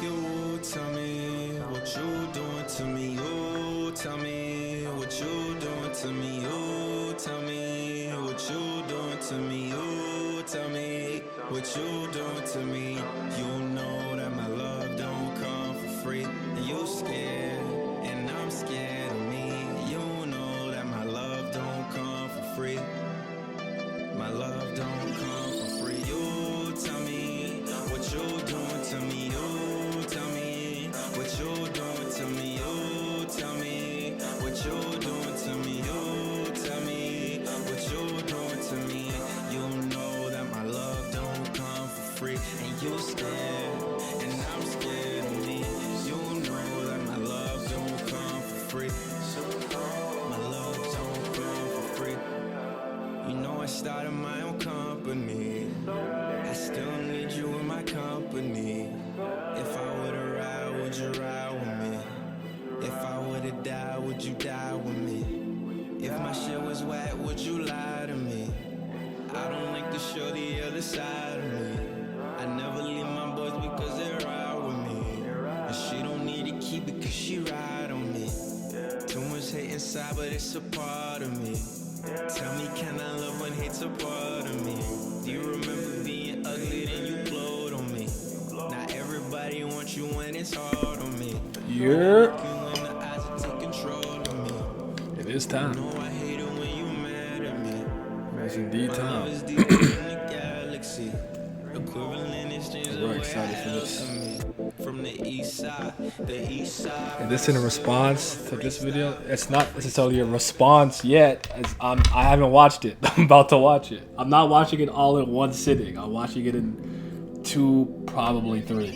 You tell me what you doing to me. You tell me what you doing to me. You tell me what you doing to me. You tell me what you doing to me. You know that my love don't come for free. And you scared, and I'm scared of me. You know that my love don't come for free. My love don't come for free. You tell me what you doing to me. You tell me what you doing to me. You tell me what you doing to me. You tell me what you doing to me. You know that my love don't come for free. And you scared, and I'm scared of me. You know that my love don't come for free. My love don't come for free. You know I started my own company. I still need you in my company. If I would've ride, would you ride with me? If I would've died, would you die with me? If my shit was whack, would you lie to me? I don't like to show the other side of me. I never leave my boys because they ride with me. And she don't need to keep it cause she ride on me. Too much hate inside, but it's a part of me. Tell me, can I love when hate's a part of me? Do you remember being ugly, then you glowed on me? Not everybody wants you when it's hard on me. Yeah. When the eyes are take control of me. It is time. No, I hate it when you mad at me. It's indeed Love time. is deeper than the galaxy. Equivalent exchange of We're way excited for I this. look at me. From the east side, And this in a response to this video. It's not necessarily a response yet. I haven't watched it. I'm about to watch it. I'm not watching it all in one sitting. I'm watching it in 2, probably 3.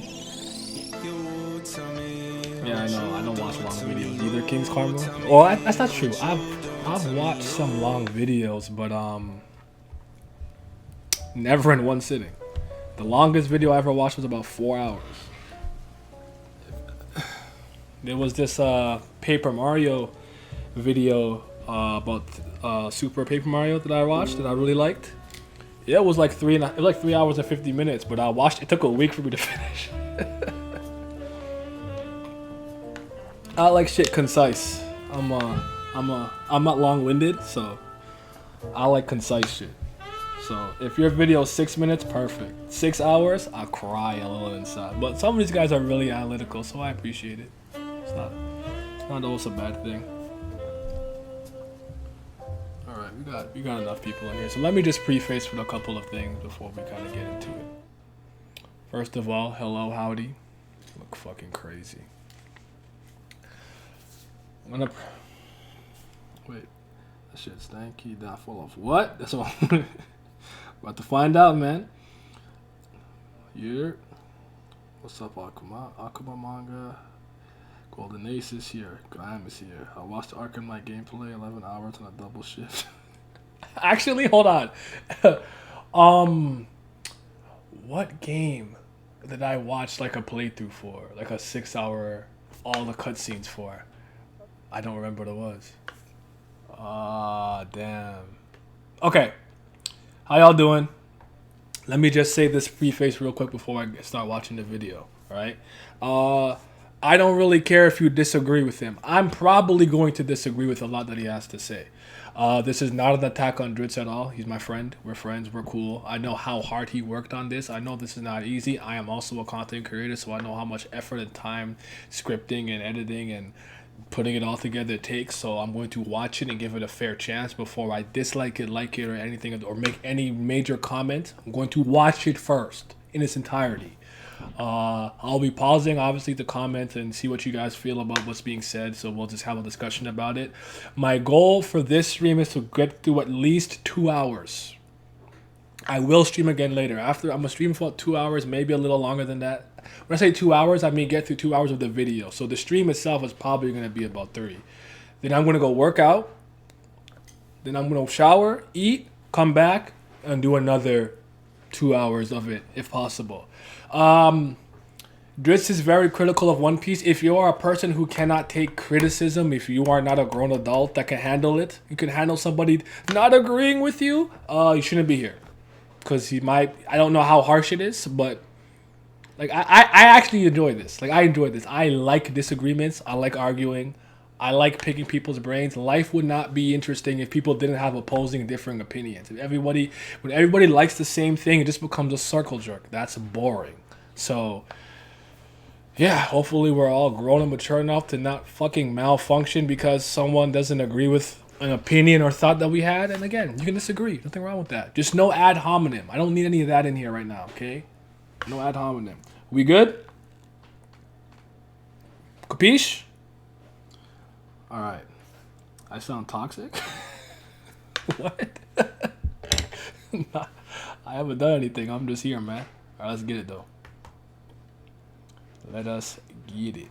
Yeah, I know. I don't watch long videos either, King's Karma. Well, that's not true. I've watched some long videos, but never in one sitting. The longest video I ever watched was about 4 hours. There was this Paper Mario video about Super Paper Mario that I watched that I really liked. Yeah, it was like 3 hours and 50 minutes, but I watched. It took a week for me to finish. I like shit concise. I'm not long-winded, so I like concise shit. So if your video is 6 minutes, perfect. 6 hours, I'll cry a little inside. But some of these guys are really analytical, so I appreciate it. It's not always a bad thing. All right, we got enough people in here. So let me just preface with a couple of things before we kind of get into it. First of all, hello, howdy. You look fucking crazy. I'm gonna wait. That shit stanky. That full of what? That's all. About to find out, man. Yeah. What's up, Akuma? Akuma manga. Golden Ace is here. Graham is here. I watched the Arkham Knight gameplay 11 hours on a double shift. Actually, hold on. What game did I watch like a playthrough for? Like a 6-hour, all the cutscenes for? I don't remember what it was. Damn. Okay. How y'all doing? Let me just say this preface real quick before I start watching the video. Alright? I don't really care if you disagree with him. I'm probably going to disagree with a lot that he has to say. This is not an attack on Dritz at all. He's my friend. We're friends. We're cool. I know how hard he worked on this. I know this is not easy. I am also a content creator, so I know how much effort and time scripting and editing and putting it all together it takes. So I'm going to watch it and give it a fair chance before I dislike it, like it, or anything, or make any major comment. I'm going to watch it first in its entirety. I'll be pausing obviously to comment and see what you guys feel about what's being said, so we'll just have a discussion about it. My goal for this stream is to get through at least 2 hours. I will stream again later. After I'm gonna stream for 2 hours, maybe a little longer than that. When I say 2 hours, I mean get through 2 hours of the video. So the stream itself is probably gonna be about 3. Then I'm gonna go work out. Then I'm gonna shower, eat, come back, and do another 2 hours of it if possible. Dritz is very critical of One Piece. If you are a person who cannot take criticism, if you are not a grown adult that can handle it, you can handle somebody not agreeing with you, you shouldn't be here. Because he might, I don't know how harsh it is, but Like I actually enjoy this. Like I enjoy this. I like disagreements. I like arguing. I like picking people's brains. Life would not be interesting if people didn't have opposing, differing opinions. When everybody likes the same thing, it just becomes a circle jerk. That's boring. So, yeah, hopefully we're all grown and mature enough to not fucking malfunction because someone doesn't agree with an opinion or thought that we had. And again, you can disagree. Nothing wrong with that. Just no ad hominem. I don't need any of that in here right now, okay? No ad hominem. We good? Capiche? All right. I sound toxic? What? Nah, I haven't done anything. I'm just here, man. All right, let's get it, though. Let us get it.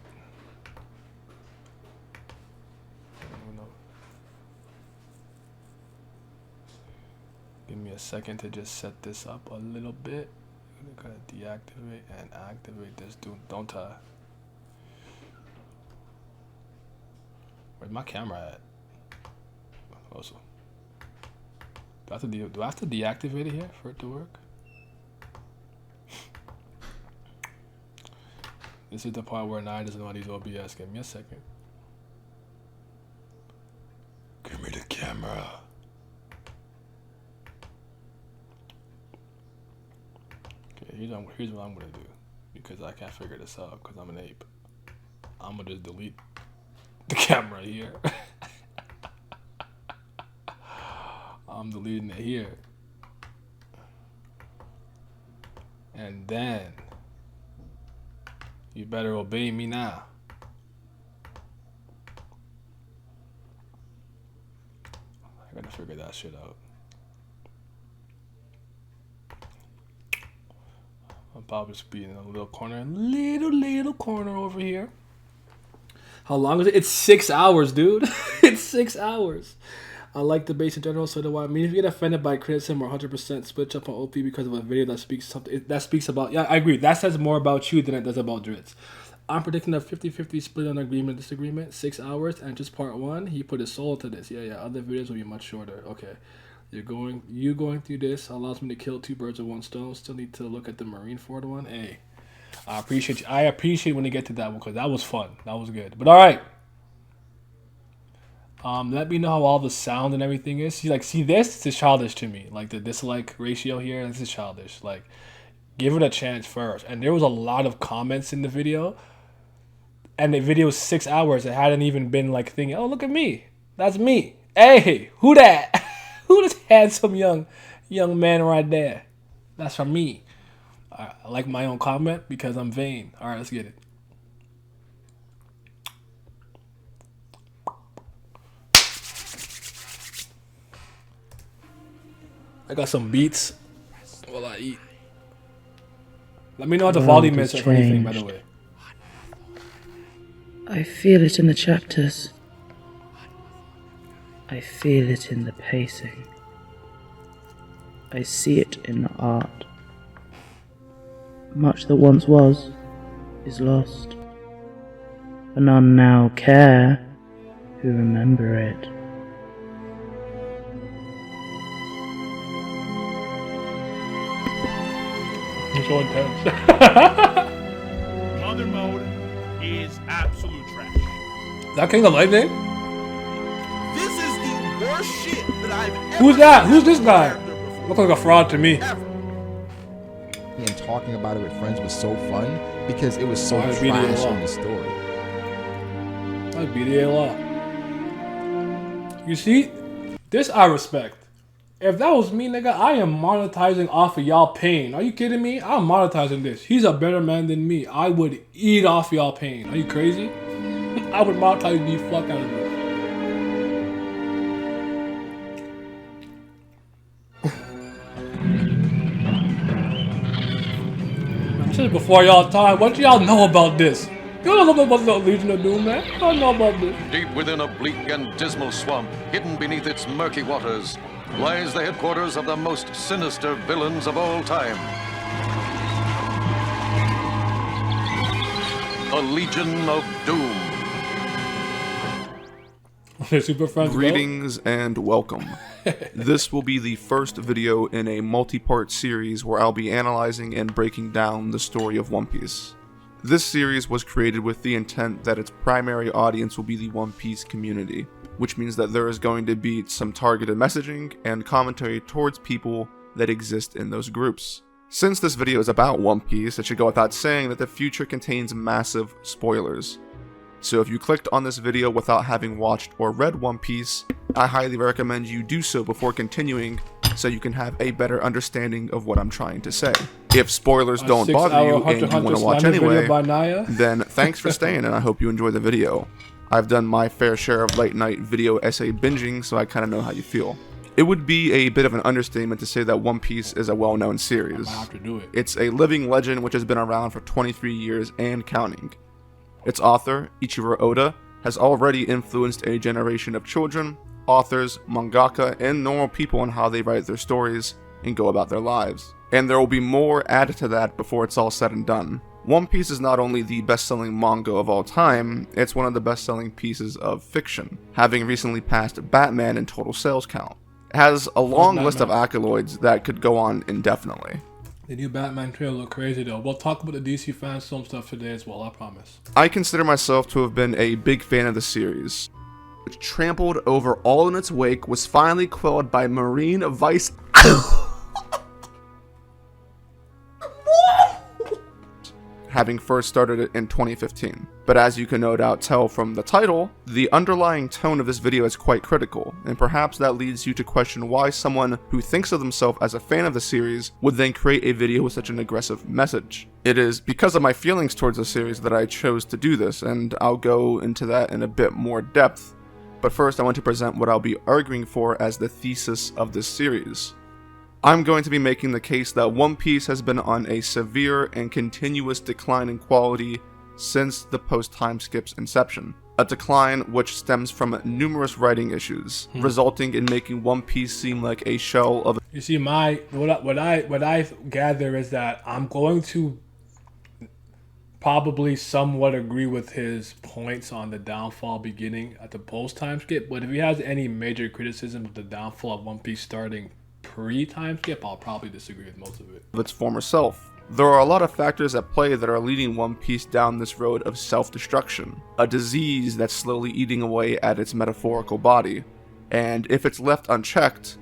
Give me a second to just set this up a little bit. I'm gonna deactivate and activate this. Don't I? Where's my camera at? Also, do I have to deactivate it here for it to work? This is the part where Nine doesn't know how to use OBS. Give me a second. Give me the camera. Okay, here's what I'm gonna do. Because I can't figure this out because I'm an ape. I'm gonna just delete the camera here. I'm deleting it here. And then you better obey me now. I gotta figure that shit out. I'll probably just be in a little corner, little corner over here. How long is it? It's 6 hours, dude. It's 6 hours. I like the base in general, so do I. I mean, if you get offended by criticism or 100% switch up on OP because of a video that speaks about, yeah, I agree. That says more about you than it does about Dritz. I'm predicting a 50-50 split on agreement disagreement, 6 hours, and just part one. He put his soul into this. Yeah. Other videos will be much shorter. Okay, you going through this allows me to kill two birds with one stone. Still need to look at the Marineford one. Hey, I appreciate you. I appreciate when you get to that one because that was fun. That was good. But all right. Let me know how all the sound and everything is. See this is childish to me. Like the dislike ratio here, this is childish. Like, give it a chance first. And there was a lot of comments in the video. And the video was 6 hours. It hadn't even been like thinking, oh, look at me. That's me. Hey, who that? Who this handsome young man right there? That's from me. I like my own comment because I'm vain. All right, let's get it. I got some beats while I eat. Let me know what the volume is or anything, by the way. I feel it in the chapters. I feel it in the pacing. I see it in the art. Much that once was is lost, but none now care who remember it. So intense. Mother mode is absolute trash. Is that King of Lightning? This is the worst shit that I've ever Who's that? Who's this guy? Looks like a fraud to me. And talking about it with friends was so fun because it was so I trash in the story. I beat it a lot. You see, this I respect. If that was me, nigga, I am monetizing off of y'all pain. Are you kidding me? I'm monetizing this. He's a better man than me. I would eat off y'all pain. Are you crazy? I would monetize the fuck out of this. This is before y'all time. What do y'all know about this? You don't know about the Legion of Doom, man. You don't know about this. Deep within a bleak and dismal swamp, hidden beneath its murky waters, lies the headquarters of the most sinister villains of all time. The Legion of Doom. They're super friends. Greetings and welcome This will be the first video in a multi-part series where I'll be analyzing and breaking down the story of One Piece. This series was created with the intent that its primary audience will be the One Piece community, which means that there is going to be some targeted messaging and commentary towards people that exist in those groups. Since this video is about One Piece, it should go without saying that the future contains massive spoilers. So if you clicked on this video without having watched or read One Piece, I highly recommend you do so before continuing so you can have a better understanding of what I'm trying to say. If spoilers don't bother you and you want to watch anyway, then thanks for staying and I hope you enjoy the video. I've done my fair share of late night video essay binging, so I kind of know how you feel. It would be a bit of an understatement to say that One Piece is a well-known series. It's a living legend which has been around for 23 years and counting. Its author, Ichiro Oda, has already influenced a generation of children, authors, mangaka, and normal people on how they write their stories and go about their lives. And there will be more added to that before it's all said and done. One Piece is not only the best-selling manga of all time, it's one of the best-selling pieces of fiction, having recently passed Batman in total sales count. It has a long list of accolades that could go on indefinitely. The new Batman trailer look crazy though. We'll talk about the DC fans film stuff today as well, I promise. I consider myself to have been a big fan of the series, which trampled over all in its wake, was finally quelled by Marine Vice having first started it in 2015. But as you can no doubt tell from the title, the underlying tone of this video is quite critical, and perhaps that leads you to question why someone who thinks of themselves as a fan of the series would then create a video with such an aggressive message. It is because of my feelings towards the series that I chose to do this, and I'll go into that in a bit more depth. But first I want to present what I'll be arguing for as the thesis of this series. I'm going to be making the case that One Piece has been on a severe and continuous decline in quality since the post-time skip's inception. A decline which stems from numerous writing issues, resulting in making One Piece seem like a shell of... You see, what I gather is that I'm going to probably somewhat agree with his points on the downfall beginning at the post-time skip, but if he has any major criticism of the downfall of One Piece starting pre-time skip, I'll probably disagree with most of it. Of its former self. There are a lot of factors at play that are leading One Piece down this road of self-destruction, a disease that's slowly eating away at its metaphorical body, and if it's left unchecked,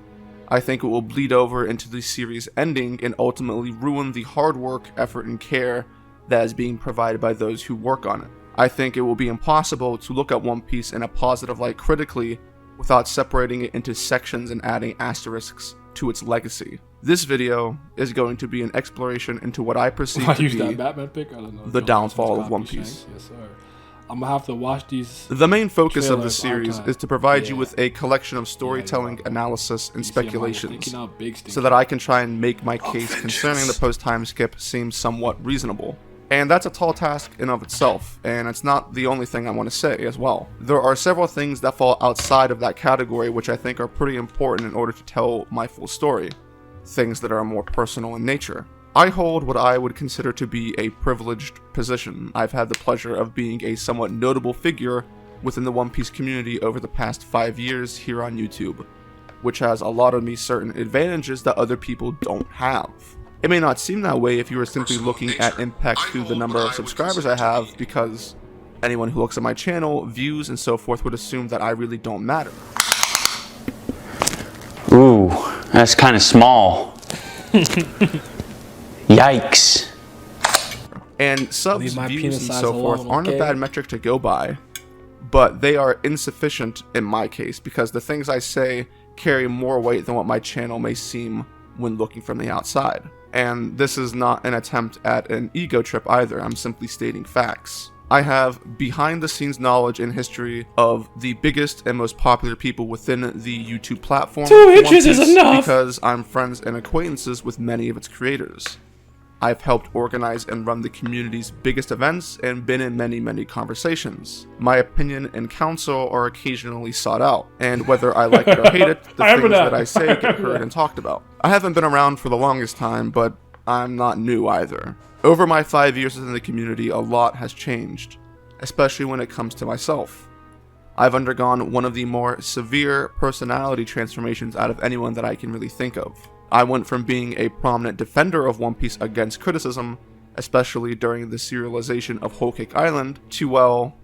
I think it will bleed over into the series ending and ultimately ruin the hard work, effort, and care that is being provided by those who work on it. I think it will be impossible to look at One Piece in a positive light critically without separating it into sections and adding asterisks to its legacy. This video is going to be an exploration into what I perceive to be that Batman pick? I don't know. The downfall of One Piece. Yes, sir. I'm gonna have to watch these. The main focus of the series is to provide you with a collection of storytelling, analysis, and speculations, so that I can try and make my case concerning the post-time skip seem somewhat reasonable. And that's a tall task in of itself, and it's not the only thing I want to say as well. There are several things that fall outside of that category which I think are pretty important in order to tell my full story. Things that are more personal in nature. I hold what I would consider to be a privileged position. I've had the pleasure of being a somewhat notable figure within the One Piece community over the past 5 years here on YouTube, which has allotted me certain advantages that other people don't have. It may not seem that way if you are simply looking at impact through the number of subscribers I have, because anyone who looks at my channel, views, and so forth would assume that I really don't matter. Ooh, that's kind of small. Yikes. And subs, views, and so forth aren't okay? a bad metric to go by, but they are insufficient in my case because the things I say carry more weight than what my channel may seem when looking from the outside. And this is not an attempt at an ego trip either, I'm simply stating facts. I have behind-the-scenes knowledge and history of the biggest and most popular people within the YouTube platform. 2 inches is enough! Because I'm friends and acquaintances with many of its creators. I've helped organize and run the community's biggest events and been in many conversations. My opinion and counsel are occasionally sought out, and whether I like it or hate it, the things that I say get heard and talked about. I haven't been around for the longest time, but I'm not new either. Over my 5 years within the community, a lot has changed, especially when it comes to myself. I've undergone one of the more severe personality transformations out of anyone that I can really think of. I went from being a prominent defender of One Piece against criticism, especially during the serialization of Whole Cake Island, to, well,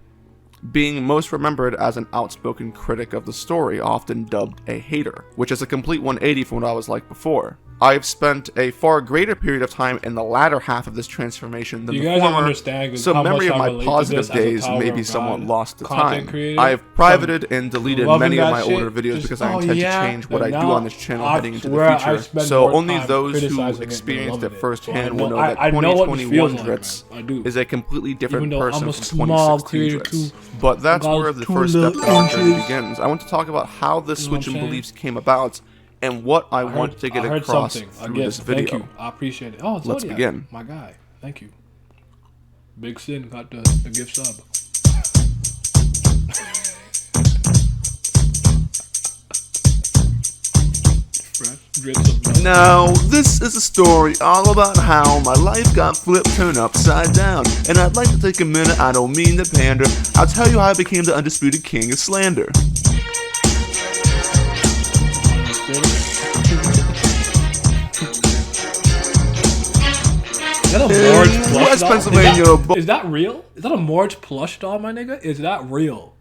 being most remembered as an outspoken critic of the story, often dubbed a hater, which is a complete 180 from what I was like before. I've spent a far greater period of time in the latter half of this transformation than the former, so memory of my positive days may be somewhat lost to time. I've privated and deleted many of my older videos because I intend to change what I do on this channel heading into the future, so only those who experienced it firsthand will know that 2021 Dritz is a completely different person from 2016 Dritz. But that's where the first step in our journey begins. I want to talk about how this switch in beliefs came about and what I want to get across through this video. Thank you. I appreciate it. Oh, let's begin. My guy. Thank you. Big Sin got the gift sub. Now, this is a story all about how my life got flipped, turned upside down. And I'd like to take a minute, I don't mean to pander. I'll tell you how I became the undisputed king of slander. Is that a Marge plush West doll? Pennsylvania. Is that real? Is that a Marge plush doll, my nigga? Is that real?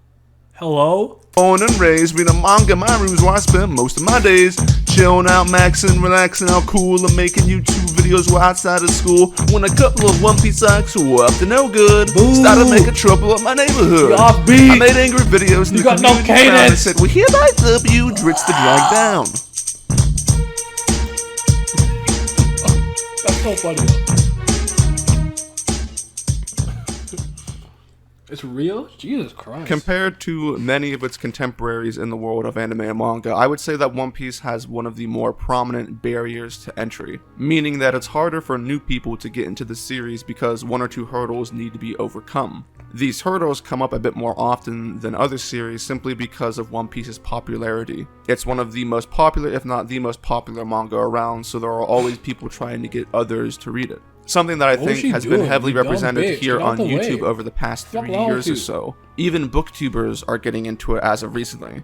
Hello? Born and raised, reading manga, my room's where I spend most of my days. Chilling out, maxing, relaxing out cool, and making YouTube videos while outside of school. When a couple of One Piece socks who were up to no good started making trouble up my neighborhood. I made angry videos and you got no cadence. I said, we hereby dub you, Dritz the Drag Down. That's so funny. It's real? Jesus Christ. Compared to many of its contemporaries in the world of anime and manga, I would say that One Piece has one of the more prominent barriers to entry, meaning that it's harder for new people to get into the series because one or two hurdles need to be overcome. These hurdles come up a bit more often than other series simply because of One Piece's popularity. It's one of the most popular, if not the most popular manga around, so there are always people trying to get others to read it. Something that I think has been heavily represented here on YouTube over the past 3 years or so. Even booktubers are getting into it as of recently.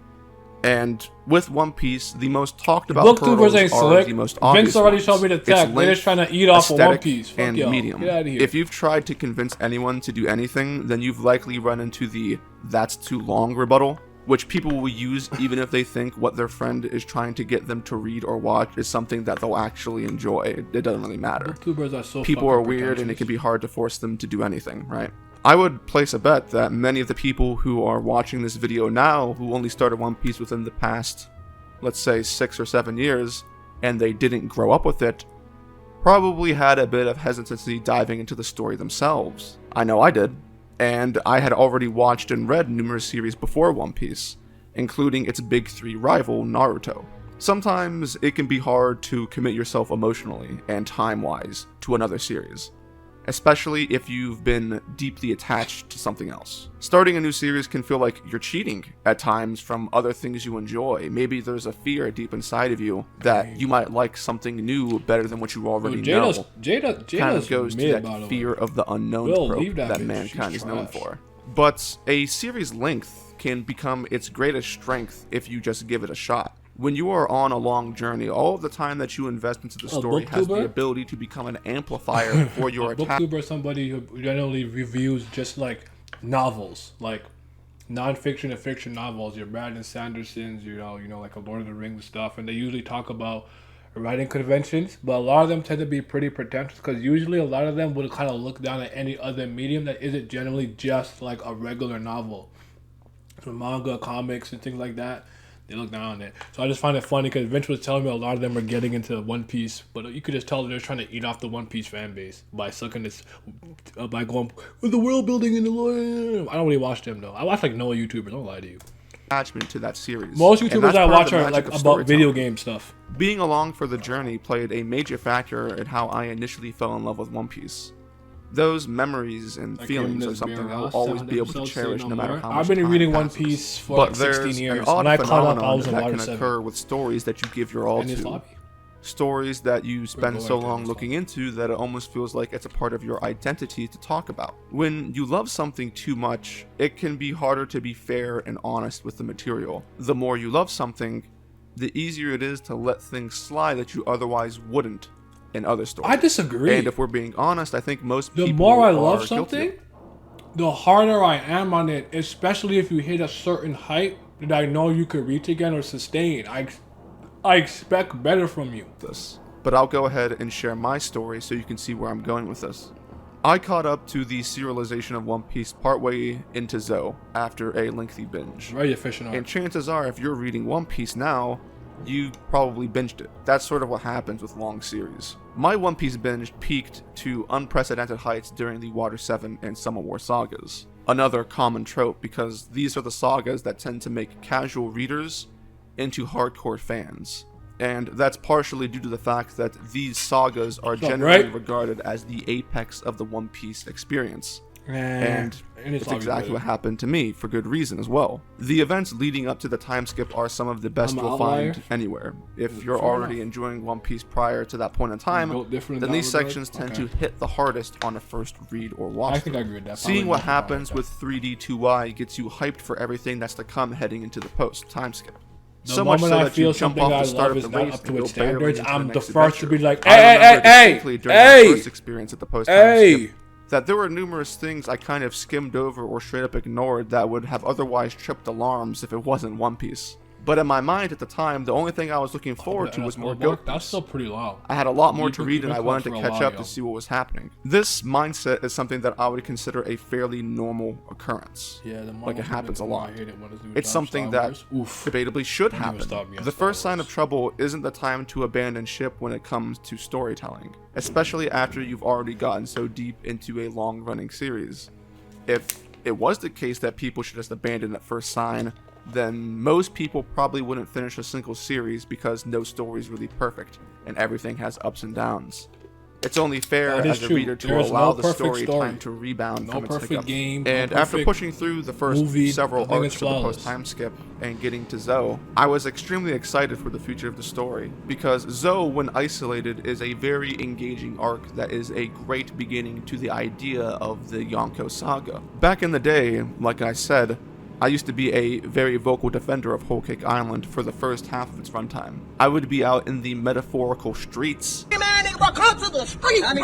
And with One Piece, the most talked about hurdles are the most obvious Vince already ones. showed me the tech. They're just trying to eat off of One Piece. Fuck and y'all. medium. Get out of here. If you've tried to convince anyone to do anything, then you've likely run into the "that's too long" rebuttal, which people will use even if they think what their friend is trying to get them to read or watch is something that they'll actually enjoy. It doesn't really matter. YouTubers are so People are weird and it can be hard to force them to do anything, right? I would place a bet that many of the people who are watching this video now who only started One Piece within the past, let's say 6 or 7 years, and they didn't grow up with it, probably had a bit of hesitancy diving into the story themselves. I know I did. And I had already watched and read numerous series before One Piece, including its big 3 rival, Naruto. Sometimes it can be hard to commit yourself emotionally and time-wise to another series, especially if you've been deeply attached to something else. Starting a new series can feel like you're cheating at times from other things you enjoy. Maybe there's a fear deep inside of you that you might like something new better than what you already know. Jada's kind of goes to that fear of the unknown trope that mankind is known for. But a series length can become its greatest strength if you just give it a shot. When you are on a long journey, all of the time that you invest into the story has the ability to become an amplifier for your attack. A booktuber is somebody who generally reviews just like novels, like non-fiction and fiction novels. Your Brandon Sandersons, you know, like a Lord of the Rings stuff, and they usually talk about writing conventions, but a lot of them tend to be pretty pretentious because usually a lot of them would kind of look down at any other medium that isn't generally just like a regular novel. So manga, comics, and things like that. They look down on it. So I just find it funny because Vince was telling me a lot of them are getting into One Piece, but you could just tell they're trying to eat off the One Piece fan base by sucking this, by going with the world building in the lore. I don't really watch them though. I watch like Noah YouTubers. Don't lie to you. Attachment to that series. Most YouTubers I watch are like about video game stuff. Being along for the journey played a major factor in how I initially fell in love with One Piece. Those memories and feelings are something I'll always be able to cherish no matter how much I've been time reading passes. One Piece for like 16 years. But When there's I an caught odd up, I was phenomenon in that Water can 7. occur with stories that you give your all to. Stories that you spend so like that long as looking into that it almost feels like it's a part of your identity to talk about. When you love something too much, it can be harder to be fair and honest with the material. The more you love something, the easier it is to let things slide that you otherwise wouldn't in other stories. I disagree. And if we're being honest, I think most people The more I are love guilty of something, it. the harder I am on it, especially if you hit a certain height that I know you could reach again or sustain. I expect better from you. This. But I'll go ahead and share my story so you can see where I'm going with this. I caught up to the serialization of One Piece partway into Zou after a lengthy binge. Very efficient And art. chances are, if you're reading One Piece now, you probably binged it. That's sort of what happens with long series. My One Piece binge peaked to unprecedented heights during the Water 7 and Summer War sagas. Another common trope, because these are the sagas that tend to make casual readers into hardcore fans. And that's partially due to the fact that these sagas are generally right? regarded as the apex of the One Piece experience. And It's exactly what happened to me, for good reason as well. The events leading up to the time skip are some of the best I'm an you'll outlier. find anywhere. If you're Fair already enough. enjoying One Piece prior to that point in time, built different in then that these regard? sections tend Okay. to hit the hardest on a first read or watch. I think I agree with that. Seeing Probably what not about happens that. with 3D2Y gets you hyped for everything that's to come heading into the post time skip. The So much moment so I that you feel jump something off I the start love of is the not race up and to its go barely standards, into I'm the next first to be adventure. like, I remember distinctly during my hey, first experience at the post time hey. skip that there were numerous things I kind of skimmed over or straight up ignored that would have otherwise tripped alarms if it wasn't One Piece. But in my mind at the time, the only thing I was looking forward to was more That's Goku. still pretty long. I had a lot more You've to been- read you've and been I wanted to caught for a catch while, up yo. to see what was happening. This mindset is something that I would consider a fairly normal occurrence. Yeah, the Like it happens a lot. It's It's something that Oof. debatably should Don't even happen. start me on The Star first sign Wars. of trouble isn't the time to abandon ship when it comes to storytelling, especially after you've already gotten so deep into a long-running series. If it was the case that people should just abandon at first sign, then most people probably wouldn't finish a single series because no story is really perfect and everything has ups and downs. It's only fair That is as a true. reader to There is allow no the perfect story story. time to rebound No from its perfect hiccups. game, no And after perfect pushing through the first movie, several nothing arcs is for the flawless. post-time skip and getting to Zou, I was extremely excited for the future of the story, because Zou, when isolated, is a very engaging arc that is a great beginning to the idea of the Yonko saga. Back in the day, like I said, I used to be a very vocal defender of Whole Cake Island for the first half of its runtime. I would be out in the metaphorical streets, Man, nigga, bro, come to the street, bro.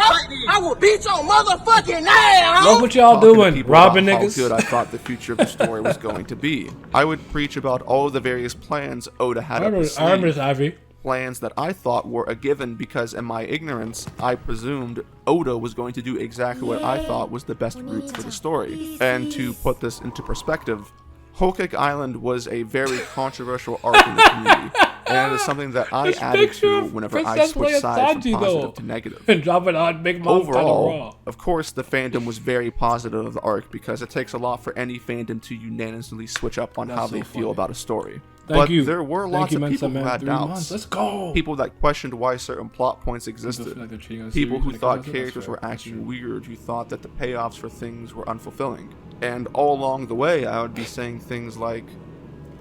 I will beat your motherfucking ass, Look what y'all talking to doing, people robbing about niggas. how good I thought the future of the story was going to be. I would preach about all of the various plans Oda had up his I remember sleeve. this, Ivy. Plans that I thought were a given because in my ignorance, I presumed Oda was going to do exactly what I thought was the best route for the story. And to put this into perspective, Whole Cake Island was a very controversial arc in the community, and it is something that I This added picture to of whenever I Princess switched Leia sides from Sanji, positive though. to negative. And drop it on Big Mom Overall, of course, the fandom was very positive of the arc because it takes a lot for any fandom to unanimously switch up on how That's so they feel funny. about a story. Thank But you. there were Thank lots you, of Mensa people who Man. had 3 doubts. months. Let's go. People that questioned why certain plot points Feel existed. like they're cheating on the People series who when it thought comes out, characters that's were fair. That's acting true. weird, who thought that the payoffs for things were unfulfilling. And all along the way, I would be saying things like,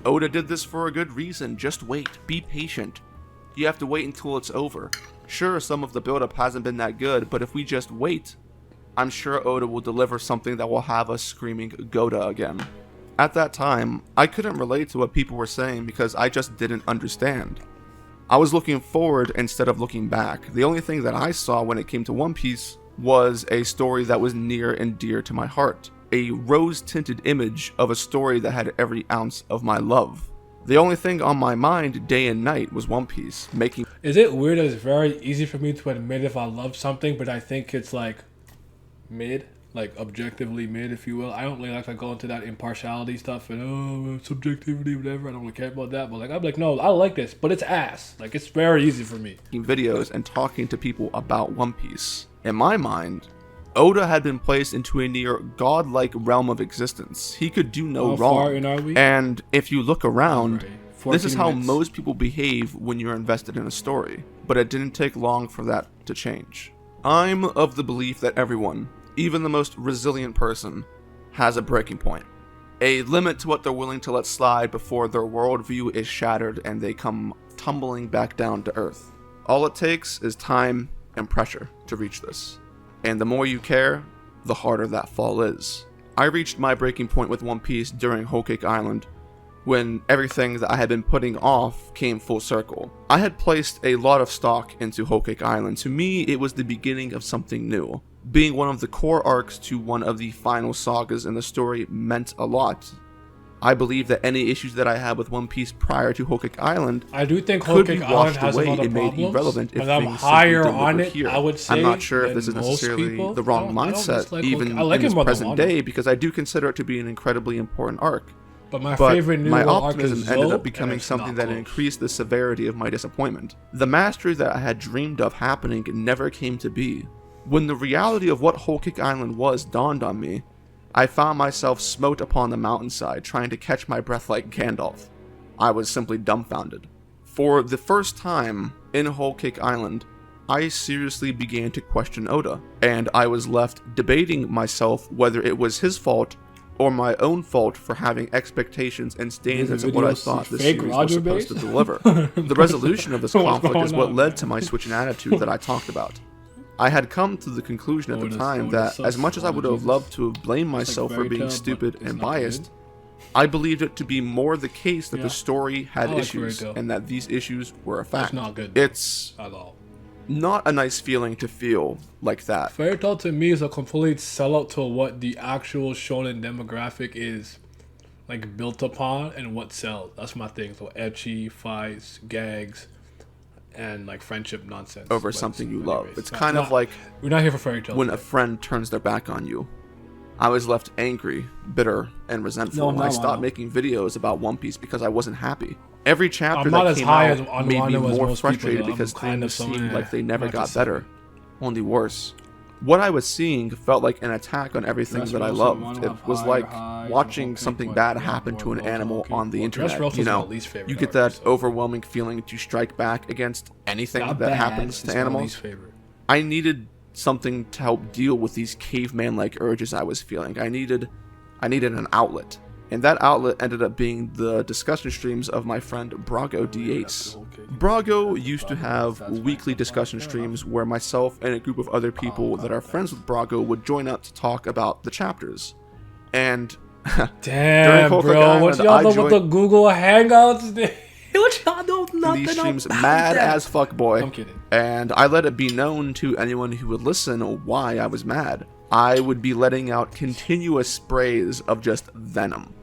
Oda did this for a good reason, just wait, be patient. You have to wait until it's over. Sure, some of the build-up hasn't been that good, but if we just wait, I'm sure Oda will deliver something that will have us screaming Goda again. At that time, I couldn't relate to what people were saying because I just didn't understand. I was looking forward instead of looking back. The only thing that I saw when it came to One Piece was a story that was near and dear to my heart. A rose-tinted image of a story that had every ounce of my love. The only thing on my mind day and night was One Piece, making Is it weird that it's very easy for me to admit if I love something, but I think it's like mid, like objectively mid, if you will. I don't really like to go into that impartiality stuff and subjectivity, whatever. I don't really care about that. But like I'm like, no, I like this, but it's ass. Like it's very easy for me. videos and talking to people about One Piece. In my mind, Oda had been placed into a near godlike realm of existence. He could do no How far wrong. in are we? And if you look around, Right. this is 14 how minutes. most people behave when you're invested in a story. But it didn't take long for that to change. I'm of the belief that everyone, even the most resilient person, has a breaking point. A limit to what they're willing to let slide before their worldview is shattered and they come tumbling back down to earth. All it takes is time and pressure to reach this. And the more you care, the harder that fall is. I reached my breaking point with One Piece during Whole Cake Island, when everything that I had been putting off came full circle. I had placed a lot of stock into Whole Cake Island. To me, it was the beginning of something new. Being one of the core arcs to one of the final sagas in the story meant a lot. I believe that any issues that I had with One Piece prior to Whole Cake Island I do think Whole could Cake be Island washed has away a lot of and made problems, irrelevant if but I'm things higher simply on delivered it, here. I would say, I'm not sure if than this is most necessarily people. the wrong I don't mindset, dislike even Whole Cake. I like in it this more than present Wano. day, because I do consider it to be an incredibly important arc. But my But favorite new my arc optimism is ended Zope, up and becoming it's something not that close. increased the severity of my disappointment. The mastery that I had dreamed of happening never came to be. When the reality of what Whole Cake Island was dawned on me, I found myself smote upon the mountainside, trying to catch my breath like Gandalf. I was simply dumbfounded. For the first time in Whole Cake Island, I seriously began to question Oda, and I was left debating myself whether it was his fault or my own fault for having expectations and standards of what I thought this fake series was Roger supposed to base? deliver. The resolution of this What's conflict is going what on, led man? to my switch in attitude that I talked about. I had come to the conclusion at the time that as much as I would have loved to have blamed myself for Fairy being Tail, stupid but it's and not biased, good. I believed it to be more the case that Yeah. the story had I like issues Fairy Tail. and that these issues were a fact. not good. It's At all. not a nice feeling to feel like that. Fairy Tail to me is a complete sellout to what the actual shonen demographic is like built upon and what sells. That's my thing. So ecchi, fights, gags, and like friendship nonsense. Over But something you anyways, love. It's not- kind of not- like we're not here for Fairy Tail. when a friend turns their back on you. I was left angry, bitter, and resentful. No, I no, stopped no. making videos about One Piece because I wasn't happy. Every chapter I'm not that as came high out as on made me Wano as more most people, frustrated though. I'm because kind of things so, seemed like they never not got to say. better, only worse. What I was seeing felt like an attack on everything that I Dressrosa, loved. Wano It have was higher like highs, watching okay, something but bad yeah, happen to an well, animal okay, on the well, internet. Dressrosa's You my know, least favorite you get arc, that so- overwhelming feeling to strike back against anything Not that bad, happens it's to my animals. least favorite. I needed something to help deal with these caveman-like urges I was feeling. I needed an outlet. And that outlet ended up being the discussion streams of my friend Brago D8. Brago used to have weekly discussion streams where myself and a group of other people that are friends with Brago would join up to talk about the chapters. And Damn, Whole Cake bro. What Island, y'all I know with the joined Google Hangouts? What y'all know nothing these streams about mad that? as fuck, boy. I'm kidding. And I let it be known to anyone who would listen why I was mad. I would be letting out continuous sprays of just venom.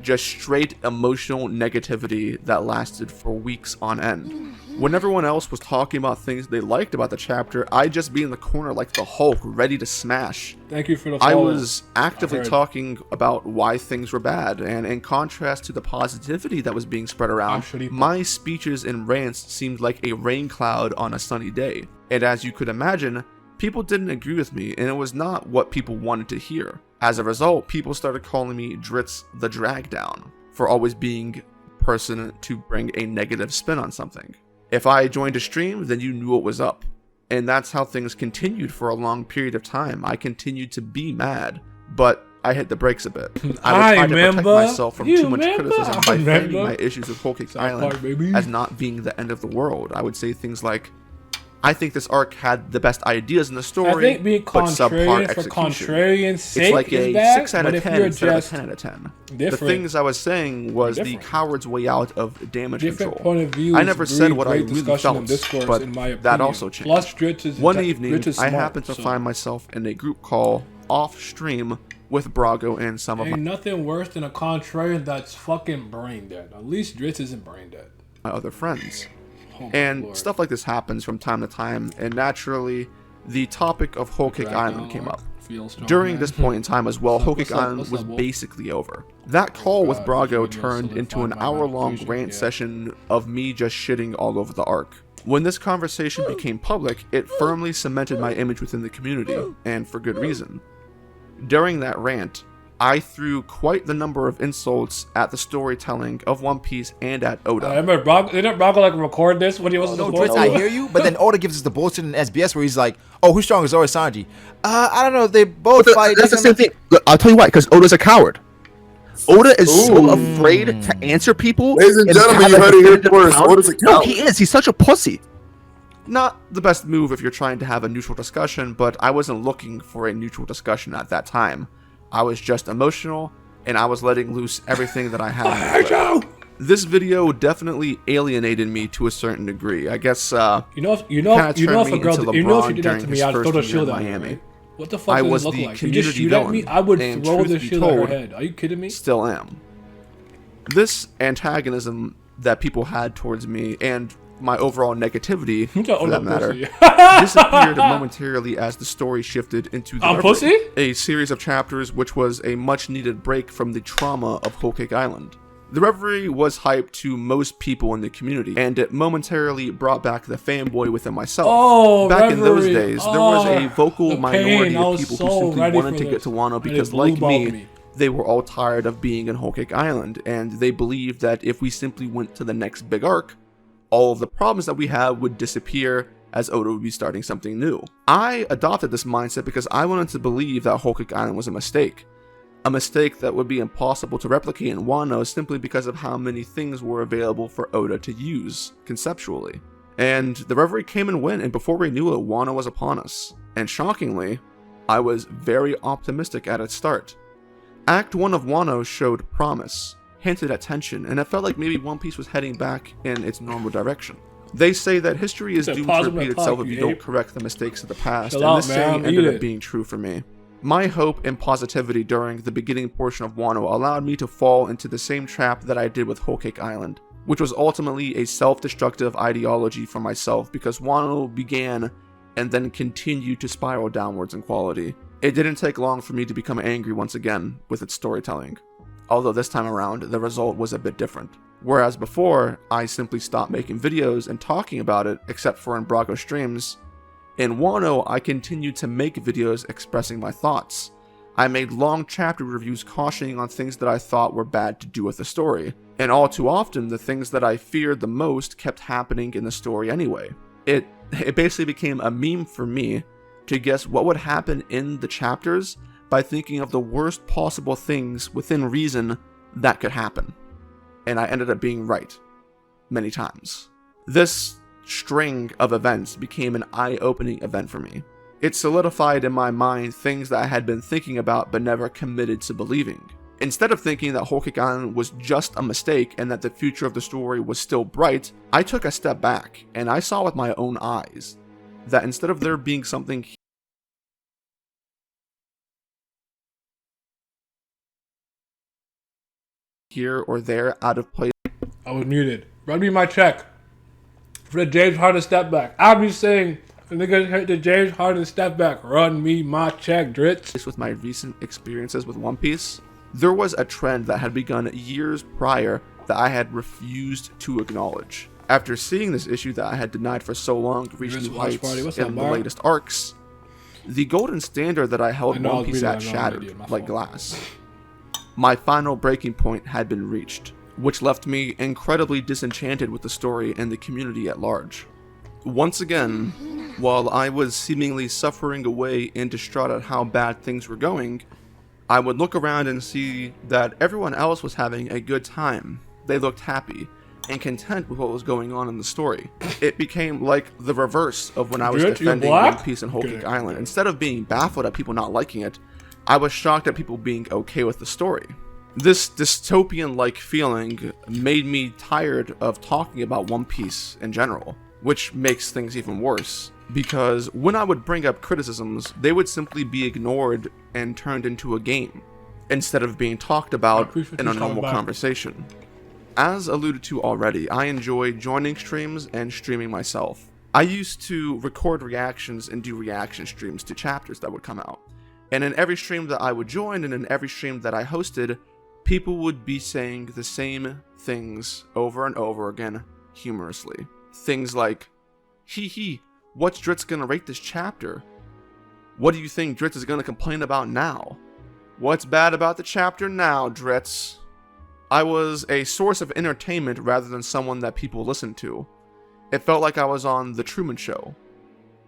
Just straight emotional negativity that lasted for weeks on end. When everyone else was talking about things they liked about the chapter, I'd just be in the corner like the Hulk, ready to smash. Thank you for the I follow. was actively heard. talking about why things were bad, and in contrast to the positivity that was being spread around, Actually- my speeches and rants seemed like a rain cloud on a sunny day. And as you could imagine, people didn't agree with me, and it was not what people wanted to hear. As a result, people started calling me Dritz the Dragdown for always being person to bring a negative spin on something. If I joined a stream, then you knew what was up. And that's how things continued for a long period of time. I continued to be mad, but I hit the brakes a bit. I would try to protect remember. myself from You too much remember? criticism I by framing remember. my issues with Whole Cake South Island Park, baby. as not being the end of the world. I would say things like, I think this arc had the best ideas in the story, I think being but subpar contrarian for execution. contrarian's sake It's like is a bad, 6 out but of if 10 you're instead of a just 10 out of 10. The different- things I was saying was the different. coward's way out of damage different control. point of views. I never said breed what I great really discussion and felt, discourse, but in my opinion. that also changed. Plus, Dritz is One Dritz evening, is I smart, happened to so find myself in a group call off stream with Brago and some of ain't nothing worse than a contrarian that's fucking brain dead. At least Dritz isn't brain dead. my other friends. Oh my And Lord. stuff like this happens from time to time, and naturally, the topic of Whole Cake Island came up. During this point in time as well, Whole Cake Island was basically over. That call with Brago turned into an hour-long rant session of me just shitting all over the arc. When this conversation became public, it firmly cemented my image within the community, and for good reason. During that rant, I threw quite the number of insults at the storytelling of One Piece and at Oda. I remember Brago, didn't Brago like record this when he was No, supposed Dritz, to? I hear you, but then Oda gives us the bullshit in SBS where he's like, "Oh, who's stronger, Zoro or Sanji?" I don't know. They both fight. That's the same thing. Look, I'll tell you why. Because Oda's a coward. Oda is so afraid to answer people. Ladies and gentlemen, have you a heard it here definitive first. account. Oda's a No, coward. he is. He's such a pussy. Not the best move if you're trying to have a neutral discussion, but I wasn't looking for a neutral discussion at that time. I was just emotional, and I was letting loose everything that I had. This video definitely alienated me to a certain degree. I guess, if a girl, if she did that to me, I'd throw the shield at her. Right? What the fuck does it look like? You just shoot at me, I would throw the shield at her head. Are you kidding me? Still am. This antagonism that people had towards me and my overall negativity, for that matter, disappeared momentarily as the story shifted into The Reverie, a series of chapters which was a much-needed break from the trauma of Whole Cake Island. The Reverie was hyped to most people in the community, and it momentarily brought back the fanboy within myself. Back in those days, there was a vocal minority of people who simply wanted to get to Wano because, like me, they were all tired of being in Whole Cake Island, and they believed that if we simply went to the next big arc, all of the problems that we had would disappear as Oda would be starting something new. I adopted this mindset because I wanted to believe that Whole Cake Island was a mistake that would be impossible to replicate in Wano simply because of how many things were available for Oda to use conceptually. And the Reverie came and went, and before we knew it, Wano was upon us. And shockingly, I was very optimistic at its start. Act 1 of Wano showed promise, hinted at tension, and it felt like maybe One Piece was heading back in its normal direction. They say that history is doomed to repeat itself if you don't correct the mistakes of the past, and this saying ended up being true for me. My hope and positivity during the beginning portion of Wano allowed me to fall into the same trap that I did with Whole Cake Island, which was ultimately a self-destructive ideology for myself because Wano began and then continued to spiral downwards in quality. It didn't take long for me to become angry once again with its storytelling, although this time around the result was a bit different. Whereas before, I simply stopped making videos and talking about it except for in Brago streams, in Wano I continued to make videos expressing my thoughts. I made long chapter reviews cautioning on things that I thought were bad to do with the story, and all too often the things that I feared the most kept happening in the story anyway. It basically became a meme for me to guess what would happen in the chapters by thinking of the worst possible things within reason that could happen. And I ended up being right many times. This string of events became an eye-opening event for me. It solidified in my mind things that I had been thinking about but never committed to believing. Instead of thinking that Whole Cake Island was just a mistake and that the future of the story was still bright, I took a step back and I saw with my own eyes that instead of there being something here or there out of place. I was muted. Run me my check for the James Harden step back. I'll be saying, nigga, hit the James Harden step back. Run me my check, Dritz. With my recent experiences with One Piece, there was a trend that had begun years prior that I had refused to acknowledge. After seeing this issue that I had denied for so long reach new heights in the latest arcs, the golden standard that I held One Piece at shattered like glass. My final breaking point had been reached, which left me incredibly disenchanted with the story and the community at large. Once again, while I was seemingly suffering away and distraught at how bad things were going, I would look around and see that everyone else was having a good time. They looked happy and content with what was going on in the story. It became like the reverse of when I was defending One Piece and Whole Cake Island. Instead of being baffled at people not liking it, I was shocked at people being okay with the story. This dystopian-like feeling made me tired of talking about One Piece in general, which makes things even worse, because when I would bring up criticisms, they would simply be ignored and turned into a game, instead of being talked about in a normal conversation. As alluded to already, I enjoy joining streams and streaming myself. I used to record reactions and do reaction streams to chapters that would come out. And in every stream that I would join and in every stream that I hosted, people would be saying the same things over and over again, humorously. Things like, hee hee, what's Dritz gonna rate this chapter? What do you think Dritz is gonna complain about now? What's bad about the chapter now, Dritz? I was a source of entertainment rather than someone that people listened to. It felt like I was on The Truman Show.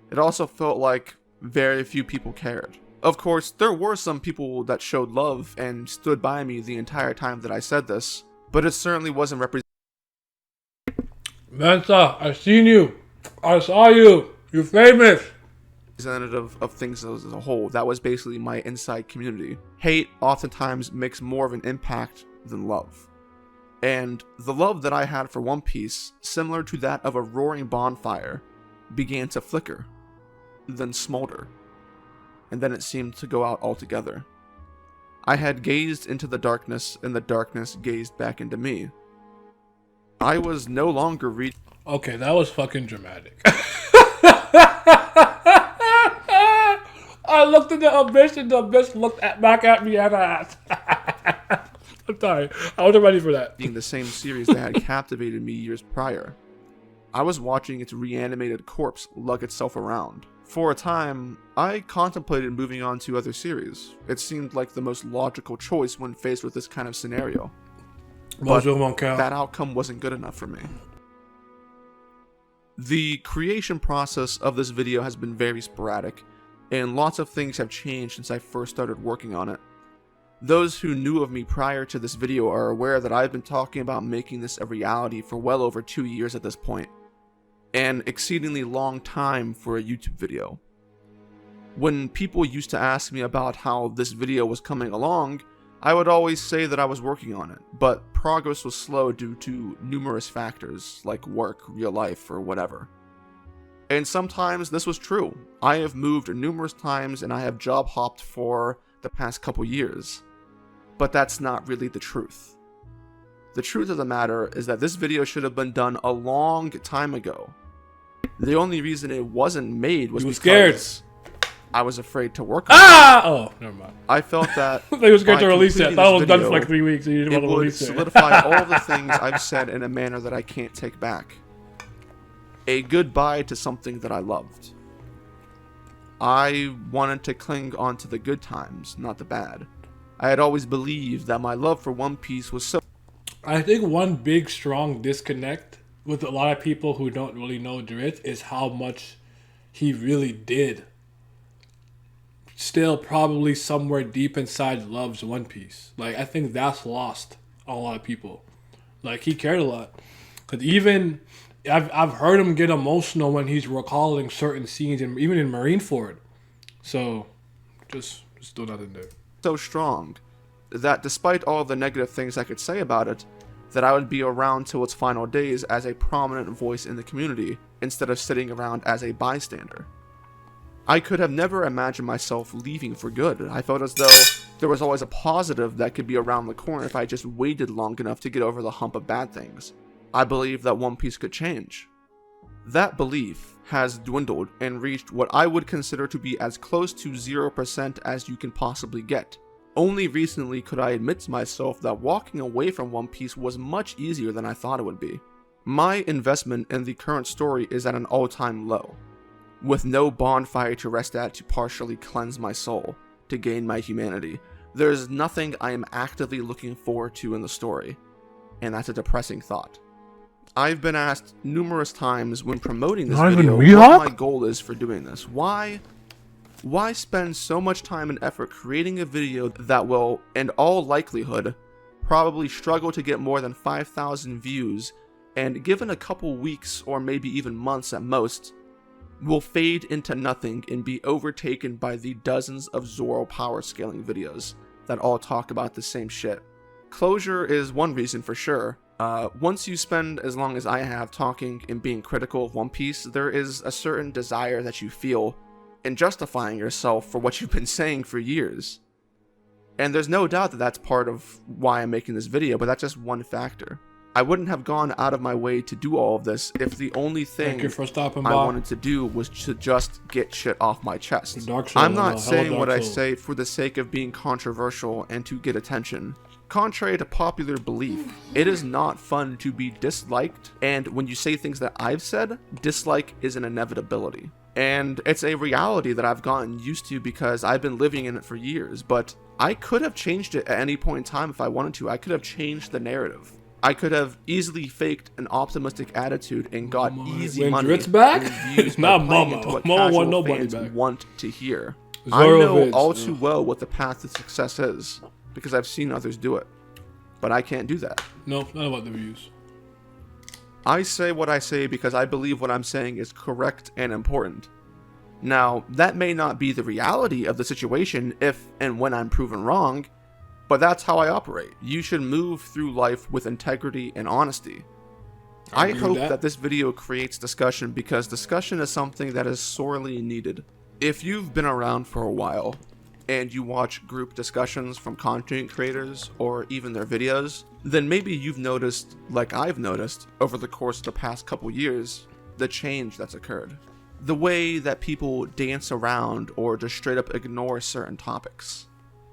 It also felt like very few people cared. Of course, there were some people that showed love and stood by me the entire time that I said this, but it certainly wasn't represented. Mensa, I seen you. I saw you. You're famous. Representative of things as a whole. That was basically my inside community. Hate oftentimes makes more of an impact than love. And the love that I had for One Piece, similar to that of a roaring bonfire, began to flicker, then smolder, and then it seemed to go out altogether. I had gazed into the darkness, and the darkness gazed back into me. I was no longer reading. Okay, that was fucking dramatic. I looked at the abyss, and the abyss looked back at me, and I asked. I'm sorry. I wasn't ready for that. The same series that had captivated me years prior. I was watching its reanimated corpse lug itself around. For a time, I contemplated moving on to other series. It seemed like the most logical choice when faced with this kind of scenario. But that outcome wasn't good enough for me. The creation process of this video has been very sporadic, and lots of things have changed since I first started working on it. Those who knew of me prior to this video are aware that I've been talking about making this a reality for well over 2 years at this point. An exceedingly long time for a YouTube video. When people used to ask me about how this video was coming along, I would always say that I was working on it, but progress was slow due to numerous factors, like work, real life, or whatever. And sometimes this was true. I have moved numerous times and I have job hopped for the past couple years. But that's not really the truth. The truth of the matter is that this video should have been done a long time ago. The only reason it wasn't made was because I was afraid to work on it. Oh, never mind. I felt that they was going to release it. That was video, done for like 3 weeks. And you didn't it want to would release it. solidify all the things I've said in a manner that I can't take back. A goodbye to something that I loved. I wanted to cling on to the good times, not the bad. I had always believed that my love for One Piece was so... I think one big, strong disconnect with a lot of people who don't really know Drizzt is how much he really did. Still probably somewhere deep inside loves One Piece. Like, I think that's lost on a lot of people. Like, he cared a lot. Because even... I've heard him get emotional when he's recalling certain scenes, and even in Marineford. So, just throw that in there. So strong that despite all the negative things I could say about it, that I would be around till its final days as a prominent voice in the community instead of sitting around as a bystander. I could have never imagined myself leaving for good. I felt as though there was always a positive that could be around the corner if I just waited long enough to get over the hump of bad things. I believed that One Piece could change. That belief has dwindled and reached what I would consider to be as close to 0% as you can possibly get. Only recently could I admit to myself that walking away from One Piece was much easier than I thought it would be. My investment in the current story is at an all-time low, with no bonfire to rest at to partially cleanse my soul, to gain my humanity. There's nothing I am actively looking forward to in the story, and that's a depressing thought. I've been asked numerous times when promoting this video what my goal is for doing this. Why spend so much time and effort creating a video that will, in all likelihood, probably struggle to get more than 5,000 views, and given a couple weeks or maybe even months at most, will fade into nothing and be overtaken by the dozens of Zoro power scaling videos that all talk about the same shit. Closure is one reason for sure. Once you spend as long as I have talking and being critical of One Piece, there is a certain desire that you feel in justifying yourself for what you've been saying for years. And there's no doubt that that's part of why I'm making this video, but that's just one factor. I wouldn't have gone out of my way to do all of this if the only thing I wanted to do was to just get shit off my chest. I'm not saying what I say for the sake of being controversial and to get attention. Contrary to popular belief, it is not fun to be disliked, and when you say things that I've said, dislike is an inevitability. And it's a reality that I've gotten used to because I've been living in it for years, but I could have changed it at any point in time if I wanted to. I could have changed the narrative. I could have easily faked an optimistic attitude and got easy money Drizzt back? and views Not by Mama. into what Mama want casual nobody fans back. want to hear. Zoro I know vids, all too well what the path to success is because I've seen others do it, but I can't do that. No, not about the views. I say what I say because I believe what I'm saying is correct and important. Now, that may not be the reality of the situation if and when I'm proven wrong, but that's how I operate. You should move through life with integrity and honesty. I hope that this video creates discussion because discussion is something that is sorely needed. If you've been around for a while and you watch group discussions from content creators or even their videos, then maybe you've noticed, like I've noticed, over the course of the past couple years, the change that's occurred. The way that people dance around or just straight up ignore certain topics.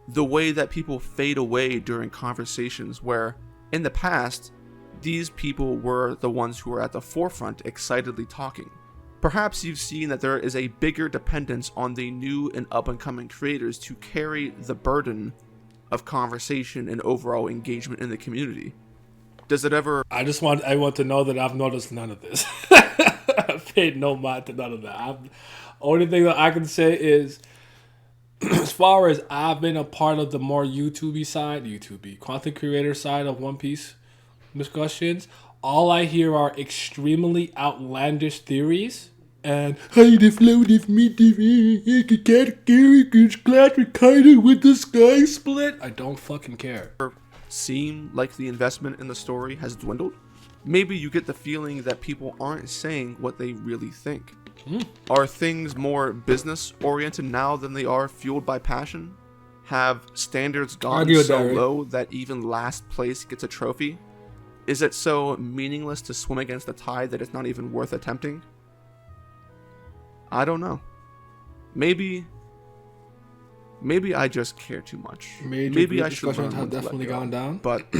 The way that people fade away during conversations where, in the past, these people were the ones who were at the forefront excitedly talking. Perhaps you've seen that there is a bigger dependence on the new and up-and-coming creators to carry the burden of conversation and overall engagement in the community. Does it ever... I want to know that I've noticed none of this. I've paid no mind to none of that. Only thing that I can say is, as far as I've been a part of the more YouTubey content creator side of One Piece discussions, all I hear are extremely outlandish theories and hey, the flow of me, the category is classified with the sky split. I don't fucking care. Seem like the investment in the story has dwindled? Maybe you get the feeling that people aren't saying what they really think. Are things more business oriented now than they are fueled by passion? Have standards gone so low that even last place gets a trophy? Is it so meaningless to swim against the tide that it's not even worth attempting? I don't know. Maybe I just care too much. Maybe I should learn when to let go. Gone down. But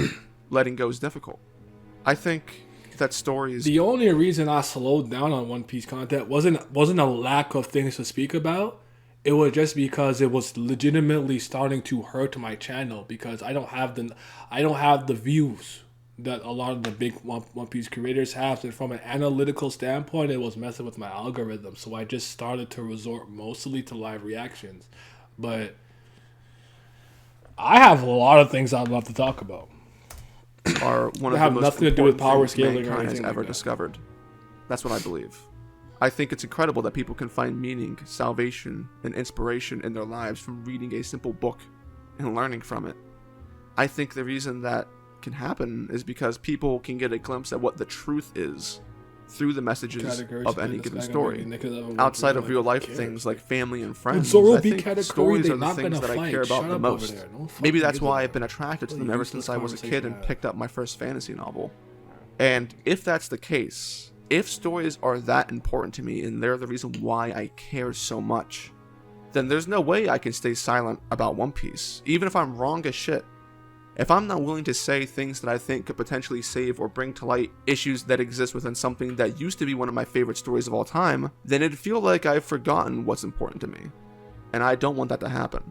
letting go is difficult. I think that stories... The only reason I slowed down on One Piece content wasn't a lack of things to speak about. It was just because it was legitimately starting to hurt my channel because I don't have the views that a lot of the big One Piece creators have. And from an analytical standpoint, it was messing with my algorithm. So I just started to resort mostly to live reactions. But I have a lot of things I'd love to talk about. Are one of have the most nothing to do with important power things scaling or mankind has anything like ever that. discovered. That's what I believe. I think it's incredible that people can find meaning, salvation, and inspiration in their lives from reading a simple book and learning from it. I think the reason that can happen is because people can get a glimpse at what the truth is through the messages of any given story. Outside of real life things like family and friends, I think stories are the things that I care about the most. Maybe that's why I've been attracted to them ever since I was a kid and picked up my first fantasy novel. And if that's the case, if stories are that important to me and they're the reason why I care so much, then there's no way I can stay silent about One Piece, even if I'm wrong as shit. If I'm not willing to say things that I think could potentially save or bring to light issues that exist within something that used to be one of my favorite stories of all time, then it'd feel like I've forgotten what's important to me. And I don't want that to happen.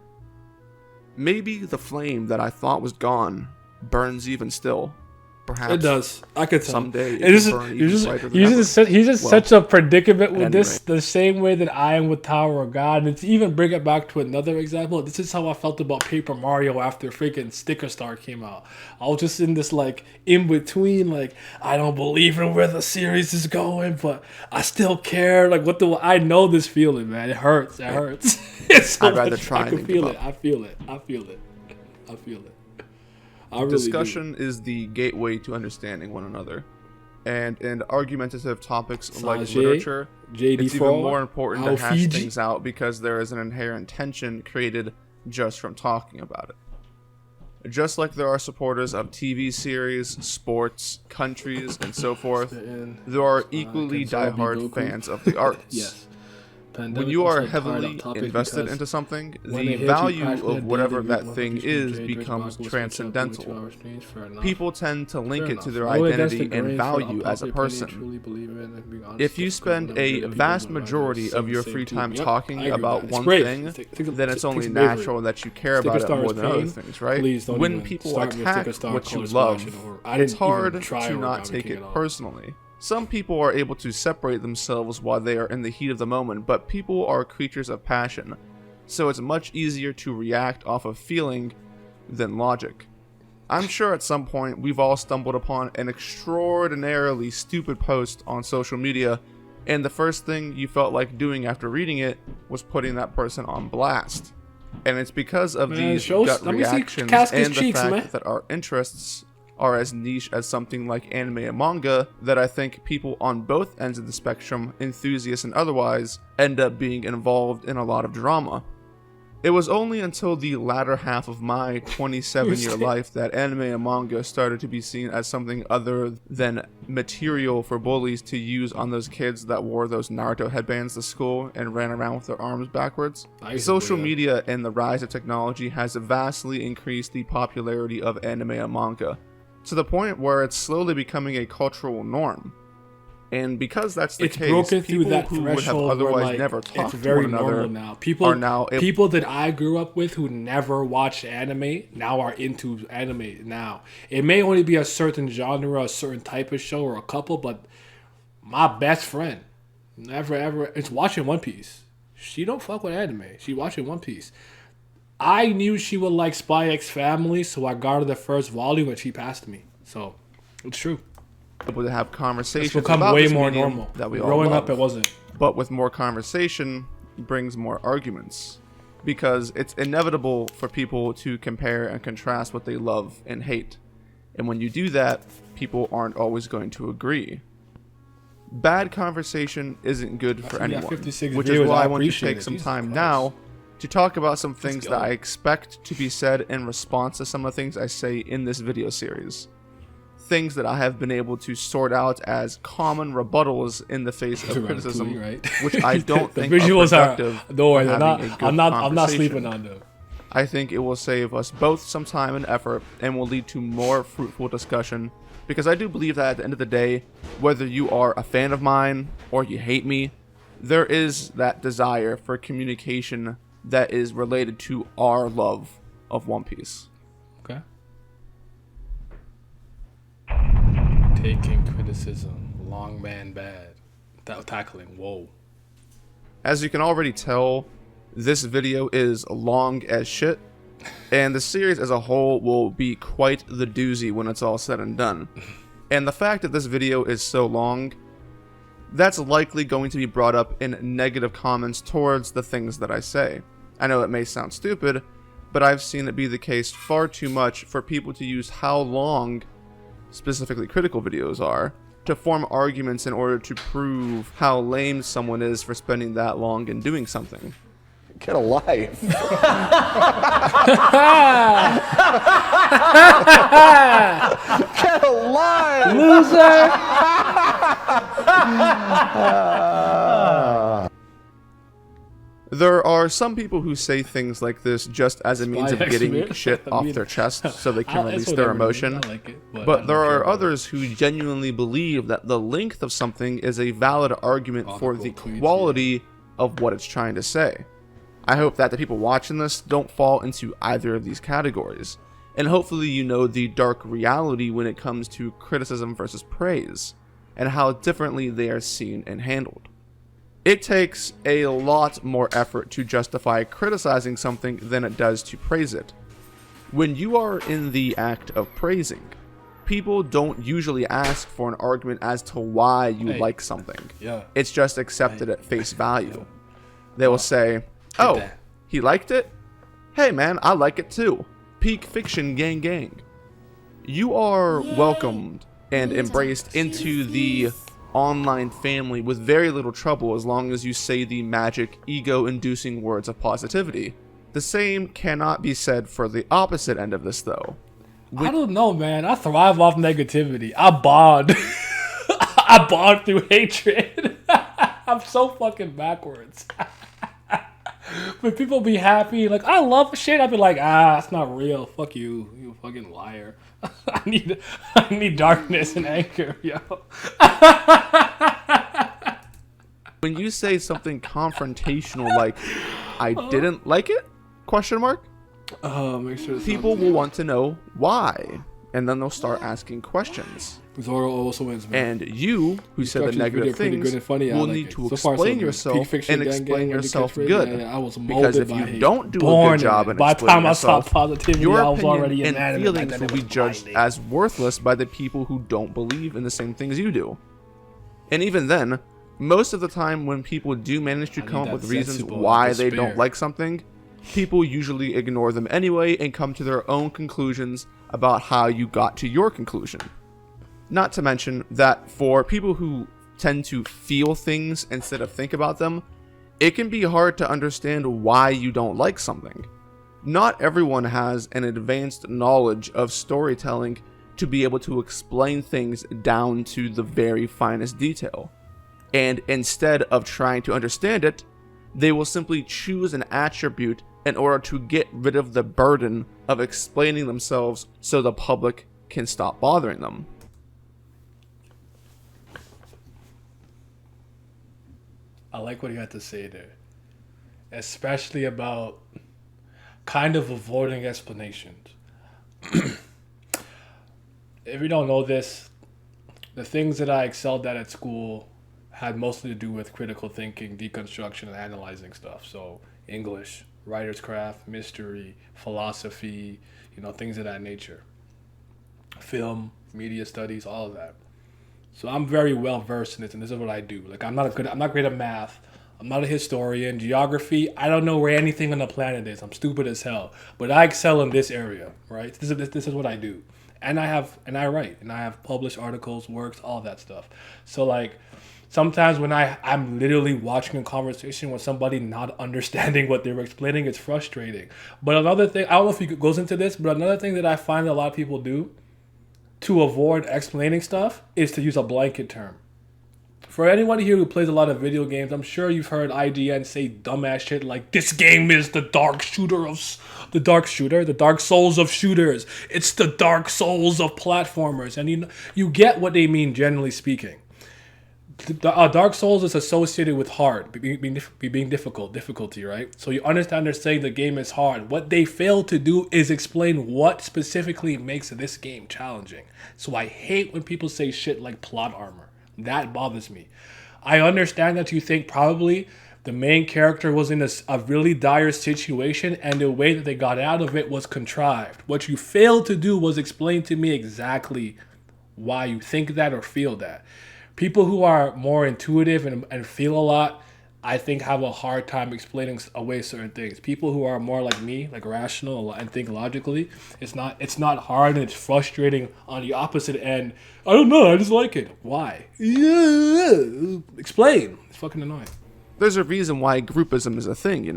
Maybe the flame that I thought was gone burns even still. Perhaps it does. I could tell. Someday He's just such a predicament with this, the same way that I am with Tower of God. And to even bring it back to another example, this is how I felt about Paper Mario after freaking Sticker Star came out. I was just in this like in between, like I don't believe in where the series is going, but I still care. Like I know this feeling, man. It hurts. It hurts. It's so I'd rather try. I can feel it. I feel it. Really discussion is the gateway to understanding one another, and in argumentative topics like literature, it's even more important to hash things out because there is an inherent tension created just from talking about it. Just like there are supporters of TV series, sports, countries, and so forth, there are equally diehard fans of the arts. Yes. When you are heavily invested into something, the value of whatever that thing is becomes transcendental. People tend to link it to their identity and value as a person. If you spend a vast majority of your free time talking about one thing, then it's only natural that you care about it more than other things, right? When people attack what you love, it's hard to not take it personally. Some people are able to separate themselves while they are in the heat of the moment, but people are creatures of passion, so it's much easier to react off of feeling than logic. I'm sure at some point we've all stumbled upon an extraordinarily stupid post on social media, and the first thing you felt like doing after reading it was putting that person on blast. And it's because of these gut reactions and the fact that our interests are as niche as something like anime and manga that I think people on both ends of the spectrum, enthusiasts and otherwise, end up being involved in a lot of drama. It was only until the latter half of my 27-year life that anime and manga started to be seen as something other than material for bullies to use on those kids that wore those Naruto headbands to school and ran around with their arms backwards. Social media and the rise of technology has vastly increased the popularity of anime and manga, to the point where it's slowly becoming a cultural norm. And because that's the case, broken through people that who would have threshold otherwise where, like, never talked it's very to one another normal now. People that I grew up with who never watched anime now are into anime now. It may only be a certain genre, a certain type of show, or a couple, but my best friend never ever is watching One Piece. She don't fuck with anime. She watching One Piece. I knew she would like Spy X Family, so I got her the first volume and she passed me. So it's true. Able to have conversations it's become about way this more medium normal. That we all Growing love. up, it wasn't. But with more conversation brings more arguments, because it's inevitable for people to compare and contrast what they love and hate. And when you do that, people aren't always going to agree. Bad conversation isn't good for anyone, which is why I want to take some time now to talk about some things that I expect to be said in response to some of the things I say in this video series. Things that I have been able to sort out as common rebuttals in the face of criticism, which I don't think the visuals are productive. Don't worry, I'm not sleeping on them. I think it will save us both some time and effort, and will lead to more fruitful discussion. Because I do believe that at the end of the day, whether you are a fan of mine or you hate me, there is that desire for communication that is related to our love of One Piece. Okay. Taking criticism, long man bad. Tackling, whoa. As you can already tell, this video is long as shit, and the series as a whole will be quite the doozy when it's all said and done. And the fact that this video is so long, that's likely going to be brought up in negative comments towards the things that I say. I know it may sound stupid, but I've seen it be the case far too much for people to use how long specifically critical videos are to form arguments in order to prove how lame someone is for spending that long in doing something. Get a life. Get a life, loser. There are some people who say things like this just as a means of getting shit off their chest so they can release their emotion. But there are others who genuinely believe that the length of something is a valid argument for the quality of what it's trying to say. I hope that the people watching this don't fall into either of these categories. And hopefully you know the dark reality when it comes to criticism versus praise, and how differently they are seen and handled. It takes a lot more effort to justify criticizing something than it does to praise it. When you are in the act of praising, people don't usually ask for an argument as to why you like something. It's just accepted at face value. They will say, oh, he liked it? Hey man, I like it too. Peak fiction gang gang. You are welcomed and embraced into the online family with very little trouble as long as you say the magic, ego-inducing words of positivity. The same cannot be said for the opposite end of this though. I don't know, man. I thrive off negativity. I bond. I bond through hatred. I'm so fucking backwards. When people be happy, like, I love shit, I'd be like, it's not real. Fuck you, you fucking liar. I need darkness and anger, yo. When you say something confrontational like, I didn't like it? Question mark? Make sure people will want to know why. and then they'll start asking questions. Zoro also wins, man. And you, who said the negative things, will need to explain yourself and explain yourself good. I was because if you don't do a good job in explaining yourself, your opinion and feelings will be judged as worthless by the people who don't believe in the same things you do. And even then, most of the time when people do manage to come up with reasons why they don't like something, people usually ignore them anyway and come to their own conclusions about how you got to your conclusion. Not to mention that for people who tend to feel things instead of think about them, it can be hard to understand why you don't like something. Not everyone has an advanced knowledge of storytelling to be able to explain things down to the very finest detail. And instead of trying to understand it, they will simply choose an attribute in order to get rid of the burden of explaining themselves so the public can stop bothering them. I like what you had to say there, especially about kind of avoiding explanations. If you don't know this, the things that I excelled at school had mostly to do with critical thinking, deconstruction, and analyzing stuff. So English, writer's craft, mystery, philosophy, things of that nature. Film, media studies, all of that. So I'm very well versed in this, and this is what I do. Like I'm not great at math. I'm not a historian. Geography, I don't know where anything on the planet is. I'm stupid as hell. But I excel in this area, right? This is what I do. And I write, and I have published articles, works, all that stuff. So like sometimes when I'm literally watching a conversation with somebody not understanding what they were explaining, it's frustrating. But another thing, I don't know if it goes into this, but another thing that I find that a lot of people do to avoid explaining stuff is to use a blanket term. For anyone here who plays a lot of video games, I'm sure you've heard IGN say dumbass shit like, this game is the dark souls of shooters. It's the dark souls of platformers. And you get what they mean, generally speaking. Dark Souls is associated with hard, being difficulty, right? So you understand they're saying the game is hard. What they fail to do is explain what specifically makes this game challenging. So I hate when people say shit like plot armor. That bothers me. I understand that you think probably the main character was in a really dire situation and the way that they got out of it was contrived. What you failed to do was explain to me exactly why you think that or feel that. People who are more intuitive and feel a lot, I think, have a hard time explaining away certain things. People who are more like me, like rational and think logically, it's not hard and it's frustrating on the opposite end. I don't know, I just like it. Why? Yeah. Explain. It's fucking annoying. There's a reason why groupism is a thing,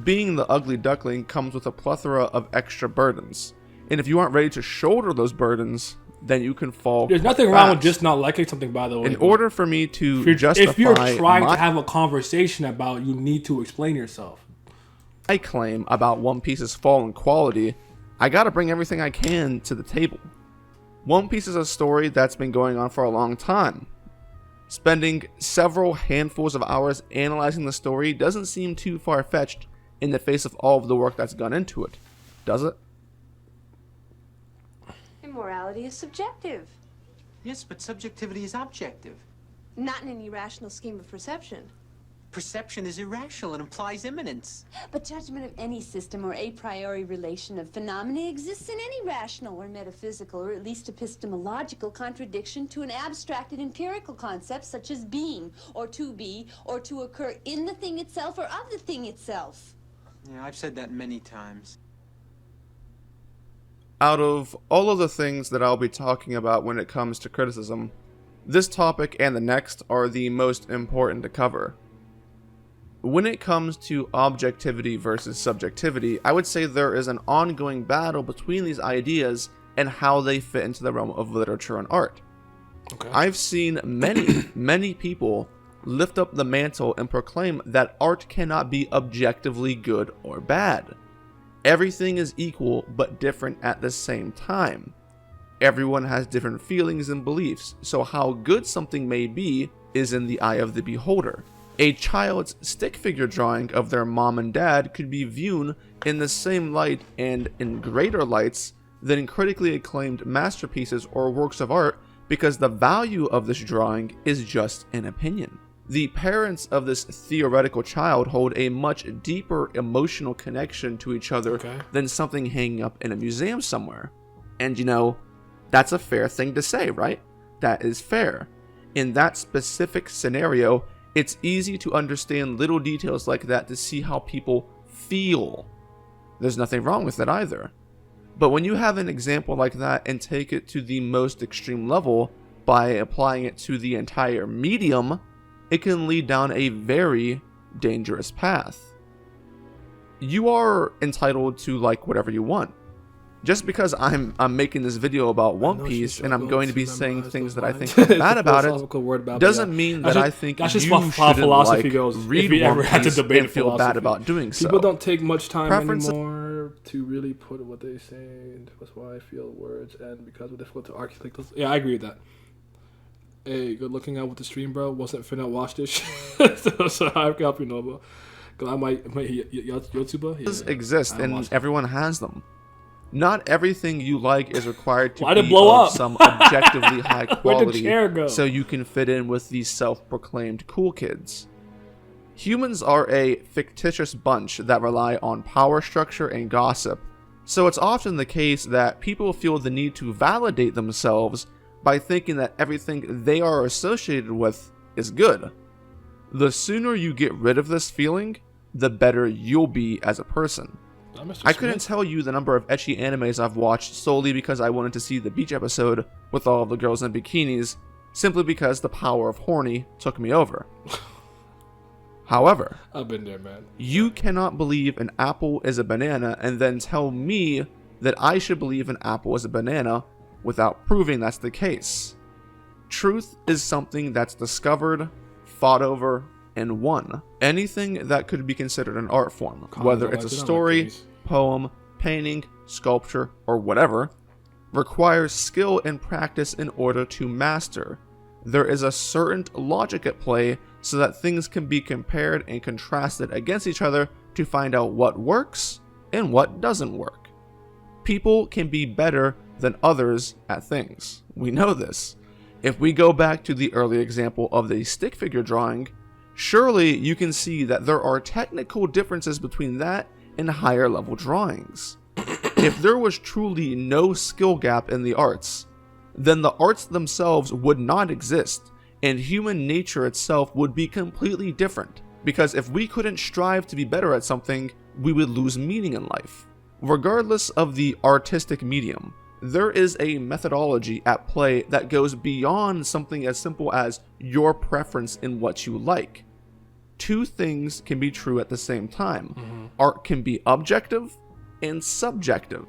Being the ugly duckling comes with a plethora of extra burdens. And if you aren't ready to shoulder those burdens, then you can fall. There's nothing wrong with just not liking something, by the way. In order for me to justify, if you're trying to have a conversation about, you need to explain yourself. I claim about One Piece's fall in quality, I gotta bring everything I can to the table. One Piece is a story that's been going on for a long time. Spending several handfuls of hours analyzing the story doesn't seem too far-fetched in the face of all of the work that's gone into it, does it? Morality is subjective. Yes, but subjectivity is objective. Not in any rational scheme of perception. Perception is irrational and implies immanence. But judgment of any system or a priori relation of phenomena exists in any rational or metaphysical or at least epistemological contradiction to an abstracted empirical concept such as being or to be or to occur in the thing itself or of the thing itself. Yeah, I've said that many times. Out of all of the things that I'll be talking about when it comes to criticism, this topic and the next are the most important to cover. When it comes to objectivity versus subjectivity, I would say there is an ongoing battle between these ideas and how they fit into the realm of literature and art. Okay. I've seen many people lift up the mantle and proclaim that art cannot be objectively good or bad. Everything is equal but different at the same time. Everyone has different feelings and beliefs, so how good something may be is in the eye of the beholder. A child's stick figure drawing of their mom and dad could be viewed in the same light and in greater lights than critically acclaimed masterpieces or works of art because the value of this drawing is just an opinion. The parents of this theoretical child hold a much deeper emotional connection to each other than something hanging up in a museum somewhere. And you know, that's a fair thing to say, right? That is fair. In that specific scenario, it's easy to understand little details like that to see how people feel. There's nothing wrong with it either. But when you have an example like that and take it to the most extreme level by applying it to the entire medium, it can lead down a very dangerous path. You are entitled to like whatever you want. Just because I'm making this video about One Piece and I'm going to be saying things that I think are bad about it, doesn't mean that I think you shouldn't like read One Piece and feel bad about doing so. People don't take much time anymore to really put what they say. That's why I feel words and because it's difficult to articulate those. Yeah, I agree with that. Hey, good looking out with the stream, bro. Wasn't finna watch this shit. so I can help you know, bro. Cause I might YouTuber. Yeah, exist and everyone has them. Not everything you like is required to be of some objectively high quality Where'd the chair go? So you can fit in with these self-proclaimed cool kids. Humans are a fictitious bunch that rely on power structure and gossip, so it's often the case that people feel the need to validate themselves by thinking that everything they are associated with is good. The sooner you get rid of this feeling, the better you'll be as a person. I couldn't tell you the number of ecchi animes I've watched solely because I wanted to see the beach episode with all of the girls in bikinis, simply because the power of horny took me over. However, I've been there, man. You cannot believe an apple is a banana and then tell me that I should believe an apple is a banana without proving that's the case. Truth is something that's discovered, fought over, and won. Anything that could be considered an art form, whether it's a story, poem, painting, sculpture, or whatever, requires skill and practice in order to master. There is a certain logic at play so that things can be compared and contrasted against each other to find out what works and what doesn't work. People can be better than others at things. We know this. If we go back to the early example of the stick figure drawing, surely you can see that there are technical differences between that and higher level drawings. If there was truly no skill gap in the arts, then the arts themselves would not exist, and human nature itself would be completely different. Because if we couldn't strive to be better at something, we would lose meaning in life. Regardless of the artistic medium, there is a methodology at play that goes beyond something as simple as your preference in what you like. Two things can be true at the same time. Art can be objective and subjective.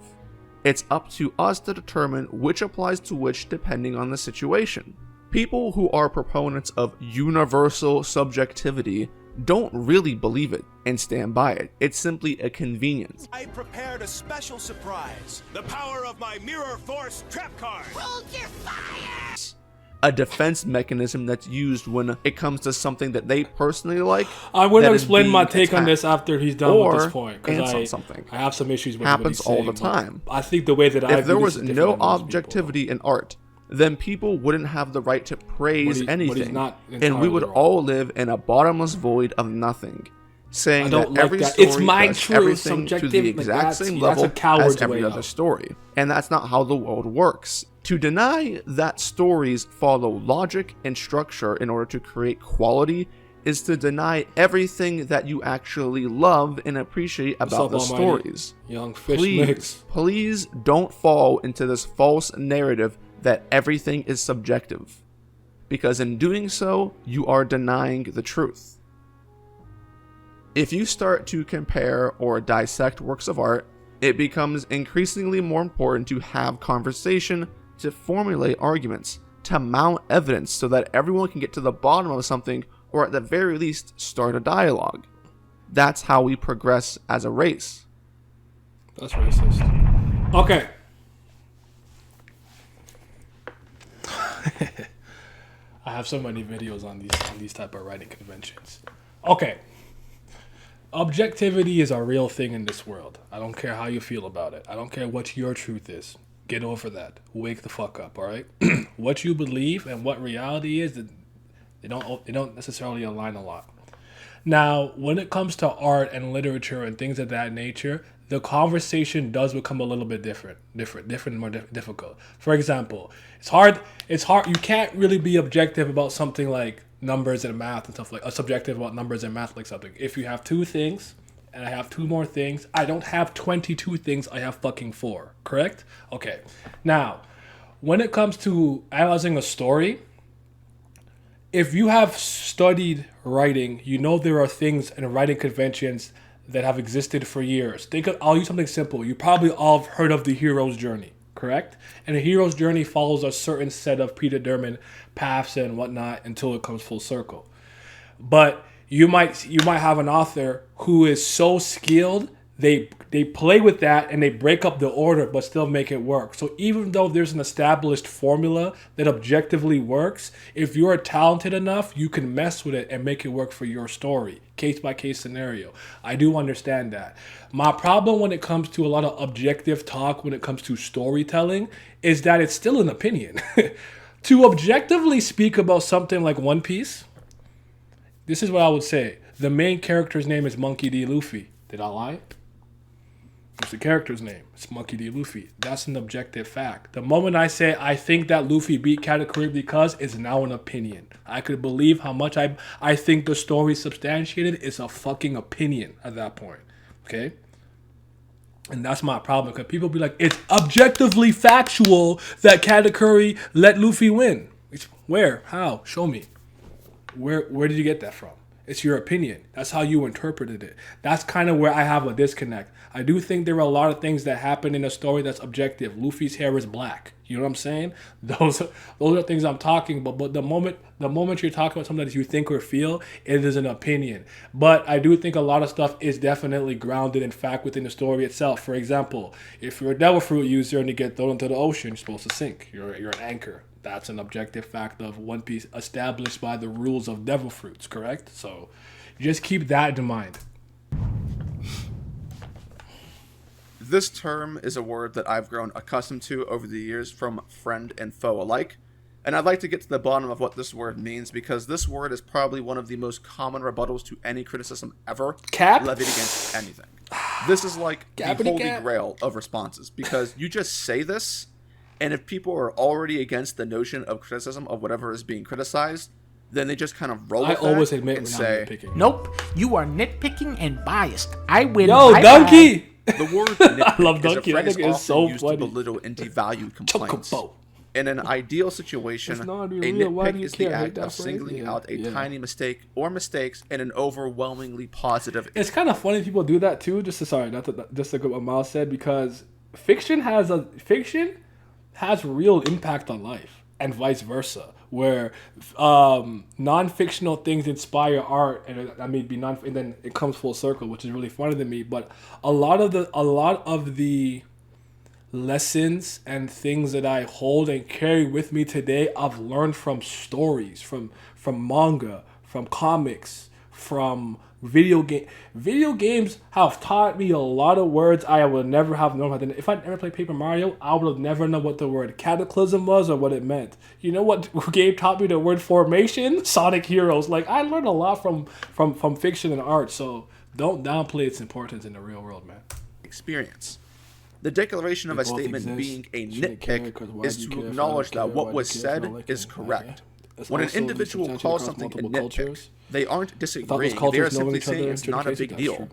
It's up to us to determine which applies to which depending on the situation. People who are proponents of universal subjectivity don't really believe it and stand by it. It's simply a convenience. I prepared a special surprise. The power of my Mirror Force trap card. Hold your fire! A defense mechanism that's used when it comes to something that they personally like. I'm going to explain my take on this after he's done with this point. Because something. I have some issues with happens what he's all the time. I think the way that if there was no objectivity in art, then people wouldn't have the right to praise anything, and we would all live in a bottomless void of nothing, saying that every story does everything to the exact same level as every other story. And that's not how the world works. To deny that stories follow logic and structure in order to create quality is to deny everything that you actually love and appreciate about the stories. Young fish mix. Please don't fall into this false narrative that everything is subjective, because in doing so, you are denying the truth. If you start to compare or dissect works of art, it becomes increasingly more important to have conversation, to formulate arguments, to mount evidence so that everyone can get to the bottom of something, or at the very least, start a dialogue. That's how we progress as a race. That's racist. Okay. I have so many videos on these type of writing conventions. Okay. objectivity is a real thing in this world. I don't care how you feel about it. I don't care what your truth is. Get over that. Wake the fuck up, all right? What you believe and what reality is, they don't necessarily align a lot. Now, when it comes to art and literature and things of that nature, the conversation does become a little bit different and more difficult. For example, it's hard. You can't really be objective about something like numbers and math and stuff like subjective about numbers and math like something. If you have two things and I have two more things, I don't have 22 things, I have fucking 4, correct? Okay. Now, when it comes to analyzing a story, if you have studied writing, you know there are things and writing conventions that have existed for years. I'll use something simple. You probably all have heard of the hero's journey, correct? And the hero's journey follows a certain set of predetermined paths and whatnot until it comes full circle. But you might have an author who is so skilled, they play with that and they break up the order but still make it work. So even though there's an established formula that objectively works, if you're talented enough, you can mess with it and make it work for your story. Case by case scenario. I do understand that. My problem when it comes to a lot of objective talk when it comes to storytelling is that it's still an opinion. To objectively speak about something like One Piece, this is what I would say. The main character's name is Monkey D. Luffy. Did I lie? It's the character's name. It's Monkey D. Luffy. That's an objective fact. The moment I say I think that Luffy beat Katakuri because it's now an opinion. I could believe how much I think the story substantiated. It's a fucking opinion at that point. Okay? And that's my problem. Because people be like, it's objectively factual that Katakuri let Luffy win. Where? How? Show me. Where did you get that from? It's your opinion. That's how you interpreted it. That's kind of where I have a disconnect. I do think there are a lot of things that happen in a story that's objective. Luffy's hair is black. You know what I'm saying? Those are things I'm talking about. But the moment you're talking about something that you think or feel, it is an opinion. But I do think a lot of stuff is definitely grounded in fact within the story itself. For example, if you're a devil fruit user and you get thrown into the ocean, you're supposed to sink. You're an anchor. That's an objective fact of One Piece established by the rules of devil fruits, correct? So just keep that in mind. This term is a word that I've grown accustomed to over the years from friend and foe alike, and I'd like to get to the bottom of what this word means because this word is probably one of the most common rebuttals to any criticism ever levied against anything. This is like the holy grail of responses because you just say this, and if people are already against the notion of criticism of whatever is being criticized, then they just kind of roll with that and say, "Nope, you are nitpicking and biased. I win." Yo, Donkey! The word nitpick I love Donkey. is a phrase That nigga is often so used funny. to belittle and devalue complaints. In an ideal situation, It's a not real. Why do nitpick you is the care? I hate act that of phrase. singling Yeah. out a Yeah. tiny mistake or mistakes in an overwhelmingly positive. It's kind of funny people do that too. Just to go what Miles said, because fiction has real impact on life and vice versa, where non-fictional things inspire art, and and then it comes full circle, which is really funny to me. But a lot of the lessons and things that I hold and carry with me today, I've learned from stories, from manga, from comics, from video games have taught me a lot of words I would never have known. If I never played Paper Mario, I would have never known what the word cataclysm was or what it meant. You know what game taught me the word formation? Sonic Heroes. Like, I learned a lot from fiction and art, so don't downplay its importance in the real world, man. Experience. The declaration of a statement being a nitpick is to acknowledge that what was said is correct. When an individual calls something a nitpick, they aren't disagreeing, they are simply saying it's not a big deal.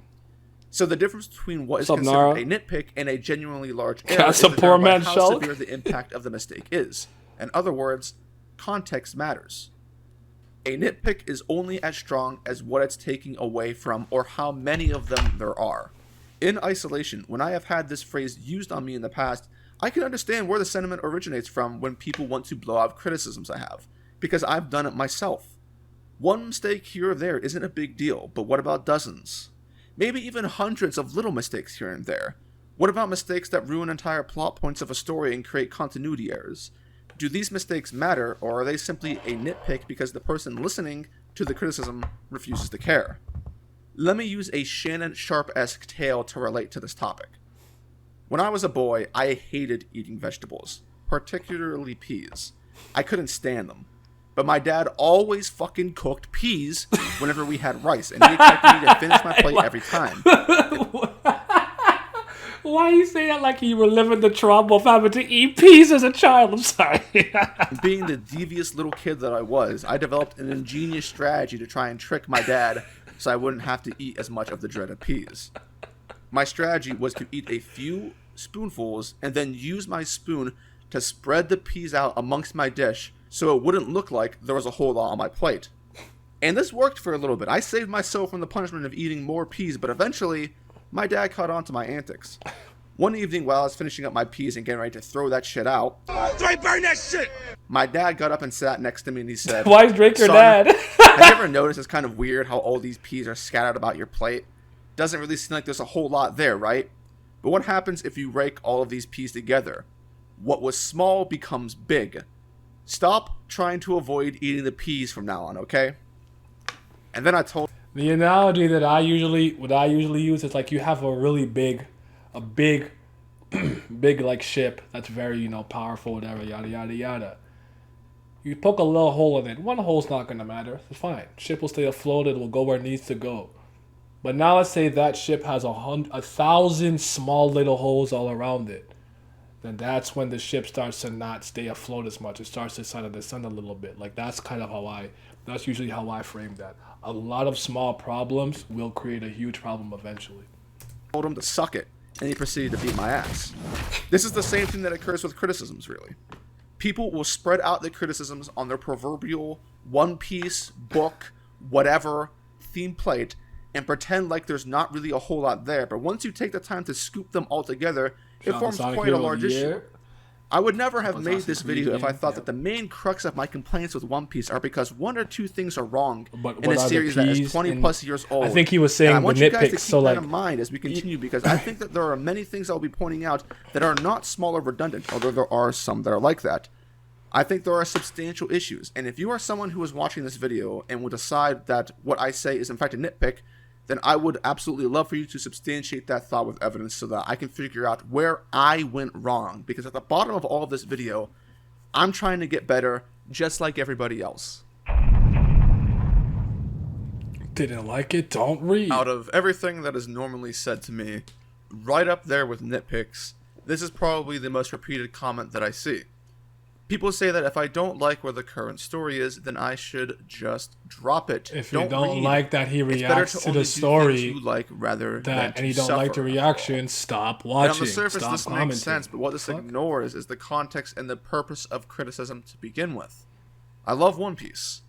So the difference between what is considered a nitpick and a genuinely large error is determined by how severe the impact of the mistake is. In other words, context matters. A nitpick is only as strong as what it's taking away from or how many of them there are. In isolation, when I have had this phrase used on me in the past, I can understand where the sentiment originates from when people want to blow out criticisms I have, because I've done it myself. One mistake here or there isn't a big deal, but what about dozens? Maybe even hundreds of little mistakes here and there. What about mistakes that ruin entire plot points of a story and create continuity errors? Do these mistakes matter, or are they simply a nitpick because the person listening to the criticism refuses to care? Let me use a Shannon Sharp-esque tale to relate to this topic. When I was a boy, I hated eating vegetables, particularly peas. I couldn't stand them. But my dad always fucking cooked peas whenever we had rice, and he expected me to finish my plate every time. Why you say that like you were living the trauma of having to eat peas as a child? I'm sorry. Being the devious little kid that I was, I developed an ingenious strategy to try and trick my dad so I wouldn't have to eat as much of the dreaded peas. My strategy was to eat a few spoonfuls and then use my spoon to spread the peas out amongst my dish so it wouldn't look like there was a whole lot on my plate. And this worked for a little bit. I saved myself from the punishment of eating more peas, but eventually my dad caught on to my antics. One evening while I was finishing up my peas and getting ready to throw that shit out, burn that shit! My dad got up and sat next to me and he said, "Why is Drake your "Son, dad?" Have you ever noticed it's kind of weird how all these peas are scattered about your plate? Doesn't really seem like there's a whole lot there, right? But what happens if you rake all of these peas together? What was small becomes big. Stop trying to avoid eating the peas from now on, okay?" And then I told the analogy that I usually use is like you have a really big like ship that's very, powerful, whatever, yada yada yada. You poke a little hole in it. One hole's not gonna matter. It's fine. Ship will stay afloat. It will go where it needs to go. But now let's say that ship has 1,000 small little holes all around it. Then that's when the ship starts to not stay afloat as much. It starts to descend a little bit. Like that's usually how I frame that. A lot of small problems will create a huge problem eventually. Told him to suck it, and he proceeded to beat my ass. This is the same thing that occurs with criticisms, really. People will spread out the criticisms on their proverbial One Piece, book, whatever, theme plate, and pretend like there's not really a whole lot there. But once you take the time to scoop them all together, it forms quite a large issue. I would never have made this video if I thought that the main crux of my complaints with One Piece are because one or two things are wrong in a series that is 20 plus years old. I think he was saying I want the you guys to nitpicks. keep that in mind as we continue, because I think that there are many things I'll be pointing out that are not small or redundant, although there are some that are like that. I think there are substantial issues, and if you are someone who is watching this video and will decide that what I say is in fact a nitpick, then I would absolutely love for you to substantiate that thought with evidence so that I can figure out where I went wrong. Because at the bottom of all of this video, I'm trying to get better just like everybody else. Didn't like it? Don't read. Out of everything that is normally said to me, right up there with nitpicks, this is probably the most repeated comment that I see. People say that if I don't like where the current story is, then I should just drop it. If you don't like that he reacts to the story, you like rather than and you don't like the reaction, stop watching. And on the surface, stop this commenting. makes sense, but what this ignores is the context and the purpose of criticism to begin with. I love One Piece,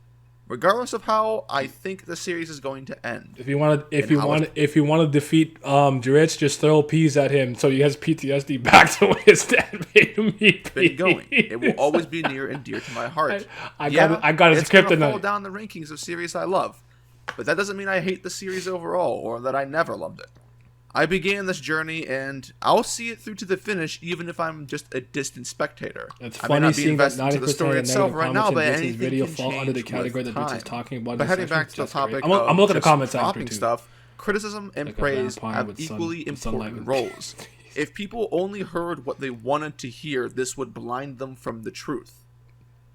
regardless of how I think the series is going to end. If you want to defeat Dritz, just throw peas at him so he has PTSD back to when his dad made him eat peas. Been going. It will always be near and dear to my heart. I got his it's gonna kryptonite. fall down the rankings of series I love, but that doesn't mean I hate the series overall or that I never loved it. I began this journey, and I'll see it through to the finish, even if I'm just a distant spectator. It's I may funny not be seeing that invested 90% into the story of itself negative right now, comments but in Dritz's anything video can fall under the change category with that Dritz is time. talking about. But heading back to the topic, I'm looking at the comments after dropping too. stuff. Criticism and Like a praise vampire have with equally sunlight. important roles. If people only heard what they wanted to hear, this would blind them from the truth.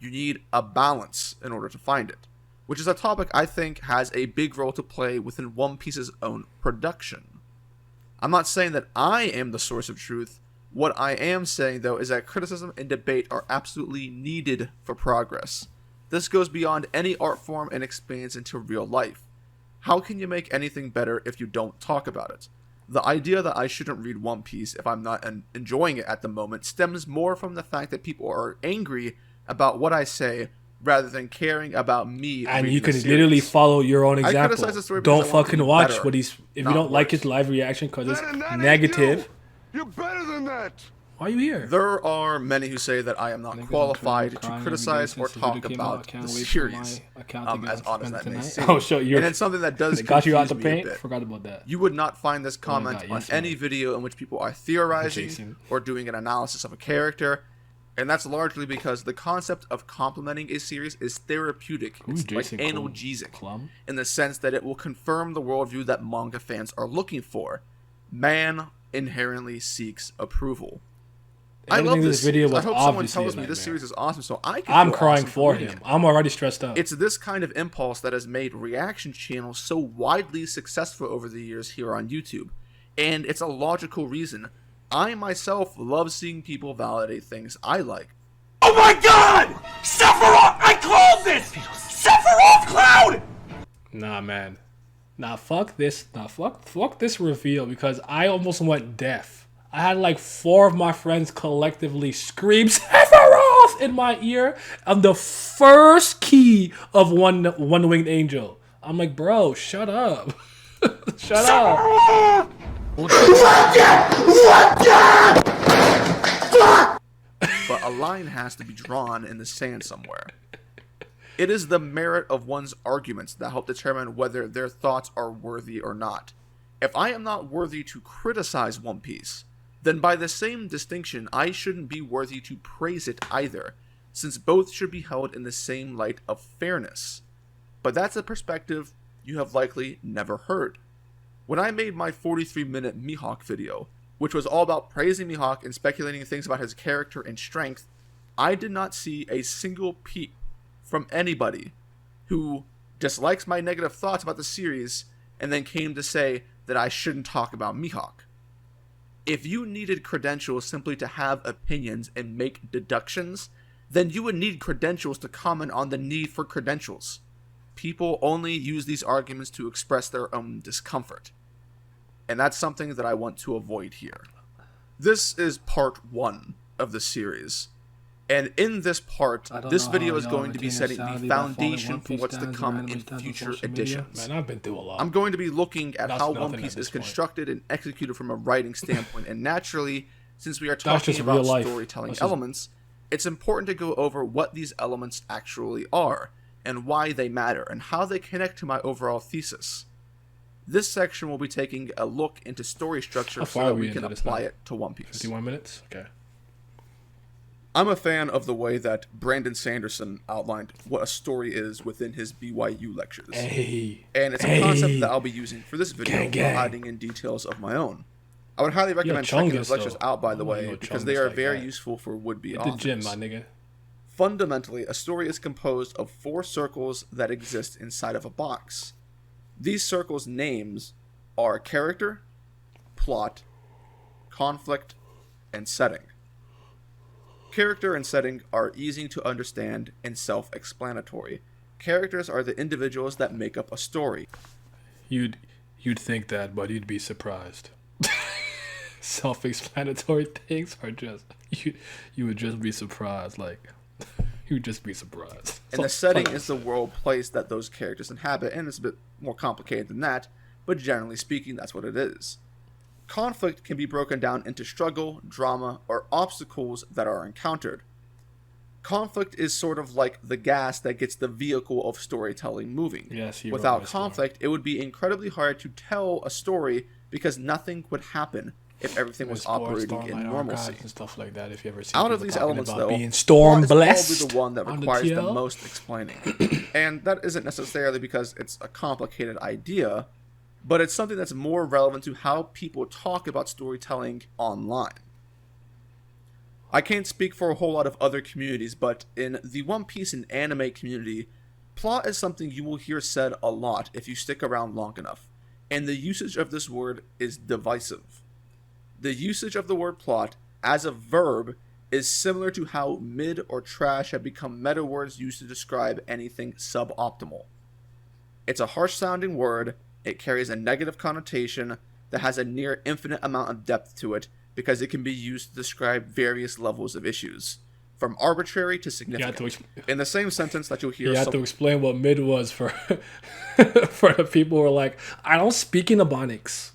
You need a balance in order to find it, which is a topic I think has a big role to play within One Piece's own production. I'm not saying that I am the source of truth. What I am saying, though, is that criticism and debate are absolutely needed for progress. This goes beyond any art form and expands into real life. How can you make anything better if you don't talk about it? The idea that I shouldn't read One Piece if I'm not enjoying it at the moment stems more from the fact that people are angry about what I say rather than caring about me. And you can literally follow your own example. Don't fucking watch better, what he's. If you don't like his live reaction because it's negative. You're better than that. Why are you here? There are many who say that I am not qualified to criticize or talk about the series, as odd as that may seem. Oh, sure, and it's something that does got you out the confuse me a paint. bit. Forgot about that. You would not find this comment on any video in which people are theorizing or doing an analysis of a character. And that's largely because the concept of complimenting a series is therapeutic. It's like analgesic in the sense that it will confirm the worldview that manga fans are looking for. Man inherently seeks approval. I love this video. I hope someone tells me this series is awesome, so I'm crying for him. I'm already stressed out. It's this kind of impulse that has made reaction channels so widely successful over the years here on YouTube, and it's a logical reason. I myself love seeing people validate things I like. Oh my god! Sephiroth! I called this! Sephiroth Cloud! Nah, man. Nah, fuck this. Nah, fuck this reveal, because I almost went deaf. I had like 4 of my friends collectively scream Sephiroth in my ear on the first key of One Winged Angel. I'm like, bro, shut up. Shut up. But a line has to be drawn in the sand somewhere. It is the merit of one's arguments that help determine whether their thoughts are worthy or not. If I am not worthy to criticize One Piece, then by the same distinction, I shouldn't be worthy to praise it either, since both should be held in the same light of fairness. But that's a perspective you have likely never heard. When I made my 43-minute Mihawk video, which was all about praising Mihawk and speculating things about his character and strength, I did not see a single peep from anybody who dislikes my negative thoughts about the series and then came to say that I shouldn't talk about Mihawk. If you needed credentials simply to have opinions and make deductions, then you would need credentials to comment on the need for credentials. People only use these arguments to express their own discomfort. And that's something that I want to avoid here. This is part 1 of the series. And in this part, this video is going to be setting the foundation for what's to come in future editions. Man, I've been through a lot. I'm going to be looking at how One Piece is constructed and executed from a writing standpoint. And naturally, since we are talking about storytelling elements, it's important to go over what these elements actually are, and why they matter, and how they connect to my overall thesis. This section will be taking a look into story structure so that we can apply it to One Piece. 51 minutes? Okay. I'm a fan of the way that Brandon Sanderson outlined what a story is within his BYU lectures. And it's a concept that I'll be using for this video while adding in details of my own. I would highly recommend checking those lectures out, by the way, because they are very useful for would-be authors. At the gym, my nigga. Fundamentally, a story is composed of 4 circles that exist inside of a box. These circles' names are character, plot, conflict, and setting. Character and setting are easy to understand and self-explanatory. Characters are the individuals that make up a story. You'd think that, but you'd be surprised. Self-explanatory things are just you would just be surprised, like you'd just be surprised. And the setting is the world place that those characters inhabit, and it's a bit more complicated than that, but generally speaking, that's what it is. Conflict can be broken down into struggle, drama, or obstacles that are encountered. Conflict is sort of like the gas that gets the vehicle of storytelling moving. Yes, without conflict, it would be incredibly hard to tell a story because nothing would happen if everything was operating in normalcy. And stuff like that. If you ever see out of these elements, though, being storm blessed, is probably the one that requires the most explaining, and that isn't necessarily because it's a complicated idea, but it's something that's more relevant to how people talk about storytelling online. I can't speak for a whole lot of other communities, but in the One Piece and anime community, plot is something you will hear said a lot if you stick around long enough, and the usage of this word is divisive. The usage of the word plot as a verb is similar to how mid or trash have become meta words used to describe anything suboptimal. It's a harsh-sounding word. It carries a negative connotation that has a near infinite amount of depth to it because it can be used to describe various levels of issues, from arbitrary to significant. In the same sentence that you'll hear... You have to explain what mid was for for the people who are like, I don't speak in Ebonics.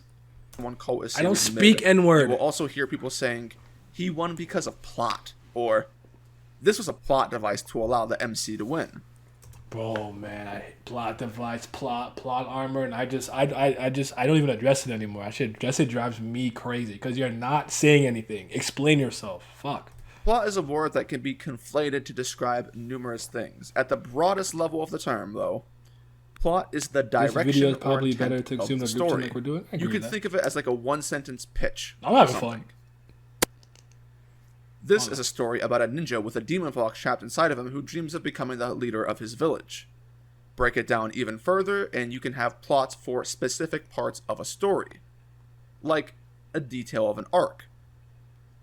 I don't speak N-word. You will also hear people saying, he won because of plot, or this was a plot device to allow the MC to win. Bro, man, plot device, plot armor, and I don't even address it anymore. I should address it. Drives me crazy because you're not saying anything. Explain yourself. Fuck. Plot is a word that can be conflated to describe numerous things. At the broadest level of the term, though, plot is the direction video is or probably intent better to of consume the the group chat story. like we're doing. I agree You with can that. think of it as like a one-sentence pitch. I'm of having something. fun. This is a story about a ninja with a demon fox trapped inside of him who dreams of becoming the leader of his village. Break it down even further, and you can have plots for specific parts of a story, like a detail of an arc.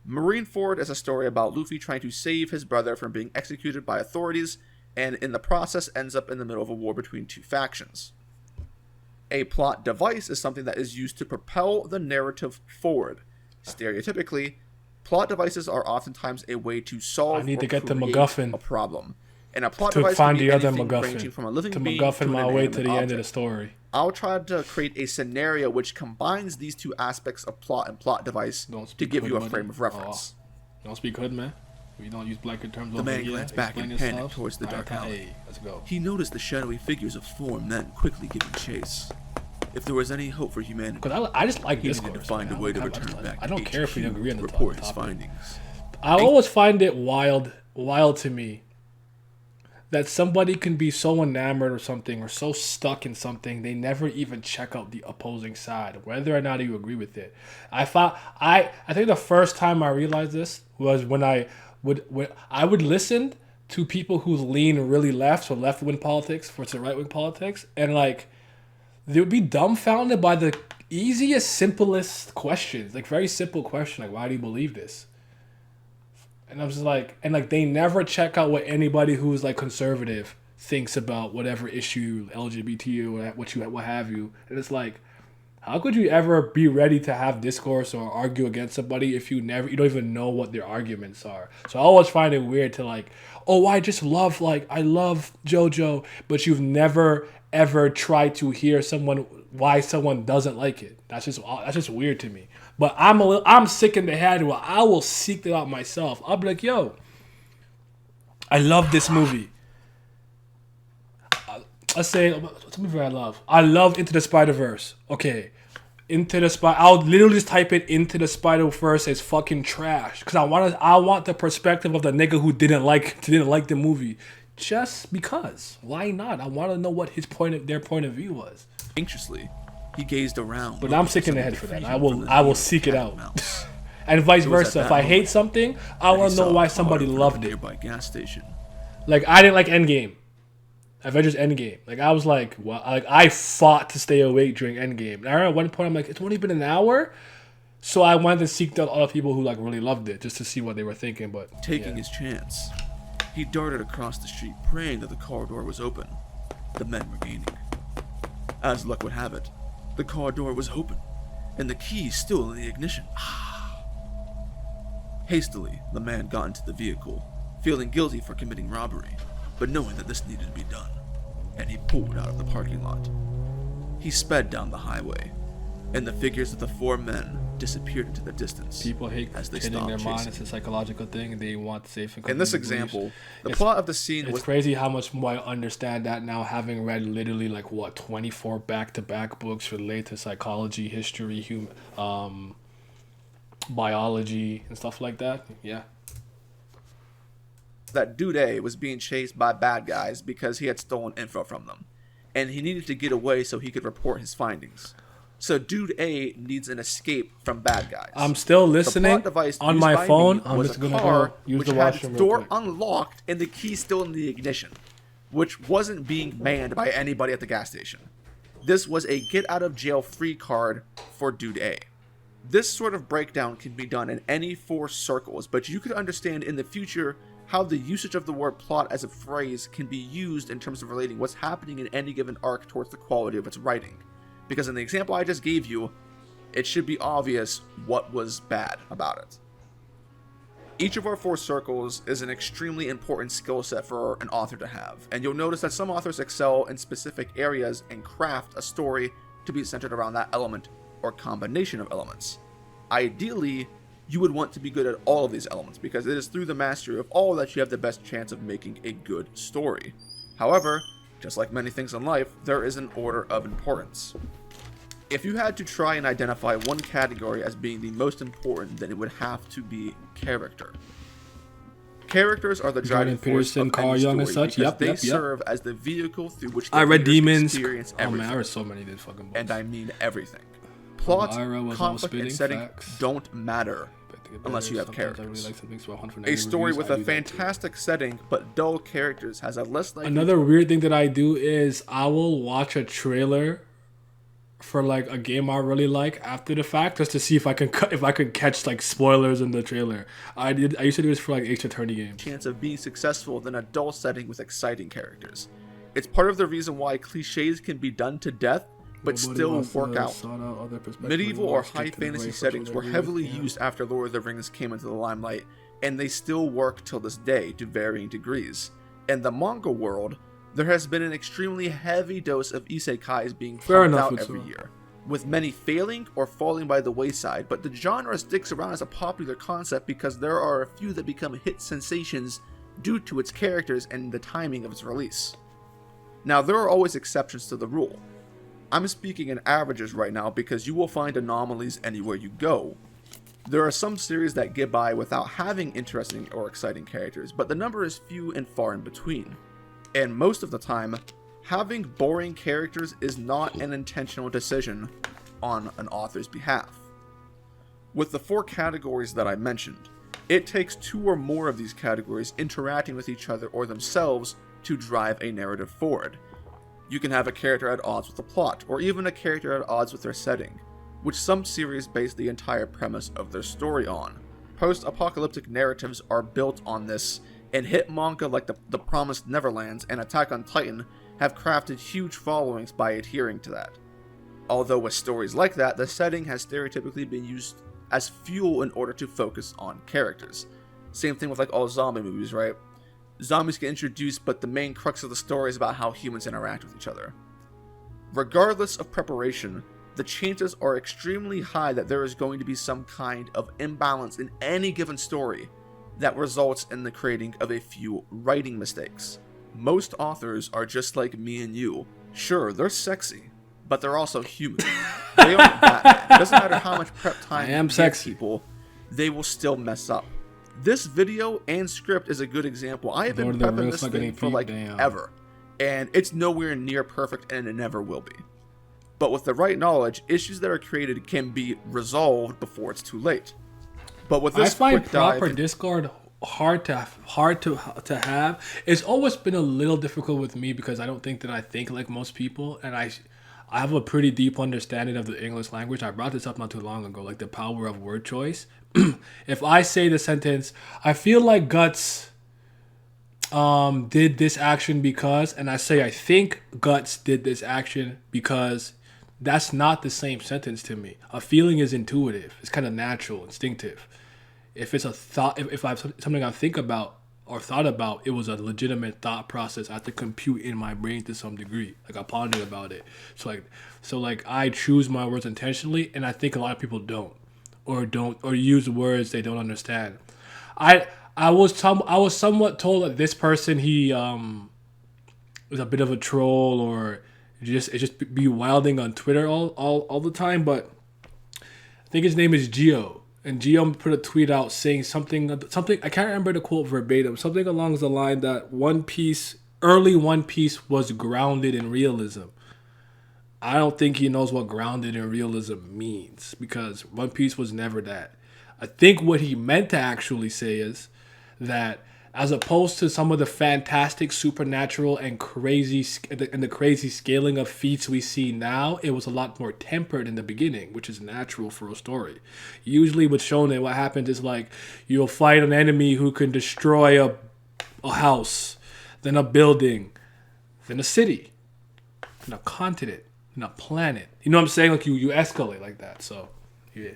Marineford is a story about Luffy trying to save his brother from being executed by authorities, and in the process ends up in the middle of a war between two factions. A plot device is something that is used to propel the narrative forward. Stereotypically, plot devices are oftentimes a way to solve I need or to get the create MacGuffin a problem. And a plot to device find can be the other anything ranging MacGuffin. from a living To being MacGuffin to my an way to inanimate the end of object. the story. I'll try to create a scenario which combines these two aspects of plot and plot device to give you a frame of reference. Don't speak hood, man. We don't use blanket terms. The over man here. glanced back in Explain panic yourself. towards the dark alley. Hey, let's go. He noticed the shadowy figures of four men quickly giving chase. If there was any hope for humanity, Because I just like he this needed to course, find man. a way to I return don't- back. I don't to care if we HQ agree on to the report his topic. findings. I always find it wild to me that somebody can be so enamored or something or so stuck in something they never even check out the opposing side, whether or not you agree with it. I think the first time I realized this was when I would listen to people who lean really left, so left wing politics versus right wing politics, and like they would be dumbfounded by the easiest, simplest questions, like very simple question, like why do you believe this? And I'm just like, and like they never check out what anybody who's like conservative thinks about whatever issue, LGBT or what have you. And it's like, how could you ever be ready to have discourse or argue against somebody if you don't even know what their arguments are? So I always find it weird to like, oh, I love JoJo, but you've never ever tried to hear why someone doesn't like it. That's just weird to me. But I'm sick in the head where I will seek it out myself. I'll be like, yo, I love this movie. Let's say, what's a movie I love? I love Into the Spider-Verse. Okay. I'll literally just type it Into the Spider-Verse as fucking trash. Because I want the perspective of the nigga who didn't like the movie. Just because. Why not? I want to know what their point of view was. Anxiously, he gazed around. But I'm sick in the head for that. I will seek it out. And vice versa. If I hate something, I want to know why somebody loved it. Nearby gas station. Like I didn't like Endgame. Avengers Endgame. Like I was like, well, I fought to stay awake during Endgame. And I remember at one point I'm like, it's only been an hour. So I wanted to seek out other people who like really loved it just to see what they were thinking. But taking his chance, he darted across the street, praying that the car door was open. The men were gaining. As luck would have it, the car door was open, and the key still in the ignition. Hastily, the man got into the vehicle, feeling guilty for committing robbery, but knowing that this needed to be done, and he pulled out of the parking lot. He sped down the highway, and the figures of the four men disappeared into the distance. People hate as they hitting stopped their mind. chasing. It's a psychological thing, and they want safe and In this convenient example, beliefs. the It's- plot of the scene it's was crazy how much more I understand that now, having read literally 24 back-to-back books related to psychology, history, biology, and stuff like that. Yeah. that Dude A was being chased by bad guys because he had stolen info from them, and he needed to get away so he could report his findings. So Dude A needs an escape from bad guys. I'm still The listening plot device on used my by phone. me I'm was just a gonna car go use which the had washroom its real door quick. unlocked and the key still in the ignition, which wasn't being manned by anybody at the gas station. This was a get out of jail free card for Dude A. This sort of breakdown can be done in any four circles, but you could understand in the future how the usage of the word plot as a phrase can be used in terms of relating what's happening in any given arc towards the quality of its writing. Because in the example I just gave you, it should be obvious what was bad about it. Each of our four circles is an extremely important skill set for an author to have, and you'll notice that some authors excel in specific areas and craft a story to be centered around that element or combination of elements. Ideally, you would want to be good at all of these elements because it is through the mastery of all that you have the best chance of making a good story. However, just like many things in life, there is an order of importance. If you had to try and identify one category as being the most important, then it would have to be character. Characters are the driving Jordan force Peterson, of Carl any Jung, story and such. because Yep, they yep, yep. serve as the vehicle through which the I read readers Demons. experience Oh everything. man, I read so many of these fucking books. And I mean everything. Plot, Elvira was all conflict, and spitting setting facts. don't matter unless you have Sometimes I characters. really like something so 180 A story reviews, with I a do that too. fantastic setting but dull characters has a less likely. Another weird thing that I do is I will watch a trailer for like a game I really like after the fact just to see if I can catch like spoilers in the trailer. I used to do this for like Ace Attorney games. Chance of being successful than a dull setting with exciting characters. It's part of the reason why cliches can be done to death but Nobody still wants to work out. sort out other perspectives Medieval or or stick high to the fantasy race, settings were which I agree heavily with, yeah. used after Lord of the Rings came into the limelight, and they still work till this day to varying degrees. In the manga world, there has been an extremely heavy dose of isekais being Fair pumped enough, out it's every all. year, with many failing or falling by the wayside, but the genre sticks around as a popular concept because there are a few that become hit sensations due to its characters and the timing of its release. Now, there are always exceptions to the rule. I'm speaking in averages right now because you will find anomalies anywhere you go. There are some series that get by without having interesting or exciting characters, but the number is few and far in between. And most of the time, having boring characters is not an intentional decision on an author's behalf. With the 4 categories that I mentioned, it takes 2 or more of these categories interacting with each other or themselves to drive a narrative forward. You can have a character at odds with the plot, or even a character at odds with their setting, which some series base the entire premise of their story on. Post-apocalyptic narratives are built on this, and hit manga like the Promised Neverlands and Attack on Titan have crafted huge followings by adhering to that. Although with stories like that, the setting has stereotypically been used as fuel in order to focus on characters. Same thing with like all zombie movies, right? Zombies get introduced, but the main crux of the story is about how humans interact with each other. Regardless of preparation, the chances are extremely high that there is going to be some kind of imbalance in any given story that results in the creating of a few writing mistakes. Most authors are just like me and you. Sure, they're sexy, but they're also human. They aren't Batman. It doesn't matter how much prep time you give people, they will still mess up. This video and script is a good example. I have been prepping this thing for like ever, and it's nowhere near perfect, and it never will be. But with the right knowledge, issues that are created can be resolved before it's too late. But with this I find quick dive, proper Discord hard to have. It's always been a little difficult with me because I don't think that I think like most people, and I have a pretty deep understanding of the English language. I brought this up not too long ago, like the power of word choice. If I say the sentence, I feel like Guts did this action because, and I say I think Guts did this action because, that's not the same sentence to me. A feeling is intuitive. It's kind of natural, instinctive. If it's a thought, if I have something I think about or thought about, it was a legitimate thought process I have to compute in my brain to some degree. Like I pondered about it. So like I choose my words intentionally, and I think a lot of people don't use words they don't understand. I was somewhat told that this person he was a bit of a troll or just be wilding on Twitter all the time, but I think his name is Gio, and Gio put a tweet out saying something I can't remember the quote verbatim, something along the line that early One Piece was grounded in realism. I don't think he knows what grounded in realism means because One Piece was never that. I think what he meant to actually say is that as opposed to some of the fantastic, supernatural, and the crazy scaling of feats we see now, it was a lot more tempered in the beginning, which is natural for a story. Usually with shonen, what happens is like you'll fight an enemy who can destroy a house, then a building, then a city, then a continent, then a planet. You know what I'm saying? Like you escalate like that. So, yeah.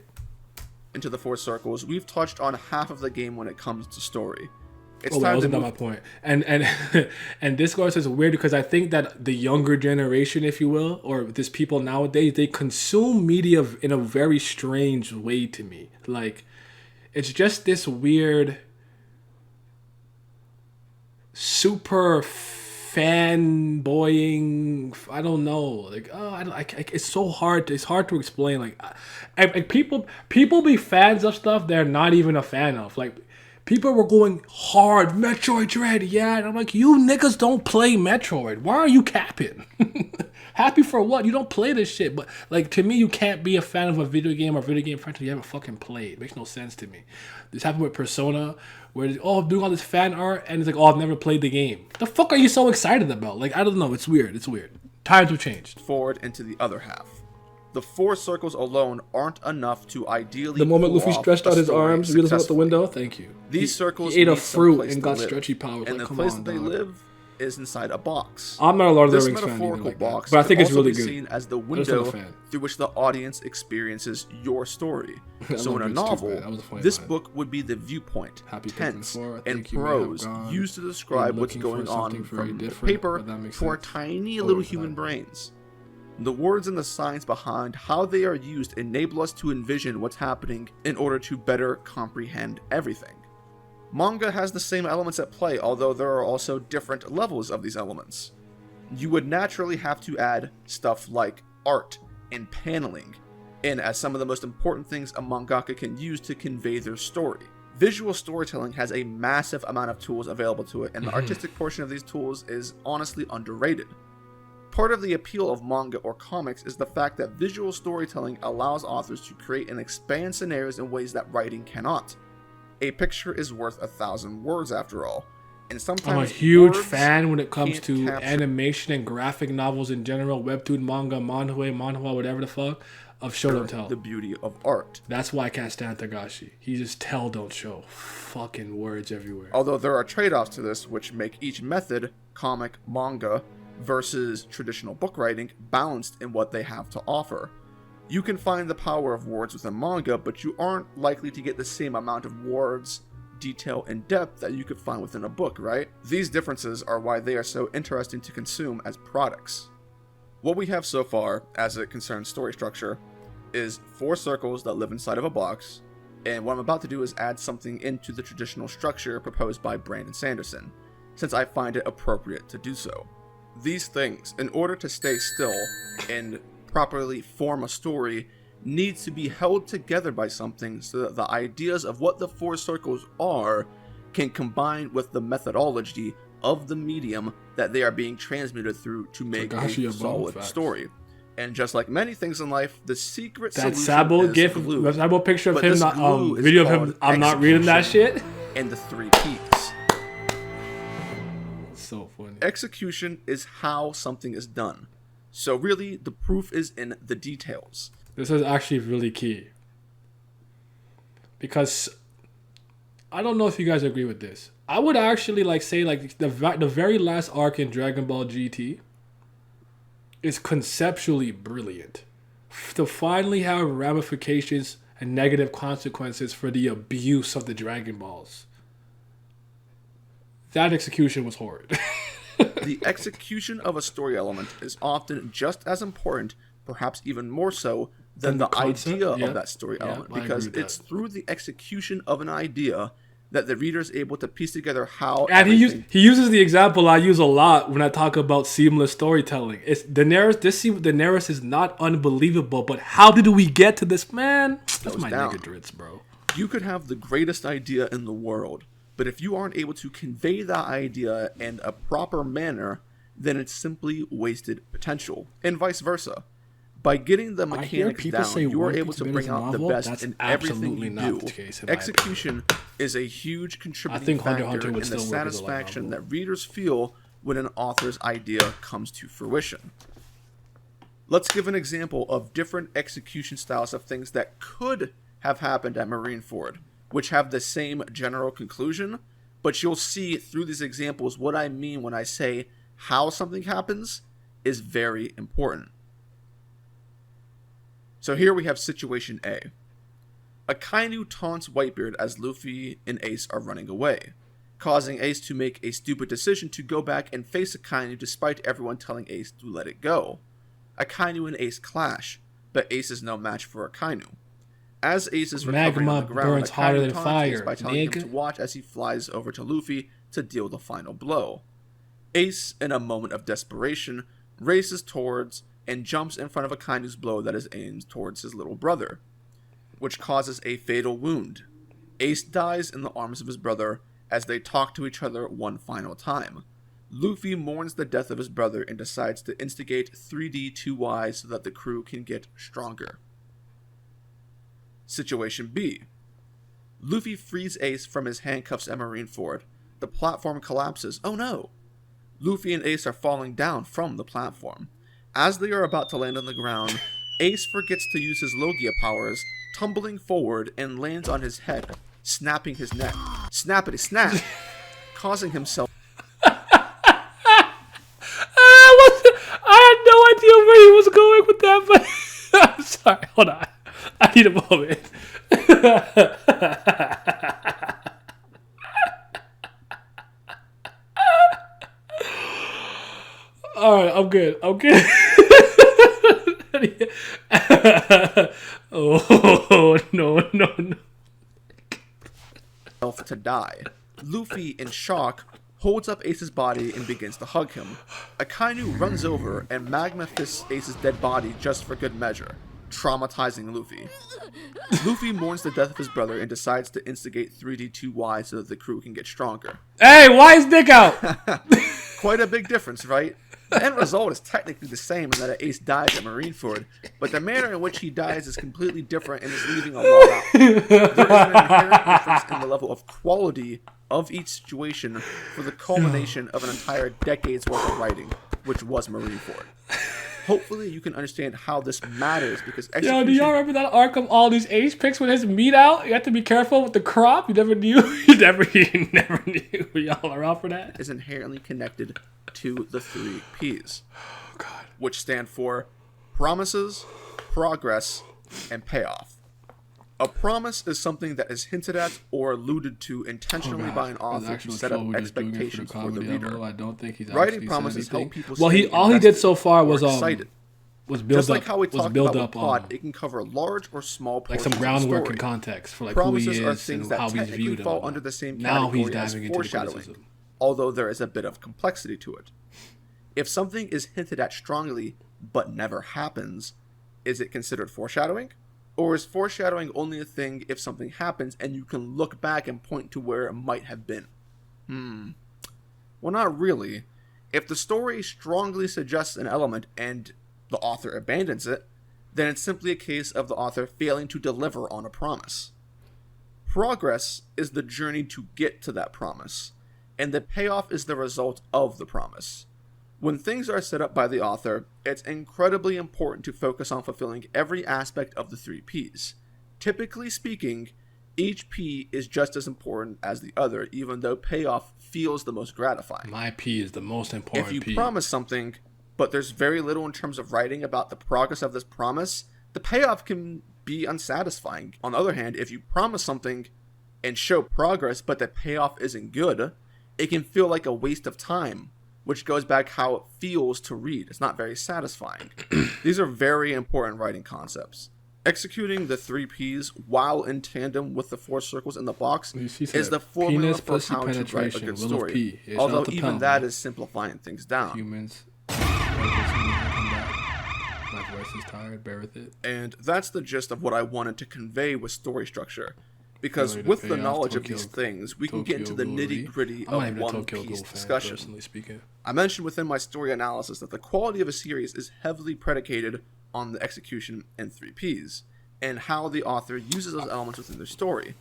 into the 4 circles, we've touched on half of the game when it comes to story. It's that time to wasn't move. my point. And Discord is weird because I think that the younger generation, if you will, or this people nowadays, they consume media in a very strange way to me. Like, it's just this weird, super fanboying. I don't know. Like, it's so hard. It's hard to explain. Like people be fans of stuff they're not even a fan of. Like, people were going hard, Metroid Dread, yeah. And I'm like, you niggas don't play Metroid. Why are you capping? Happy for what? You don't play this shit. But like, to me, you can't be a fan of a video game or video game franchise you haven't fucking played. It makes no sense to me. This happened with Persona, where I'm doing all this fan art, and it's like, I've never played the game. The fuck are you so excited about? Like, I don't know. It's weird. Times have changed. Forward into the other half. The 4 circles alone aren't enough to ideally. The moment pull Luffy off stretched a out his story arms, realized out the successfully. window. Thank you. These circles he ate a need fruit someplace and to got live. stretchy powers. And like, the come place on, that they dog. live is inside a box. I'm not a Lord of the This Rings fan metaphorical either like box that, but I think could it's also really be good. seen as the I'm just not a window fan. through which the audience experiences your story. So in a Lord of the Rings too novel, bad. That was a funny this line. book would be the viewpoint, Happy tense, Pikmin 4, I and think you may have prose gone used to describe what's looking for going on something very from the different, paper but that makes to our sense. tiny Oh, little it's human not. brains. The words and the signs behind how they are used enable us to envision what's happening in order to better comprehend everything. Manga has the same elements at play, although there are also different levels of these elements. You would naturally have to add stuff like art and paneling in as some of the most important things a mangaka can use to convey their story. Visual storytelling has a massive amount of tools available to it, and the artistic portion of these tools is honestly underrated. Part of the appeal of manga or comics is the fact that visual storytelling allows authors to create and expand scenarios in ways that writing cannot. A picture is worth 1,000 words after all, and sometimes I'm a huge words fan when it comes can't to capture animation and graphic novels in general, webtoon, manga, manhwa, whatever the fuck, of show don't tell. the beauty of art. That's why I can't stand Tagashi. He just tell don't show. Fucking words everywhere. Although there are trade-offs to this which make each method, comic, manga, versus traditional book writing, balanced in what they have to offer. You can find the power of words within manga, but you aren't likely to get the same amount of words, detail, and depth that you could find within a book, right? These differences are why they are so interesting to consume as products. What we have so far, as it concerns story structure, is 4 circles that live inside of a box, and what I'm about to do is add something into the traditional structure proposed by Brandon Sanderson, since I find it appropriate to do so. These things, in order to stay still and properly form a story, needs to be held together by something so that the ideas of what the 4 circles are can combine with the methodology of the medium that they are being transmuted through to make Tagashi a above, solid facts. story. And just like many things in life, the secret That solution Sabo is gif, glue. that Sabo picture of But him, this not, glue is video of him. called I'm not reading that execution shit. And the 3 P's. So funny. Execution is how something is done. So really, the proof is in the details. This is actually really key. Because I don't know if you guys agree with this. I would actually say the very last arc in Dragon Ball GT is conceptually brilliant. To finally have ramifications and negative consequences for the abuse of the Dragon Balls. That execution was horrid. The execution of a story element is often just as important, perhaps even more so, than the concept? idea Yeah. of that story Yeah, element, I agree because with it's that. through the execution of an idea that the reader is able to piece together how And everything he uses the example I use a lot when I talk about seamless storytelling. It's Daenerys is not unbelievable, but how did we get to this, man? That's my down. nigga drits, bro. You could have the greatest idea in the world, but if you aren't able to convey that idea in a proper manner, then it's simply wasted potential, and vice versa. By getting the I hear mechanics people down, say you are One able Piece to made bring as a out the novel. best That's in everything absolutely you not do. the case, in my Execution is a huge contributing think Hunter factor x Hunter would in the still work as a light satisfaction novel. that readers feel when an author's idea comes to fruition. Let's give an example of different execution styles of things that could have happened at Marineford, which have the same general conclusion, but you'll see through these examples what I mean when I say how something happens is very important. So here we have situation A. Akainu taunts Whitebeard as Luffy and Ace are running away, causing Ace to make a stupid decision to go back and face Akainu despite everyone telling Ace to let it go. Akainu and Ace clash, but Ace is no match for Akainu. As Ace is recovering Magma on the ground, burns hotter Akainu than taunts fire, Ace by telling him nigga. to watch as he flies over to Luffy to deal the final blow. Ace, in a moment of desperation, races towards and jumps in front of Akainu's blow that is aimed towards his little brother, which causes a fatal wound. Ace dies in the arms of his brother as they talk to each other one final time. Luffy mourns the death of his brother and decides to instigate 3D2Y so that the crew can get stronger. Situation B. Luffy frees Ace from his handcuffs at Marineford. The platform collapses. Oh no! Luffy and Ace are falling down from the platform. As they are about to land on the ground, Ace forgets to use his Logia powers, tumbling forward and lands on his head, snapping his neck. Snappity snap! Causing himself... I had no idea where he was going with that, but I'm sorry. Hold on. I need a moment. All right, I'm good. Oh, no. To die. Luffy, in shock, holds up Ace's body and begins to hug him. Akainu runs over and Magma fists Ace's dead body just for good measure, traumatizing Luffy. Luffy mourns the death of his brother and decides to instigate 3D2Y so that the crew can get stronger. Hey, why is Dick out? Quite a big difference, right? The end result is technically the same in that Ace dies at Marineford, but the manner in which he dies is completely different and is leaving a lot out. There is an inherent difference in the level of quality of each situation for the culmination of an entire decade's worth of writing, which was Marineford. Hopefully you can understand how this matters because execution... Yo, do y'all remember that arc of all these Ace picks with his meat out? You have to be careful with the crop. You never knew. You never knew. Y'all are out for that? ...is inherently connected to the 3 Ps. Oh, God. Which stand for promises, progress, and payoff. A promise is something that is hinted at or alluded to intentionally by an author to set up expectations for the reader. I don't think he's writing promises help people all he did so far was excited. Was build Just up. like how we was talked build about up with plot, it can cover large or small portions like some groundwork of the and story. context for like Promises who he are is things and that how he's technically viewed. fall under the same Now he's category as diving into the foreshadowing, criticism. although there is a bit of complexity to it. If something is hinted at strongly but never happens, is it considered foreshadowing? Or is foreshadowing only a thing if something happens and you can look back and point to where it might have been? Well, not really. If the story strongly suggests an element and the author abandons it, then it's simply a case of the author failing to deliver on a promise. Progress is the journey to get to that promise, and the payoff is the result of the promise. When things are set up by the author, it's incredibly important to focus on fulfilling every aspect of the 3 Ps. Typically speaking, each P is just as important as the other, even though payoff feels the most gratifying. My P is the most important If you P. promise something, but there's very little in terms of writing about the progress of this promise, the payoff can be unsatisfying. On the other hand, if you promise something and show progress, but the payoff isn't good, it can feel like a waste of time, which goes back how it feels to read. It's not very satisfying. These are very important writing concepts. Executing the 3 Ps while in tandem with the 4 circles in the box is the formula penis, for pussy, how to write a penetration, good will of story. P. It Although shall even depend, that man. is simplifying things down. Humans. My voice is tired. Bear with it. And that's the gist of what I wanted to convey with story structure. Because Really, with the the payoff, knowledge of Tokyo- these things, we can get into Tokyo the Ghoul, nitty gritty I'm not of even a One Tokyo Piece Ghoul fan, discussion. personally speaking. I mentioned within my story analysis that the quality of a series is heavily predicated on the execution in 3 Ps, and how the author uses those elements within their story.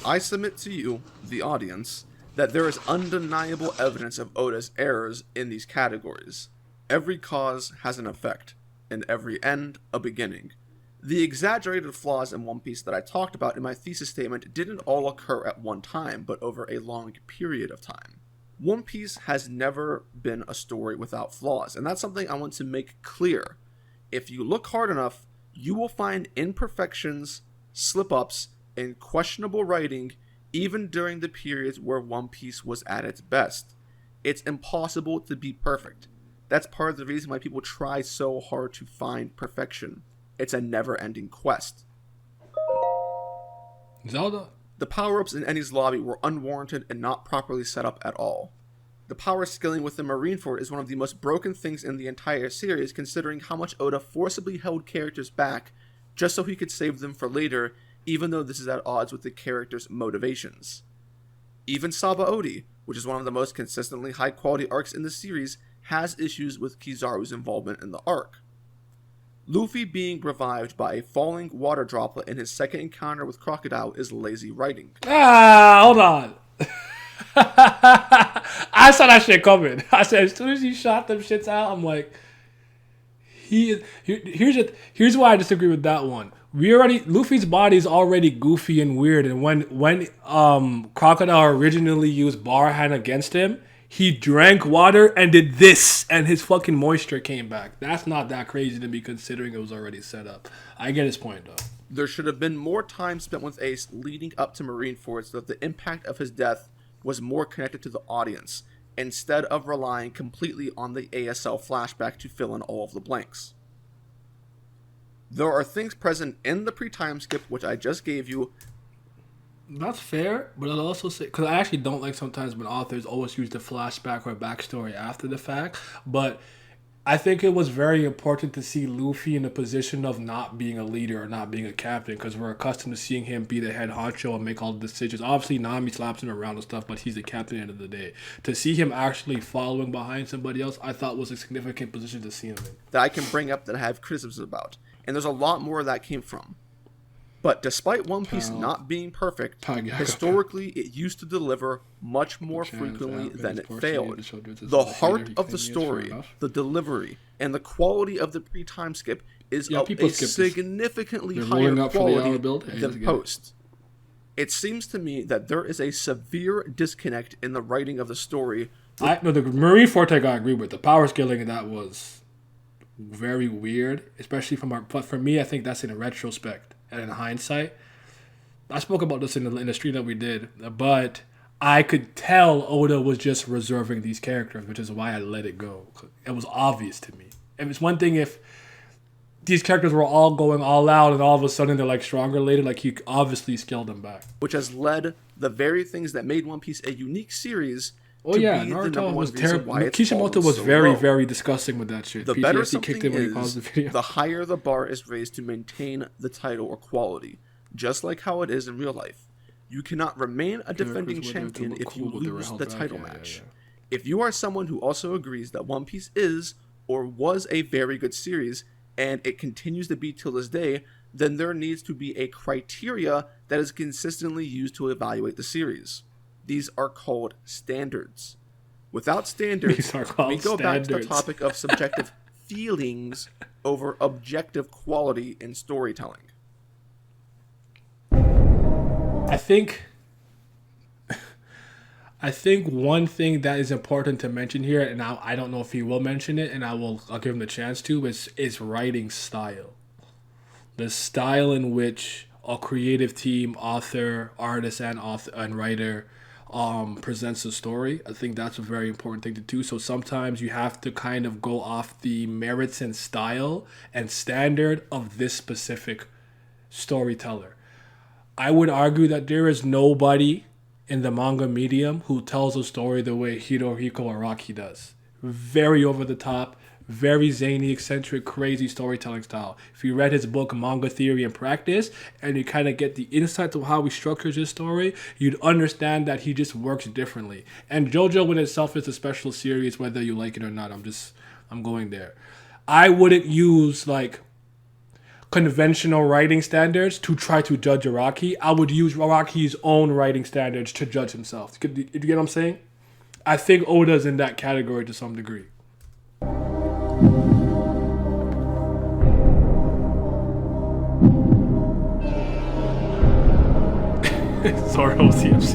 I submit to you, the audience, that there is undeniable evidence of Oda's errors in these categories. Every cause has an effect, and every end a beginning. The exaggerated flaws in One Piece that I talked about in my thesis statement didn't all occur at one time, but over a long period of time. One Piece has never been a story without flaws, and that's something I want to make clear. If you look hard enough, you will find imperfections, slip-ups, and questionable writing even during the periods where One Piece was at its best. It's impossible to be perfect. That's part of the reason why people try so hard to find perfection. It's a never-ending quest. Zelda? The power-ups in Enies lobby were unwarranted and not properly set up at all. The power scaling within Marineford is one of the most broken things in the entire series, considering how much Oda forcibly held characters back just so he could save them for later, even though this is at odds with the character's motivations. Even Sabaody, which is one of the most consistently high-quality arcs in the series, has issues with Kizaru's involvement in the arc. Luffy being revived by a falling water droplet in his second encounter with Crocodile is lazy writing. Hold on. I saw that shit coming. I said, as soon as he shot them shits out, I'm like, here's why I disagree with that one. Luffy's body is already goofy and weird, and when Crocodile originally used Bar Hand against him, he drank water and did this, and his fucking moisture came back. That's not that crazy to me, considering it was already set up. I get his point, though. There should have been more time spent with Ace leading up to Marineford so that the impact of his death was more connected to the audience, instead of relying completely on the ASL flashback to fill in all of the blanks. There are things present in the pre-time skip, which I just gave you. That's fair, but I'll also say, because I actually don't like sometimes when authors always use the flashback or backstory after the fact, but I think it was very important to see Luffy in a position of not being a leader or not being a captain, because we're accustomed to seeing him be the head honcho and make all the decisions. Obviously, Nami slaps him around and stuff, but he's the captain at the end of the day. To see him actually following behind somebody else, I thought was a significant position to see him in. That I can bring up that I have criticisms about, and there's a lot more that came from. But despite One Piece not being perfect, historically it used to deliver much more frequently than it failed. The heart of the story, the delivery, and the quality of the pre-time skip is of a significantly higher quality than post. It seems to me that there is a severe disconnect in the writing of the story. The Marineford I agree with. The power scaling of that was very weird, especially but for me, I think that's in a retrospect. And in hindsight, I spoke about this in the stream that we did, but I could tell Oda was just reserving these characters, which is why I let it go. It was obvious to me. It was one thing if these characters were all going all out and all of a sudden they're like stronger later, like he obviously scaled them back. Which has led the very things that made One Piece a unique series. Naruto was terrible. Kishimoto was very disgusting with that shit. The better something is, the higher the bar is raised to maintain the title or quality, just like how it is in real life. You cannot remain a defending champion if you lose the title match. If you are someone who also agrees that One Piece is or was a very good series, and it continues to be till this day, then there needs to be a criteria that is consistently used to evaluate the series. These are called standards. Without standards, we go back to the topic of subjective feelings over objective quality in storytelling. I think one thing that is important to mention here, and I don't know if he will mention it, and I'll give him the chance to, is writing style. The style in which a creative team, author, artist, and writer presents a story. I think that's a very important thing to do. So sometimes you have to kind of go off the merits and style and standard of this specific storyteller. I would argue that there is nobody in the manga medium who tells a story the way Hirohiko Araki does. Very over the top, very zany, eccentric, crazy storytelling style. If you read his book Manga Theory and Practice and you kind of get the insight of how he structures his story, you'd understand that he just works differently. And JoJo in itself is a special series, whether you like it or not. I'm going there. I wouldn't use like conventional writing standards to try to judge Araki. I would use Araki's own writing standards to judge himself. You get what I'm saying? I think Oda's in that category to some degree. Zoro CFC.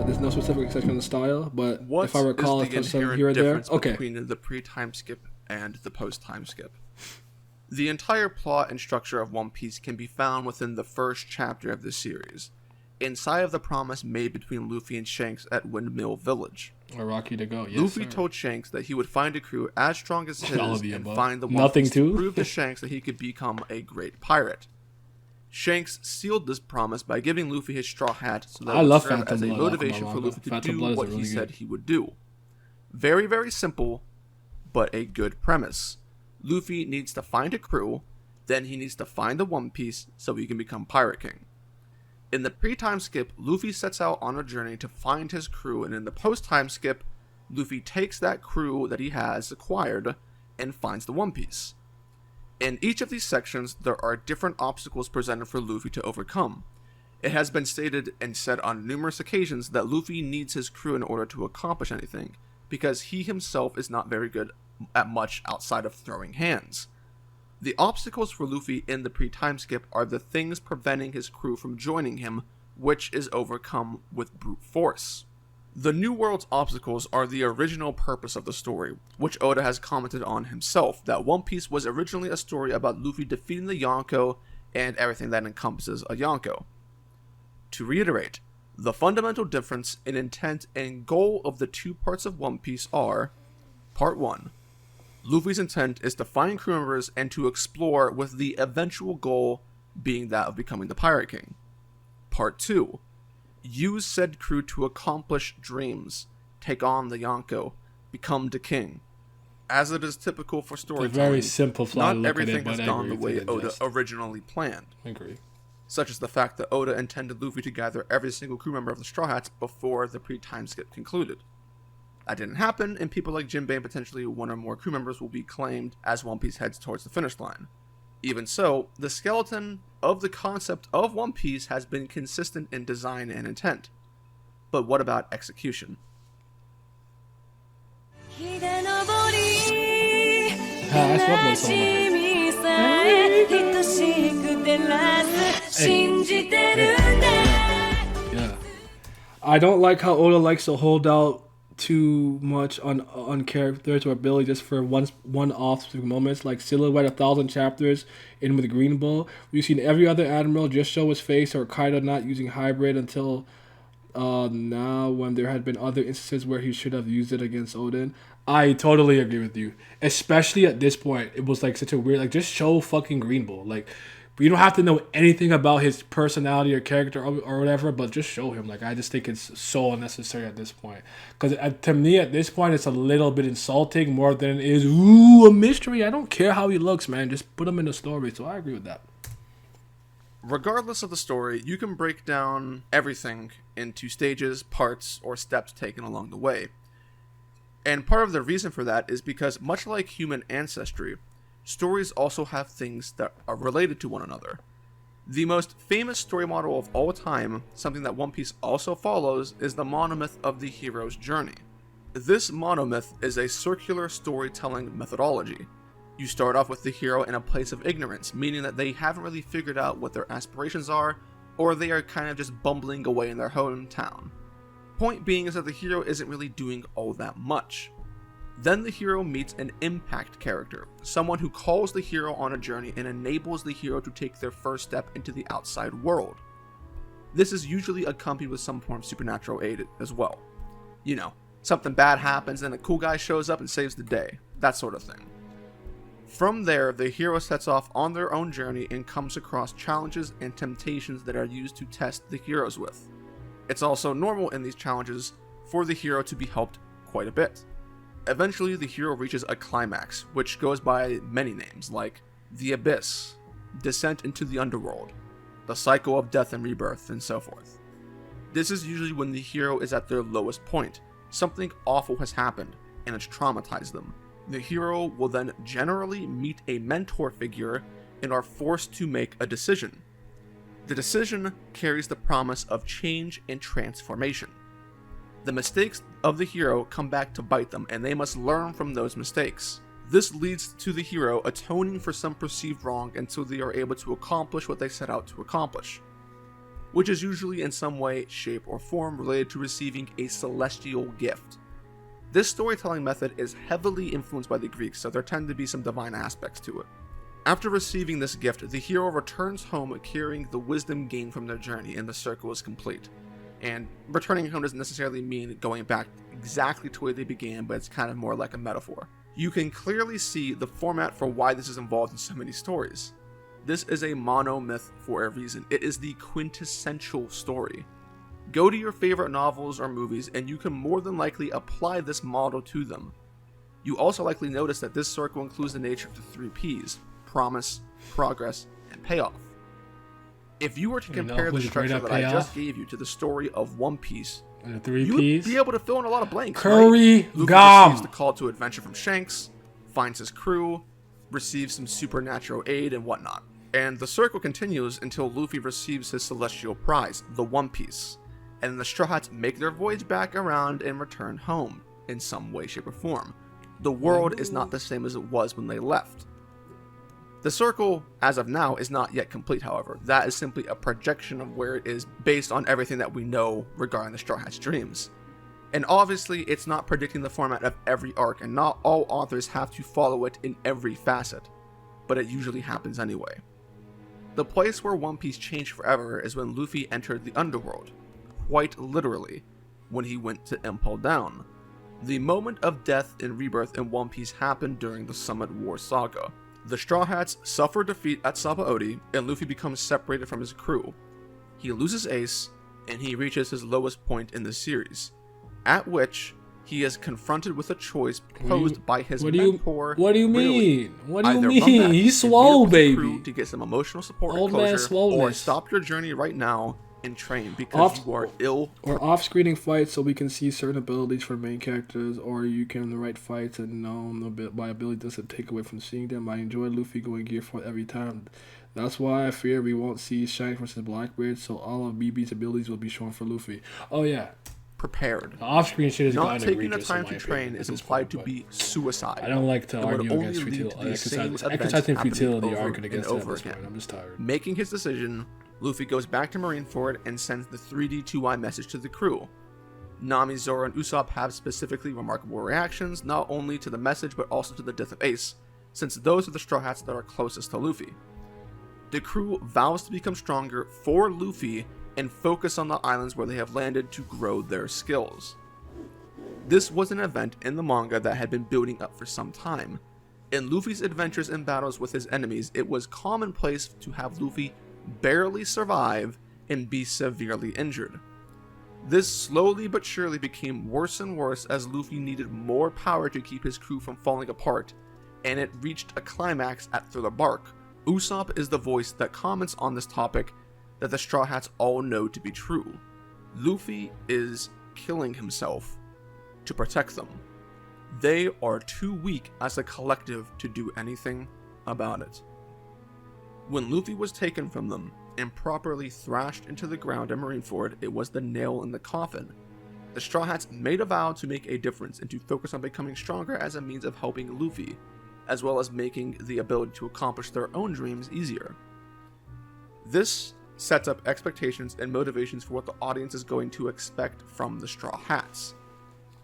There's no specific exception in the style, but if I recall, it's something here or there. Okay. Between the pre-time skip and the post-time skip. The entire plot and structure of One Piece can be found within the first chapter of the series, inside of the promise made between Luffy and Shanks at Windmill Village. Araki to go, yes, Luffy sir. told Shanks that he would find a crew as strong as his and find the One Nothing Piece to prove to Shanks that he could become a great pirate. Shanks sealed this promise by giving Luffy his straw hat so that it would serve as a motivation for Luffy to do what he said he would do. Very, very simple, but a good premise. Luffy needs to find a crew, then he needs to find the One Piece so he can become Pirate King. In the pre-time skip, Luffy sets out on a journey to find his crew, and in the post-time skip, Luffy takes that crew that he has acquired and finds the One Piece. In each of these sections, there are different obstacles presented for Luffy to overcome. It has been stated and said on numerous occasions that Luffy needs his crew in order to accomplish anything, because he himself is not very good at much outside of throwing hands. The obstacles for Luffy in the pre-time skip are the things preventing his crew from joining him, which is overcome with brute force. The New World's obstacles are the original purpose of the story, which Oda has commented on himself, that One Piece was originally a story about Luffy defeating the Yonko and everything that encompasses a Yonko. To reiterate, the fundamental difference in intent and goal of the two parts of One Piece are: Part 1. Luffy's intent is to find crew members and to explore, with the eventual goal being that of becoming the Pirate King. Part 2. Use said crew to accomplish dreams, take on the Yonko, become the king. As it is typical for storytelling, very simplified not everything has gone the way everything Oda just- originally planned. I agree. Such as the fact that Oda intended Luffy to gather every single crew member of the Straw Hats before the pre-time skip concluded. That didn't happen, and people like Jinbei and potentially one or more crew members will be claimed as One Piece heads towards the finish line. Even so, the skeleton of the concept of One Piece has been consistent in design and intent. But what about execution? Yeah. I don't like how Oda likes to hold out too much on characters or ability just for one-off specific moments, like Silhouette 1,000 chapters in with Green Bull. We've seen every other admiral just show his face, or Kaido not using hybrid until now, when there had been other instances where he should have used it against Odin. I totally agree with you, especially at this point. It was like such a weird, like, just show fucking Green Bull. Like, you don't have to know anything about his personality or character or whatever, but just show him. Like, I just think it's so unnecessary at this point. Because to me, at this point, it's a little bit insulting more than it is, ooh, a mystery. I don't care how he looks, man. Just put him in the story. So I agree with that. Regardless of the story, you can break down everything into stages, parts, or steps taken along the way. And part of the reason for that is because, much like human ancestry, stories also have things that are related to one another. The most famous story model of all time, something that One Piece also follows, is the monomyth of the hero's journey. This monomyth is a circular storytelling methodology. You start off with the hero in a place of ignorance, meaning that they haven't really figured out what their aspirations are, or they are kind of just bumbling away in their hometown. Point being is that the hero isn't really doing all that much. Then the hero meets an impact character, someone who calls the hero on a journey and enables the hero to take their first step into the outside world. This is usually accompanied with some form of supernatural aid as well. You know, something bad happens and a cool guy shows up and saves the day, that sort of thing. From there, the hero sets off on their own journey and comes across challenges and temptations that are used to test the heroes with. It's also normal in these challenges for the hero to be helped quite a bit. Eventually, the hero reaches a climax, which goes by many names, like the Abyss, Descent into the Underworld, the Cycle of Death and Rebirth, and so forth. This is usually when the hero is at their lowest point. Something awful has happened, and it's traumatized them. The hero will then generally meet a mentor figure and are forced to make a decision. The decision carries the promise of change and transformation. The mistakes of the hero come back to bite them, and they must learn from those mistakes. This leads to the hero atoning for some perceived wrong until they are able to accomplish what they set out to accomplish, which is usually in some way, shape, or form related to receiving a celestial gift. This storytelling method is heavily influenced by the Greeks, so there tend to be some divine aspects to it. After receiving this gift, the hero returns home carrying the wisdom gained from their journey, and the circle is complete. And returning home doesn't necessarily mean going back exactly to where they began, but it's kind of more like a metaphor. You can clearly see the format for why this is involved in so many stories. This is a monomyth for a reason. It is the quintessential story. Go to your favorite novels or movies, and you can more than likely apply this model to them. You also likely notice that this circle includes the nature of the 3 Ps: promise, progress, and payoff. If you were to compare the structure that I just gave you to the story of One Piece, and the 3 you Ps, would be able to fill in a lot of blanks. Curry, right? Luffy Gum. receives the call to adventure from Shanks, finds his crew, receives some supernatural aid and whatnot. And the circle continues until Luffy receives his celestial prize, the One Piece, and the Straw Hats make their voyage back around and return home in some way, shape, or form. The world is not the same as it was when they left. The circle, as of now, is not yet complete, however. That is simply a projection of where it is based on everything that we know regarding the Straw Hats' dreams. And obviously, it's not predicting the format of every arc, and not all authors have to follow it in every facet, but it usually happens anyway. The place where One Piece changed forever is when Luffy entered the underworld, quite literally, when he went to Impel Down. The moment of death and rebirth in One Piece happened during the Summit War Saga. The Straw Hats suffer defeat at Sabaody, and Luffy becomes separated from his crew. He loses Ace, and he reaches his lowest point in the series, at which he is confronted with a choice posed by his mentor. What do you mean? Really. What do you Either mean? run back He's and meet up swole, with the baby. crew to get some emotional support Old and man closure, swoleness. or stop your journey right now and train because you are ill. Or off-screening fights so we can see certain abilities for main characters, or you can write fights and my ability doesn't take away from seeing them. I enjoy Luffy going gear for every time. That's why I fear we won't see Shanks versus Blackbeard, so all of BB's abilities will be shown for Luffy. Oh yeah. Prepared. The off-screen shit is not kind of taking the egregious, time in my to train opinion, is at this implied point, to be suicide. I don't like to It would argue only against lead to futility. the same events Exercising happening futility, over arguing against it and at over this point. again. I'm just tired. Making his decision, Luffy goes back to Marineford and sends the 3D2I message to the crew. Nami, Zoro, and Usopp have specifically remarkable reactions, not only to the message but also to the death of Ace, since those are the Straw Hats that are closest to Luffy. The crew vows to become stronger for Luffy and focus on the islands where they have landed to grow their skills. This was an event in the manga that had been building up for some time. In Luffy's adventures and battles with his enemies, it was commonplace to have Luffy barely survive and be severely injured. This slowly but surely became worse and worse as Luffy needed more power to keep his crew from falling apart, and it reached a climax at Thriller Bark. Usopp is the voice that comments on this topic that the Straw Hats all know to be true. Luffy is killing himself to protect them. They are too weak as a collective to do anything about it. When Luffy was taken from them and properly thrashed into the ground at Marineford, it was the nail in the coffin. The Straw Hats made a vow to make a difference and to focus on becoming stronger as a means of helping Luffy, as well as making the ability to accomplish their own dreams easier. This sets up expectations and motivations for what the audience is going to expect from the Straw Hats.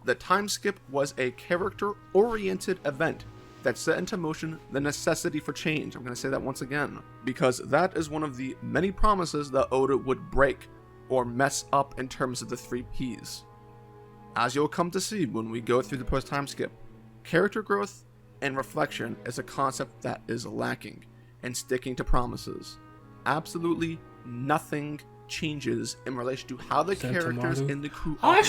The time skip was a character-oriented event that set into motion the necessity for change. I'm going to say that once again, because that is one of the many promises that Oda would break or mess up in terms of the 3 Ps. As you'll come to see when we go through the post-time skip, character growth and reflection is a concept that is lacking in sticking to promises. Absolutely nothing changes in relation to how the characters in the crew operate,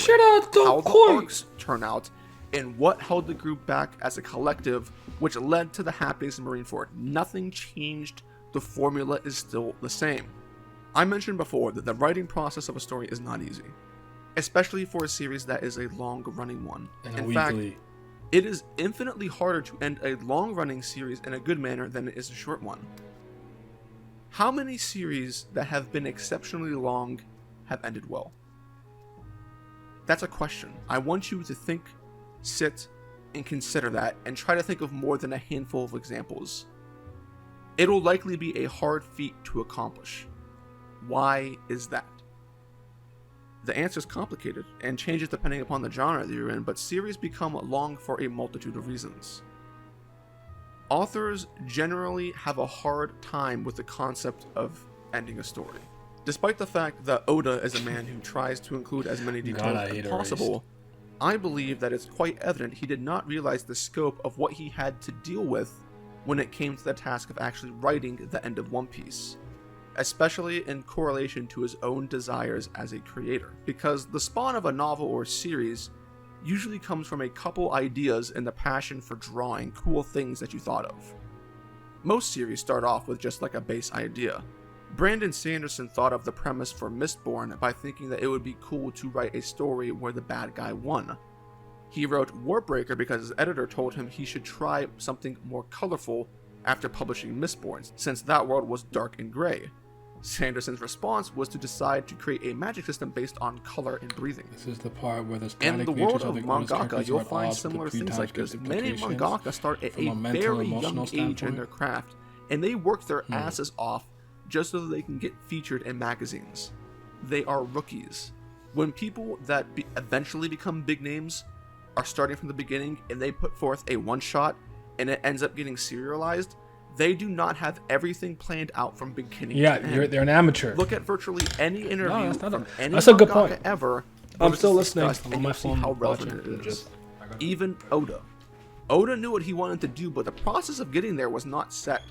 how the arcs turn out, and what held the group back as a collective, which led to the happenings in Marineford. Nothing changed. The formula is still the same. I mentioned before that the writing process of a story is not easy, especially for a series that is a long-running one. In fact, it is infinitely harder to end a long-running series in a good manner than it is a short one. How many series that have been exceptionally long have ended well? That's a question. I want you to think, sit, and consider that, and try to think of more than a handful of examples. It'll likely be a hard feat to accomplish. Why is that? The answer is complicated and changes depending upon the genre that you're in, but series become long for a multitude of reasons. Authors generally have a hard time with the concept of ending a story. Despite the fact that Oda is a man who tries to include as many details as possible, I believe that it's quite evident he did not realize the scope of what he had to deal with when it came to the task of actually writing the end of One Piece, especially in correlation to his own desires as a creator. Because the spawn of a novel or series usually comes from a couple ideas and the passion for drawing cool things that you thought of. Most series start off with just like a base idea. Brandon Sanderson thought of the premise for Mistborn by thinking that it would be cool to write a story where the bad guy won. He wrote Warbreaker because his editor told him he should try something more colorful after publishing Mistborn, since that world was dark and gray. Sanderson's response was to decide to create a magic system based on color and breathing. This is the part where the in the world of mangaka, you'll find similar things like this. Many mangaka start at a very young age in their craft, and they work their asses off just so that they can get featured in magazines. They are rookies. When people that eventually become big names are starting from the beginning and they put forth a one-shot and it ends up getting serialized, they do not have everything planned out from beginning to end. They're an amateur. Look at virtually any interview from any that's a good point. mangaka ever. I'm still listening. And On my you see phone how relevant it is. Even Oda. Oda knew what he wanted to do, but the process of getting there was not set.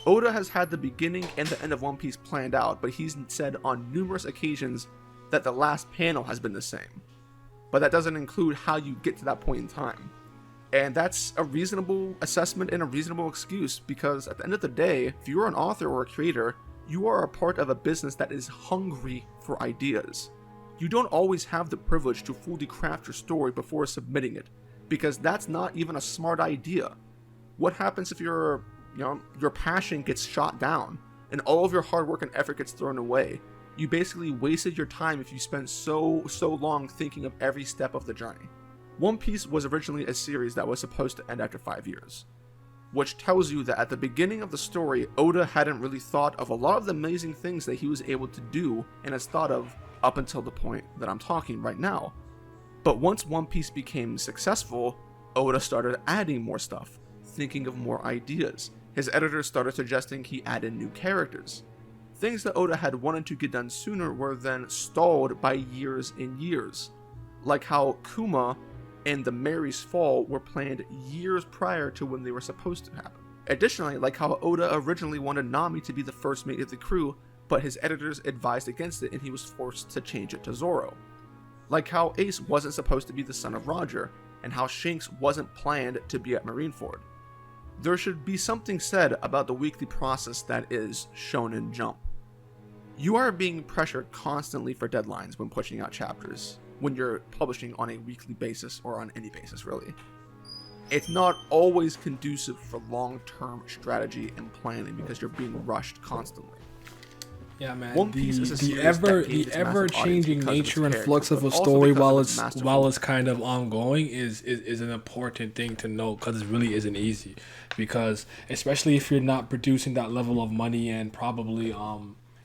Oda has had the beginning and the end of One Piece planned out, but he's said on numerous occasions that the last panel has been the same. But that doesn't include how you get to that point in time. And that's a reasonable assessment and a reasonable excuse, because at the end of the day, if you're an author or a creator, you are a part of a business that is hungry for ideas. You don't always have the privilege to fully craft your story before submitting it, because that's not even a smart idea. What happens if your passion gets shot down and all of your hard work and effort gets thrown away? You basically wasted your time if you spent so long thinking of every step of the journey. One Piece was originally a series that was supposed to end after 5 years, which tells you that at the beginning of the story, Oda hadn't really thought of a lot of the amazing things that he was able to do and has thought of up until the point that I'm talking right now. But once One Piece became successful, Oda started adding more stuff, thinking of more ideas. His editors started suggesting he add in new characters. Things that Oda had wanted to get done sooner were then stalled by years and years, like how Kuma and the Mary's Fall were planned years prior to when they were supposed to happen. Additionally, like how Oda originally wanted Nami to be the first mate of the crew, but his editors advised against it and he was forced to change it to Zoro. Like how Ace wasn't supposed to be the son of Roger, and how Shanks wasn't planned to be at Marineford. There should be something said about the weekly process that is Shonen Jump. You are being pressured constantly for deadlines when pushing out chapters, when you're publishing on a weekly basis, or on any basis really. It's not always conducive for long-term strategy and planning because you're being rushed constantly. Yeah, man. One Piece is a the series ever-changing nature and flux of a story while it's kind of ongoing is an important thing to know, because it really isn't easy. Because especially if you're not producing that level of money and probably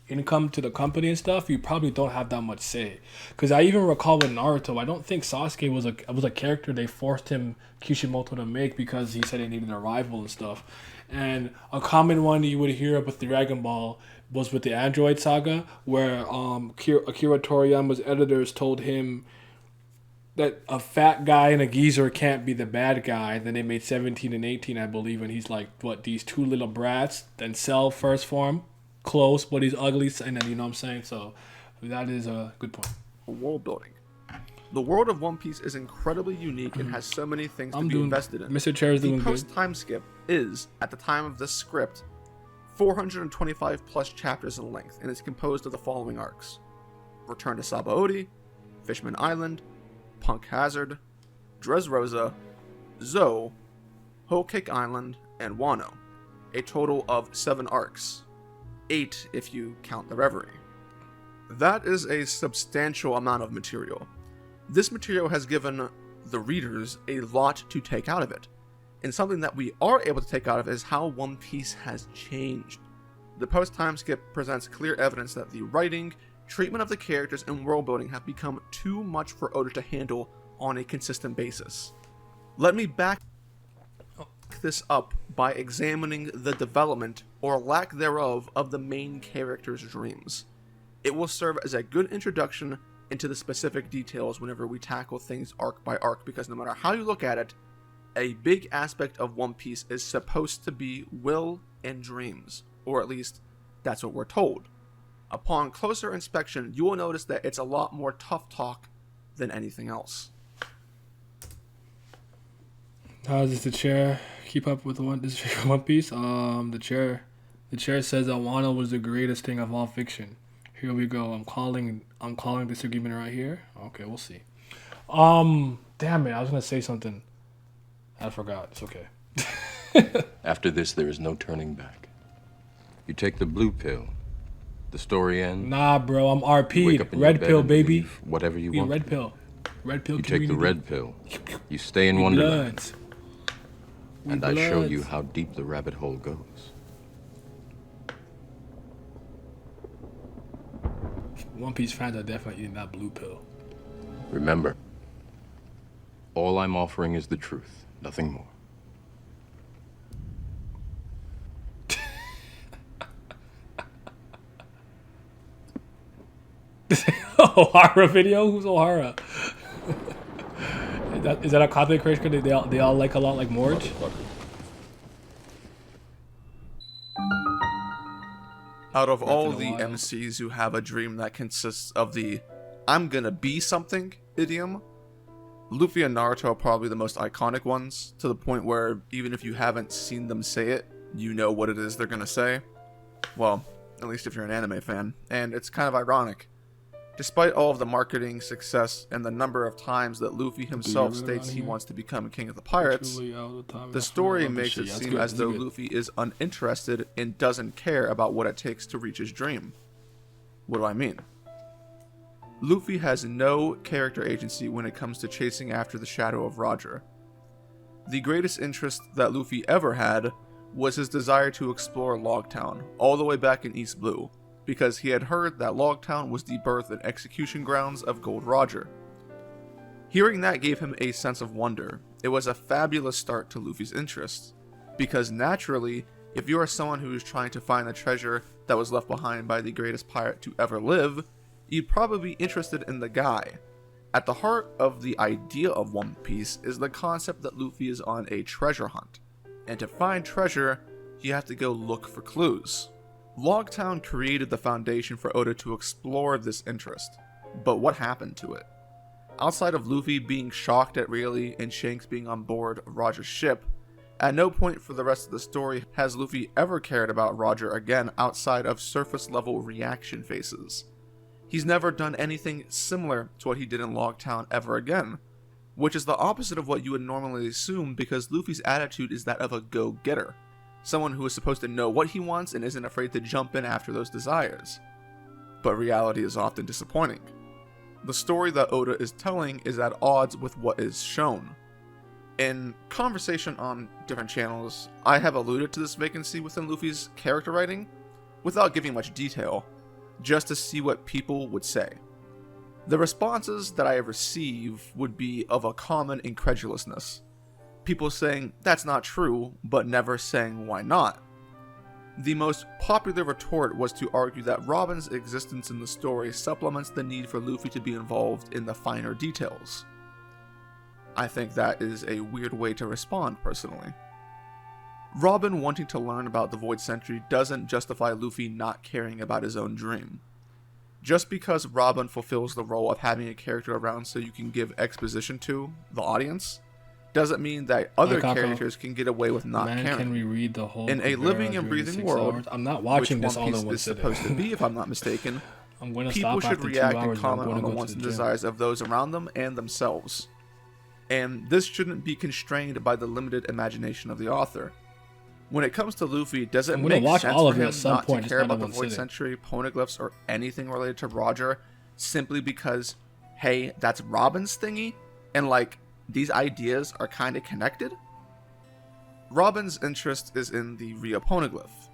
income to the company and stuff, you probably don't have that much say. Because I even recall with Naruto, I don't think Sasuke was a character they forced him, Kishimoto, to make because he said he needed a rival and stuff. And a common one you would hear with the Dragon Ball was with the Android Saga, where Akira Toriyama's editors told him that a fat guy and a geezer can't be the bad guy. Then they made 17 and 18, I believe, and he's like, what, these two little brats? Then Cell first form, close, but he's ugly, and then, you know what I'm saying? So that is a good point. World building. The world of One Piece is incredibly unique and has so many things to be invested in. Mr. Chair is doing good. The post-time skip is, at the time of this script, 425 plus chapters in length, and is composed of the following arcs: Return to Sabaody, Fishman Island, Punk Hazard, Dressrosa, Zou, Whole Cake Island, and Wano. A total of 7 arcs. 8 if you count the Reverie. That is a substantial amount of material. This material has given the readers a lot to take out of it. And something that we are able to take out of it is how One Piece has changed. The post-time skip presents clear evidence that the writing, treatment of the characters, and world building have become too much for Oda to handle on a consistent basis. Let me back this up by examining the development, or lack thereof, of the main character's dreams. It will serve as a good introduction into the specific details whenever we tackle things arc by arc, because no matter how you look at it, a big aspect of One Piece is supposed to be will and dreams, or at least that's what we're told. Upon closer inspection, you will notice that it's a lot more tough talk than anything else. How does the chair keep up with One Piece? The chair says that Wano was the greatest thing of all fiction. Here we go. I'm calling this agreement right here. Okay, we'll see. Damn it, I was gonna say something. I forgot. It's okay. After this, there is no turning back. You take the blue pill. The story ends. Nah, bro, I'm RP. Red pill, baby. Whatever you want. Red pill. Red pill. You take the red pill. You stay in Wonderland. And I show you how deep the rabbit hole goes. One Piece fans are definitely eating that blue pill. Remember, all I'm offering is the truth, nothing more. O'Hara video? Who's O'Hara? Is that a content creator? They all like a lot like Morge? Out of all the MCs who have a dream that consists of the "I'm gonna be something" idiom, Luffy and Naruto are probably the most iconic ones, to the point where even if you haven't seen them say it, you know what it is they're gonna say. Well, at least if you're an anime fan. And it's kind of ironic. Despite all of the marketing success and the number of times that Luffy himself states he wants to become king of the pirates, the story makes it seem as though Luffy is uninterested and doesn't care about what it takes to reach his dream. What do I mean? Luffy has no character agency when it comes to chasing after the shadow of Roger. The greatest interest that Luffy ever had was his desire to explore Logtown, all the way back in East Blue, because he had heard that Logtown was the birth and execution grounds of Gold Roger. Hearing that gave him a sense of wonder. It was a fabulous start to Luffy's interest, because naturally, if you are someone who is trying to find the treasure that was left behind by the greatest pirate to ever live, you'd probably be interested in the guy. At the heart of the idea of One Piece is the concept that Luffy is on a treasure hunt, and to find treasure, you have to go look for clues. Logtown created the foundation for Oda to explore this interest, but what happened to it? Outside of Luffy being shocked at Rayleigh and Shanks being on board Roger's ship, at no point for the rest of the story has Luffy ever cared about Roger again outside of surface level reaction faces. He's never done anything similar to what he did in Logtown ever again, which is the opposite of what you would normally assume because Luffy's attitude is that of a go-getter. Someone who is supposed to know what he wants and isn't afraid to jump in after those desires. But reality is often disappointing. The story that Oda is telling is at odds with what is shown. In conversation on different channels, I have alluded to this vacancy within Luffy's character writing, without giving much detail, just to see what people would say. The responses that I receive would be of a common incredulousness. People saying, that's not true, but never saying why not. The most popular retort was to argue that Robin's existence in the story supplements the need for Luffy to be involved in the finer details. I think that is a weird way to respond, personally. Robin wanting to learn about the Void Century doesn't justify Luffy not caring about his own dream. Just because Robin fulfills the role of having a character around so you can give exposition to the audience, doesn't mean that other characters can get away with not caring. Can we read the whole in a living and breathing world, I'm not watching which this One all Piece in one is sitting. supposed to be, if I'm not mistaken, I'm going to people stop should after 2 react hours and comment I'm on the going to go wants to and the gym. desires of those around them and themselves. And this shouldn't be constrained by the limited imagination of the author. When it comes to Luffy, does it make sense for him not to care about the Void Century, poneglyphs, or anything related to Roger simply because, hey, that's Robin's thingy? And like, these ideas are kind of connected? Robin's interest is in the Rio Poneglyph.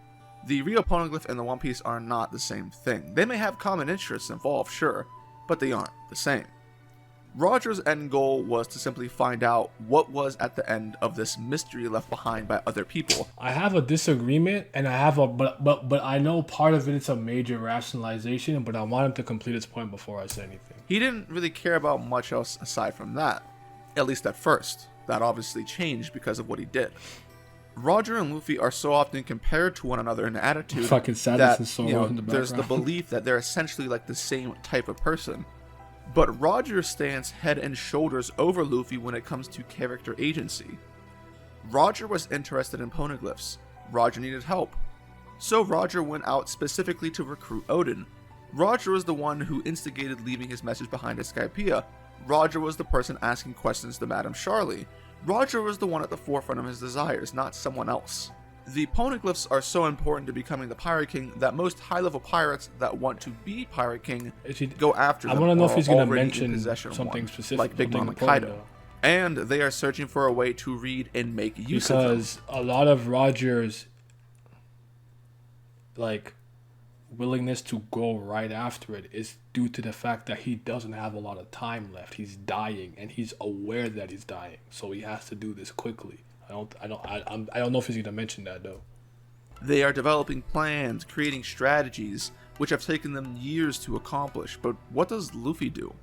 The Rio Poneglyph and the One Piece are not the same thing. They may have common interests involved, sure, but they aren't the same. Roger's end goal was to simply find out what was at the end of this mystery left behind by other people. I have a disagreement, and I have a but I know part of it is a major rationalization, but I want him to complete his point before I say anything. He didn't really care about much else aside from that, at least at first. That obviously changed because of what he did. Roger and Luffy are so often compared to one another in attitude Fucking sadness and sorrow in the there's the background. belief that they're essentially like the same type of person. But Roger stands head and shoulders over Luffy when it comes to character agency. Roger was interested in poneglyphs. Roger needed help. So Roger went out specifically to recruit Odin. Roger was the one who instigated leaving his message behind at Skypiea. Roger was the person asking questions to Madame Charlie. Roger was the one at the forefront of his desires, not someone else. The poneglyphs are so important to becoming the Pirate King that most high-level pirates that want to be Pirate King go after them. I want to know if he's going to mention mention something specific, like Big Mom and Kaido. And they are searching for a way to read and make use of them. Because a lot of Roger's willingness to go right after it is due to the fact that he doesn't have a lot of time left. He's dying, and he's aware that he's dying, so he has to do this quickly. I don't know if he's going to mention that though. They are developing plans, creating strategies, which have taken them years to accomplish. But what does Luffy do?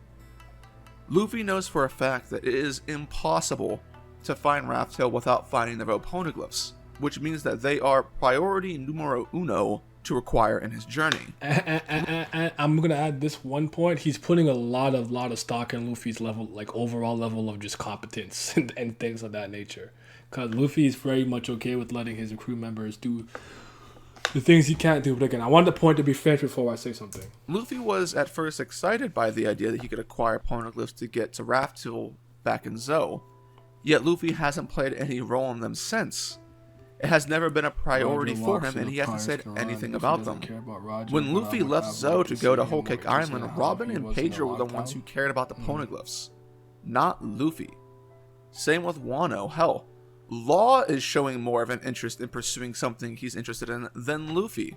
Luffy knows for a fact that it is impossible to find Raftail without finding the road poneglyphs, which means that they are priority numero uno to acquire in his journey. And I'm gonna add this one point. He's putting a lot of stock in Luffy's level, overall level of just competence and things of that nature. Because Luffy is very much okay with letting his crew members do the things he can't do. But again, I want the point to be finished before I say something. Luffy was at first excited by the idea that he could acquire poneglyphs to get to Raftail back in Zou. Yet Luffy hasn't played any role in them since. It has never been a priority for him, and he hasn't said anything about them. When Luffy left Zou to go to Whole Cake Island, Robin and Pedro were the ones who cared about the poneglyphs, not Luffy. Same with Wano. Hell, Law is showing more of an interest in pursuing something he's interested in than Luffy.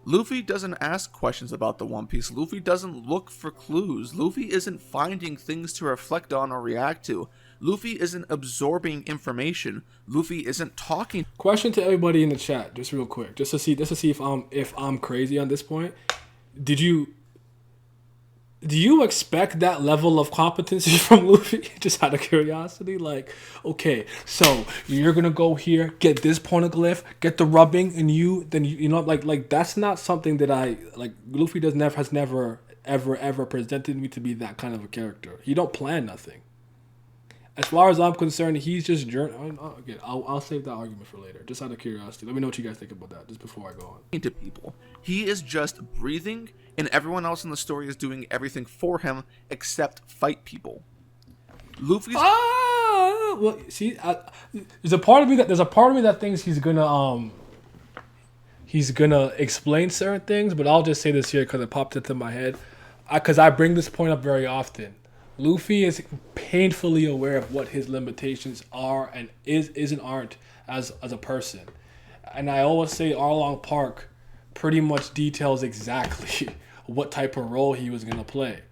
Luffy doesn't ask questions about the One Piece. Luffy doesn't look for clues. Luffy isn't finding things to reflect on or react to. Luffy isn't absorbing information. Luffy isn't talking. Question to everybody in the chat, just real quick, just to see if I'm crazy on this point. Do you expect that level of competency from Luffy? Just out of curiosity, okay, so you're gonna go here, get this poneglyph, get the rubbing, and that's not something that Luffy has never ever presented me to be that kind of a character. He don't plan nothing. As far as I'm concerned, he's just okay, I'll save that argument for later. Just out of curiosity, let me know what you guys think about that. Just before I go on. To people, he is just breathing, and everyone else in the story is doing everything for him except fight people. Luffy's. Well, see, there's a part of me that thinks he's gonna explain certain things, but I'll just say this here because it popped into my head. Because I bring this point up very often. Luffy is painfully aware of what his limitations are and aren't as a person. And I always say Arlong Park pretty much details exactly what type of role he was going to play.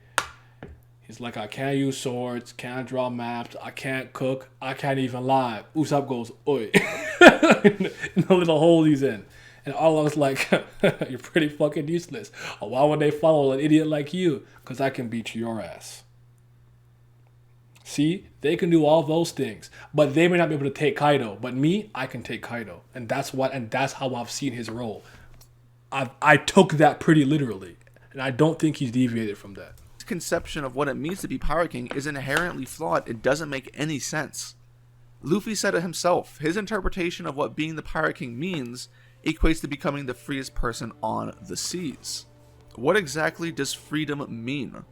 He's like, I can't use swords, can't draw maps, I can't cook, I can't even lie. Usopp goes, oi. in the little hole he's in. And Arlong's like, you're pretty fucking useless. Why would they follow an idiot like you? Because I can beat your ass. See, they can do all those things, but they may not be able to take Kaido. But me, I can take Kaido, and that's how I've seen his role. I took that pretty literally, and I don't think he's deviated from that. His conception of what it means to be Pirate King is inherently flawed. It doesn't make any sense. Luffy said it himself. His interpretation of what being the Pirate King means equates to becoming the freest person on the seas. What exactly does freedom mean?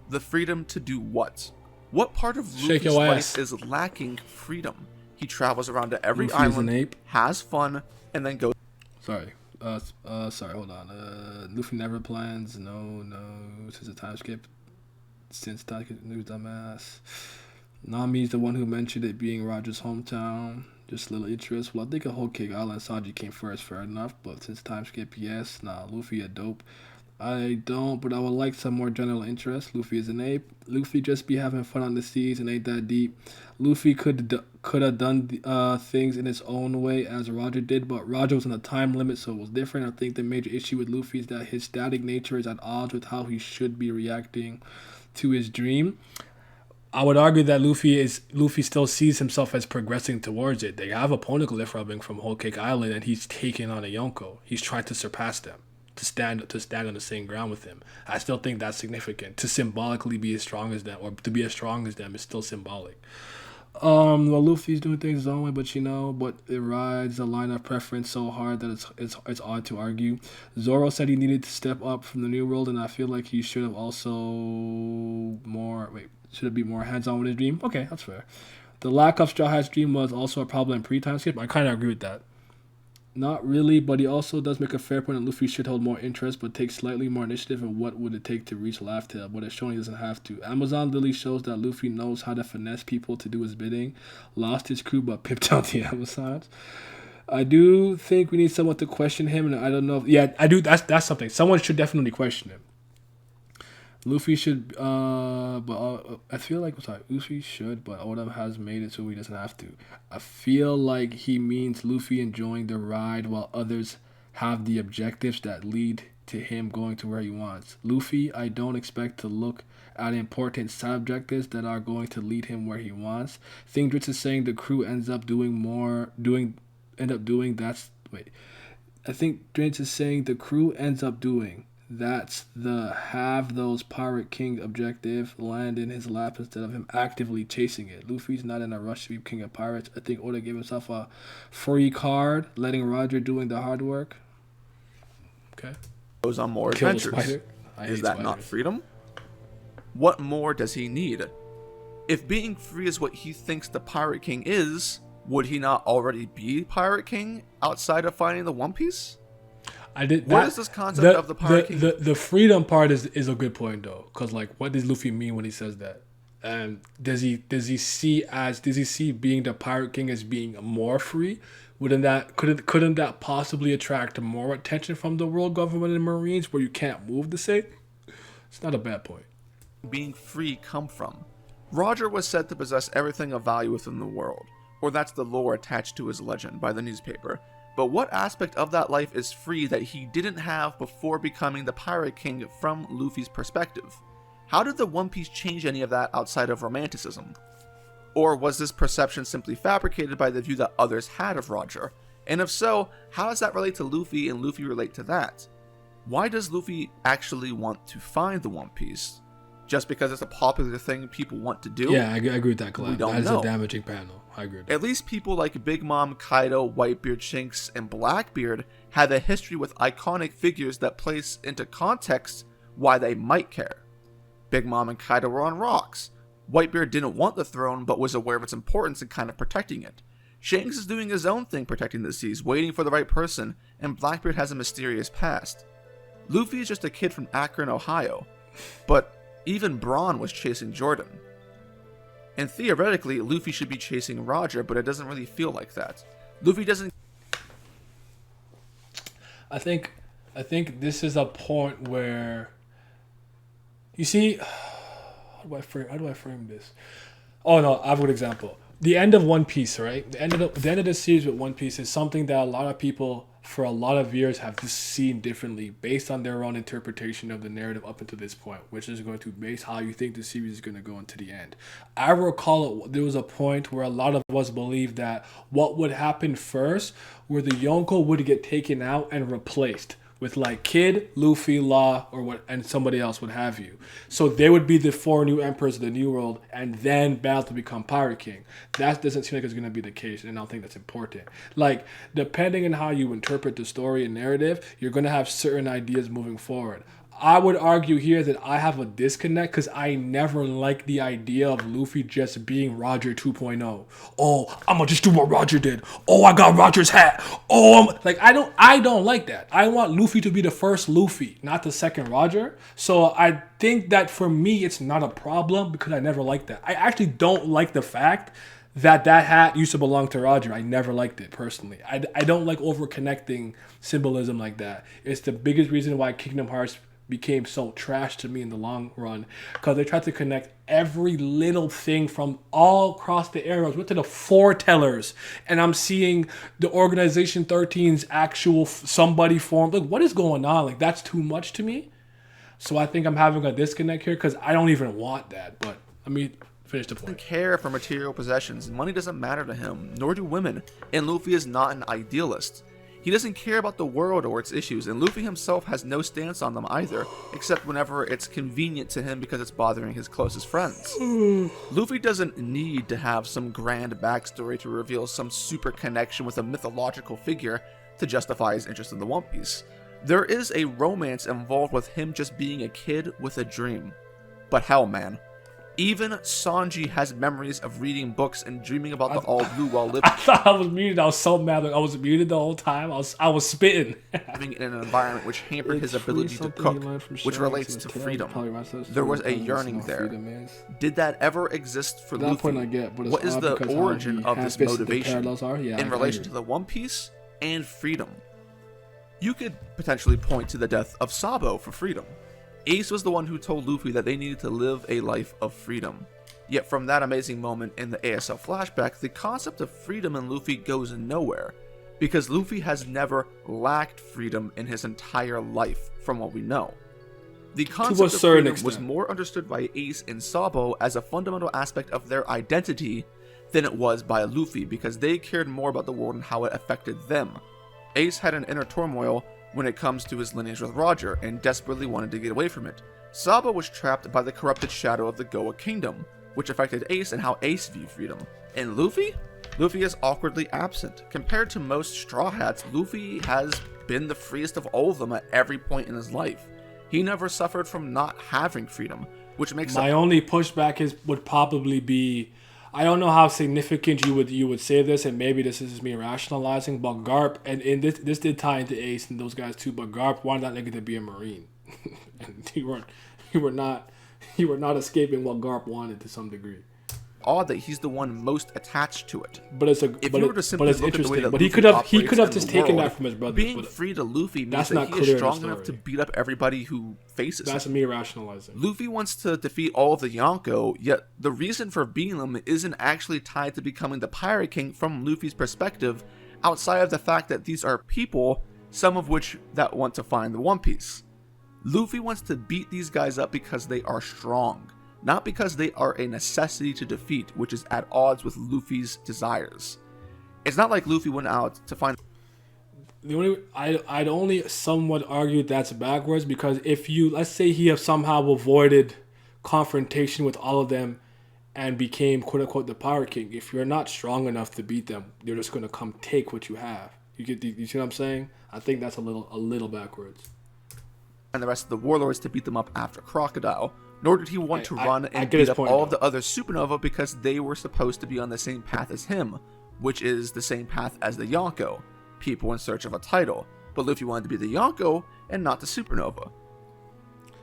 The freedom to do what? What part of Luffy's life is lacking freedom? He travels around to every island, has fun, and then goes. Sorry, hold on. Luffy never plans. No. Since the time skip. News dumbass. Nami's the one who mentioned it being Roger's hometown. Just little interest. Well, I think a Whole Cake Island Sanji came first, fair enough. But since time skip, yes. Nah, Luffy a dope. I don't, but I would like some more general interest. Luffy is an ape. Luffy just be having fun on the seas and ain't that deep. Luffy could have done things in his own way as Roger did, but Roger was on a time limit, so it was different. I think the major issue with Luffy is that his static nature is at odds with how he should be reacting to his dream. I would argue that Luffy still sees himself as progressing towards it. They have a poneglyph rubbing from Whole Cake Island, and he's taking on a Yonko. He's trying to surpass them. To stand on the same ground with him. I still think that's significant. To symbolically be as strong as them, or to be as strong as them, is still symbolic. Well, Luffy's doing things his own way, but it rides the line of preference so hard that it's odd to argue. Zoro said he needed to step up from the New World, and I feel like he should have be more hands-on with his dream. Okay, that's fair. The lack of Straw Hat's dream was also a problem in pre-time skip. I kind of agree with that. Not really, but he also does make a fair point that Luffy should hold more interest, but take slightly more initiative in what would it take to reach Laugh Tale, but it's showing he doesn't have to. Amazon Lily shows that Luffy knows how to finesse people to do his bidding, lost his crew, but pimped out the Amazons. I do think we need someone to question him, and I don't know if... Yeah, I do. That's something. Someone should definitely question him. Luffy should, I feel like, Luffy should, but Oda has made it so he doesn't have to. I feel like he means Luffy enjoying the ride while others have the objectives that lead to him going to where he wants. Luffy, I don't expect to look at important side objectives that are going to lead him where he wants. Dritz is saying the crew ends up doing that's the have those Pirate King objective land in his lap instead of him actively chasing it. Luffy's not in a rush to be King of Pirates. I think Oda gave himself a free card, letting Roger doing the hard work. Okay. Goes on more adventures. Is that not freedom? What more does he need? If being free is what he thinks the Pirate King is, would he not already be Pirate King outside of finding the One Piece? What is this concept of the Pirate King? The freedom part is a good point though, because like, what does Luffy mean when he says that? And does he see being the Pirate King as being more free? Couldn't that possibly attract more attention from the world government and Marines, where you can't move the same? It's not a bad point. Being free come from? Roger was said to possess everything of value within the world, or that's the lore attached to his legend by the newspaper. But what aspect of that life is free that he didn't have before becoming the Pirate King from Luffy's perspective? How did the One Piece change any of that outside of romanticism? Or was this perception simply fabricated by the view that others had of Roger? And if so, how does that relate to Luffy and Luffy relate to that? Why does Luffy actually want to find the One Piece? Just because it's a popular thing people want to do? Yeah, I agree with that, Glenn. That is know. a damaging panel. I agree with that. At least people like Big Mom, Kaido, Whitebeard, Shanks, and Blackbeard have a history with iconic figures that place into context why they might care. Big Mom and Kaido were on rocks. Whitebeard didn't want the throne, but was aware of its importance and kind of protecting it. Shanks is doing his own thing protecting the seas, waiting for the right person, and Blackbeard has a mysterious past. Luffy is just a kid from Akron, Ohio, but even Braun was chasing Jordan. And theoretically, Luffy should be chasing Roger, but it doesn't really feel like that. Luffy doesn't... I think this is a point where... You see... How do I frame this? Oh no, I have a good example. The end of One Piece, right? The end of the series with One Piece is something that a lot of people for a lot of years have just seen differently based on their own interpretation of the narrative up until this point, which is going to base how you think the series is going to go into the end. I recall there was a point where a lot of us believed that what would happen first were the Yonko would get taken out and replaced with like Kid, Luffy, Law, and somebody else would have you. So they would be the 4 new emperors of the New World, and then battle to become Pirate King. That doesn't seem like it's going to be the case, and I don't think that's important. Like, depending on how you interpret the story and narrative, you're going to have certain ideas moving forward. I would argue here that I have a disconnect because I never liked the idea of Luffy just being Roger 2.0. Oh, I'm gonna just do what Roger did. Oh, I got Roger's hat. Oh, I don't like that. I want Luffy to be the first Luffy, not the second Roger. So I think that for me, it's not a problem because I never liked that. I actually don't like the fact that hat used to belong to Roger. I never liked it personally. I don't like over-connecting symbolism like that. It's the biggest reason why Kingdom Hearts became so trash to me in the long run, because they tried to connect every little thing from all across the eras. Went to the foretellers, and I'm seeing the Organization 13's actual somebody form. Like, what is going on? Like, that's too much to me. So I think I'm having a disconnect here because I don't even want that. But let me finish the point. Doesn't care for material possessions. Money doesn't matter to him, nor do women. And Luffy is not an idealist. He doesn't care about the world or its issues, and Luffy himself has no stance on them either, except whenever it's convenient to him because it's bothering his closest friends. Luffy doesn't need to have some grand backstory to reveal some super connection with a mythological figure to justify his interest in the One Piece. There is a romance involved with him just being a kid with a dream. But hell, man. Even Sanji has memories of reading books and dreaming about the All Blue while living. I thought I was muted. I was so mad that I was muted the whole time. I was spitting. Living in an environment which hampered his ability to cook, which relates to freedom. There was a yearning there. Did that ever exist for Luffy? What is the origin of this motivation in relation to the One Piece and freedom? You could potentially point to the death of Sabo for freedom. Ace was the one who told Luffy that they needed to live a life of freedom. Yet from that amazing moment in the ASL flashback, the concept of freedom in Luffy goes nowhere, because Luffy has never lacked freedom in his entire life, from what we know. The concept of freedom was more understood by Ace and Sabo as a fundamental aspect of their identity than it was by Luffy, because they cared more about the world and how it affected them. Ace had an inner turmoil when it comes to his lineage with Roger, and desperately wanted to get away from it. Sabo was trapped by the corrupted shadow of the Goa Kingdom, which affected Ace and how Ace viewed freedom. And Luffy? Luffy is awkwardly absent. Compared to most Straw Hats, Luffy has been the freest of all of them at every point in his life. He never suffered from not having freedom, which makes my only pushback would probably be, I don't know how significant you would say this, and maybe this is just me rationalizing, but Garp, and this did tie into Ace and those guys too, but Garp wanted that nigga to be a Marine. And you were not escaping what Garp wanted to some degree. Odd that he's the one most attached to it. But it's interesting. But he could have just taken that from his brother. Being free to Luffy means that he is strong enough to beat up everybody who faces him. That's me rationalizing. Luffy wants to defeat all of the Yonko, yet the reason for beating them isn't actually tied to becoming the Pirate King from Luffy's perspective, outside of the fact that these are people, some of which that want to find the One Piece. Luffy wants to beat these guys up because they are strong, not because they are a necessity to defeat, which is at odds with Luffy's desires. It's not like Luffy went out to find... I'd only somewhat argue that's backwards, because if let's say he have somehow avoided confrontation with all of them and became quote unquote the Pirate King, if you're not strong enough to beat them, they're just going to come take what you have. You see what I'm saying? I think that's a little backwards. And the rest of the warlords to beat them up after Crocodile, nor did he want to run and beat up all of the other Supernova because they were supposed to be on the same path as him, which is the same path as the Yonko, people in search of a title. But Luffy wanted to be the Yonko and not the Supernova.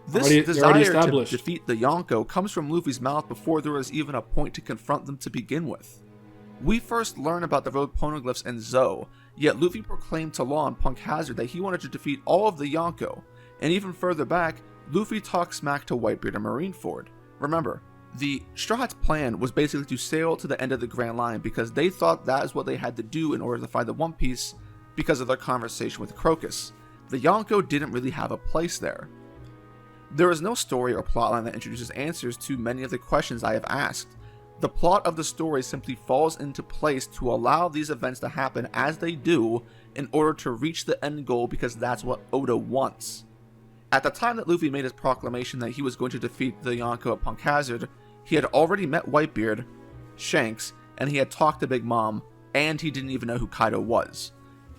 This desire to defeat the Yonko comes from Luffy's mouth before there was even a point to confront them to begin with. We first learn about the road poneglyphs in Zou, yet Luffy proclaimed to Law and Punk Hazard that he wanted to defeat all of the Yonko, and even further back, Luffy talks smack to Whitebeard and Marineford. Remember, the Straw Hats' plan was basically to sail to the end of the Grand Line because they thought that is what they had to do in order to find the One Piece because of their conversation with Crocus. The Yonko didn't really have a place there. There is no story or plotline that introduces answers to many of the questions I have asked. The plot of the story simply falls into place to allow these events to happen as they do in order to reach the end goal because that's what Oda wants. At the time that Luffy made his proclamation that he was going to defeat the Yonko at Punk Hazard, he had already met Whitebeard, Shanks, and he had talked to Big Mom, and he didn't even know who Kaido was.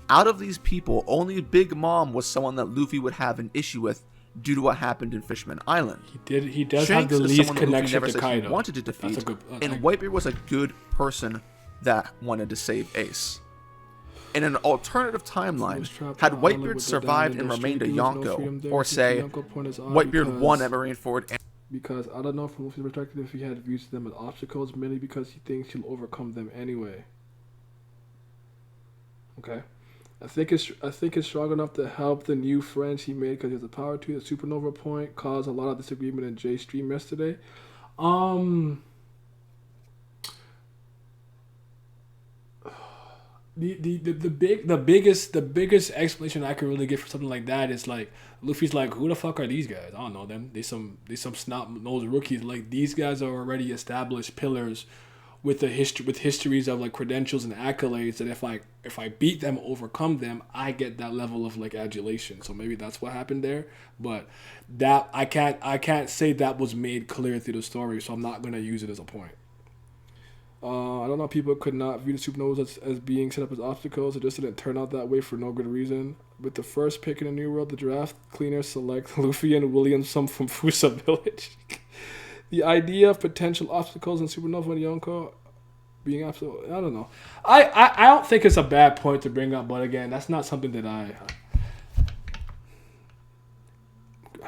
Out of these people, only Big Mom was someone that Luffy would have an issue with due to what happened in Fishman Island. He does Shanks have the least connection to Kaido. Kaido. He wanted to defeat, and Whitebeard was a good person that wanted to save Ace. In an alternative timeline, had Whitebeard survived and remained a Yonko, or say, Whitebeard won at Marineford and... Because I don't know from Luffy's perspective if he had views them as obstacles, mainly because he thinks he'll overcome them anyway. Okay. I think it's strong enough to help the new friends he made because he has the power to. The Supernova point caused a lot of disagreement in Jay's stream yesterday. The biggest explanation I could really get for something like that is like Luffy's like, who the fuck are these guys? I don't know them. They some snot nosed rookies. Like, these guys are already established pillars with histories of like credentials and accolades, that if I beat them, overcome them, I get that level of like adulation. So maybe that's what happened there. But that I can't say that was made clear through the story, so I'm not gonna use it as a point. I don't know. People could not view the supernovas as being set up as obstacles. It just didn't turn out that way for no good reason. With the first pick in the New World, the draft cleaners select Luffy and Williamson from Fusa Village. The idea of potential obstacles in Supernova and Yonko being absolute, I don't know. I don't think it's a bad point to bring up, but again, that's not something that I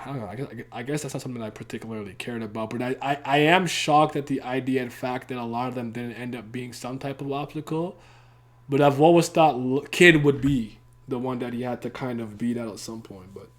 don't know. I guess that's not something I particularly cared about. But I am shocked at the idea and fact that a lot of them didn't end up being some type of obstacle. But I've always thought Kid would be the one that he had to kind of beat out at some point. But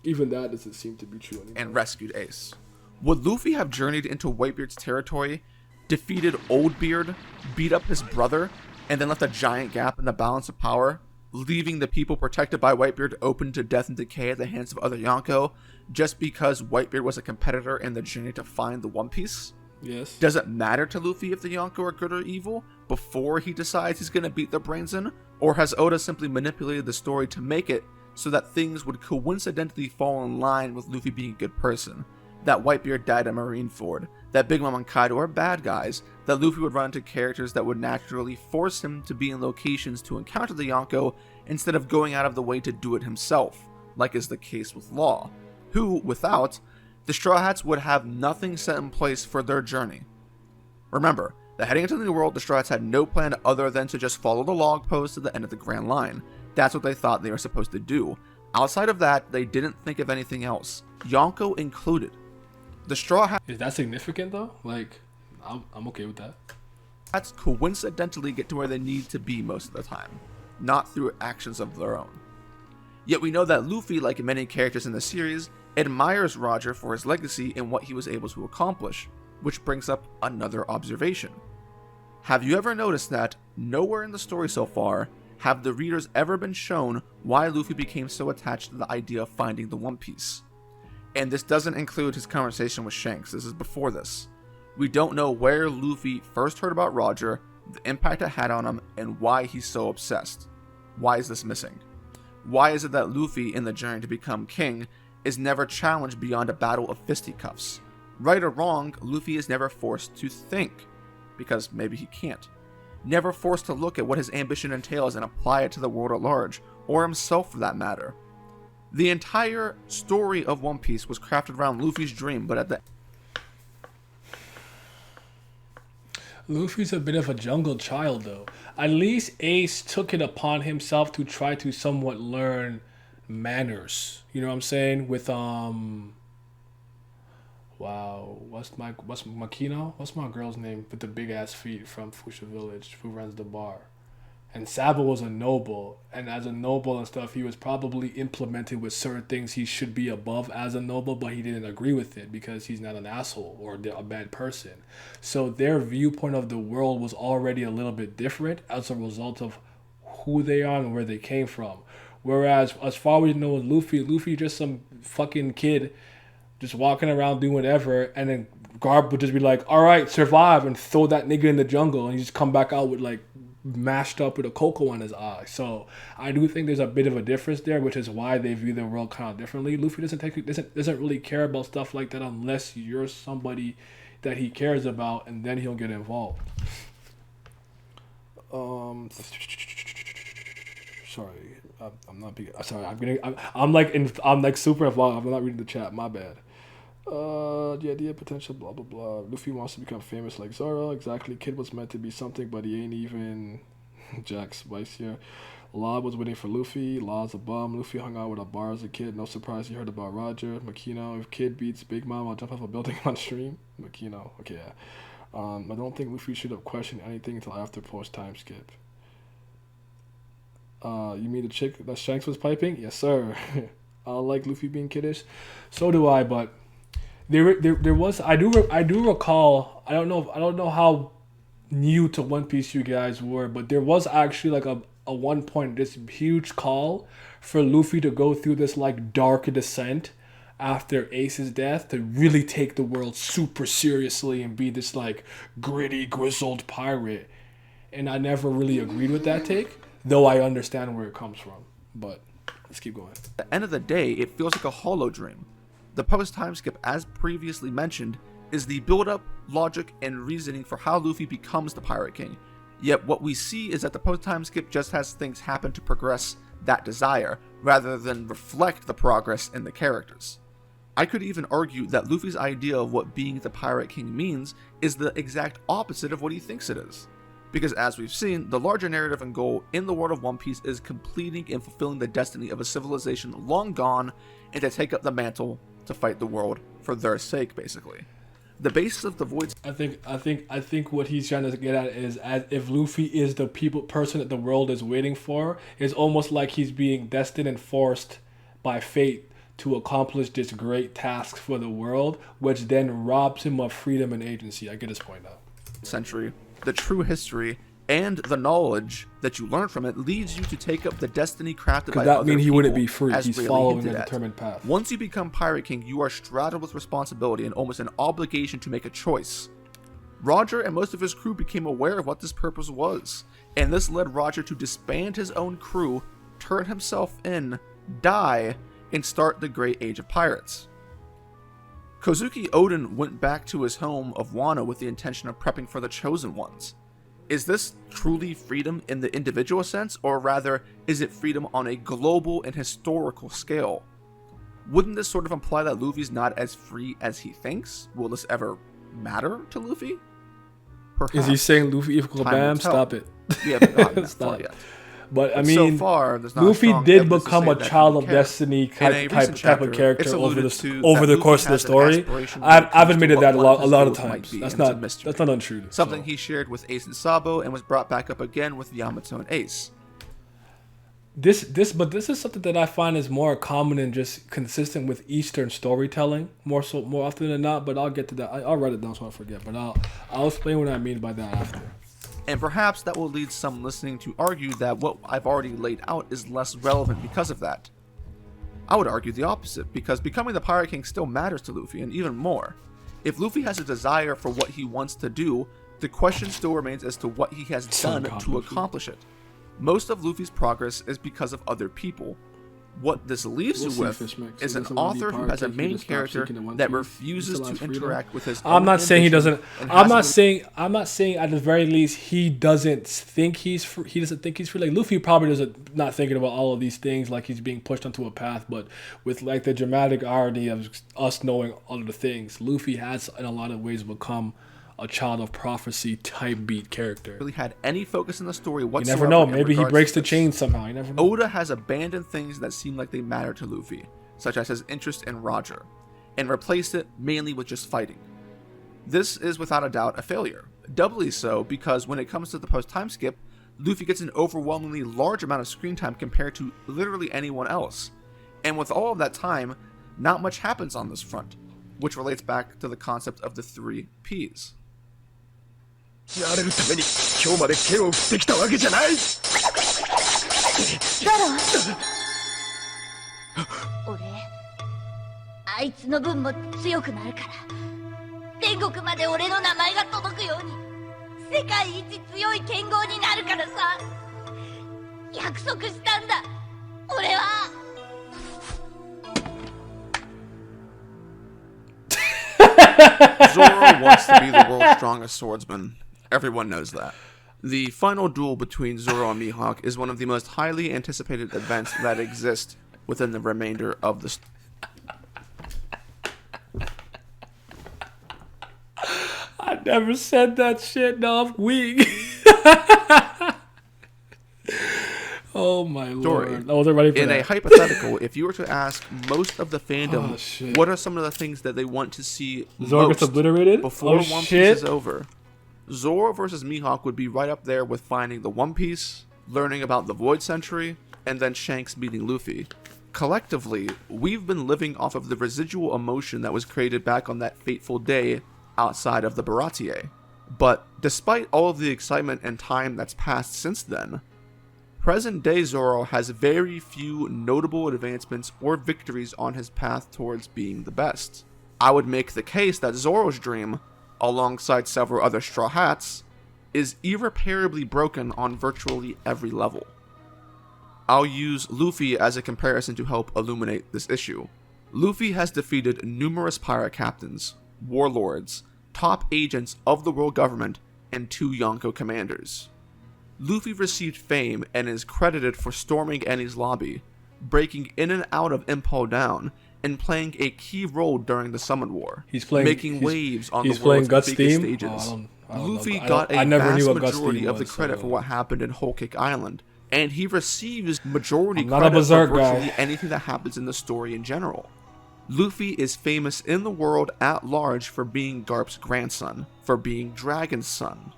even that doesn't seem to be true anymore. And rescued Ace. Would Luffy have journeyed into Whitebeard's territory, defeated Oldbeard, beat up his brother, and then left a giant gap in the balance of power, leaving the people protected by Whitebeard open to death and decay at the hands of other Yonko, just because Whitebeard was a competitor in the journey to find the One Piece? Yes. Does it matter to Luffy if the Yonko are good or evil before he decides he's going to beat their brains in? Or has Oda simply manipulated the story to make it so that things would coincidentally fall in line with Luffy being a good person? That Whitebeard died at Marineford, that Big Mom and Kaido are bad guys, that Luffy would run into characters that would naturally force him to be in locations to encounter the Yonko instead of going out of the way to do it himself, like is the case with Law, who, without, the Straw Hats would have nothing set in place for their journey. Remember, that heading into the New World, the Straw Hats had no plan other than to just follow the log post at the end of the Grand Line. That's what they thought they were supposed to do. Outside of that, they didn't think of anything else, Yonko included. The Straw Hats... Is that significant though? Like, I'm okay with that. Hats coincidentally get to where they need to be most of the time, not through actions of their own. Yet we know that Luffy, like many characters in the series, admires Roger for his legacy and what he was able to accomplish, which brings up another observation. Have you ever noticed that nowhere in the story so far have the readers ever been shown why Luffy became so attached to the idea of finding the One Piece? And this doesn't include his conversation with Shanks, this is before this. We don't know where Luffy first heard about Roger, the impact it had on him, and why he's so obsessed. Why is this missing? Why is it that Luffy, in the journey to become king, is never challenged beyond a battle of fisticuffs? Right or wrong, Luffy is never forced to think, because maybe he can't. Never forced to look at what his ambition entails and apply it to the world at large, or himself for that matter. The entire story of One Piece was crafted around Luffy's dream, but at the... Luffy's a bit of a jungle child, though. At least Ace took it upon himself to try to somewhat learn manners. You know what I'm saying? With, wow, what's Makino? What's my girl's name with the big-ass feet from Fusa Village who runs the bar? And Sabo was a noble, and as a noble and stuff, he was probably implemented with certain things he should be above as a noble, but he didn't agree with it because he's not an asshole or a bad person. So their viewpoint of the world was already a little bit different as a result of who they are and where they came from. Whereas, as far as we know, Luffy just some fucking kid just walking around doing whatever, and then Garp would just be like, all right, survive, and throw that nigga in the jungle, and he just come back out with like mashed up with a cocoa on his eye. So I do think there's a bit of a difference there, which is why they view the world kind of differently. Luffy doesn't really care about stuff like that unless you're somebody that he cares about, and then he'll get involved. Sorry, I'm not being. Sorry, I'm like super involved. I'm not reading the chat. My bad. The idea, potential, blah blah blah. Luffy wants to become famous like Zoro. Exactly. Kid was meant to be something, but he ain't even. Jack Spice here. Law was waiting for Luffy. Law's a bum. Luffy hung out with a bar as a kid. No surprise he heard about Roger. Makino. If Kid beats Big Mom, I'll jump off a building on stream. Makino. Okay, yeah. I don't think Luffy should have questioned anything until after post time skip. You mean the chick that Shanks was piping? Yes, sir. I like Luffy being kiddish. So do I, but there was I do recall. I don't know how new to One Piece you guys were, but there was actually like a one point this huge call for Luffy to go through this like dark descent after Ace's death to really take the world super seriously and be this like gritty, grizzled pirate. And I never really agreed with that take, though I understand where it comes from. But let's keep going. At the end of the day, it feels like a hollow dream. The post-time skip, as previously mentioned, is the build-up, logic, and reasoning for how Luffy becomes the Pirate King. Yet what we see is that the post-time skip just has things happen to progress that desire, rather than reflect the progress in the characters. I could even argue that Luffy's idea of what being the Pirate King means is the exact opposite of what he thinks it is. Because as we've seen, the larger narrative and goal in the world of One Piece is completing and fulfilling the destiny of a civilization long gone and to take up the mantle to fight the world for their sake, basically. The basis of the Void... I think what he's trying to get at is, as if Luffy is the person that the world is waiting for, it's almost like he's being destined and forced by fate to accomplish this great task for the world, which then robs him of freedom and agency. I get his point now. Century, the true history, and the knowledge that you learn from it leads you to take up the destiny crafted by other people. Could that mean he wouldn't be free? He's following a determined path. Once you become Pirate King, you are straddled with responsibility and almost an obligation to make a choice. Roger and most of his crew became aware of what this purpose was, and this led Roger to disband his own crew, turn himself in, die, and start the Great Age of Pirates. Kozuki Oden went back to his home of Wano with the intention of prepping for the Chosen Ones. Is this truly freedom in the individual sense, or rather, is it freedom on a global and historical scale? Wouldn't this sort of imply that Luffy's not as free as he thinks? Will this ever matter to Luffy? Perhaps. Is he saying Luffy equal Bam? Stop it. We haven't gotten that far yet. But I mean, so far, Luffy did become a child of destiny type of character over the course of the story. I've admitted that a lot of times. That's not untrue. Something he shared with Ace and Sabo and was brought back up again with Yamato and Ace. This is something that I find is more common and just consistent with Eastern storytelling more often than not. But I'll get to that. I'll write it down so I forget. But I'll explain what I mean by that after. And perhaps that will lead some listening to argue that what I've already laid out is less relevant because of that. I would argue the opposite, because becoming the Pirate King still matters to Luffy, and even more. If Luffy has a desire for what he wants to do, the question still remains as to what he has done to accomplish it. Most of Luffy's progress is because of other people. What this leaves you with is an author who has a main character that refuses to interact with his own I'm not saying he doesn't. I'm not saying at the very least he doesn't think he's free. He doesn't think he's free. Like Luffy probably doesn't not thinking about all of these things, like he's being pushed onto a path. But with like the dramatic irony of us knowing all of the things, Luffy has in a lot of ways become a child of prophecy type beat character. Really had any focus in the story whatsoever. You never know. Maybe he breaks the chain somehow. You never know. Oda has abandoned things that seem like they matter to Luffy, such as his interest in Roger, and replaced it mainly with just fighting. This is without a doubt a failure. Doubly so because when it comes to the post-time skip, Luffy gets an overwhelmingly large amount of screen time compared to literally anyone else. And with all of that time, not much happens on this front, which relates back to the concept of the 3 Ps. やれるために今日まで剣を振ってきたわけじゃない。だろ。俺、あいつの分も強くなるから。天国まで俺の名前が届くように、世界一強い剣豪になるからさ。約束したんだ。俺は。Zoro wants to be the world's strongest swordsman. Everyone knows that. The final duel between Zoro and Mihawk is one of the most highly anticipated events that exist within the remainder of the I never said that shit. No, I'm weak. Oh my lord. Oh, they're ready for in that. a hypothetical, if you were to ask most of the fandom what are some of the things that they want to see Zoro gets obliterated before One Piece is over, Zoro versus Mihawk would be right up there with finding the One Piece, learning about the Void Century, and then Shanks meeting Luffy. Collectively, we've been living off of the residual emotion that was created back on that fateful day outside of the Baratie. But despite all of the excitement and time that's passed since then, Present-day Zoro has very few notable advancements or victories on his path towards being the best. I would make the case that Zoro's dream, alongside several other Straw Hats, is irreparably broken on virtually every level. I'll use Luffy as a comparison to help illuminate this issue. Luffy has defeated numerous pirate captains, warlords, top agents of the world government, and 2 Yonko commanders. Luffy received fame and is credited for storming Enies lobby, breaking in and out of Impel Down, and playing a key role during the Summon War, making waves on the world's biggest stages. Luffy got a vast majority of the credit for what happened in Whole Cake Island, and he receives majority credit for virtually anything that happens in the story in general. Luffy is famous in the world at large for being Garp's grandson, for being Dragon's son,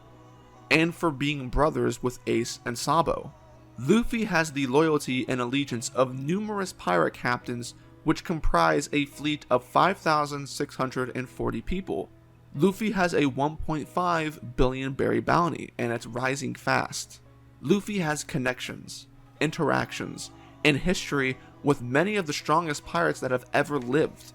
and for being brothers with Ace and Sabo. Luffy has the loyalty and allegiance of numerous pirate captains, which comprise a fleet of 5,640 people. Luffy has a 1.5 billion berry bounty, and it's rising fast. Luffy has connections, interactions, and history with many of the strongest pirates that have ever lived.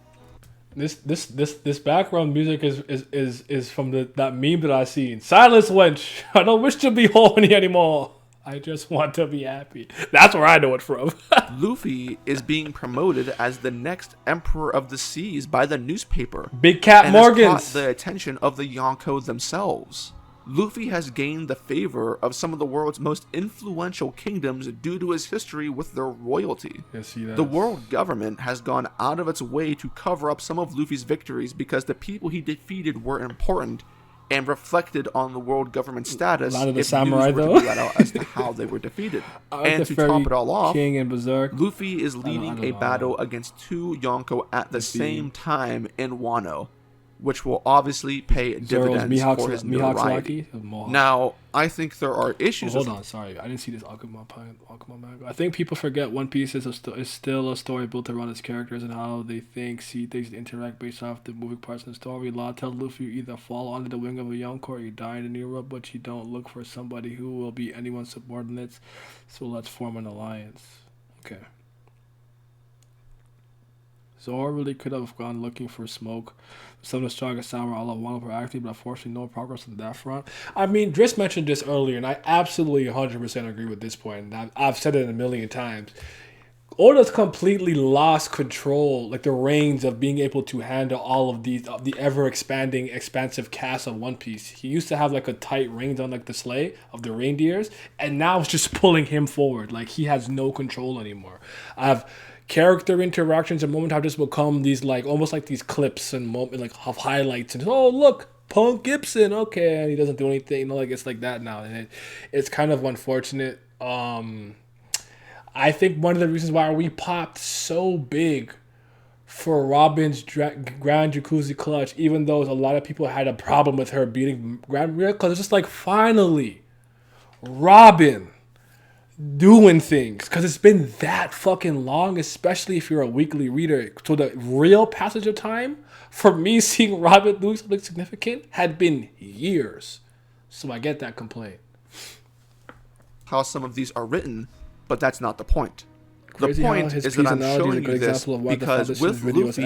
This background music is from that meme that I seen. Silence, wench. I don't wish to be horny anymore. I just want to be happy. That's where I know it from. Luffy is being promoted as the next Emperor of the Seas by the newspaper. Big Cat Morgans. Has caught the attention of the Yonko themselves. Luffy has gained the favor of some of the world's most influential kingdoms due to his history with their royalty. Yes, he does. The world government has gone out of its way to cover up some of Luffy's victories because the people he defeated were important and reflected on the world government status. A lot of the if samurai, news were though, to be let out as to how they were defeated. And to top it all off, King and Berserk. Luffy is leading a battle against 2 Yonko at the same time in Wano, which will obviously pay dividends for his notoriety. Now, I think there are issues. Hold on, sorry, I didn't see this Akuma manga. I think people forget One Piece is still a story built around its characters and how they think, see things, and interact based off the moving parts in the story. Law tells Luffy you either fall under the wing of a Yonko or you die in Europe, but you don't look for somebody who will be anyone's subordinates. So let's form an alliance. Okay. Zoro really could have gone looking for smoke. Some of the strongest samurai all of Wano were active, but unfortunately no progress on that front. I mean, Driss mentioned this earlier, and I absolutely 100% agree with this point. And I've said it a million times. Oda's completely lost control, like the reins of being able to handle all of these, the ever-expanding, expansive cast of One Piece. He used to have like a tight reins on like the sleigh of the reindeers, and now it's just pulling him forward. Like he has no control anymore. Character interactions and moments have just become these like almost like these clips and moment like of highlights and oh look, Punk Gibson, okay, and he doesn't do anything, you know, like it's like that now, and it's kind of unfortunate. I think one of the reasons why we popped so big for Robin's Grand Jacuzzi Clutch, even though a lot of people had a problem with her beating Grand, because it's just like finally Robin doing things, because it's been that fucking long, especially if you're a weekly reader. So the real passage of time for me seeing Robin doing something significant had been years. So I get that complaint. How some of these are written, but that's not the point. Crazy the point is that I'm showing you this because with Luffy,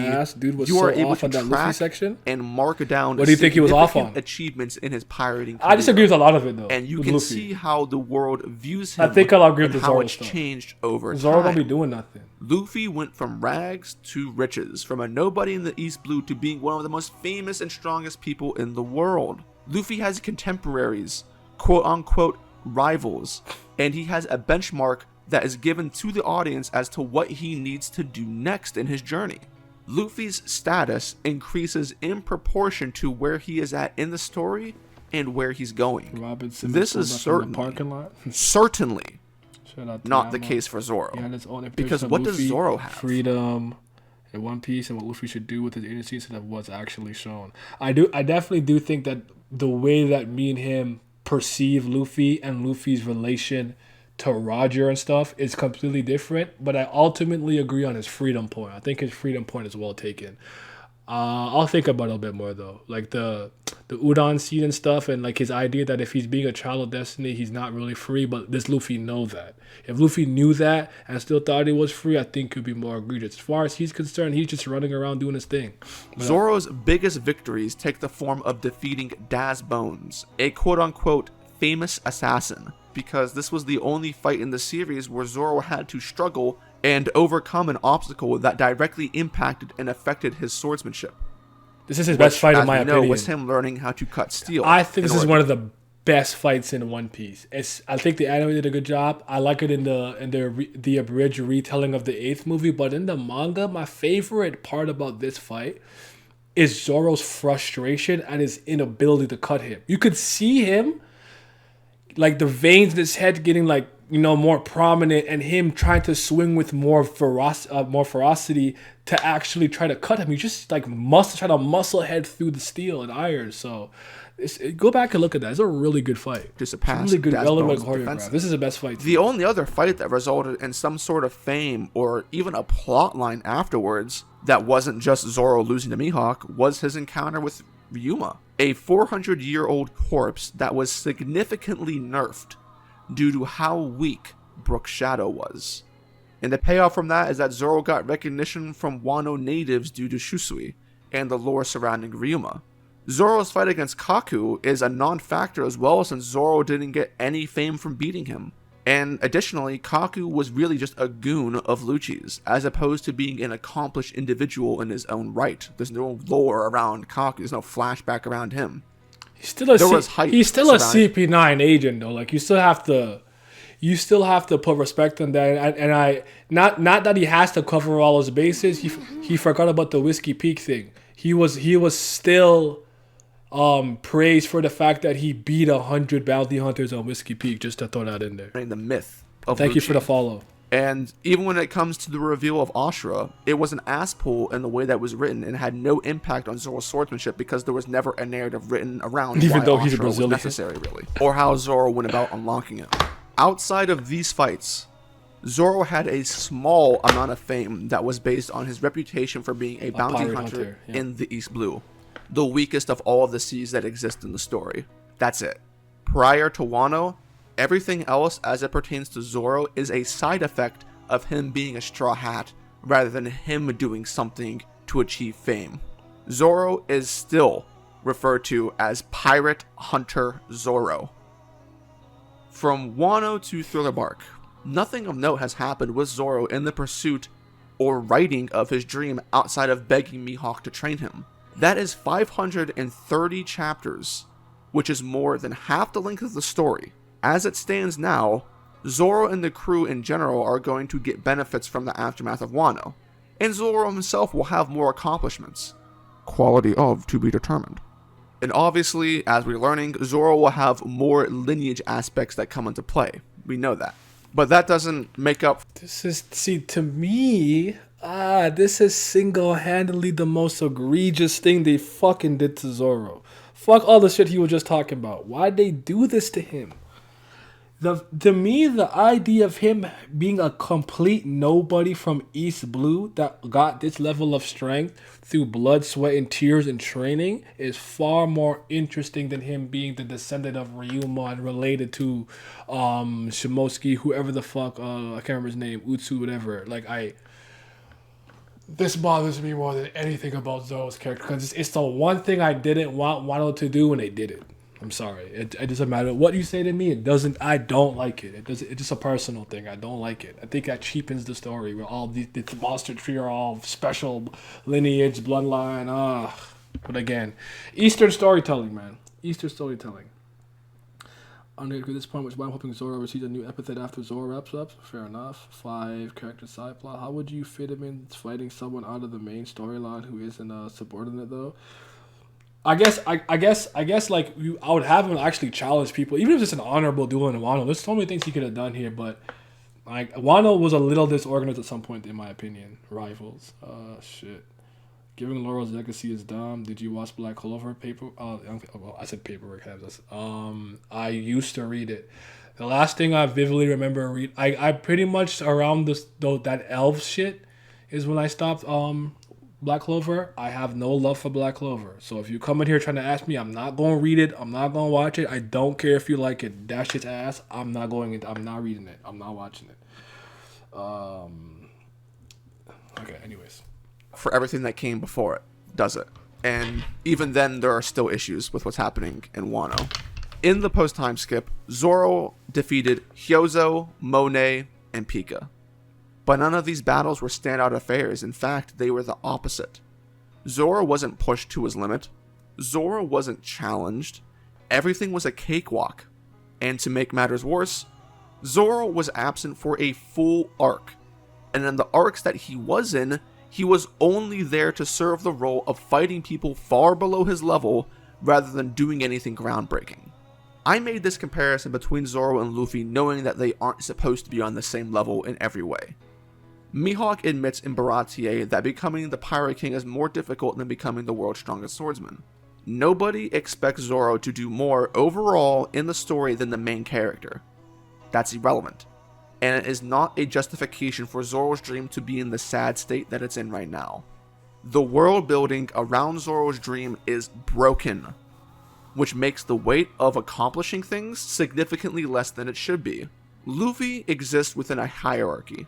you are able to track and mark down what do you think he was off on? Achievements in his pirating career. I disagree with a lot of it, though. And you can see how the world views him. I think I'll agree with and how it's changed over time. Zoro don't be doing nothing. Luffy went from rags to riches, from a nobody in the East Blue to being one of the most famous and strongest people in the world. Luffy has contemporaries, quote-unquote rivals, and he has a benchmark that is given to the audience as to what he needs to do next in his journey. Luffy's status increases in proportion to where he is at in the story and where he's going. This is certainly not the case for Zoro. Because what does Zoro have? Freedom and One Piece and what Luffy should do with his agency instead of what's actually shown. I definitely do think that the way that me and him perceive Luffy and Luffy's relation to Roger and stuff is completely different, but I ultimately agree on his freedom point. I think his freedom point is well taken. I'll think about it a bit more though. Like the udon scene and stuff, and like his idea that if he's being a child of destiny, he's not really free. But does Luffy know that? If Luffy knew that and still thought he was free, I think it would be more egregious. As far as he's concerned, he's just running around doing his thing. Zoro's biggest victories take the form of defeating Daz Bones, a quote-unquote famous assassin, because this was the only fight in the series where Zoro had to struggle and overcome an obstacle that directly impacted and affected his swordsmanship. This is his best fight, in my opinion. Was him learning how to cut steel. I think this is one of the best fights in One Piece. I think the anime did a good job. I like it in the abridged retelling of the 8th movie, but in the manga, my favorite part about this fight is Zoro's frustration at his inability to cut him. You could see him, like the veins in his head getting like, you know, more prominent, and him trying to swing with more ferocity to actually try to cut him. He just like try to muscle head through the steel and iron. So go back and look at that. It's a really good fight. Just a pass. Really good, relevant choreograph. This is the best fight. The only other fight that resulted in some sort of fame or even a plot line afterwards that wasn't just Zoro losing to Mihawk was his encounter with Ryuma, a 400-year-old corpse that was significantly nerfed due to how weak Brook's Shadow was. And the payoff from that is that Zoro got recognition from Wano natives due to Shusui and the lore surrounding Ryuma. Zoro's fight against Kaku is a non-factor as well, since Zoro didn't get any fame from beating him. And additionally, Kaku was really just a goon of Lucci's, as opposed to being an accomplished individual in his own right. There's no lore around Kaku, there's no flashback around him. He's still a CP9 agent though. Like you still have to put respect on that. And I not that he has to cover all his bases. He forgot about the Whiskey Peak thing. He was still praised for the fact that he beat 100 bounty hunters on Whiskey Peak. Just to throw that in there. The myth of Thank Lucci. you for the follow. And even when it comes to the reveal of Ashura, it was an ass pull in the way that was written and had no impact on Zoro's swordsmanship because there was never a narrative written around even why though he's a Ashura Brazilian. was necessary, really, or how Zoro went about unlocking it. Outside of these fights, Zoro had a small amount of fame that was based on his reputation for being a bounty hunter in the East Blue, the weakest of all of the seas that exist in the story. That's it. Prior to Wano, everything else as it pertains to Zoro is a side effect of him being a straw hat rather than him doing something to achieve fame. Zoro is still referred to as Pirate Hunter Zoro. From Wano to Thriller Bark, nothing of note has happened with Zoro in the pursuit or writing of his dream outside of begging Mihawk to train him. That is 530 chapters, which is more than half the length of the story. As it stands now, Zoro and the crew in general are going to get benefits from the aftermath of Wano, and Zoro himself will have more accomplishments. Quality of to be determined. And obviously, as we're learning, Zoro will have more lineage aspects that come into play. We know that. But that doesn't make up... To me, this is single-handedly the most egregious thing they fucking did to Zoro. Fuck all the shit he was just talking about. Why'd they do this to him? To me, the idea of him being a complete nobody from East Blue that got this level of strength through blood, sweat, and tears and training is far more interesting than him being the descendant of Ryuma and related to Shimosuke, whoever the fuck, I can't remember his name, Utsu, whatever. This bothers me more than anything about Zoro's character because it's the one thing I didn't want Wano to do and they did it. I'm sorry. It doesn't matter what you say to me. I don't like it. It's just a personal thing. I don't like it. I think that cheapens the story where all the monster tree are all special lineage, bloodline. But again, Eastern storytelling, man. Eastern storytelling. On this point, which I'm hoping Zoro receives a new epithet after Zoro wraps up. Fair enough. 5 character side plot. How would you fit him in fighting someone out of the main storyline who isn't a subordinate though? I guess like I would have him actually challenge people, even if it's an honorable duel in Wano. There's so many things he could have done here, but like Wano was a little disorganized at some point, in my opinion. Rivals, shit. Giving Laurel's legacy is dumb. Did you watch Black Clover? I said Paperwork Habits. I used to read it. The last thing I vividly remember read, I pretty much around that elf shit is when I stopped Black Clover. I have no love for Black Clover. So if you come in here trying to ask me, I'm not going to read it. I'm not going to watch it. I don't care if you like it. That shit's ass. I'm not reading it. I'm not watching it. Okay, anyways. For everything that came before it, does it. And even then, there are still issues with what's happening in Wano. In the post-time skip, Zoro defeated Hyozo, Monet, and Pika. But none of these battles were standout affairs. In fact, they were the opposite. Zoro wasn't pushed to his limit. Zoro wasn't challenged. Everything was a cakewalk. And to make matters worse, Zoro was absent for a full arc. And in the arcs that he was in, he was only there to serve the role of fighting people far below his level rather than doing anything groundbreaking. I made this comparison between Zoro and Luffy knowing that they aren't supposed to be on the same level in every way. Mihawk admits in Baratie that becoming the Pirate King is more difficult than becoming the world's strongest swordsman. Nobody expects Zoro to do more overall in the story than the main character. That's irrelevant, and it is not a justification for Zoro's dream to be in the sad state that it's in right now. The world building around Zoro's dream is broken, which makes the weight of accomplishing things significantly less than it should be. Luffy exists within a hierarchy.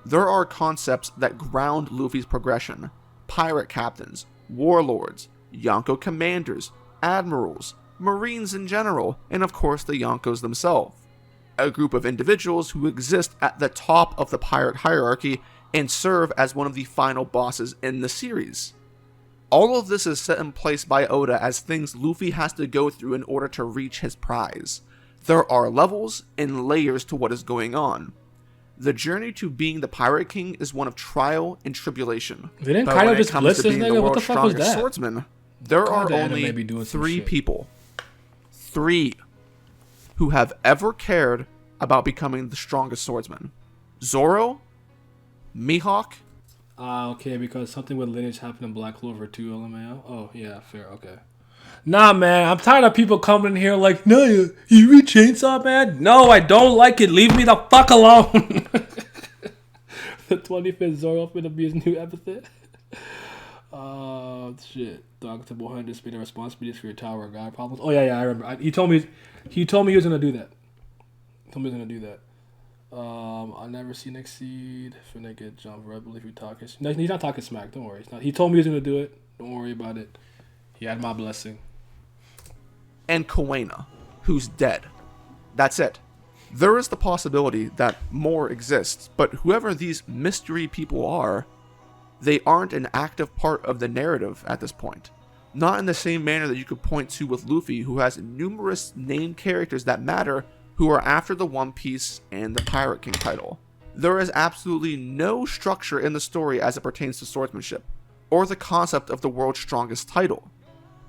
There are concepts that ground Luffy's progression: pirate captains, warlords, Yonko commanders, admirals, marines in general, and of course the Yonkos themselves. A group of individuals who exist at the top of the pirate hierarchy and serve as one of the final bosses in the series. All of this is set in place by Oda as things Luffy has to go through in order to reach his prize. There are levels and layers to what is going on. The journey to being the Pirate King is one of trial and tribulation. Didn't but Kaido when it just comes bliss to this being the nigga? What the world's fuck was strongest that? swordsman, there God, are the anime only be doing some 3 shit. people. 3 who have ever cared about becoming the strongest swordsman. Zoro, Mihawk. Okay, because something with lineage happened in Black Clover too, LMAO. Oh, yeah, fair, okay. Nah, man, I'm tired of people coming in here like, no, you read Chainsaw Man? No, I don't like it. Leave me the fuck alone. The 25th Zoro finna be his new epithet. Shit. Dr. Bohan just made a responsibility for your tower guy problems. Oh, yeah, I remember. He told me he was gonna do that. I'll never see Exceed. Finna get John Rebel if you talking. No, he's not talking smack. Don't worry. He told me he was gonna do it. Don't worry about it. He had my blessing. And Kuwena, who's dead. That's it. There is the possibility that more exists, but whoever these mystery people are, they aren't an active part of the narrative at this point. Not in the same manner that you could point to with Luffy, who has numerous named characters that matter who are after the One Piece and the Pirate King title. There is absolutely no structure in the story as it pertains to swordsmanship, or the concept of the world's strongest title.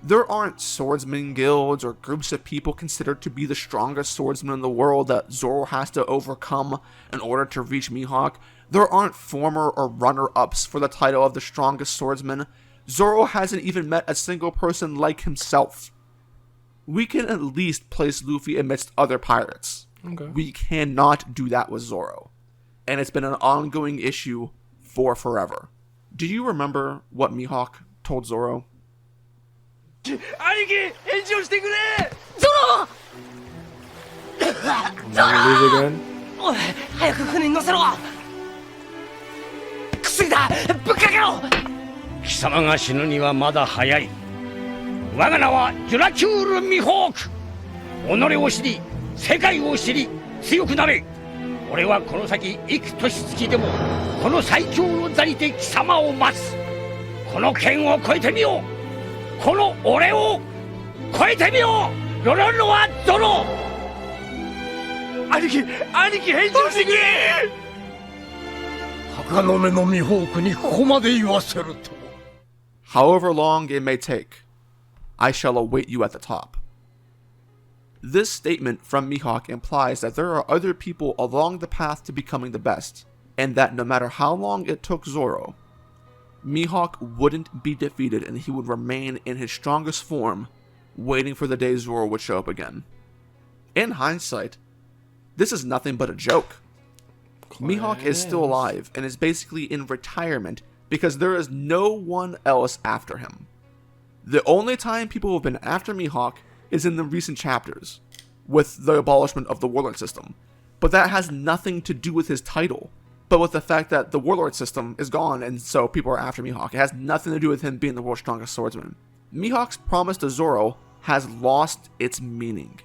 There aren't swordsman guilds or groups of people considered to be the strongest swordsman in the world that Zoro has to overcome in order to reach Mihawk. There aren't former or runner-ups for the title of the strongest swordsman. Zoro hasn't even met a single person like himself. We can at least place Luffy amidst other pirates. Okay. We cannot do that with Zoro. And it's been an ongoing issue for forever. Do you remember what Mihawk told Zoro? 兄貴返事をしてくれゾロ Lose again? おい早く船に乗せろ薬だぶっかけろ貴様が死ぬにはまだ早い我が名はジュラキュール・ミホーク己を知り世界を知り強くなれ俺はこの先幾年月でもこの最強の座にて貴様を待つこの剣を越えてみようこの俺を超えてみようロロロはゾロ兄貴返事をしてくれ鷹の目のミホークにここまで言わせると However long it may take, I shall await you at the top. This statement from Mihawk implies that there are other people along the path to becoming the best, and that no matter how long it took Zoro, Mihawk wouldn't be defeated and he would remain in his strongest form, waiting for the day Zoro would show up again. In hindsight, this is nothing but a joke. Mihawk is still alive and is basically in retirement, because there is no one else after him. The only time people have been after Mihawk is in the recent chapters, with the abolishment of the Warlord system. But that has nothing to do with his title, but with the fact that the Warlord system is gone and so people are after Mihawk. It has nothing to do with him being the world's strongest swordsman. Mihawk's promise to Zoro has lost its meaning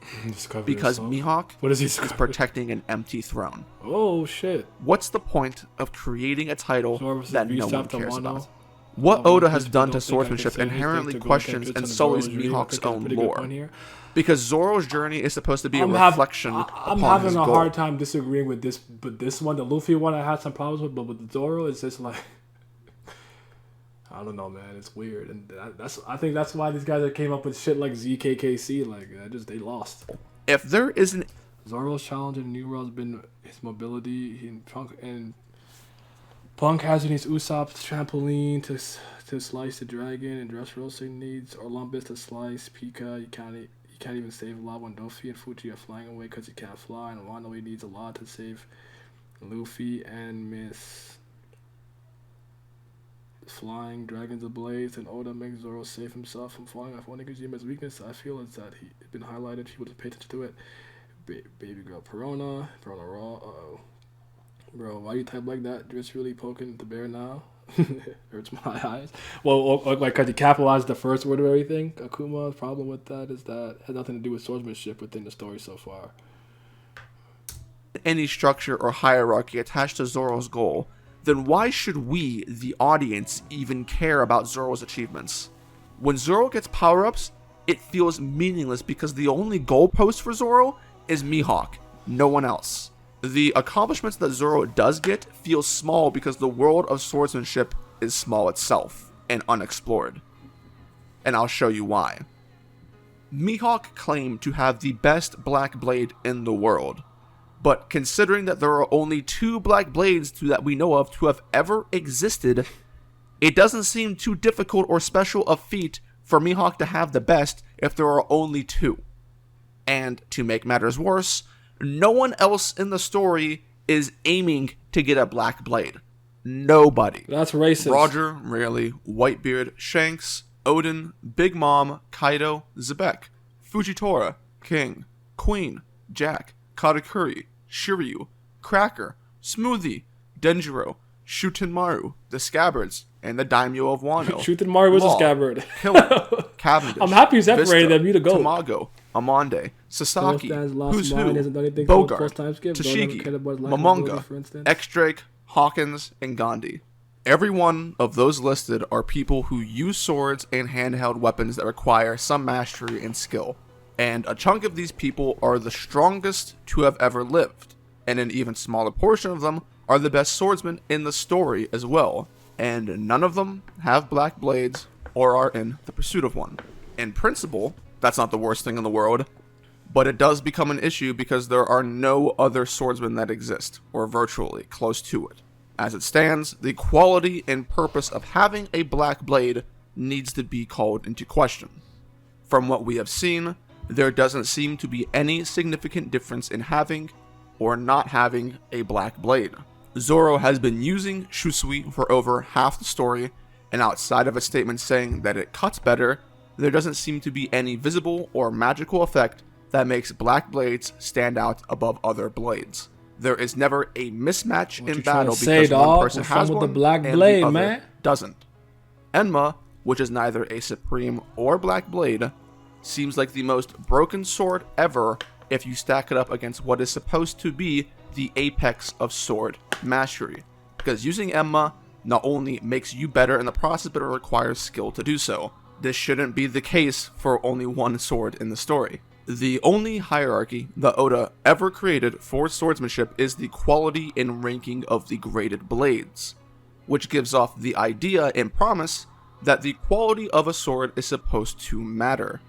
because Mihawk is protecting an empty throne. Oh shit. What's the point of creating a title that no one cares about? What Oda has done to swordsmanship inherently questions and sullies Mihawk's own lore. Because Zoro's journey is supposed to be a reflection I'm upon having his a goal. hard time disagreeing with this, but this one, the Luffy one, I had some problems with, but with Zoro, it's just like, I don't know, man. It's weird, and I think that's why these guys that came up with shit like ZKKC, like they lost. If there isn't Zoro's challenge in New World has been his mobility Punk has his Usopp's trampoline to slice the dragon, and Dressrosa needs Olympus to slice Pika. You can't even save Law when Luffy and Fuji are flying away because he can't fly, and Wano needs a lot to save Luffy and Miss Flying Dragons ablaze, and Oda makes Zoro save himself from falling off. One of Kujima's weakness, I feel, is that he's been highlighted. He would have paid attention to it. Baby girl Perona Raw. Bro, why you type like that? Just really poking the bear now. Hurts my eyes. Well, like, because he capitalized the first word of everything. Akuma's problem with that is that it has nothing to do with swordsmanship within the story so far. Any structure or hierarchy attached to Zoro's goal, then why should we, the audience, even care about Zoro's achievements? When Zoro gets power-ups, it feels meaningless because the only goalpost for Zoro is Mihawk, no one else. The accomplishments that Zoro does get feel small because the world of swordsmanship is small itself and unexplored. And I'll show you why. Mihawk claimed to have the best black blade in the world, but considering that there are only 2 black blades that we know of to have ever existed, it doesn't seem too difficult or special a feat for Mihawk to have the best if there are only 2. And to make matters worse, no one else in the story is aiming to get a black blade. Nobody. That's racist. Roger, Rayleigh, Whitebeard, Shanks, Odin, Big Mom, Kaido, Zebek, Fujitora, King, Queen, Jack, Katakuri, Shiryu, Cracker, Smoothie, Denjiro, Shutenmaru, the Scabbards, and the Daimyo of Wano. Shutenmaru was a scabbard. Killer, Cavendish, I'm happy you separated them. You to go. Tamago, Amande, Sasaki, Who's Who, Bogart, Tashigi, Momonga, X-Drake, Hawkins, and Gandhi. Every one of those listed are people who use swords and handheld weapons that require some mastery and skill. And a chunk of these people are the strongest to have ever lived. And an even smaller portion of them are the best swordsmen in the story as well. And none of them have black blades or are in the pursuit of one. In principle, that's not the worst thing in the world, but it does become an issue because there are no other swordsmen that exist, or virtually close to it. As it stands, the quality and purpose of having a black blade needs to be called into question. From what we have seen, there doesn't seem to be any significant difference in having or not having a black blade. Zoro has been using Shusui for over half the story, and outside of a statement saying that it cuts better, there doesn't seem to be any visible or magical effect that makes black blades stand out above other blades. There is never a mismatch in battle because one person has one and the other doesn't. Enma, which is neither a supreme or black blade, seems like the most broken sword ever if you stack it up against what is supposed to be the apex of sword mastery. Because using Enma not only makes you better in the process, but it requires skill to do so. This shouldn't be the case for only one sword in the story. The only hierarchy that Oda ever created for swordsmanship is the quality and ranking of the graded blades, which gives off the idea and promise that the quality of a sword is supposed to matter.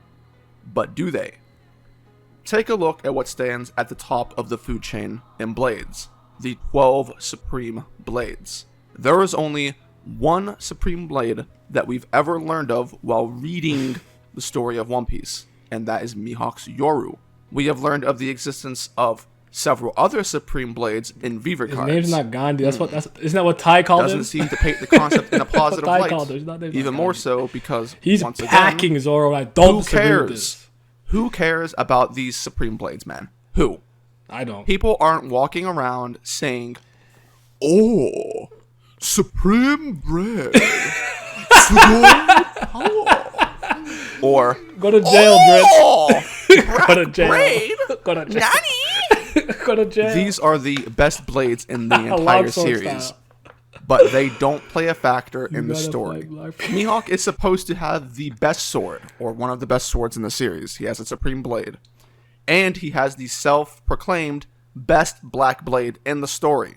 But do they? Take a look at what stands at the top of the food chain in blades, the 12 Supreme Blades. There is only one Supreme Blade that we've ever learned of while reading the story of One Piece, and that is Mihawk's Yoru. We have learned of the existence of Several other Supreme Blades in Viver His cards. name's not Gandhi. Isn't that what Ty called doesn't him? seem to paint the concept in a positive Ty light. called him. He's not named Even Gandhi. more so because He's once packing again, Zoro. I don't who disagree with cares? this. Who cares about these Supreme Blades, man? Who? I don't. People aren't walking around saying, "Oh, Supreme Blade." Or go to jail, Dritz. Go to jail. Blade? Go to jail. Go to jail. These are the best blades in the entire Longsword series, style. but they don't play a factor in the gotta story. fight black people. Mihawk is supposed to have the best sword, or one of the best swords in the series. He has a Supreme Blade, and he has the self-proclaimed best black blade in the story.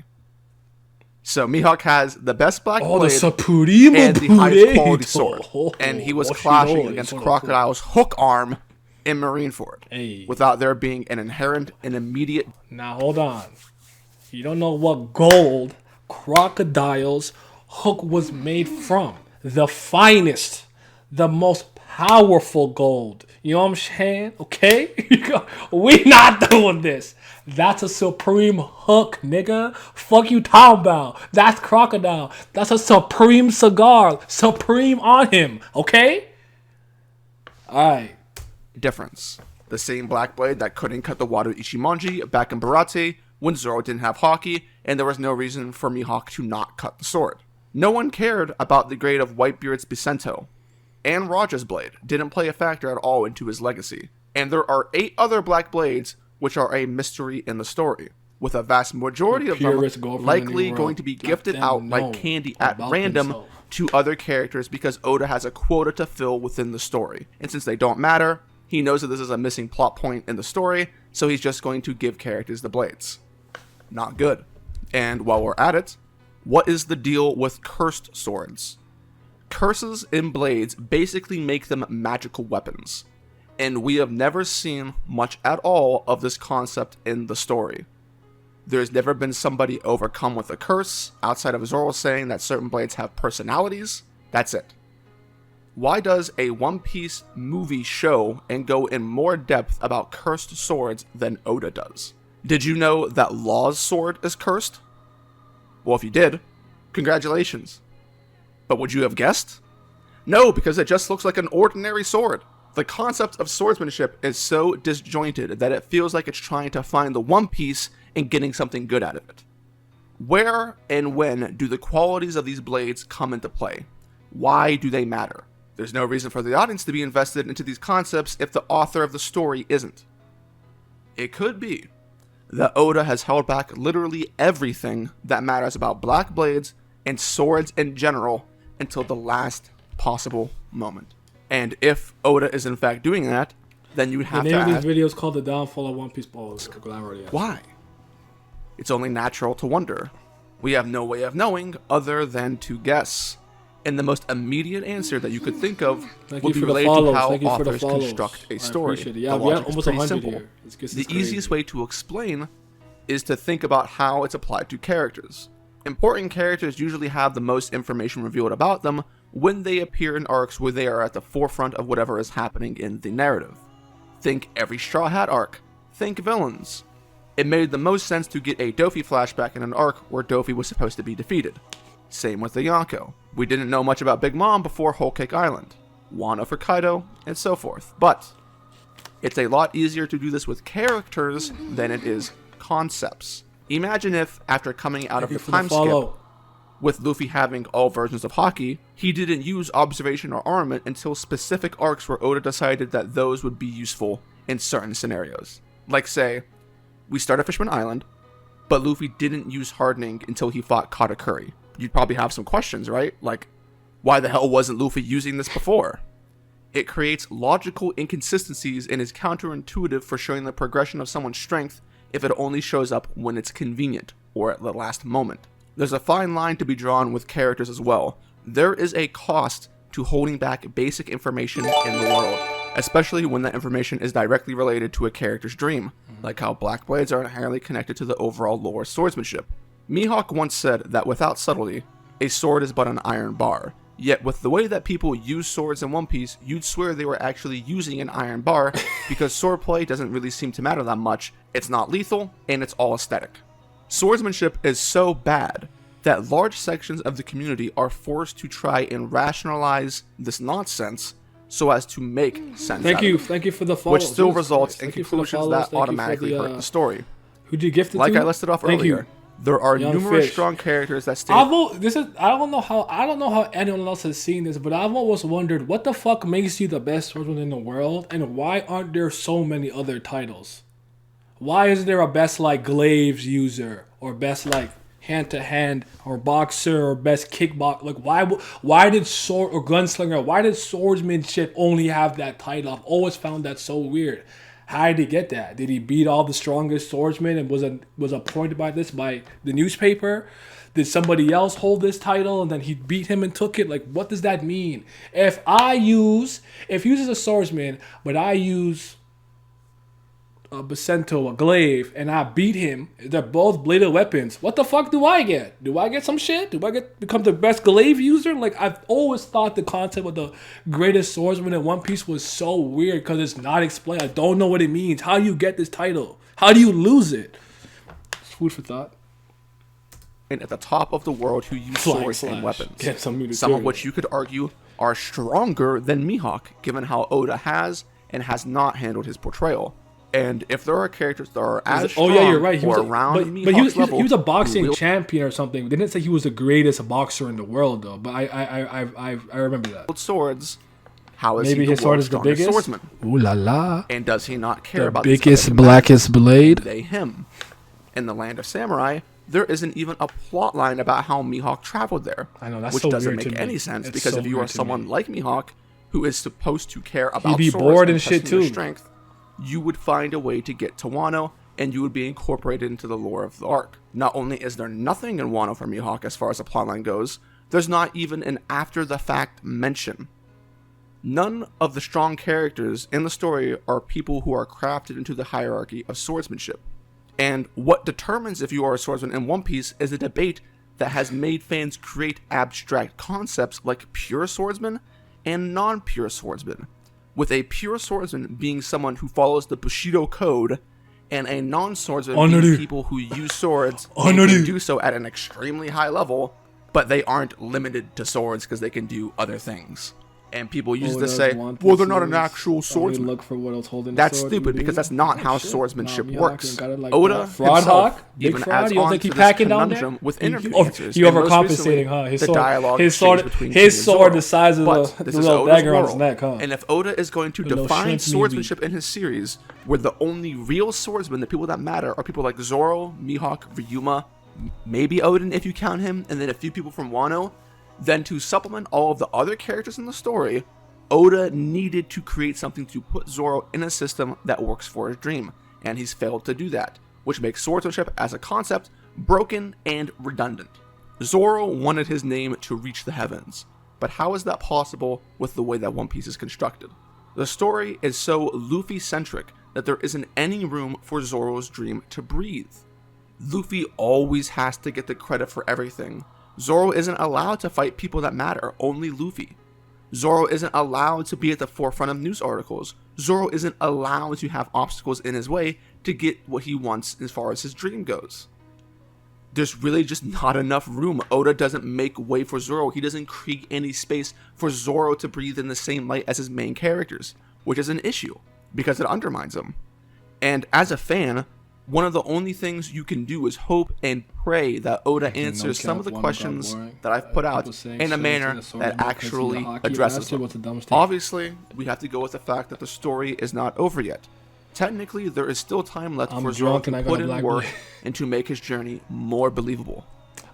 So Mihawk has the best black blade the Supreme and the highest quality Blade. sword, and he was Oh, clashing Shidori. against Crocodile's hook arm in Marineford, Hey. without there being an inherent and immediate. Now hold on. You don't know what gold Crocodile's hook was made from. The finest, the most powerful gold. You know what I'm saying? Okay? We not doing this. That's a Supreme hook, nigga. Fuck you talking about. That's Crocodile. That's a Supreme cigar. Supreme on him. Okay? Alright. difference. The same black blade that couldn't cut the water Ichimonji back in Baratie when Zoro didn't have Haki, and there was no reason for Mihawk to not cut the sword. No one cared about the grade of Whitebeard's Bicento, and Raja's blade didn't play a factor at all into his legacy. And there are 8 other black blades which are a mystery in the story, with a vast majority of them Purest girlfriend likely in the going world. to be Let gifted them out know like candy at about random themselves. to other characters because Oda has a quota to fill within the story. And since they don't matter, he knows that this is a missing plot point in the story, so he's just going to give characters the blades. Not good. And while we're at it, what is the deal with cursed swords? Curses in blades basically make them magical weapons, and we have never seen much at all of this concept in the story. There's never been somebody overcome with a curse, outside of Zoro saying that certain blades have personalities. That's it. Why does a One Piece movie show and go in more depth about cursed swords than Oda does? Did you know that Law's sword is cursed? Well, if you did, congratulations. But would you have guessed? No, because it just looks like an ordinary sword. The concept of swordsmanship is so disjointed that it feels like it's trying to find the One Piece and getting something good out of it. Where and when do the qualities of these blades come into play? Why do they matter? There's no reason for the audience to be invested into these concepts if the author of the story isn't. It could be that Oda has held back literally everything that matters about black blades and swords in general until the last possible moment. And if Oda is in fact doing that, then you would have the to name of ask, these videos called The Downfall of One Piece Balls. why? It's only natural to wonder. We have no way of knowing other than to guess. And the most immediate answer that you could think of Thank would you be for the related to follows. how Thank you for the authors follows. construct I a story. appreciate it. Yeah, The we have logic is almost pretty 100 simple. here. This The is crazy. easiest way to explain is to think about how it's applied to characters. Important characters usually have the most information revealed about them when they appear in arcs where they are at the forefront of whatever is happening in the narrative. Think every Straw Hat arc. Think villains. It made the most sense to get a Dofi flashback in an arc where Dofi was supposed to be defeated. Same with the Yonko. We didn't know much about Big Mom before Whole Cake Island, Wano for Kaido, and so forth. But it's a lot easier to do this with characters than it is concepts. Imagine if, after coming out of the time skip, with Luffy having all versions of Haki, he didn't use observation or armament until specific arcs where Oda decided that those would be useful in certain scenarios. Like say, we start at Fishman Island, but Luffy didn't use hardening until he fought Katakuri. You'd probably have some questions, right? Like, why the hell wasn't Luffy using this before? It creates logical inconsistencies and is counterintuitive for showing the progression of someone's strength if it only shows up when it's convenient or at the last moment. There's a fine line to be drawn with characters as well. There is a cost to holding back basic information in the world, especially when that information is directly related to a character's dream, like how black blades are inherently connected to the overall lore of swordsmanship. Mihawk once said that without subtlety, a sword is but an iron bar, Yet with the way that people use swords in One Piece, you'd swear they were actually using an iron bar, because swordplay doesn't really seem to matter that much, it's not lethal, and it's all aesthetic. Swordsmanship is so bad that large sections of the community are forced to try and rationalize this nonsense so as to make sense Thank out you, of it, thank you for the follow. which still Jesus results Christ. in Thank you for the conclusions follows. that Thank you for automatically hurt the story. Who'd you gift it Like to? I listed off Thank earlier, you. there are Young numerous Fish. strong characters that stay. I don't know how anyone else has seen this, but I've always wondered what the fuck makes you the best swordsman in the world, and why aren't there so many other titles? Why isn't there a best like glaives user, or best like hand to hand, or boxer, or best kickbox? Like why did sword or gunslinger? Why did swordsmanship only have that title? I've always found that so weird. How did he get that? Did he beat all the strongest swordsmen and was appointed by the newspaper? Did somebody else hold this title and then he beat him and took it? Like, what does that mean? If he uses a swordsman, but I use a Bacento, a glaive, and I beat him, they're both bladed weapons. What the fuck do I get? Do I get some shit? Do I become the best glaive user? Like, I've always thought the concept of the greatest swordsman in One Piece was so weird because it's not explained. I don't know what it means. How do you get this title? How do you lose it? It's food for thought. And at the top of the world who use Flying swords slash. and weapons. Get some of which you could argue are stronger than Mihawk, given how Oda has and has not handled his portrayal. And if there are characters that are as strong you're right. He was or around but Mihawk's level, he was a boxing champion or something. They didn't say he was the greatest boxer in the world though. But I remember that. Swords. How is Maybe he the his sword world's is the strongest biggest? swordsman? Ooh la la. And does he not care The about biggest, these other blackest blade? They him. In the land of samurai, there isn't even a plot line about how Mihawk traveled there. I know, that's which so doesn't weird to make me. any sense It's because so if you are weird to someone me. like Mihawk, who is supposed to care about be swords bored and and shit testing their too. strength, you would find a way to get to Wano, and you would be incorporated into the lore of the arc. Not only is there nothing in Wano for Mihawk as far as the plotline goes, there's not even an after-the-fact mention. None of the strong characters in the story are people who are crafted into the hierarchy of swordsmanship. And what determines if you are a swordsman in One Piece is a debate that has made fans create abstract concepts like pure swordsman and non-pure swordsman, with a pure swordsman being someone who follows the Bushido code, and a non-swordsman being people who use swords and can do so at an extremely high level, but they aren't limited to swords because they can do other things. And people use this to say, well, they're not an actual swordsman. Look for what else holding the That's sword, stupid you because do? that's not how Shit. swordsmanship Nah, works. got it like Oda that. Fraud himself Hawk? Big even fraud? adds You don't on think to he this packing down there? conundrum with He- interview he- answers. he And most recently, overcompensating, huh? His the sword- dialogue his sword- exchange between his King and sword Zoro. the size of But the this little is Oda's dagger on his world. neck, huh? And if Oda is going to The little define shrimp swordsmanship in his series, where the only real swordsmen, the people that matter, are people like Zoro, Mihawk, Ryuma, maybe Odin if you count him, and then a few people from Wano, then to supplement all of the other characters in the story, Oda needed to create something to put Zoro in a system that works for his dream, and he's failed to do that, which makes swordsmanship as a concept broken and redundant. Zoro wanted his name to reach the heavens, but how is that possible with the way that One Piece is constructed? The story is so Luffy-centric that there isn't any room for Zoro's dream to breathe. Luffy always has to get the credit for everything. Zoro isn't allowed to fight people that matter, only Luffy. Zoro isn't allowed to be at the forefront of news articles. Zoro isn't allowed to have obstacles in his way to get what he wants as far as his dream goes. There's really just not enough room. Oda doesn't make way for Zoro. He doesn't create any space for Zoro to breathe in the same light as his main characters, which is an issue because it undermines him. And as a fan, one of the only things you can do is hope and pray that Oda answers some of the questions that I've put out in a manner that actually addresses them. Obviously, we have to go with the fact that the story is not over yet. Technically, there is still time left for Zoro to put in work and to make his journey more believable.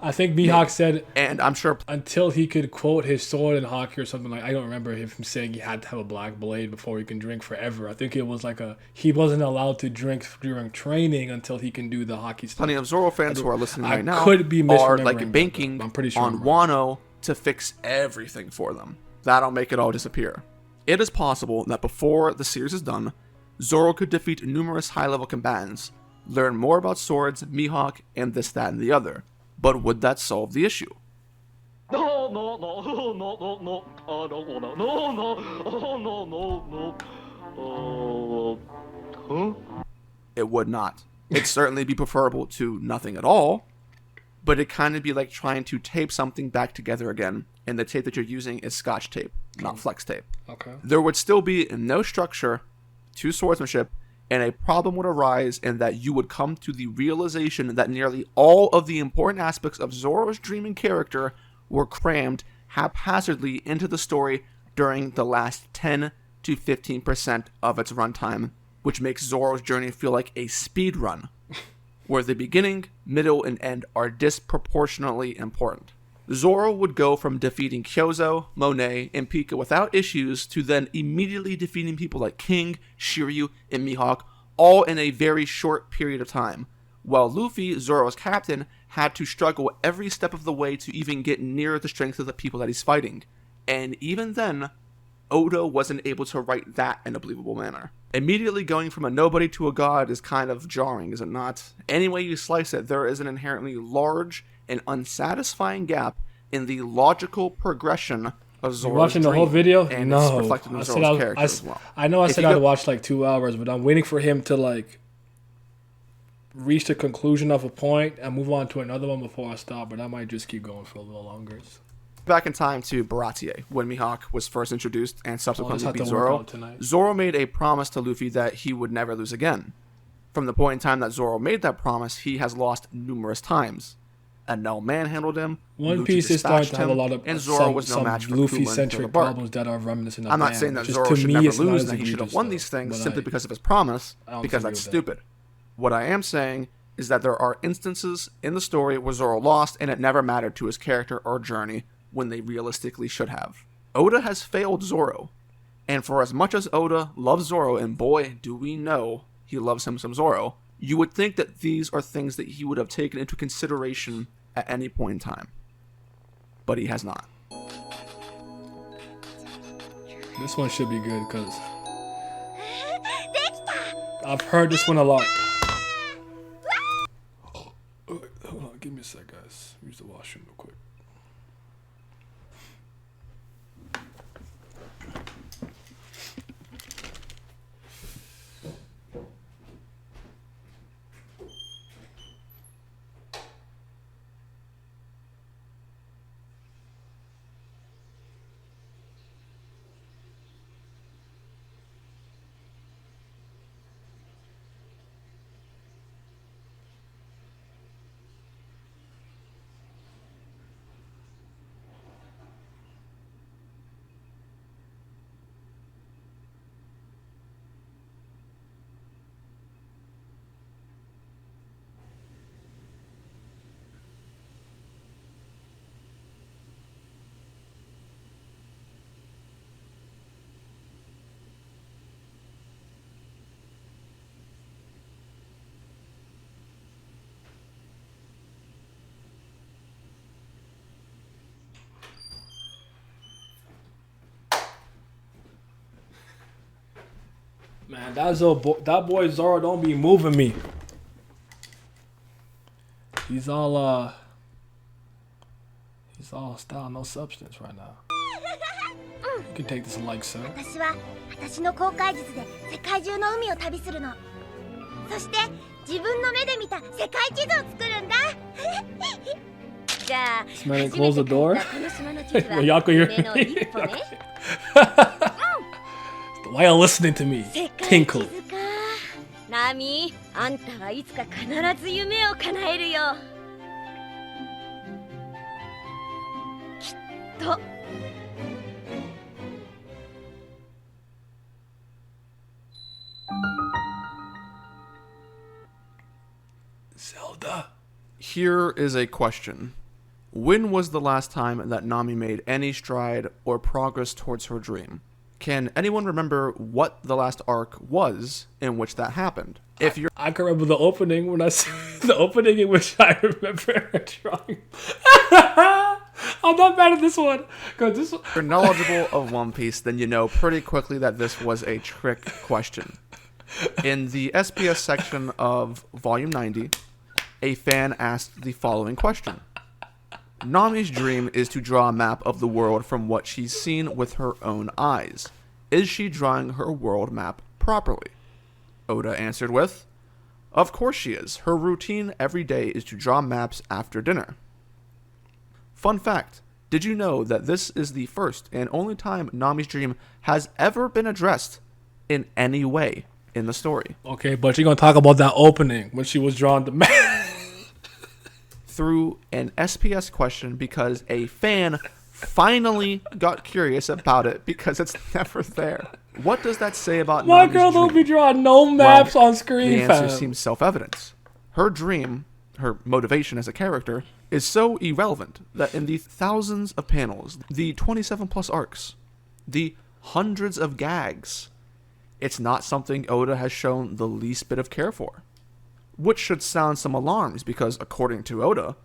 I think Mihawk said, and I'm sure until he could quote his sword in hockey or something like, I don't remember him saying he had to have a black blade before he can drink forever. I think it was like he wasn't allowed to drink during training until he can do the hockey stuff. Plenty of Zoro fans who are listening right now could be are misremembering like banking I'm pretty sure on Wano to fix everything for them. That'll make it all disappear. It is possible that before the series is done, Zoro could defeat numerous high-level combatants, learn more about swords, Mihawk, and this, that, and the other. But would that solve the issue? Oh, It would not. It'd certainly be preferable to nothing at all, but it'd kind of be like trying to tape something back together again, and the tape that you're using is Scotch tape, not flex tape. Okay. There would still be no structure to swordsmanship, and a problem would arise in that you would come to the realization that nearly all of the important aspects of Zoro's dream and character were crammed haphazardly into the story during the last 10 to 15% of its runtime, which makes Zoro's journey feel like a speed run, where the beginning, middle, and end are disproportionately important. Zoro would go from defeating Kyozo, Monet, and Pika without issues to then immediately defeating people like King, Shiryu, and Mihawk, all in a very short period of time, while Luffy, Zoro's captain, had to struggle every step of the way to even get near the strength of the people that he's fighting. And even then, Oda wasn't able to write that in a believable manner. Immediately going from a nobody to a god is kind of jarring, is it not? Any way you slice it, there is an inherently large and unsatisfying gap in the logical progression of Zoro's watching the dream, whole video? and No. it's reflected in Zoro's character as well. I know I If said you I'd go- watch like 2 hours, but I'm waiting for him to like reach the conclusion of a point and move on to another one before I stop, but I might just keep going for a little longer. Back in time to Baratie, when Mihawk was first introduced and subsequently have beat to work Zoro, out tonight. Zoro made a promise to Luffy that he would never lose again. From the point in time that Zoro made that promise, he has lost numerous times. Enel manhandled him, One Luffy Piece is starting to dispatched have a him, lot of and Zoro was no some match for Kuma and Luffy-centric Thriller Bark. problems that are reminiscent of I'm not Bam, saying that which is, Zoro to should me, never it's not lose as and he should have egregious, won though, these things but simply because of his promise, I don't because agree that's with that. stupid. What I am saying is that there are instances in the story where Zoro lost and it never mattered to his character or journey when they realistically should have. Oda has failed Zoro, and for as much as Oda loves Zoro, and boy do we know he loves him some Zoro, you would think that these are things that he would have taken into consideration at any point in time. But he has not. This one should be good because I've heard this one a lot. Hold on, give me a sec, guys. Use the washroom real quick. Man, that boy Zoro don't be moving me. He's all style, no substance right now. You can take this like so. 私は私の航海術で世界中の海を旅するの。そして自分の目で見た世界地図を作るんだ。じゃあ、 This man close the door. この島の地図は Y'all can hear 夢の一歩ね。 Why y'all listening to me? 世界 Tinkle. 地図か。ナミ、あんたはいつか必ず夢を叶えるよ。きっと。 Zelda. Here is a question. When was the last time that Nami made any stride or progress towards her dream? Can anyone remember what the last arc was in which that happened? If you're I can remember the opening when I said the opening in which I remember her trying. I'm not mad at this one. Cause this if you're knowledgeable of One Piece, then you know pretty quickly that this was a trick question. In the SPS section of Volume 90, a fan asked the following question. Nami's dream is to draw a map of the world from what she's seen with her own eyes. Is she drawing her world map properly? Oda answered with, of course she is. Her routine every day is to draw maps after dinner. Fun fact, did you know that this is the first and only time Nami's dream has ever been addressed in any way in the story? Okay, but you're going to talk about that opening when she was drawing the map. Through an SPS question because a fan finally got curious about it because it's never there. What does that say about My Nami's girl dream? don't be drawing no maps on screen, The answer fam. seems self-evident. Her dream, her motivation as a character, is so irrelevant that in the thousands of panels, the 27 plus arcs, the hundreds of gags, it's not something Oda has shown the least bit of care for. Which should sound some alarms because, according to Oda,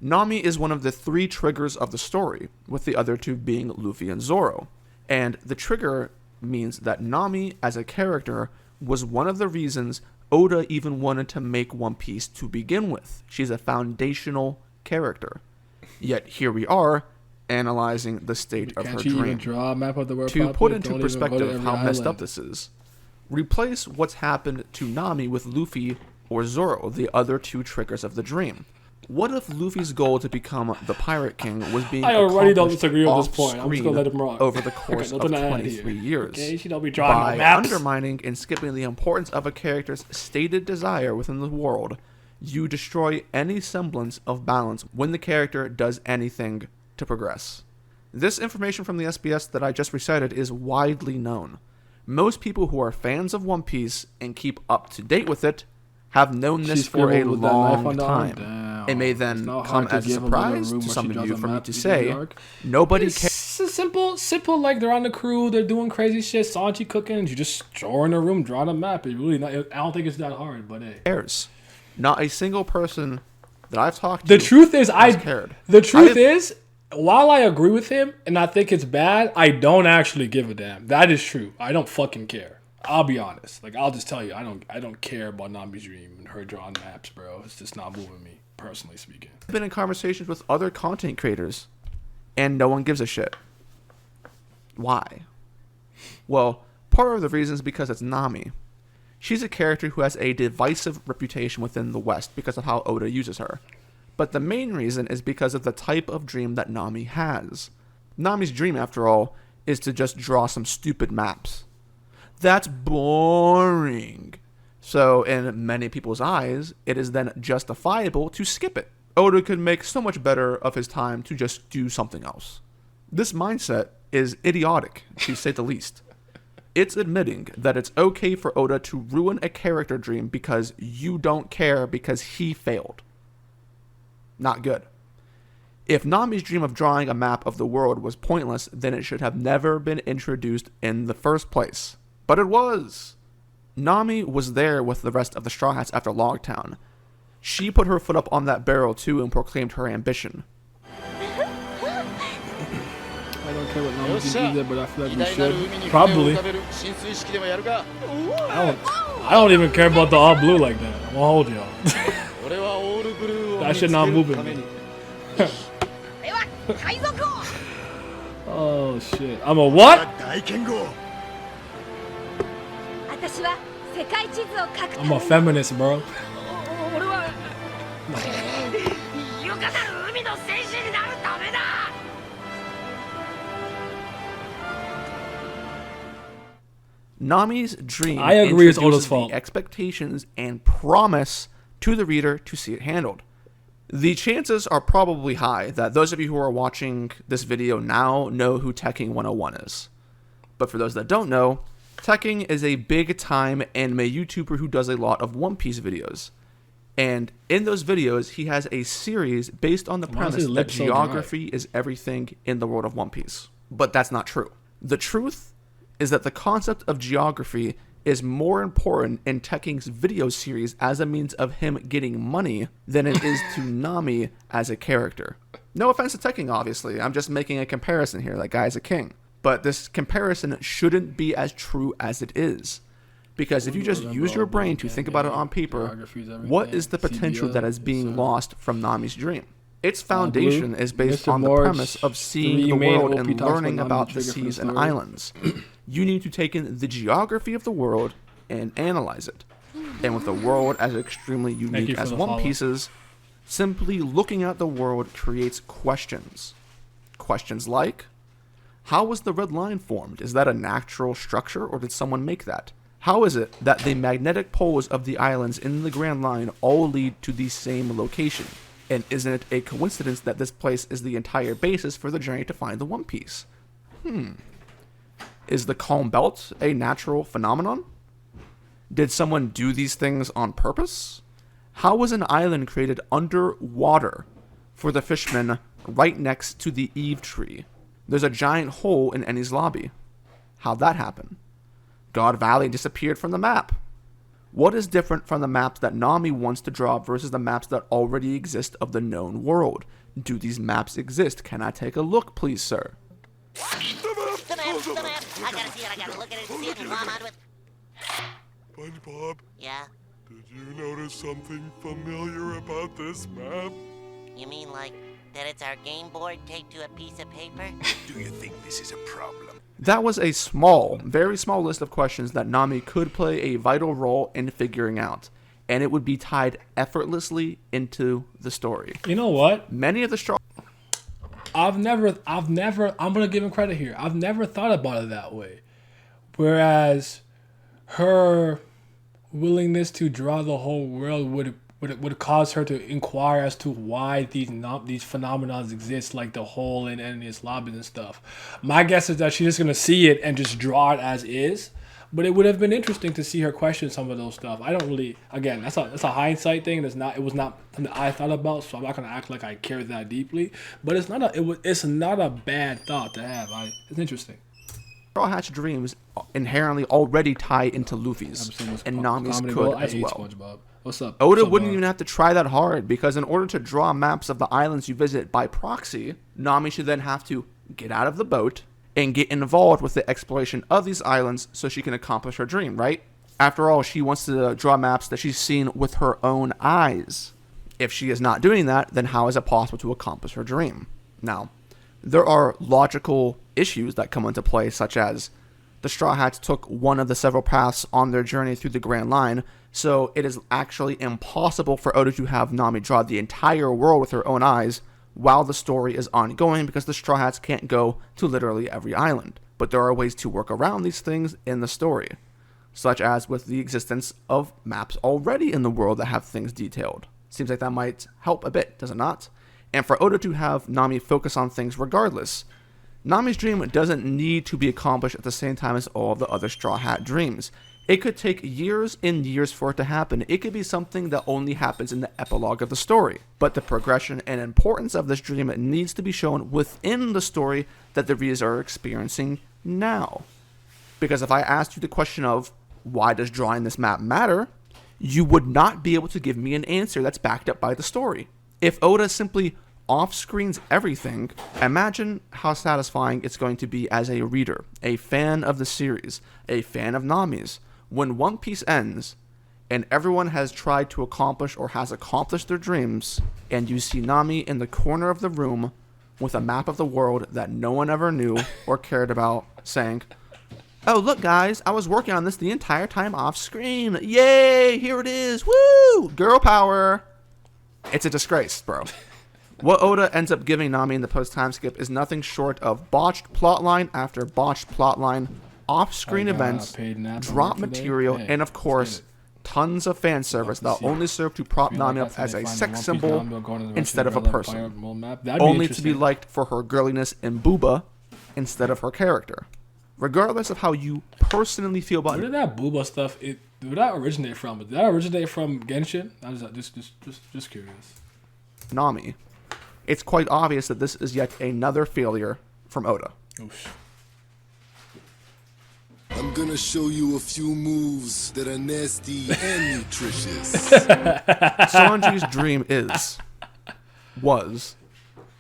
Nami is one of the 3 triggers of the story, with the other 2 being Luffy and Zoro. And the trigger means that Nami, as a character, was one of the reasons Oda even wanted to make One Piece to begin with. She's a foundational character. Yet here we are, analyzing the state of her Can't you dream. even draw a map of the world To properly? put into Don't even go to perspective every how messed up island. this is, replace what's happened to Nami with Luffy or Zoro, the other 2 triggers of the dream. What if Luffy's goal to become the Pirate King was being I already don't accomplished disagree with this point. I'm just off-screen gonna let him rock. over the Okay, course of nothing to add 23 here. years? Okay, she don't be drawing no By maps. undermining and skipping the importance of a character's stated desire within the world, you destroy any semblance of balance when the character does anything to progress. This information from the SBS that I just recited is widely known. Most people who are fans of One Piece and keep up to date with it have known this She's for a scribbled with that knife long on the arm? time. Damn. It may It's then not come hard to as a give a little surprise room to where some she of draws you a for me map to in New say, York. nobody cares. It's simple. Like they're on the crew, they're doing crazy shit, Sanji cooking, and you just draw in a room, drawing a map. It really not. I don't think it's that hard, but hey. Cares. Not a single person that I've talked to. The truth is, cared. The truth is, while I agree with him and I think it's bad, I don't actually give a damn. That is true. I don't fucking care. I'll be honest. Like I'll just tell you, I don't care about Nami's dream and her drawing maps, bro. It's just not moving me, personally speaking. I've been in conversations with other content creators, and no one gives a shit. Why? Well, part of the reason is because it's Nami. She's a character who has a divisive reputation within the West because of how Oda uses her. But the main reason is because of the type of dream that Nami has. Nami's dream, after all, is to just draw some stupid maps. That's boring. So, in many people's eyes, it is then justifiable to skip it. Oda could make so much better of his time to just do something else. This mindset is idiotic, to say the least. It's admitting that it's okay for Oda to ruin a character dream because you don't care because he failed. Not good. If Nami's dream of drawing a map of the world was pointless, then it should have never been introduced in the first place. But it was. Nami was there with the rest of the Straw Hats after Logtown. She put her foot up on that barrel too and proclaimed her ambition. I don't care what Nami did either, but I feel like we should. Probably. I don't even care about the all blue like that. I'm gonna hold y'all. That shit not moving me. Oh shit. I'm a what? I'm a feminist, bro. Nami's dream I agree it's Oda's introduces fault. the expectations and promise to the reader to see it handled. The chances are probably high that those of you who are watching this video now know who Tekking 101 is. But for those that don't know, Tekking is a big-time anime YouTuber who does a lot of One Piece videos. And in those videos, he has a series based on the Why is premise his that lip so dry? geography is everything in the world of One Piece. But that's not true. The truth is that the concept of geography is more important in Tekking's video series as a means of him getting money than it is to Nami as a character. No offense to Tekking, obviously. I'm just making a comparison here. That guy's a king. But this comparison shouldn't be as true as it is. Because if you just use your brain to think about it on paper, what is the potential that is being lost from Nami's dream? Its foundation is based Mr. on the Moore's premise of seeing three the main world OP and talks learning about about the trigger for the seas and story. islands. You need to take in the geography of the world and analyze it. And with the world as extremely you unique for as the One follow. Piece is, simply looking at the world creates questions. Questions like, how was the red line formed? Is that a natural structure or did someone make that? How is it that the magnetic poles of the islands in the Grand Line all lead to the same location? And isn't it a coincidence that this place is the entire basis for the journey to find the One Piece? Is the Calm Belt a natural phenomenon? Did someone do these things on purpose? How was an island created underwater for the fishermen right next to the Eve tree? There's a giant hole in Eni's lobby. How'd that happen? God Valley disappeared from the map. What is different from the maps that Nami wants to draw versus the maps that already exist of the known world? Do these maps exist? Can I take a look, please, sir? The map. I gotta see it. I gotta look at it, see it, and mom onto it. SpongeBob, Yeah? did you notice something familiar about this map? You mean like that it's our game board taped to a piece of paper? Do you think this is a problem? That was a small, very small list of questions that Nami could play a vital role in figuring out, and it would be tied effortlessly into the story. You know what? Many of the straw... I'm gonna give him credit here. I've never thought about it that way. Whereas her willingness to draw the whole world would cause her to inquire as to why these phenomena exist, like the hole in Eni's lobby and stuff. My guess is that she's just gonna see it and just draw it as is. But it would have been interesting to see her question some of those stuff. I don't really, again, that's a hindsight thing. It was not something I thought about, so I'm not gonna act like I care that deeply. But it's not a bad thought to have. It's interesting. Straw Hat's dreams inherently already tie into Luffy's, and Nami's could as well. SpongeBob. What's up? Oda What's up, wouldn't Bob? even have to try that hard, because in order to draw maps of the islands you visit by proxy, Nami should then have to get out of the boat and get involved with the exploration of these islands so she can accomplish her dream, right? After all, she wants to draw maps that she's seen with her own eyes. If she is not doing that, then how is it possible to accomplish her dream? Now, there are logical issues that come into play, such as the Straw Hats took one of the several paths on their journey through the Grand Line, so it is actually impossible for Oda to have Nami draw the entire world with her own eyes while the story is ongoing, because the Straw Hats can't go to literally every island. But there are ways to work around these things in the story, such as with the existence of maps already in the world that have things detailed. Seems like that might help a bit, does it not? And for Oda to have Nami focus on things regardless. Nami's dream doesn't need to be accomplished at the same time as all of the other Straw Hat dreams. It could take years and years for it to happen. It could be something that only happens in the epilogue of the story. But the progression and importance of this dream needs to be shown within the story that the readers are experiencing now. Because if I asked you the question of, why does drawing this map matter? You would not be able to give me an answer that's backed up by the story. If Oda simply off-screens everything, imagine how satisfying it's going to be as a reader, a fan of the series, a fan of Nami's, when One Piece ends and everyone has tried to accomplish or has accomplished their dreams, and you see Nami in the corner of the room with a map of the world that no one ever knew or cared about, saying, "Oh, look guys, I was working on this the entire time off screen. Yay, here it is. Woo! Girl power." It's a disgrace, bro. What Oda ends up giving Nami in the post-time skip is nothing short of botched plotline after botched plotline, off-screen events, drop material, and of course, tons of fan service that only serve to prop Nami up as a sex symbol instead of a person, only to be liked for her girliness and booba instead of her character. Regardless of how you personally feel about it. Where did that booba stuff, where did that originate from? Did that originate from Genshin? I was just curious. Nami. It's quite obvious that this is yet another failure from Oda. Oof. I'm gonna show you a few moves that are nasty and nutritious. Sanji's dream was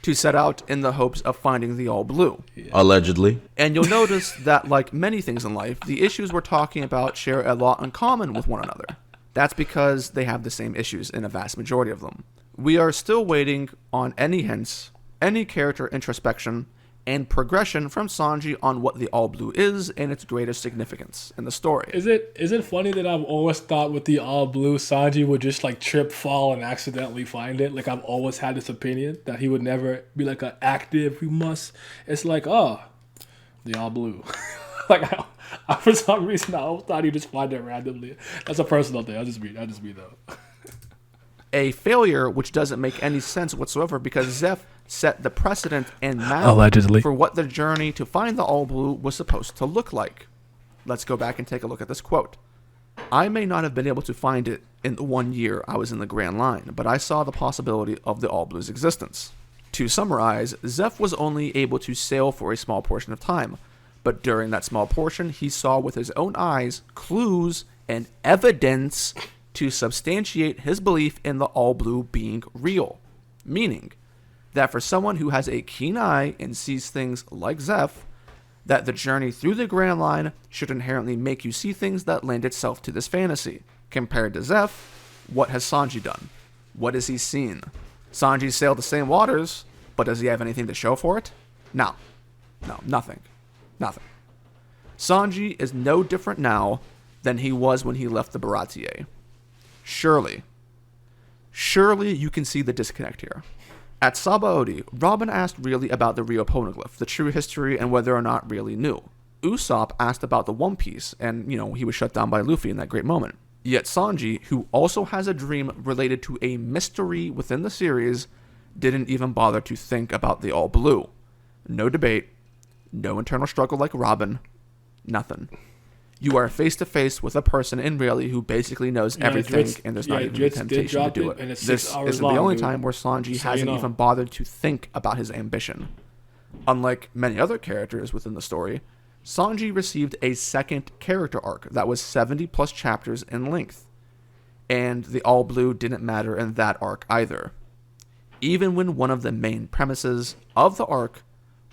to set out in the hopes of finding the All Blue. Yeah. Allegedly. And you'll notice that, like many things in life, the issues we're talking about share a lot in common with one another. That's because they have the same issues in a vast majority of them. We are still waiting on any hints, any character introspection, and progression from Sanji on what the All Blue is and its greatest significance in the story. Is it funny that I've always thought with the All Blue, Sanji would just like trip, fall, and accidentally find it? Like I've always had this opinion that he would never be like an active. We must. It's like the All Blue. Like I, for some reason I always thought he'd just find it randomly. That's a personal thing. I'll just be though. A failure which doesn't make any sense whatsoever because Zeph set the precedent and map Allegedly for what the journey to find the All Blue was supposed to look like. Let's go back and take a look at this quote. I may not have been able to find it in the 1 year I was in the Grand Line, but I saw the possibility of the All Blue's existence. To summarize, Zeph was only able to sail for a small portion of time, but during that small portion, he saw with his own eyes clues and evidence to substantiate his belief in the All Blue being real. Meaning that for someone who has a keen eye and sees things like Zeph, that the journey through the Grand Line should inherently make you see things that lend itself to this fantasy. Compared to Zeph, what has Sanji done? What has he seen? Sanji sailed the same waters, but does he have anything to show for it? No, nothing. Sanji is no different now than he was when he left the Baratier. Surely you can see the disconnect here. At Sabaody, Robin asked Rayleigh about the Rio Poneglyph, the true history, and whether or not Rayleigh knew. Usopp asked about the One Piece, and, he was shut down by Luffy in that great moment. Yet Sanji, who also has a dream related to a mystery within the series, didn't even bother to think about the All Blue. No debate, no internal struggle like Robin, nothing. You are face to face with a person in Rayleigh who basically knows everything, and there's not even a temptation to do it. This isn't the only time where Sanji hasn't even bothered to think about his ambition. Unlike many other characters within the story, Sanji received a second character arc that was 70 plus chapters in length, and the All Blue didn't matter in that arc either. Even when one of the main premises of the arc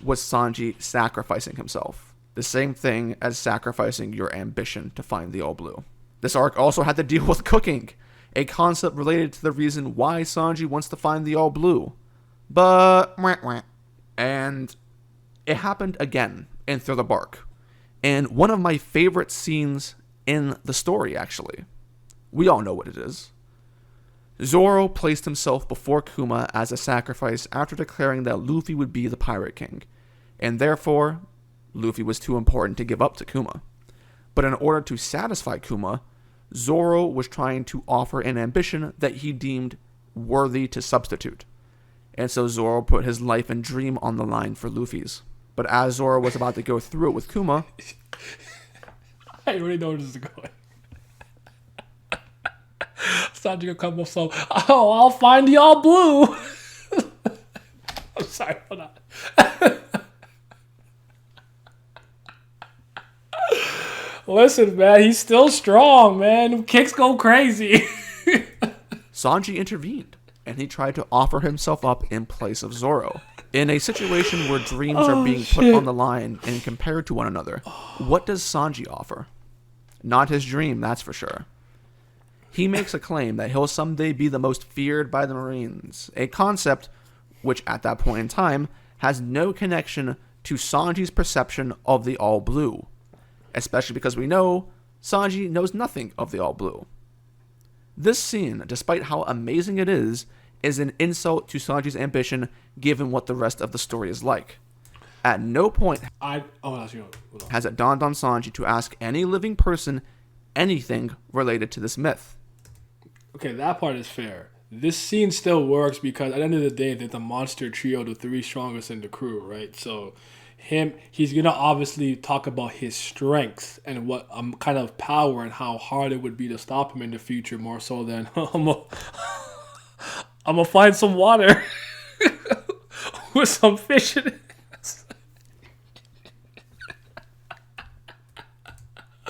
was Sanji sacrificing himself. The same thing as sacrificing your ambition to find the All Blue. This arc also had to deal with cooking, a concept related to the reason why Sanji wants to find the All Blue. And it happened again in Thriller Bark. And one of my favorite scenes in the story, actually. We all know what it is. Zoro placed himself before Kuma as a sacrifice after declaring that Luffy would be the Pirate King, and therefore Luffy was too important to give up to Kuma. But in order to satisfy Kuma, Zoro was trying to offer an ambition that he deemed worthy to substitute. And so Zoro put his life and dream on the line for Luffy's. But as Zoro was about to go through it with Kuma... I already know where this is going. Sanji will come up so, I'll find the All Blue. I'm sorry, hold on. Listen, man, he's still strong, man. Kicks go crazy. Sanji intervened, and he tried to offer himself up in place of Zoro. In a situation where dreams are being put on the line and compared to one another, what does Sanji offer? Not his dream, that's for sure. He makes a claim that he'll someday be the most feared by the Marines, a concept which at that point in time has no connection to Sanji's perception of the All Blue. Especially because we know Sanji knows nothing of the All Blue. This scene, despite how amazing it is an insult to Sanji's ambition given what the rest of the story is like. At no point has it dawned on Sanji to ask any living person anything related to this myth. Okay, that part is fair. This scene still works because at the end of the day, they're the monster trio, the three strongest in the crew, right? So he's gonna obviously talk about his strengths and what kind of power and how hard it would be to stop him in the future, more so than I'm gonna find some water with some fish in it.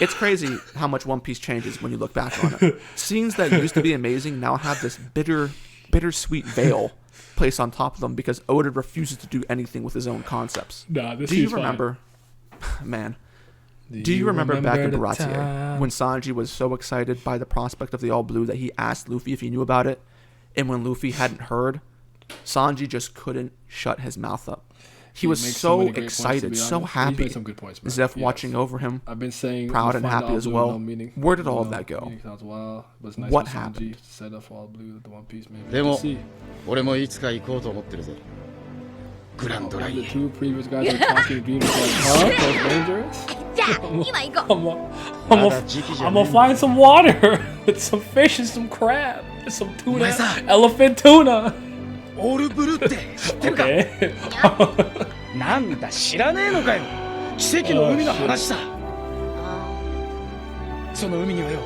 It's crazy how much One Piece changes when you look back on it. Scenes that used to be amazing now have this bittersweet veil placed on top of them because Oda refuses to do anything with his own concepts. Nah, this do you remember, man? Do you remember back in Baratier when Sanji was so excited by the prospect of the All Blue that he asked Luffy if he knew about it, And when Luffy hadn't heard, Sanji just couldn't shut his mouth up. He was makes so many great excited, points, to so be honest. He's happy. made some good points, man. Zeph Yes. watching over him, I've been saying proud we and find happy all as blue well. no meaning. Where did all of No that go? meaning sounds wild, but it's nice What for happened? Sanji to set up all blue, the One Piece maybe. でも We'll see. 俺もいつか行こうと思ってるぜグランドライン The two previous guys are talking dreams like, huh? That's dangerous? じゃあ今行こう I'm gonna find some water with some fish and some crab and some tuna, elephant tuna. オールブルーって知ってるか Okay. なんだ知らねえのかよ奇跡の海の話だその海にはよ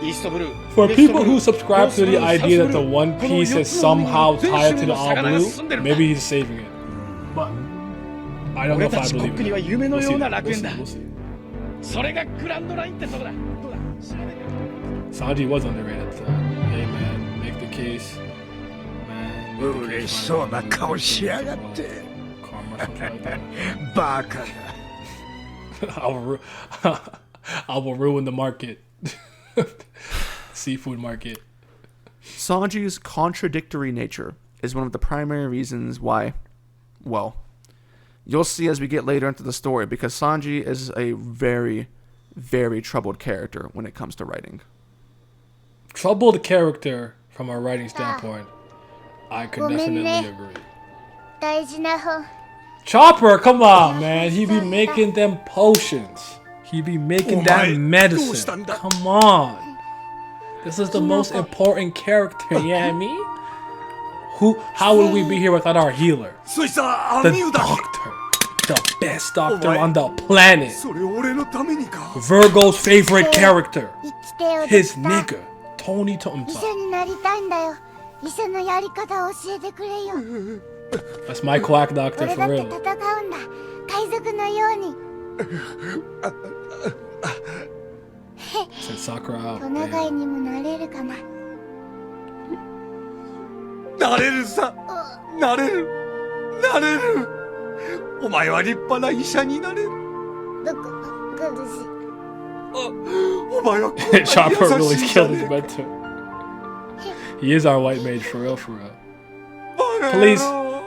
イーストブルー For people who subscribe to the idea that the One Piece is somehow tied to the All Blue, maybe he's saving it. But I don't know 俺 if た I ちコ believe ックには it. 夢の We'll よ see. うな楽 We'll 園 see. だ We'll see. それがグランドラインってとこだどうだ調べてみろ Sanji was underrated at the time. Hey man, make the case. Man, make the 嬉 case しそうな顔しやがって Karma, something like that. バカだ I will ruin the market. Seafood market. Sanji's contradictory nature is one of the primary reasons why, well, you'll see as we get later into the story, because Sanji is a very, very troubled character when it comes to writing. Troubled character from a writing standpoint. I could definitely agree. 大事な本 Chopper, come on, man. He be making them potions. He be making that medicine. Come on. This is the most important character, you know what I mean? How would we be here without our healer? そいつは The アミューだ doctor. The best doctor on the planet. それ俺のためにか Virgo's favorite character. 生きてよ His nigga. Tony 医 Tompa. 者になりたいんだよ医者のやり方を教えてくれよ That's my quack doctor 俺 for だって real. 戦うんだ海賊のように Send Sakura out. トナガイにもなれるかななれるさなれるなれるお前は立派な医者になれるどこ苦しいお前はこんなに優しい Chopper really 医者 killed で his mentor. He is our white mage for real, for real.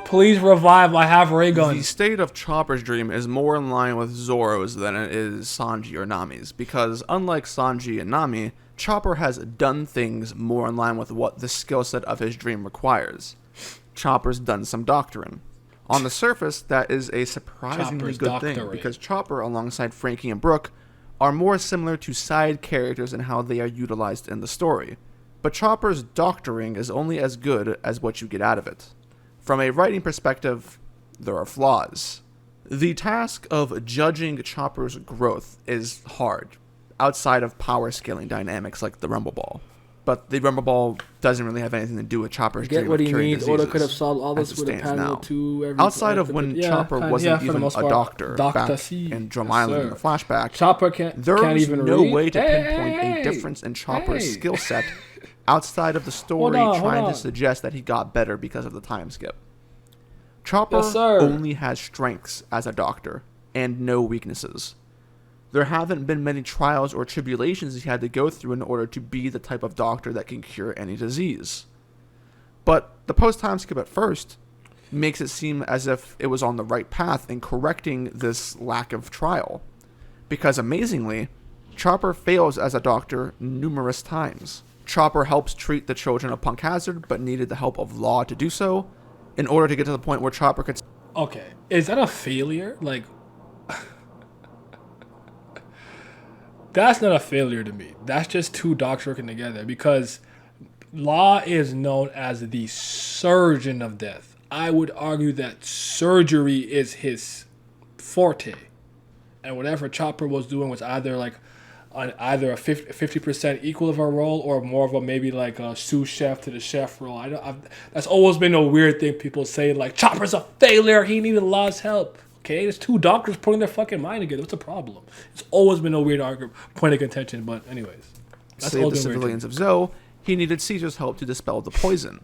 Please revive. I have ray The guns. state of Chopper's dream is more in line with Zoro's than it is Sanji or Nami's, because unlike Sanji and Nami, Chopper has done things more in line with what the skill set of his dream requires. Chopper's done some doctoring. On the surface, that is a surprisingly Chopper's good thing, doctoring. because Chopper, alongside Frankie and Brook, are more similar to side characters in how they are utilized in the story. But Chopper's doctoring is only as good as what you get out of it. From a writing perspective, there are flaws. The task of judging Chopper's growth is hard, outside of power scaling dynamics like the Rumble Ball. But the Rumble Ball doesn't really have anything to do with Chopper's Get dream what of he curing needs. Oda diseases, could have solved all as this it with a stands panel now. to every Outside of when Chopper wasn't for the even most a part. doctor Dr. back C. in Drum Yes, Island in sir. the flashback, Chopper can't there's even no read. way to pinpoint Hey! a difference in Chopper's Hey! skill set outside of the story Hold trying on. to suggest that he got better because of the time skip. Chopper Yes, sir. only has strengths as a doctor and no weaknesses. There haven't been many trials or tribulations he had to go through in order to be the type of doctor that can cure any disease. But the post-time skip at first makes it seem as if it was on the right path in correcting this lack of trial. Because amazingly, Chopper fails as a doctor numerous times. Chopper helps treat the children of Punk Hazard, but needed the help of Law to do so, in order to get to the point where Chopper could... Okay, is that a failure? Like, that's not a failure to me. That's just two docs working together, because Law is known as the surgeon of death. I would argue that surgery is his forte, and whatever Chopper was doing was either like either a 50% equal of a role, or more of a maybe like a sous chef to the chef role. That's always been a weird thing people say, like Chopper's a failure, he needed Law's help. Okay, there's two doctors putting their fucking mind together. What's the problem? It's always been a weird point of contention, but anyways. That's Save always the been weird civilians of Zoe, he needed Caesar's help to dispel the poison.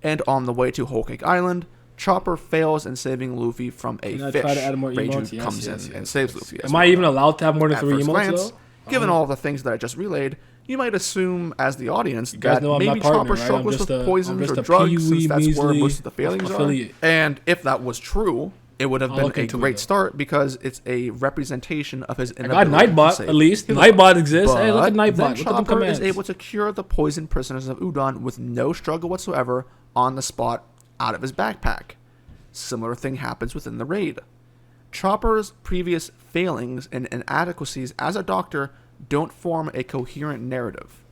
And on the way to Whole Cake Island, Chopper fails in saving Luffy from a Can I fish. try to add more Reiju emotes? Yes, comes yes, in yes, and saves yes. Luffy. as Am I well. even allowed to have more than At 3 first emotes, glance, though? given all the things that I just relayed, you might assume as the audience guys that know I'm maybe not partner, Chopper right? struggles I'm just with a- poisons I'm just or a drugs, pee-wee since that's where measly most of the failings are. affiliate. And if that was true, it would have I'll been look a into it, great though. start because it's a representation of his I inability got Nightbot, to save at least. Hilo. Nightbot exists. Hey, look at But Nightbot. then Look at the Chopper commands. is able to cure the poisoned prisoners of Udon with no struggle whatsoever on the spot out of his backpack. Similar thing happens within the raid. Chopper's previous failings and inadequacies as a doctor don't form a coherent narrative,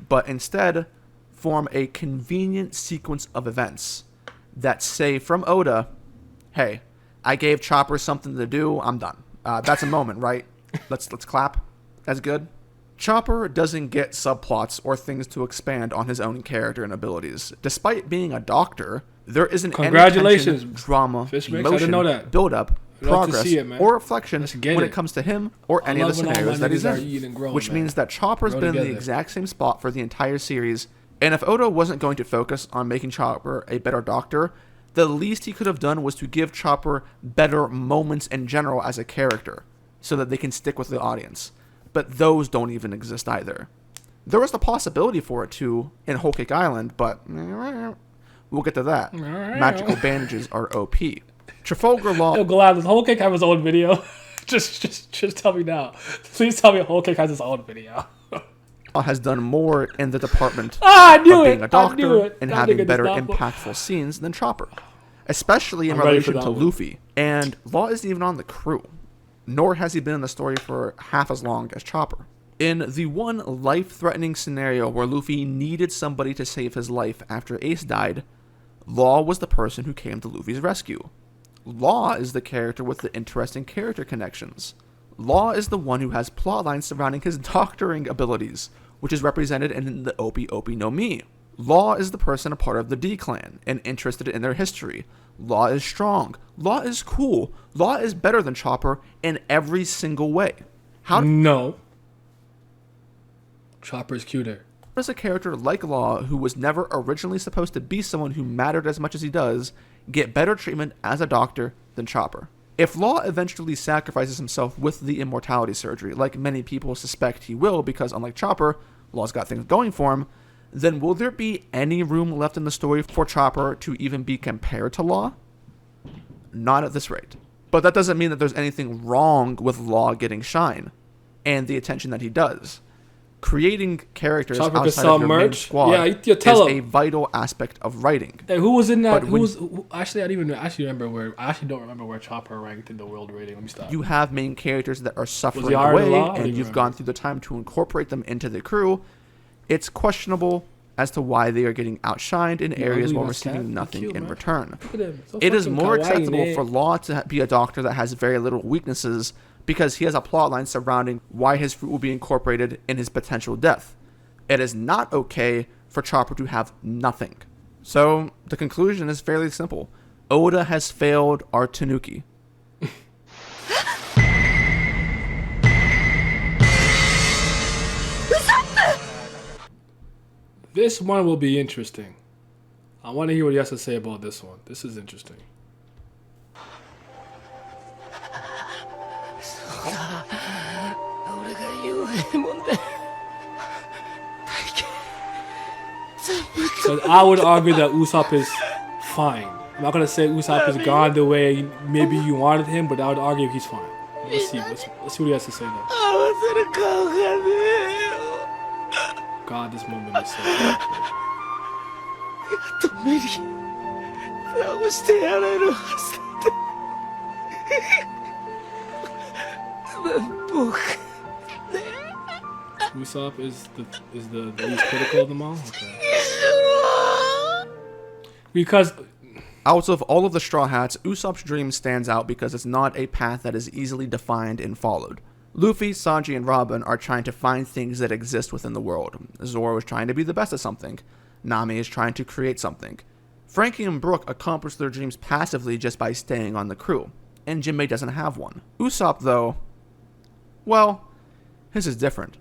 but instead form a convenient sequence of events that say from Oda, hey, I gave Chopper something to do, I'm done. That's a moment, right? Let's clap. That's good. Chopper doesn't get subplots or things to expand on his own character and abilities. Despite being a doctor, there isn't Congratulations, any tension, drama, Fishmix. I emotion, didn't know that. build-up, I'd love to progress, see it, man. or reflection Let's get when it. it comes to him or I any of the love when all scenarios my that he's niggas are in. eating and growing, Which man. means that Chopper's Grow been in the together. exact same spot for the entire series, and if Oda wasn't going to focus on making Chopper a better doctor, the least he could have done was to give Chopper better moments in general as a character, so that they can stick with the audience. But those don't even exist either. There was the possibility for it too in Whole Cake Island, but we'll get to that. Magical bandages are OP. Trafalgar Law. Yo, Glad, does Whole Cake have his own video? just tell me now. Please tell me Whole Cake has his own video. Has done more in the department I knew of being it. a doctor I knew it. and That having nigga does better not- impactful scenes than Chopper, especially in I'm ready for relation that to one. Luffy. And Law isn't even on the crew, nor has he been in the story for half as long as Chopper. In the one life-threatening scenario where Luffy needed somebody to save his life after Ace died, Law was the person who came to Luffy's rescue. Law is the character with the interesting character connections. Law is the one who has plotlines surrounding his doctoring abilities, which is represented in the Opi Opi no Mi. Law is the person a part of the D-Clan and interested in their history. Law is strong. Law is cool. Law is better than Chopper in every single way. How No. Chopper's cuter. does a character like Law, who was never originally supposed to be someone who mattered as much as he does, get better treatment as a doctor than Chopper? If Law eventually sacrifices himself with the immortality surgery, like many people suspect he will because unlike Chopper, Law's got things going for him, then will there be any room left in the story for Chopper to even be compared to Law? Not at this rate. But that doesn't mean that there's anything wrong with Law getting shine and the attention that he does. Creating characters Chopper could outside sell of your main merch. squad Yeah, you tell is him. a vital aspect of writing. Hey, who was in that? But Who when was actually? I didn't even actually remember where. I actually don't remember where Chopper ranked in the world rating. Let me stop. You have main characters that are suffering he Iron away, Law? I don't and even you've remember. gone through the time to incorporate them into the crew. It's questionable as to why they are getting outshined in Yeah, areas ugly while as cat. receiving He nothing cute, in man. return. Look at him. So It is fucking more kawaii, acceptable man. for Law to be a doctor that has very little weaknesses because he has a plotline surrounding why his fruit will be incorporated in his potential death. It is not okay for Chopper to have nothing. So the conclusion is fairly simple. Oda has failed our Tanuki. This one will be interesting. I want to hear what he has to say about this one. This is interesting. So I would argue that Usopp is fine. I'm not gonna say Usopp is gone the way maybe you wanted him, but I would argue he's fine. Let's see. Let's see what he has to say though. God, this moment is so good. と目に直してやれるはずだって僕 Usopp is the least critical of them all. Okay. Because out of all of the Straw Hats, Usopp's dream stands out because it's not a path that is easily defined and followed. Luffy, Sanji, and Robin are trying to find things that exist within the world. Zoro is trying to be the best at something. Nami is trying to create something. Frankie and Brook accomplish their dreams passively just by staying on the crew, and Jinbei doesn't have one. Usopp, though, well, his is different.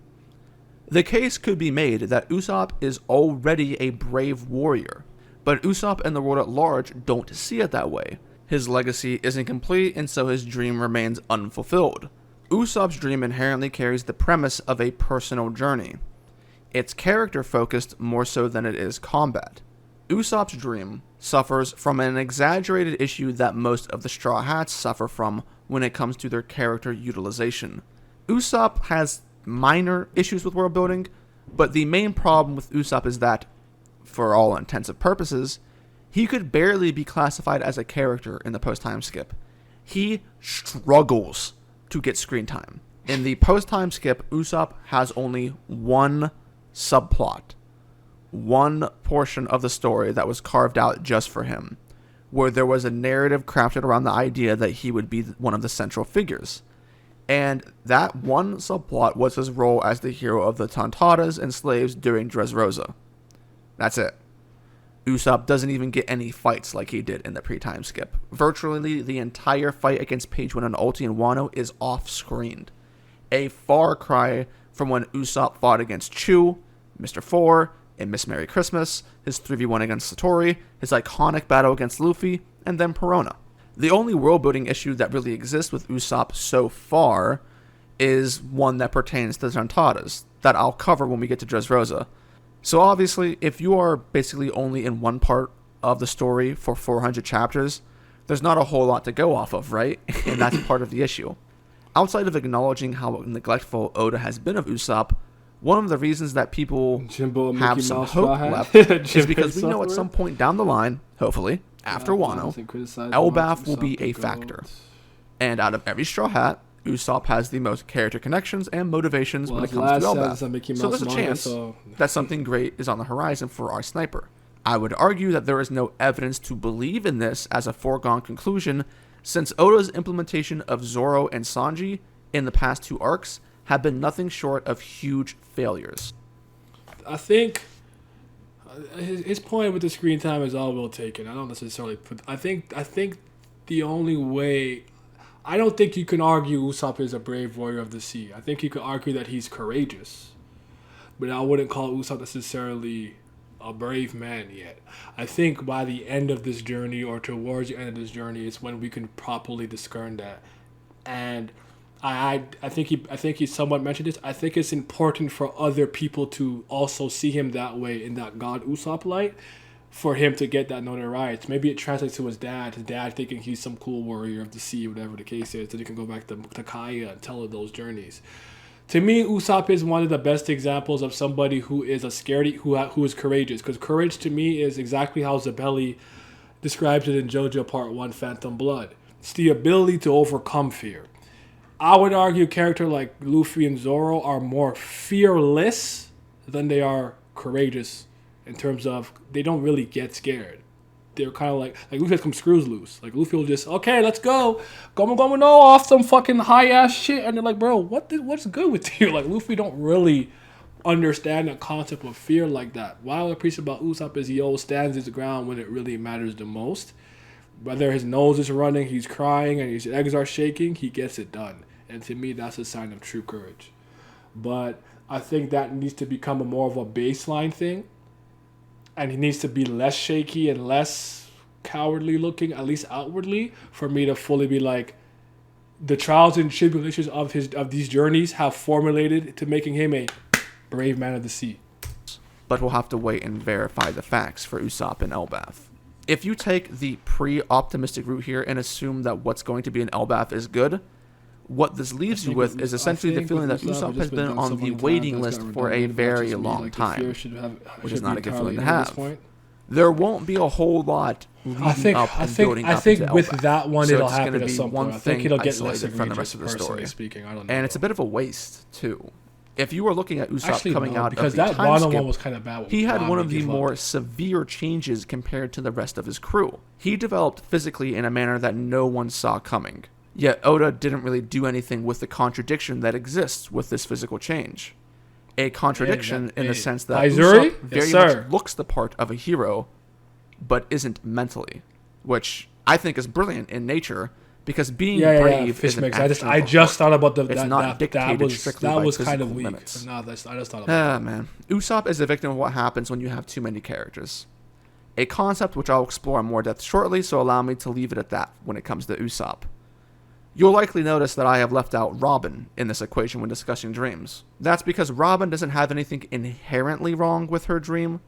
The case could be made that Usopp is already a brave warrior, but Usopp and the world at large don't see it that way. His legacy isn't complete, and so his dream remains unfulfilled. Usopp's dream inherently carries the premise of a personal journey. It's character focused more so than it is combat. Usopp's dream suffers from an exaggerated issue that most of the Straw Hats suffer from when it comes to their character utilization. Usopp has minor issues with world building, but the main problem with Usopp is that, for all intents and purposes, he could barely be classified as a character in the post-time skip. He struggles to get screen time. In the post-time skip, Usopp has only one subplot, one portion of the story that was carved out just for him, where there was a narrative crafted around the idea that he would be one of the central figures. And that one subplot was his role as the hero of the Tontatas and slaves during Dressrosa. That's it. Usopp doesn't even get any fights like he did in the pre-time skip. Virtually the entire fight against Page One and Ulti and Wano is off-screened. A far cry from when Usopp fought against Chu, Mr. Four, and Miss Merry Christmas, his 3v1 against Satori, his iconic battle against Luffy, and then Perona. The only world-building issue that really exists with Usopp so far is one that pertains to the Tontatas, that I'll cover when we get to Dressrosa. So obviously, if you are basically only in one part of the story for 400 chapters, there's not a whole lot to go off of, right? And that's part of the issue. Outside of acknowledging how neglectful Oda has been of Usopp, one of the reasons that people have some hope left is because we know at some point down the line, hopefully, after Wano, Elbaf will be a factor. And out of every Straw Hat, Usopp has the most character connections and motivations when it comes to Elbaf. So there's a chance that something great is on the horizon for our sniper. I would argue that there is no evidence to believe in this as a foregone conclusion, since Oda's implementation of Zoro and Sanji in the past 2 arcs have been nothing short of huge failures. I think his point with the screen time is all well taken. I don't necessarily put. I think the only way. I don't think you can argue Usopp is a brave warrior of the sea. I think you could argue that he's courageous, but I wouldn't call Usopp necessarily a brave man yet. I think by the end of this journey, or towards the end of this journey, is when we can properly discern that. And I think he somewhat mentioned this. I think it's important for other people to also see him that way, in that God Usopp light, for him to get that notoriety. Maybe it translates to his dad thinking he's some cool warrior of the sea, whatever the case is, that he can go back to Kaya and tell of those journeys. To me, Usopp is one of the best examples of somebody who is a scaredy, who is courageous. Because courage to me is exactly how Zabelli describes it in JoJo Part 1, Phantom Blood. It's the ability to overcome fear. I would argue a character like Luffy and Zoro are more fearless than they are courageous, in terms of they don't really get scared. They're kind of like Luffy has some screws loose. Like Luffy will just, okay, let's go. Gomu no off some fucking high ass shit. And they're like, bro, what's good with you? Like Luffy don't really understand the concept of fear like that. What I appreciate about Usopp is he always stands his ground when it really matters the most. Whether his nose is running, he's crying, and his legs are shaking, he gets it done. And to me, that's a sign of true courage. But I think that needs to become more of a baseline thing. And he needs to be less shaky and less cowardly looking, at least outwardly, for me to fully be like, the trials and tribulations of these journeys have formulated to making him a brave man of the sea. But we'll have to wait and verify the facts for Usopp and Elbaf. If you take the pre-optimistic route here and assume that what's going to be an Elbaf is good, what this leaves you with is essentially the feeling that Usopp has been on the waiting list for a very long time, which is not a good feeling to have. There won't be a whole lot leading up and building up into Elbaf. With that one, so it'll it's happen going to at be some one point. I think thing it'll get less isolated from the rest of the story. Speaking. I don't know. And it's a bit of a waste, too. If you were looking at Usopp Actually, coming no, out because of the that time Wano skip, one was kind of bad. he had one of the more severe changes compared to the rest of his crew. He developed physically in a manner that no one saw coming. Yet Oda didn't really do anything with the contradiction that exists with this physical change. A contradiction in the sense that Usopp very much looks the part of a hero, but isn't mentally, which I think is brilliant in nature, because being brave is an action. I just thought about it's not dictated strictly by was kind of physical weak. limits. No, I just thought about man. Usopp is a victim of what happens when you have too many characters. A concept which I'll explore in more depth shortly, so allow me to leave it at that when it comes to Usopp. You'll likely notice that I have left out Robin in this equation when discussing dreams. That's because Robin doesn't have anything inherently wrong with her dream.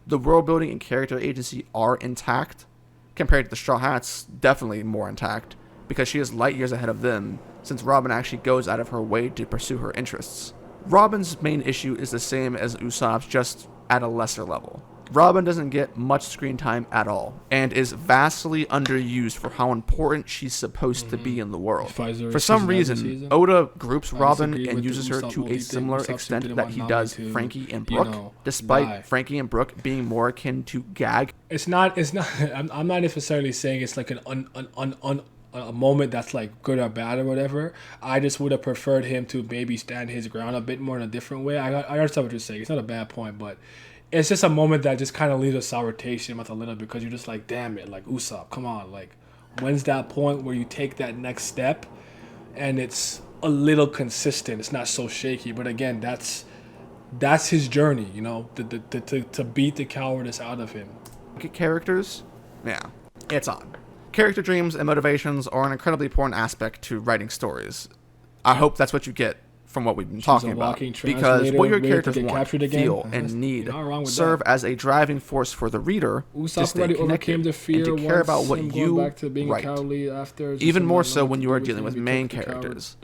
The world building and character agency are intact, compared to the Straw Hats, definitely more intact, because she is light years ahead of them, since Robin actually goes out of her way to pursue her interests. Robin's main issue is the same as Usopp's, just at a lesser level. Robin doesn't get much screen time at all, and is vastly underused for how important she's supposed to be in the world. For some reason, Oda groups Robin and uses her to a similar extent that he does Frankie and Brooke, despite Frankie and Brooke being more akin to gag. It's not. I'm not necessarily saying it's like a moment that's like good or bad or whatever. I just would have preferred him to maybe stand his ground a bit more in a different way. I understand what you're saying. It's not a bad point, but it's just a moment that just kind of leaves a sour taste in your mouth a little bit, because you're just like, damn it, like, Usopp, come on, like, when's that point where you take that next step and it's a little consistent, it's not so shaky. But again, that's his journey, you know, to beat the cowardice out of him. Characters, yeah, it's on. Character dreams and motivations are an incredibly important aspect to writing stories. I hope that's what you get from what we've been talking about, because what your characters want, feel, and need serve as a driving force for the reader to stay connected and to care about what you write, even more so when you are dealing with main characters.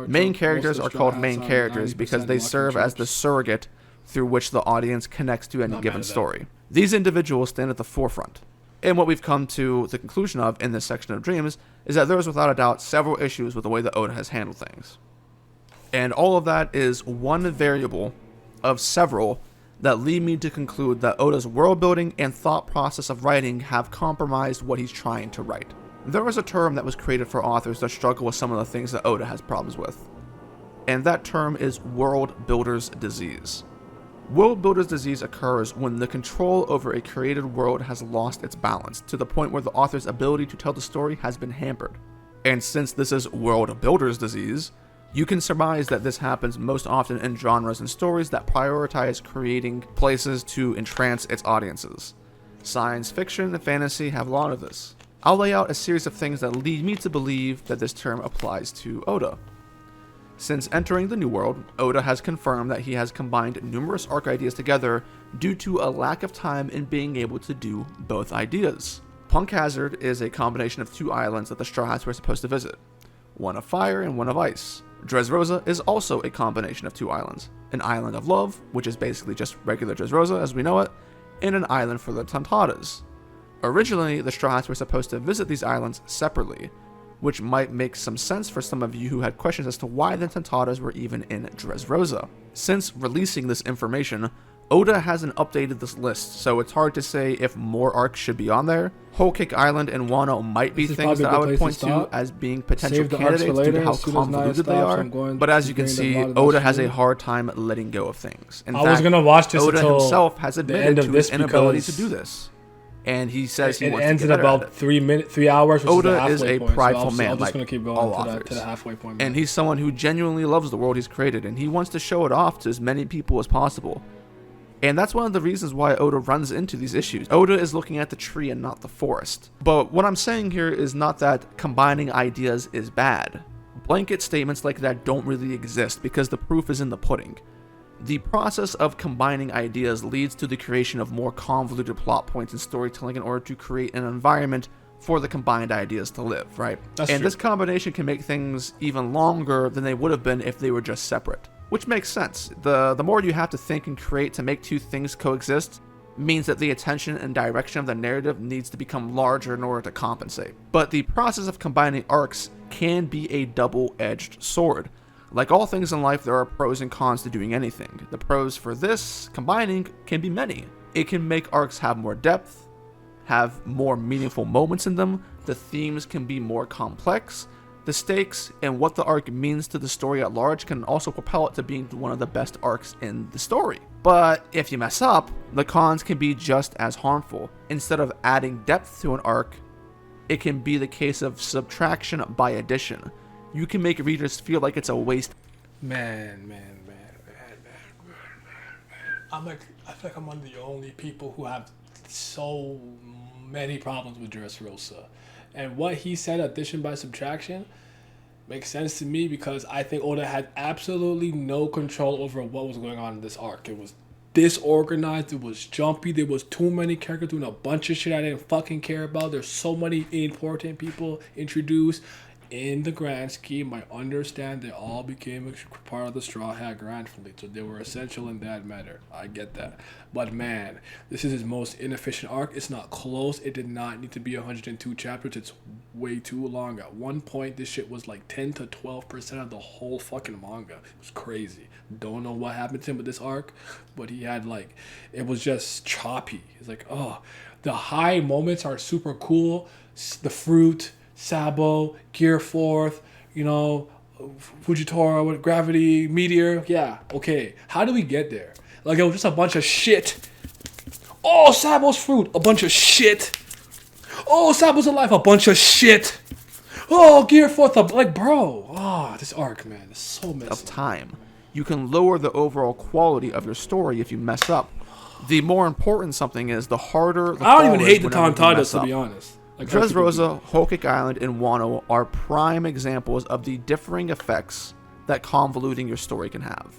Main characters are called main characters because they serve as the surrogate through which the audience connects to any given story. These individuals stand at the forefront. And what we've come to the conclusion of in this section of Dreams is that there is without a doubt several issues with the way that Oda has handled things. And all of that is one variable of several that lead me to conclude that Oda's world building and thought process of writing have compromised what he's trying to write. There is a term that was created for authors that struggle with some of the things that Oda has problems with, and that term is world builder's disease. World builder's disease occurs when the control over a created world has lost its balance to the point where the author's ability to tell the story has been hampered. And since this is world builder's disease, you can surmise that this happens most often in genres and stories that prioritize creating places to entrance its audiences. Science fiction and fantasy have a lot of this. I'll lay out a series of things that lead me to believe that this term applies to Oda. Since entering the New World, Oda has confirmed that he has combined numerous arc ideas together due to a lack of time in being able to do both ideas. Punk Hazard is a combination of two islands that the Straw Hats were supposed to visit, one of fire and one of ice. Dressrosa is also a combination of two islands, an island of love, which is basically just regular Dressrosa as we know it, and an island for the Tontattas. Originally, the Straw Hats were supposed to visit these islands separately, which might make some sense for some of you who had questions as to why the Tontattas were even in Dressrosa. Since releasing this information, Oda hasn't updated this list, so it's hard to say if more arcs should be on there. Whole Cake Island and Wano might be things that I would point to as being potential candidates due to how convoluted they are, but as you can see, Oda has a hard time letting go of things. In fact, was gonna watch this Oda until himself has the end admitted of to this his inability because to do this, and he says he it wants ends to in get better about at it. 3 hours, which Oda is is the halfway a point, prideful so man, I'm just like gonna keep going all to authors, the halfway point. and he's someone who genuinely loves the world he's created, and he wants to show it off to as many people as possible. And that's one of the reasons why Oda runs into these issues. Oda is looking at the tree and not the forest. But what I'm saying here is not that combining ideas is bad. Blanket statements like that don't really exist because the proof is in the pudding. The process of combining ideas leads to the creation of more convoluted plot points and storytelling in order to create an environment for the combined ideas to live, right? That's and true. this combination can make things even longer than they would have been if they were just separate. Which makes sense. The more you have to think and create to make two things coexist means that the attention and direction of the narrative needs to become larger in order to compensate. But the process of combining arcs can be a double-edged sword. Like all things in life, there are pros and cons to doing anything. The pros for this combining can be many. It can make arcs have more depth, have more meaningful moments in them, the themes can be more complex, the stakes and what the arc means to the story at large can also propel it to being one of the best arcs in the story. But if you mess up, the cons can be just as harmful. Instead of adding depth to an arc, it can be the case of subtraction by addition. You can make readers feel like it's a waste. Man. I feel like I'm one of the only people who have so many problems with Dressrosa. And what he said, addition by subtraction, Makes sense to me because I think Oda had absolutely no control over what was going on in this arc. It was disorganized, it was jumpy, there was too many characters doing a bunch of shit I didn't fucking care about. There's so many important people introduced. In the grand scheme, I understand they all became a part of the Straw Hat Grand Fleet, so they were essential in that matter. I get that. But man, this is his most inefficient arc. It's not close. It did not need to be 102 chapters. It's way too long. At one point, this shit was like 10 to 12% of the whole fucking manga. It was crazy. Don't know what happened to him with this arc, but he had like, it was just choppy. It's like, oh, the high moments are super cool. The fruit, Sabo, Gear Forth, you know, Fujitora with Gravity, Meteor. Yeah, okay. How do we get there? Like, it was just a bunch of shit. Oh, Sabo's fruit, a bunch of shit. Oh, Sabo's alive, a bunch of shit. Oh, Gear Forth, like, bro. Oh, this arc, man, is so messy. Of time. You can lower the overall quality of your story if you mess up. The more important something is, the harder the I don't even fall hate is the whenever you Tontadas, mess to up. be honest. Like, Dressrosa, Whole Cake Island, and Wano are prime examples of the differing effects that convoluting your story can have.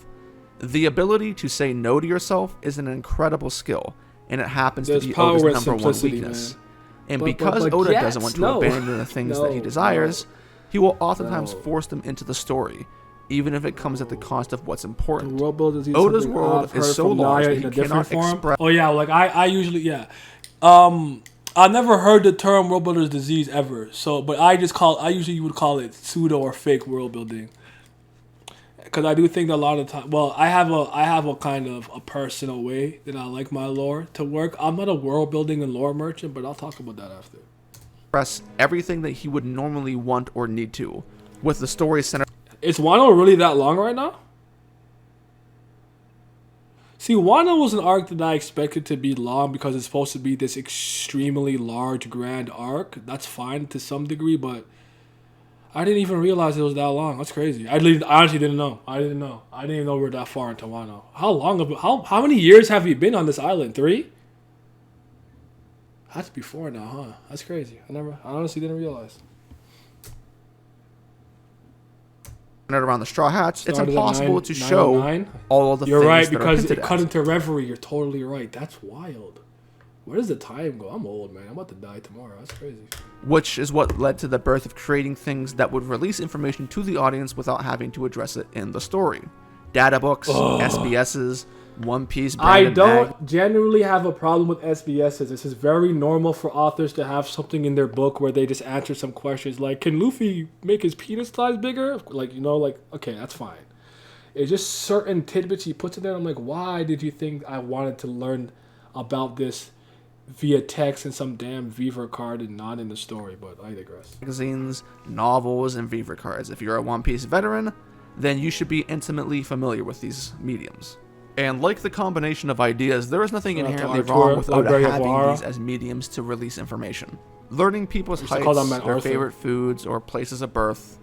The ability to say no to yourself is an incredible skill, and it happens to be Oda's number one weakness. Man. And But because Oda doesn't want to abandon the things that he desires, he will oftentimes force them into the story, even if it comes at the cost of what's important. Oda's world is so large that he cannot express. Oh yeah, like I usually I never heard the term world builder's disease ever. So, but I usually would call it pseudo or fake world building. Because I do think that a lot of time, well, I have a kind of a personal way that I like my lore to work. I'm not a world building and lore merchant, but I'll talk about that after. Express everything that he would normally want or need to, with the story centered. Is Wano really that long right now? See, Wano was an arc that I expected to be long because it's supposed to be this extremely large, grand arc. That's fine to some degree, but I didn't even realize it was that long. That's crazy. I honestly didn't know. I didn't even know we were that far into Wano. How many years have you been on this island? 3? That's before now, huh? That's crazy. I honestly didn't realize. Around the Straw Hats, it's Started at impossible 9, to show 909? all of the You're things right, that because are it cut into Reverie. You're totally right. That's wild. Where does the time go? I'm old, man. I'm about to die tomorrow. That's crazy. Which is what led to the birth of creating things that would release information to the audience without having to address it in the story. Data books, SBSs, One Piece. I don't generally have a problem with SBSs. This is very normal for authors to have something in their book where they just answer some questions like, can Luffy make his penis size bigger? Like, you know, like, okay, that's fine. It's just certain tidbits he puts in there. I'm like, why did you think I wanted to learn about this via text and some damn Viver card and not in the story? But I digress. Magazines, novels, and Viver cards. If you're a One Piece veteran, then you should be intimately familiar with these mediums. And like the combination of ideas, there is nothing inherently wrong with Oda having these as mediums to release information. Learning people's heights, their favorite foods, or places of birth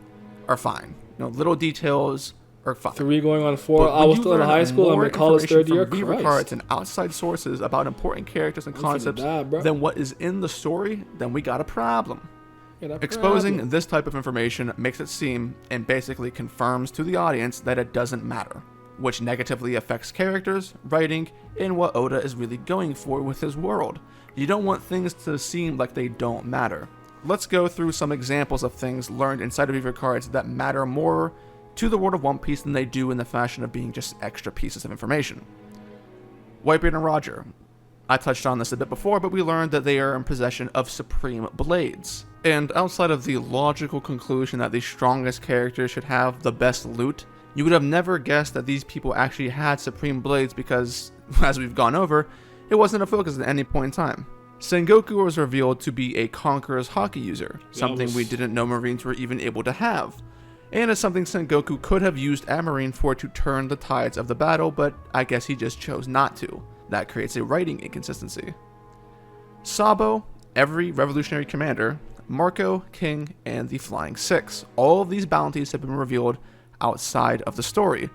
are fine. You know, little details are fine. 3 going on 4. I was still in high school. I'm in college third year. Viver cards and outside sources about important characters and concepts than what is in the story, then we got a problem. Exposing this type of information makes it seem and basically confirms to the audience that it doesn't matter, which negatively affects characters, writing, and what Oda is really going for with his world. You don't want things to seem like they don't matter. Let's go through some examples of things learned inside of Viver cards that matter more to the world of One Piece than they do in the fashion of being just extra pieces of information. Whitebeard and Roger. I touched on this a bit before, but we learned that they are in possession of supreme blades. And outside of the logical conclusion that the strongest characters should have the best loot, you would have never guessed that these people actually had supreme blades because, as we've gone over, it wasn't a focus at any point in time. Sengoku was revealed to be a Conqueror's Haki user, something we didn't know Marines were even able to have. And it's something Sengoku could have used at Marineford to turn the tides of the battle, but I guess he just chose not to. That creates a writing inconsistency. Sabo, every revolutionary commander, Marco, King, and the Flying Six. All of these bounties have been revealed outside of the story,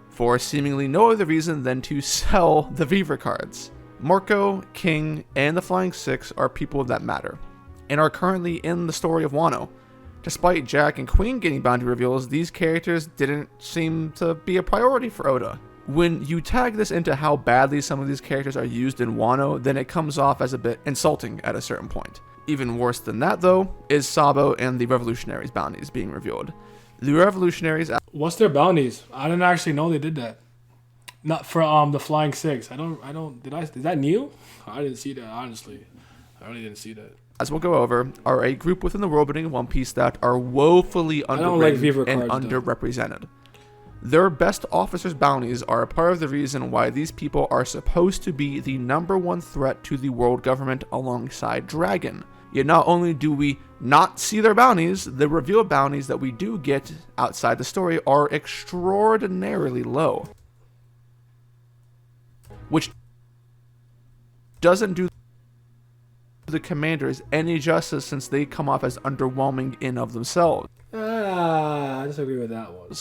for seemingly no other reason than to sell the Viver cards. Marco, King, and the Flying Six are people that matter, and are currently in the story of Wano. Despite Jack and Queen getting bounty reveals, these characters didn't seem to be a priority for Oda. When you tag this into how badly some of these characters are used in Wano, then it comes off as a bit insulting at a certain point. Even worse than that, though, is Sabo and the Revolutionaries' bounties being revealed. The Revolutionaries... What's their bounties? I didn't actually know they did that. Not for the Flying Six. Is that new? I didn't see that, honestly. I really didn't see that. As we'll go over, are a group within the world building of One Piece that are woefully underrated and underrepresented. Their best officers' bounties are a part of the reason why these people are supposed to be the #1 threat to the world government alongside Dragon. Yet not only do we not see their bounties, the revealed bounties that we do get outside the story are extraordinarily low. Which doesn't do the commanders any justice since they come off as underwhelming in of themselves. I disagree with that one.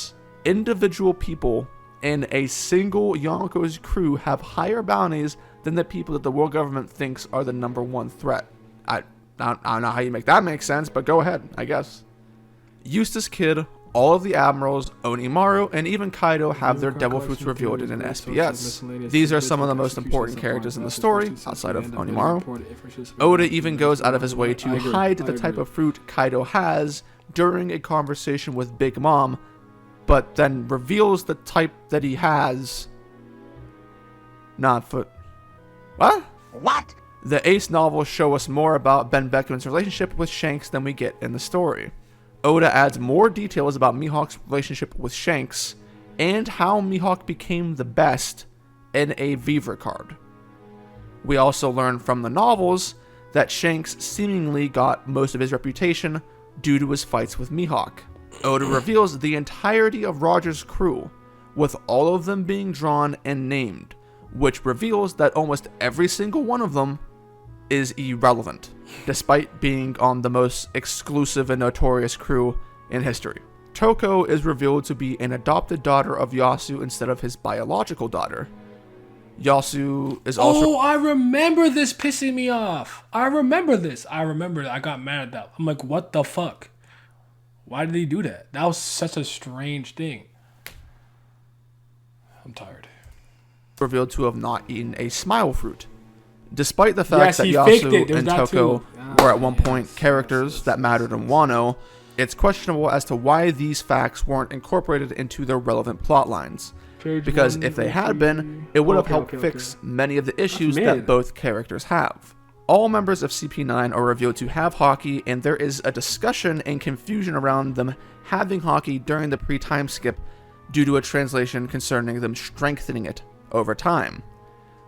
Individual people in a single Yonko's crew have higher bounties than the people that the world government thinks are the #1 threat. I don't know how you make that make sense, but go ahead, I guess. Eustace Kid, all of the admirals, Onimaru, and even Kaido have their devil fruits revealed in an SBS. These are some of the most important characters in the story, outside of Onimaru. Oda even goes out of his way to hide the type of fruit Kaido has during a conversation with Big Mom, but then reveals the type that he has. What? The Ace novels show us more about Ben Beckman's relationship with Shanks than we get in the story. Oda adds more details about Mihawk's relationship with Shanks, and how Mihawk became the best in a Vivre card. We also learn from the novels that Shanks seemingly got most of his reputation due to his fights with Mihawk. Oda reveals the entirety of Roger's crew, with all of them being drawn and named, which reveals that almost every single one of them is irrelevant, despite being on the most exclusive and notorious crew in history. Toko is revealed to be an adopted daughter of Yasu instead of his biological daughter. Yasu is also... Oh, I remember this pissing me off. I remember this. I got mad at that. I'm like, what the fuck? Why did he do that? That was such a strange thing. I'm tired. Revealed to have not eaten a smile fruit. Despite the fact that Yasu and Toko were at one point characters that mattered in Wano, it's questionable as to why these facts weren't incorporated into their relevant plot lines. Because if they had been, it would have helped fix many of the issues that both characters have. All members of CP9 are revealed to have Haki, and there is a discussion and confusion around them having Haki during the pre-time skip due to a translation concerning them strengthening it over time.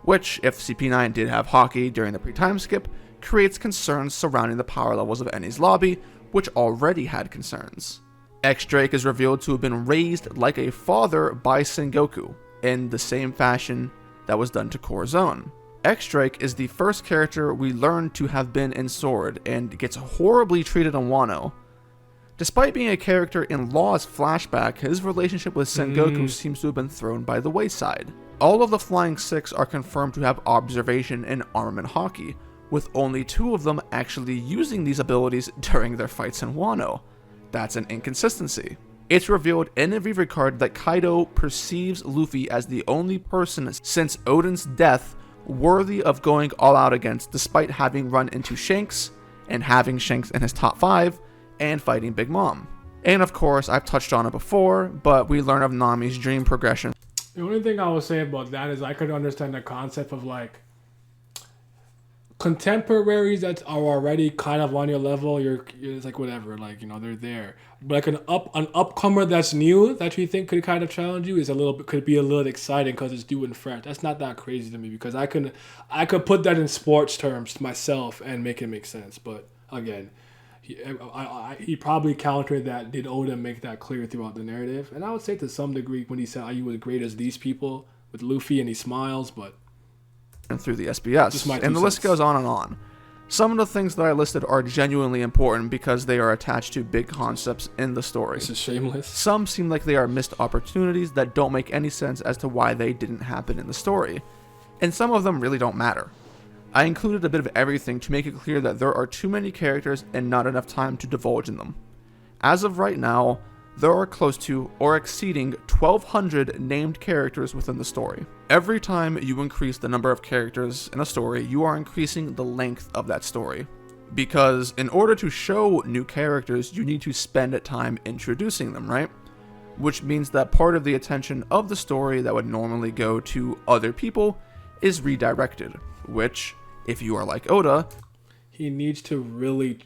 Which, if CP9 did have Haki during the pre-time skip, creates concerns surrounding the power levels of Enies Lobby, which already had concerns. X-Drake is revealed to have been raised like a father by Sengoku, in the same fashion that was done to Corazon. X-Drake is the first character we learn to have been in Sword, and gets horribly treated in Wano. Despite being a character in Law's flashback, his relationship with Sengoku seems to have been thrown by the wayside. All of the Flying Six are confirmed to have observation and armament Haki, with only 2 of them actually using these abilities during their fights in Wano. That's an inconsistency. It's revealed in a Vivre card that Kaido perceives Luffy as the only person since Oden's death worthy of going all out against, despite having run into Shanks, and having Shanks in his top 5, and fighting Big Mom. And of course, I've touched on it before, but we learn of Nami's dream progression. The only thing I will say about that is I could understand the concept of like contemporaries that are already kind of on your level. It's like whatever, like, you know, they're there. But like an upcomer that's new that you think could kind of challenge you is could be a little exciting because it's due in fresh. That's not that crazy to me because I could put that in sports terms myself and make it make sense. But again, he probably countered that. Did Oda make that clear throughout the narrative? And I would say to some degree when he said, "Are you as great as these people?" with Luffy and he smiles, but and through the SBS, and the list goes on and on. Some of the things that I listed are genuinely important because they are attached to big concepts in the story. This is shameless. Some seem like they are missed opportunities that don't make any sense as to why they didn't happen in the story, and some of them really don't matter. I included a bit of everything to make it clear that there are too many characters and not enough time to divulge in them. As of right now, there are close to or exceeding 1,200 named characters within the story. Every time you increase the number of characters in a story, you are increasing the length of that story. Because in order to show new characters, you need to spend time introducing them, right? Which means that part of the attention of the story that would normally go to other people is redirected, which, if you are like Oda, he needs to really...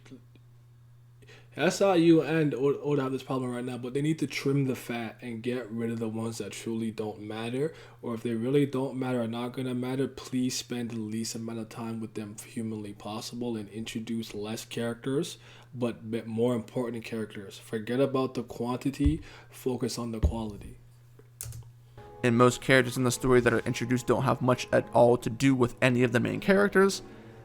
SIU and Oda have this problem right now, but they need to trim the fat and get rid of the ones that truly don't matter. Or if they really don't matter or not going to matter, please spend the least amount of time with them humanly possible and introduce less characters, but more important characters. Forget about the quantity, focus on the quality. And most characters in the story that are introduced don't have much at all to do with any of the main characters,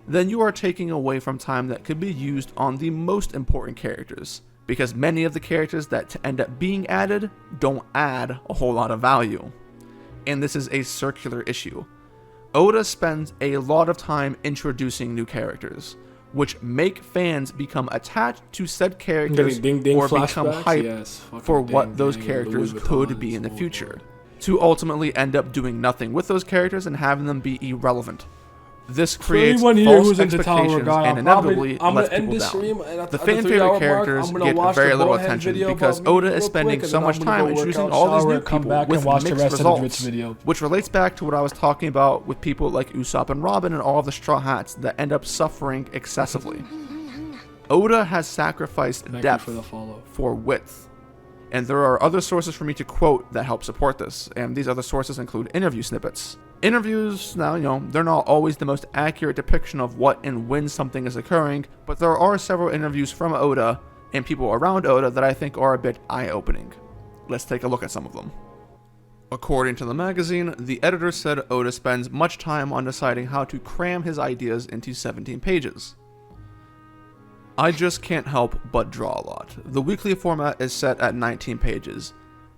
then you are taking away from time that could be used on the most important characters, because many of the characters that end up being added don't add a whole lot of value. And this is a circular issue. Oda spends a lot of time introducing new characters, which make fans become attached to said characters or become hyped for what those characters could be in the future, to ultimately end up doing nothing with those characters and having them be irrelevant. This creates false expectations and inevitably lets people down. The fan favorite characters get very little attention because Oda is spending so much time introducing all these new people with mixed results, which relates back to what I was talking about with people like Usopp and Robin and all of the Straw Hats that end up suffering excessively. Oda has sacrificed depth for width. And there are other sources for me to quote that help support this, and these other sources include interview snippets. Interviews, now, they're not always the most accurate depiction of what and when something is occurring, but there are several interviews from Oda and people around Oda that I think are a bit eye-opening. Let's take a look at some of them. According to the magazine, the editor said Oda spends much time on deciding how to cram his ideas into 17 pages. I just can't help but draw a lot. The weekly format is set at 19 pages,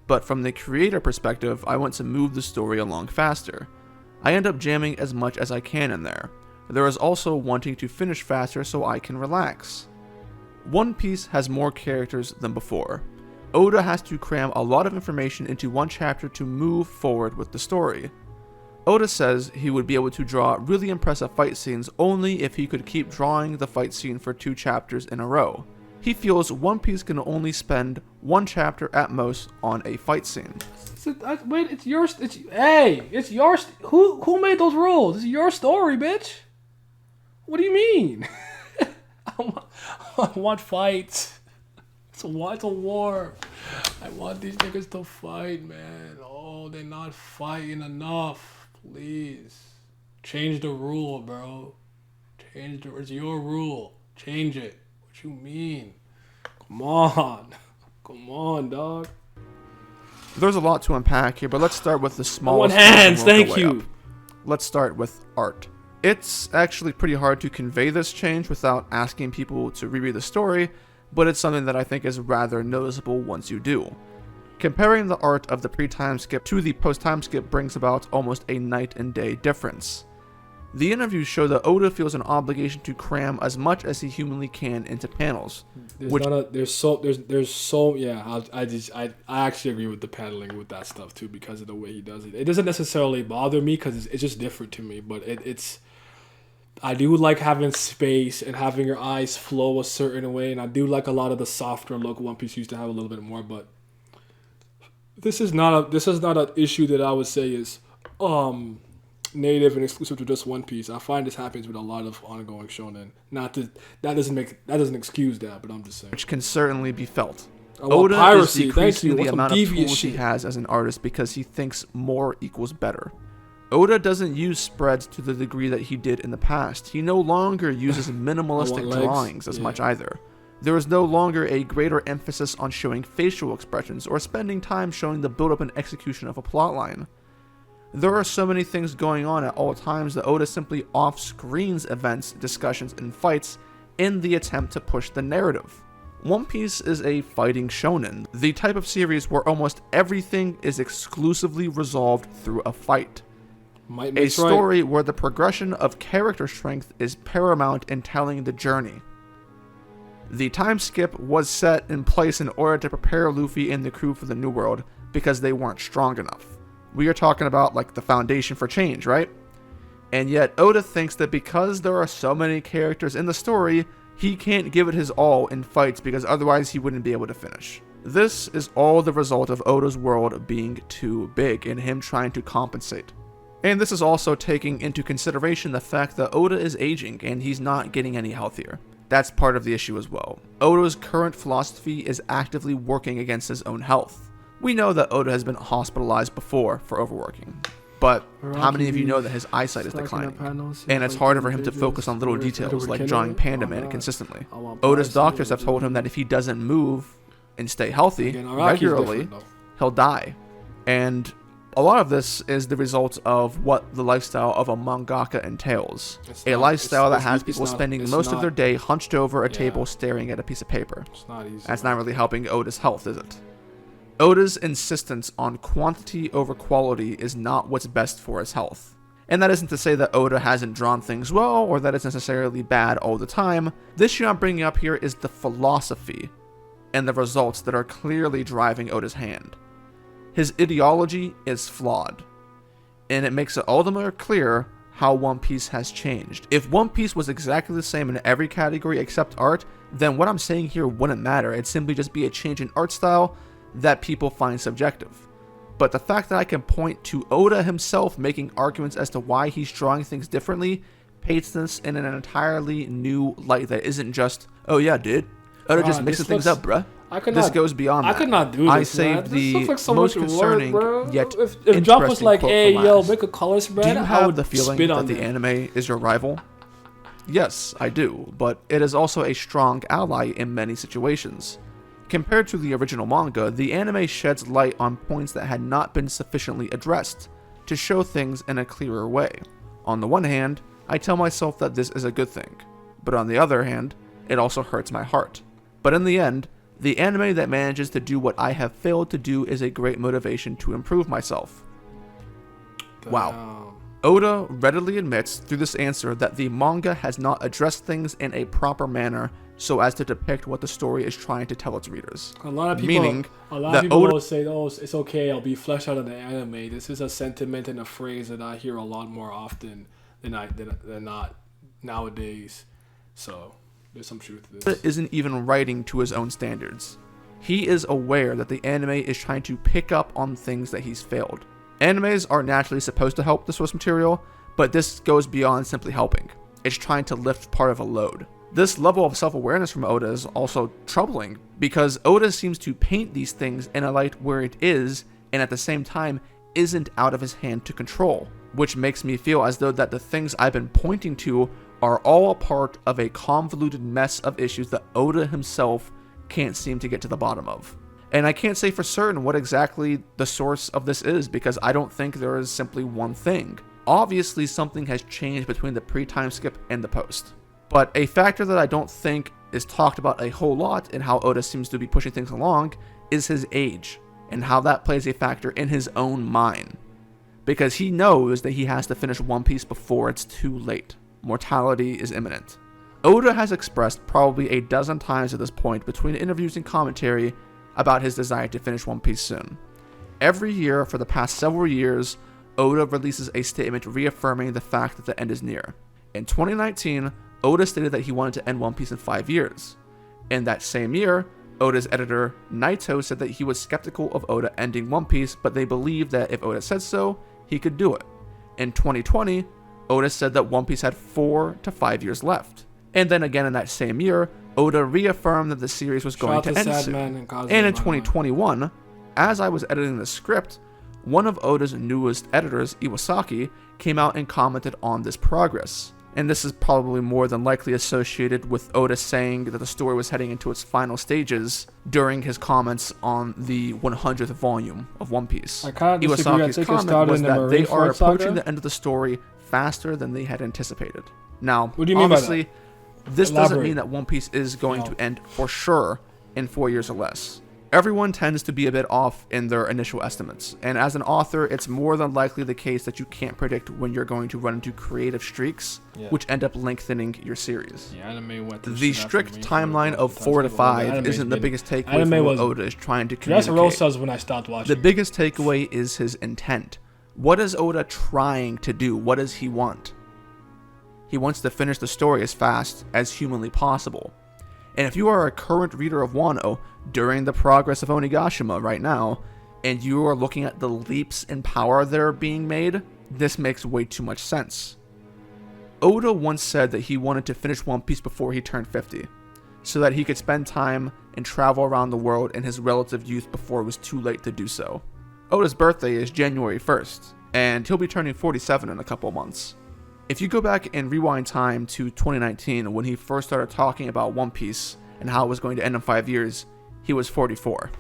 but from the creator perspective, I want to move the story along faster. I end up jamming as much as I can in there. There is also wanting to finish faster so I can relax. One Piece has more characters than before. Oda has to cram a lot of information into one chapter to move forward with the story. Oda says he would be able to draw really impressive fight scenes only if he could keep drawing the fight scene for 2 chapters in a row. He feels One Piece can only spend 1 chapter at most on a fight scene. Wait, it's yours. It's yours. Who made those rules? It's your story, bitch. What do you mean? I want fights. It's a war. I want these niggas to fight, man. Oh, they're not fighting enough. Please. Change the rule, bro. It's your rule. Change it. What you mean? Come on. Come on, dog. There's a lot to unpack here, but let's start with the smallest. Hands, thank you. Let's start with art. It's actually pretty hard to convey this change without asking people to reread the story, but it's something that I think is rather noticeable once you do. Comparing the art of the pre-time skip to the post-time skip brings about almost a night and day difference. The interviews show that Oda feels an obligation to cram as much as he humanly can into panels. I actually agree with the paneling with that stuff too because of the way he does it. It doesn't necessarily bother me because it's just different to me, but it's I do like having space and having your eyes flow a certain way, and I do like a lot of the softer look One Piece used to have a little bit more, but this is not an issue that I would say is native and exclusive to just One Piece. I find this happens with a lot of ongoing shonen. That doesn't excuse that, but I'm just saying. Which can certainly be felt. Oda piracy, is decreasing the amount of tools he has as an artist because he thinks more equals better. Oda doesn't use spreads to the degree that he did in the past. He no longer uses minimalistic drawings as much either. There is no longer a greater emphasis on showing facial expressions or spending time showing the build-up and execution of a plotline. There are so many things going on at all times that Oda simply off-screens events, discussions, and fights in the attempt to push the narrative. One Piece is a fighting shonen, the type of series where almost everything is exclusively resolved through a fight. A story where the progression of character strength is paramount in telling the journey. The time skip was set in place in order to prepare Luffy and the crew for the New World because they weren't strong enough. We are talking about like the foundation for change, right? And yet Oda thinks that because there are so many characters in the story, he can't give it his all in fights because otherwise he wouldn't be able to finish. This is all the result of Oda's world being too big and him trying to compensate. And this is also taking into consideration the fact that Oda is aging and he's not getting any healthier. That's part of the issue as well. Oda's current philosophy is actively working against his own health. We know that Oda has been hospitalized before for overworking, but how many of you know that his eyesight is declining? And it's harder for him to focus on little details like drawing Panda Man consistently. Oda's doctors have told him that if he doesn't move and stay healthy regularly, he'll die. And a lot of this is the result of what the lifestyle of a mangaka entails. A lifestyle that has people spending most of their day hunched over a table staring at a piece of paper. That's not really helping Oda's health, is it? Oda's insistence on quantity over quality is not what's best for his health. And that isn't to say that Oda hasn't drawn things well or that it's necessarily bad all the time. The issue I'm bringing up here is the philosophy and the results that are clearly driving Oda's hand. His ideology is flawed, and it makes it all the more clear how One Piece has changed. If One Piece was exactly the same in every category except art, then what I'm saying here wouldn't matter. It'd simply just be a change in art style that people find subjective. But the fact that I can point to Oda himself making arguments as to why he's drawing things differently paints this in an entirely new light that isn't just, oh yeah, dude, Oda just mixes things up, bruh. This goes beyond that. I could not do this. I saved the like so most much concerning work, yet if Jump was interesting like, quote "Hey, from yo, last. make a color spread," Do you I have would the feeling spit that on the that. anime is your rival? Yes, I do, but it is also a strong ally in many situations. Compared to the original manga, the anime sheds light on points that had not been sufficiently addressed to show things in a clearer way. On the one hand, I tell myself that this is a good thing, but on the other hand, it also hurts my heart. But in the end, the anime that manages to do what I have failed to do is a great motivation to improve myself. Wow. Oda readily admits through this answer that the manga has not addressed things in a proper manner so as to depict what the story is trying to tell its readers. A lot of people will say, "Oh, it's okay. I'll be fleshed out in the anime." This is a sentiment and a phrase that I hear a lot more often than not nowadays. So there's some truth to this. Isn't even writing to his own standards. He is aware that the anime is trying to pick up on things that he's failed. Animes are naturally supposed to help the source material, but this goes beyond simply helping. It's trying to lift part of a load. This level of self-awareness from Oda is also troubling, because Oda seems to paint these things in a light where it is, and at the same time, isn't out of his hand to control, which makes me feel as though that the things I've been pointing to are all a part of a convoluted mess of issues that Oda himself can't seem to get to the bottom of. And I can't say for certain what exactly the source of this is, because I don't think there is simply one thing. Obviously, something has changed between the pre-time skip and the post. But a factor that I don't think is talked about a whole lot in how Oda seems to be pushing things along is his age, and how that plays a factor in his own mind. Because he knows that he has to finish One Piece before it's too late. Mortality is imminent. Oda has expressed probably a dozen times at this point between interviews and commentary about his desire to finish One Piece soon. Every year for the past several years, Oda releases a statement reaffirming the fact that the end is near. In 2019, Oda stated that he wanted to end One Piece in 5 years. In that same year, Oda's editor, Naito, said that he was skeptical of Oda ending One Piece, but they believed that if Oda said so, he could do it. In 2020, Oda said that One Piece had 4 to 5 years left. And then again in that same year, Oda reaffirmed that the series was going to end soon. And in 2021, as I was editing the script, one of Oda's newest editors, Iwasaki, came out and commented on this progress. And this is probably more than likely associated with Oda saying that the story was heading into its final stages during his comments on the 100th volume of One Piece. Iwasaki's comment was that they are approaching the end of the story faster than they had anticipated. Now, what do you mean obviously, by that? This doesn't mean that One Piece is going to end for sure in 4 years or less. Everyone tends to be a bit off in their initial estimates, and as an author, it's more than likely the case that you can't predict when you're going to run into creative streaks, which end up lengthening your series. The strict timeline of 4 to 5 isn't the biggest takeaway from what Oda is trying to communicate. When I stopped watching. The biggest takeaway is his intent. What is Oda trying to do? What does he want? He wants to finish the story as fast as humanly possible. And if you are a current reader of Wano during the progress of Onigashima right now, and you are looking at the leaps in power that are being made, this makes way too much sense. Oda once said that he wanted to finish One Piece before he turned 50, so that he could spend time and travel around the world in his relative youth before it was too late to do so. Oda's birthday is January 1st, and he'll be turning 47 in a couple months. If you go back and rewind time to 2019 when he first started talking about One Piece and how it was going to end in 5 years, he was 44.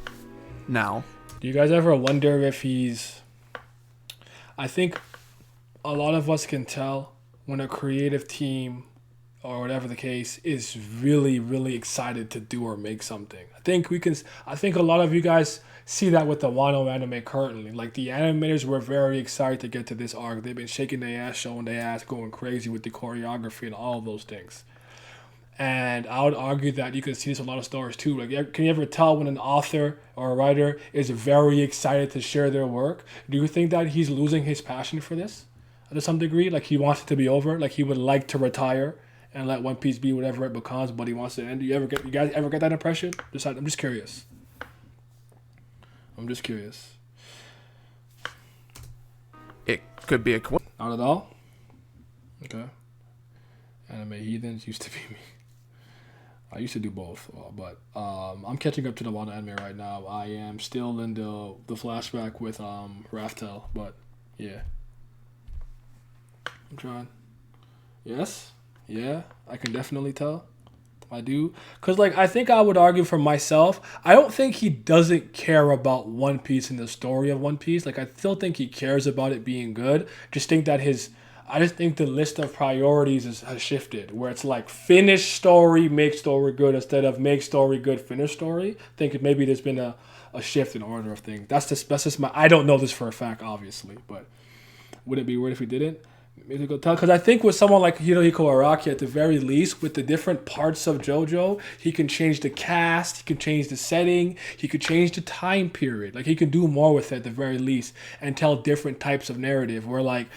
Now, do you guys ever wonder if he's... I think a lot of us can tell when a creative team or whatever the case is really, really excited to do or make something. I think a lot of you guys see that with the Wano anime currently. Like, the animators were very excited to get to this arc. They've been shaking their ass, showing their ass, going crazy with the choreography and all of those things. And I would argue that you can see this in a lot of stories too. Like, can you ever tell when an author or a writer is very excited to share their work? Do you think that he's losing his passion for this to some degree? Like, he wants it to be over. Like, he would like to retire and let One Piece be whatever it becomes, but he wants to end. You guys ever get that impression? I'm just curious. It could be a coincidence. Not at all? Okay. Anime heathens used to be me. I used to do both, but I'm catching up to the Wano anime right now. I am still in the flashback with Raftel, but yeah. I'm trying. Yes? Yeah, I can definitely tell. I do. Because, like, I think I would argue for myself, I don't think he doesn't care about One Piece and the story of One Piece. Like, I still think he cares about it being good. I just think the list of priorities has shifted, where it's like finish story, make story good, instead of make story good, finish story. I think maybe there's been a shift in order of things. That's just my, I don't know this for a fact, obviously, but would it be weird if he didn't? Maybe go tell, because I think with someone like Hirohiko Araki, at the very least, with the different parts of JoJo, he can change the cast, he can change the setting, he could change the time period. Like, he can do more with it at the very least and tell different types of narrative. Where, like,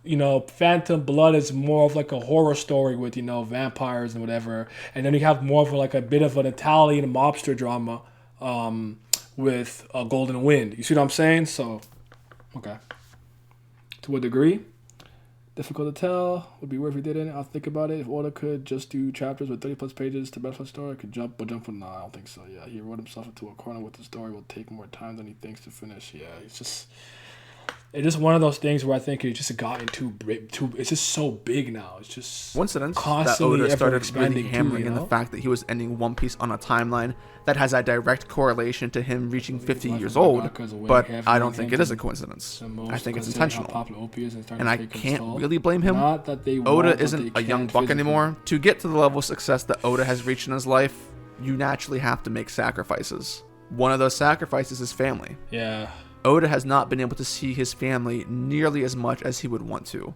you know, Phantom Blood is more of like a horror story with, you know, vampires and whatever, and then you have more of like a bit of an Italian mobster drama with Golden Wind. You see what I'm saying? So, okay, to a degree. Difficult to tell. Would be weird if he didn't. I'll think about it. If Oda could just do chapters with 30 plus pages to benefit the story, could jump from. No, I don't think so. Yeah, he wrote himself into a corner with the story. Will take more time than he thinks to finish. Yeah, it's just one of those things where I think it just gotten too. It's just so big now. It's just coincidence constantly that Oda started expanding really hammering too, in the fact that he was ending One Piece on a timeline that has a direct correlation to him reaching 50 years old. But I don't think it is a coincidence. I think it's intentional, and I can't really blame him. Oda isn't a young buck anymore. To get to the level of success that Oda has reached in his life, you naturally have to make sacrifices. One of those sacrifices is family. Yeah. Oda has not been able to see his family nearly as much as he would want to.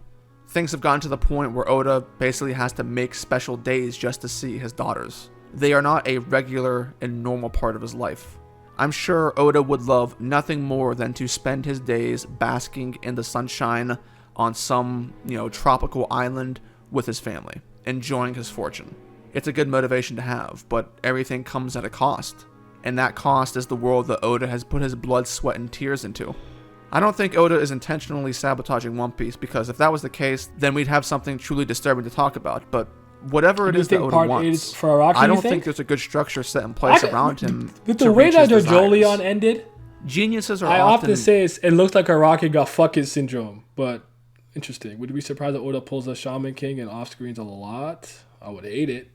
Things have gotten to the point where Oda basically has to make special days just to see his daughters. They are not a regular and normal part of his life. I'm sure Oda would love nothing more than to spend his days basking in the sunshine on some, tropical island with his family, enjoying his fortune. It's a good motivation to have, but everything comes at a cost. And that cost is the world that Oda has put his blood, sweat, and tears into. I don't think Oda is intentionally sabotaging One Piece, because if that was the case, then we'd have something truly disturbing to talk about. But whatever it is that Oda wants, for Araki, I don't think there's a good structure set in place around him. With the way that Jolion ended, geniuses are I often often say it looks like Araki got fucking syndrome. But interesting. Would you be surprised that Oda pulls a Shaman King and off screens a lot? I would hate it.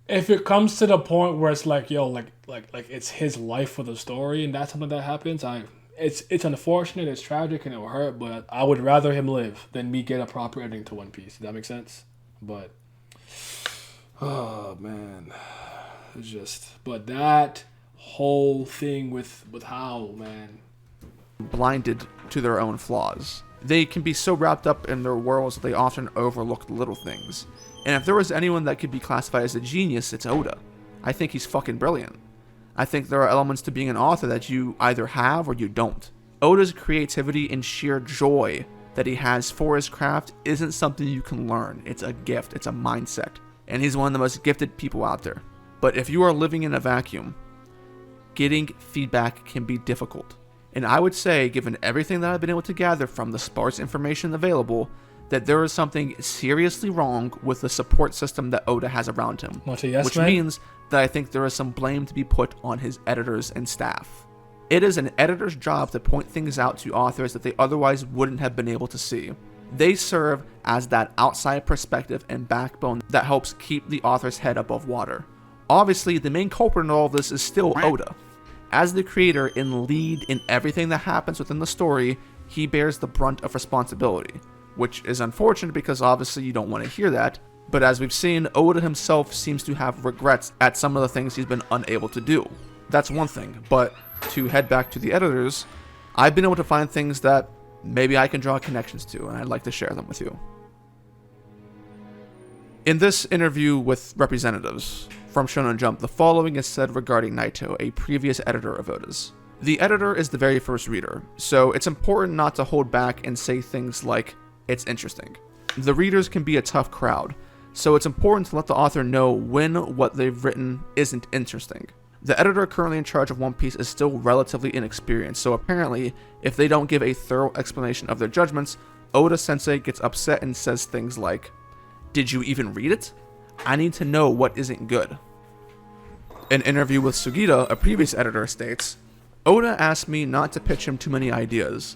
If it comes to the point where it's like, like it's his life for the story, and that's something that happens, it's unfortunate, it's tragic, and it will hurt. But I would rather him live than me get a proper ending to One Piece. Does that make sense? But oh man, it's just. But that whole thing with Howl, man. Blinded to their own flaws. They can be so wrapped up in their worlds that they often overlook the little things. And if there was anyone that could be classified as a genius, it's Oda. I think he's fucking brilliant. I think there are elements to being an author that you either have or you don't. Oda's creativity and sheer joy that he has for his craft isn't something you can learn. It's a gift. It's a mindset. And he's one of the most gifted people out there. But if you are living in a vacuum, getting feedback can be difficult. And I would say, given everything that I've been able to gather from the sparse information available, that there is something seriously wrong with the support system that Oda has around him. Which man? Means that I think there is some blame to be put on his editors and staff. It is an editor's job to point things out to authors that they otherwise wouldn't have been able to see. They serve as that outside perspective and backbone that helps keep the author's head above water. Obviously, the main culprit in all of this is still Oda. As the creator and lead in everything that happens within the story, he bears the brunt of responsibility, which is unfortunate because obviously you don't want to hear that, but as we've seen, Oda himself seems to have regrets at some of the things he's been unable to do. That's one thing, but to head back to the editors, I've been able to find things that maybe I can draw connections to, and I'd like to share them with you. In this interview with representatives from Shonen Jump, the following is said regarding Naito, a previous editor of Oda's. The editor is the very first reader, so it's important not to hold back and say things like, it's interesting. The readers can be a tough crowd, so it's important to let the author know when what they've written isn't interesting. The editor currently in charge of One Piece is still relatively inexperienced, so apparently, if they don't give a thorough explanation of their judgments, Oda-sensei gets upset and says things like, "Did you even read it? I need to know what isn't good." An interview with Sugita, a previous editor, states, "Oda asked me not to pitch him too many ideas.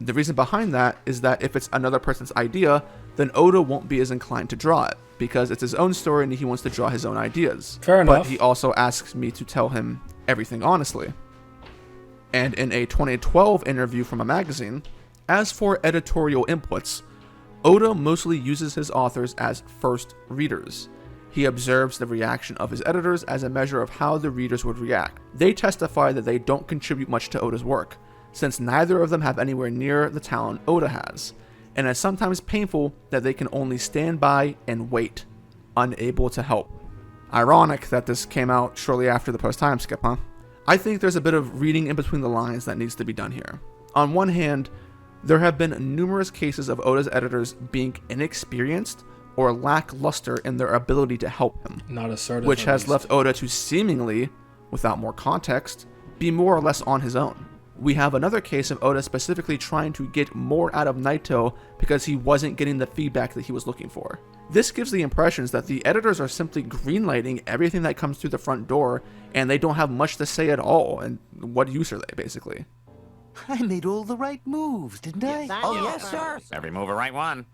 The reason behind that is that if it's another person's idea, then Oda won't be as inclined to draw it, because it's his own story and he wants to draw his own ideas. Fair enough. But he also asks me to tell him everything honestly." And in a 2012 interview from a magazine, as for editorial inputs, Oda mostly uses his authors as first readers. He observes the reaction of his editors as a measure of how the readers would react. They testify that they don't contribute much to Oda's work, since neither of them have anywhere near the talent Oda has, and it's sometimes painful that they can only stand by and wait, unable to help. Ironic that this came out shortly after the post-time skip, huh? I think there's a bit of reading in between the lines that needs to be done here. On one hand, there have been numerous cases of Oda's editors being inexperienced or lackluster in their ability to help him, not assertive, which has left Oda to seemingly, without more context, be more or less on his own. We have another case of Oda specifically trying to get more out of Naito because he wasn't getting the feedback that he was looking for. This gives the impressions that the editors are simply greenlighting everything that comes through the front door and they don't have much to say at all, and what use are they, basically? I made all the right moves, didn't I? Oh, yes, sir. Every move a right one.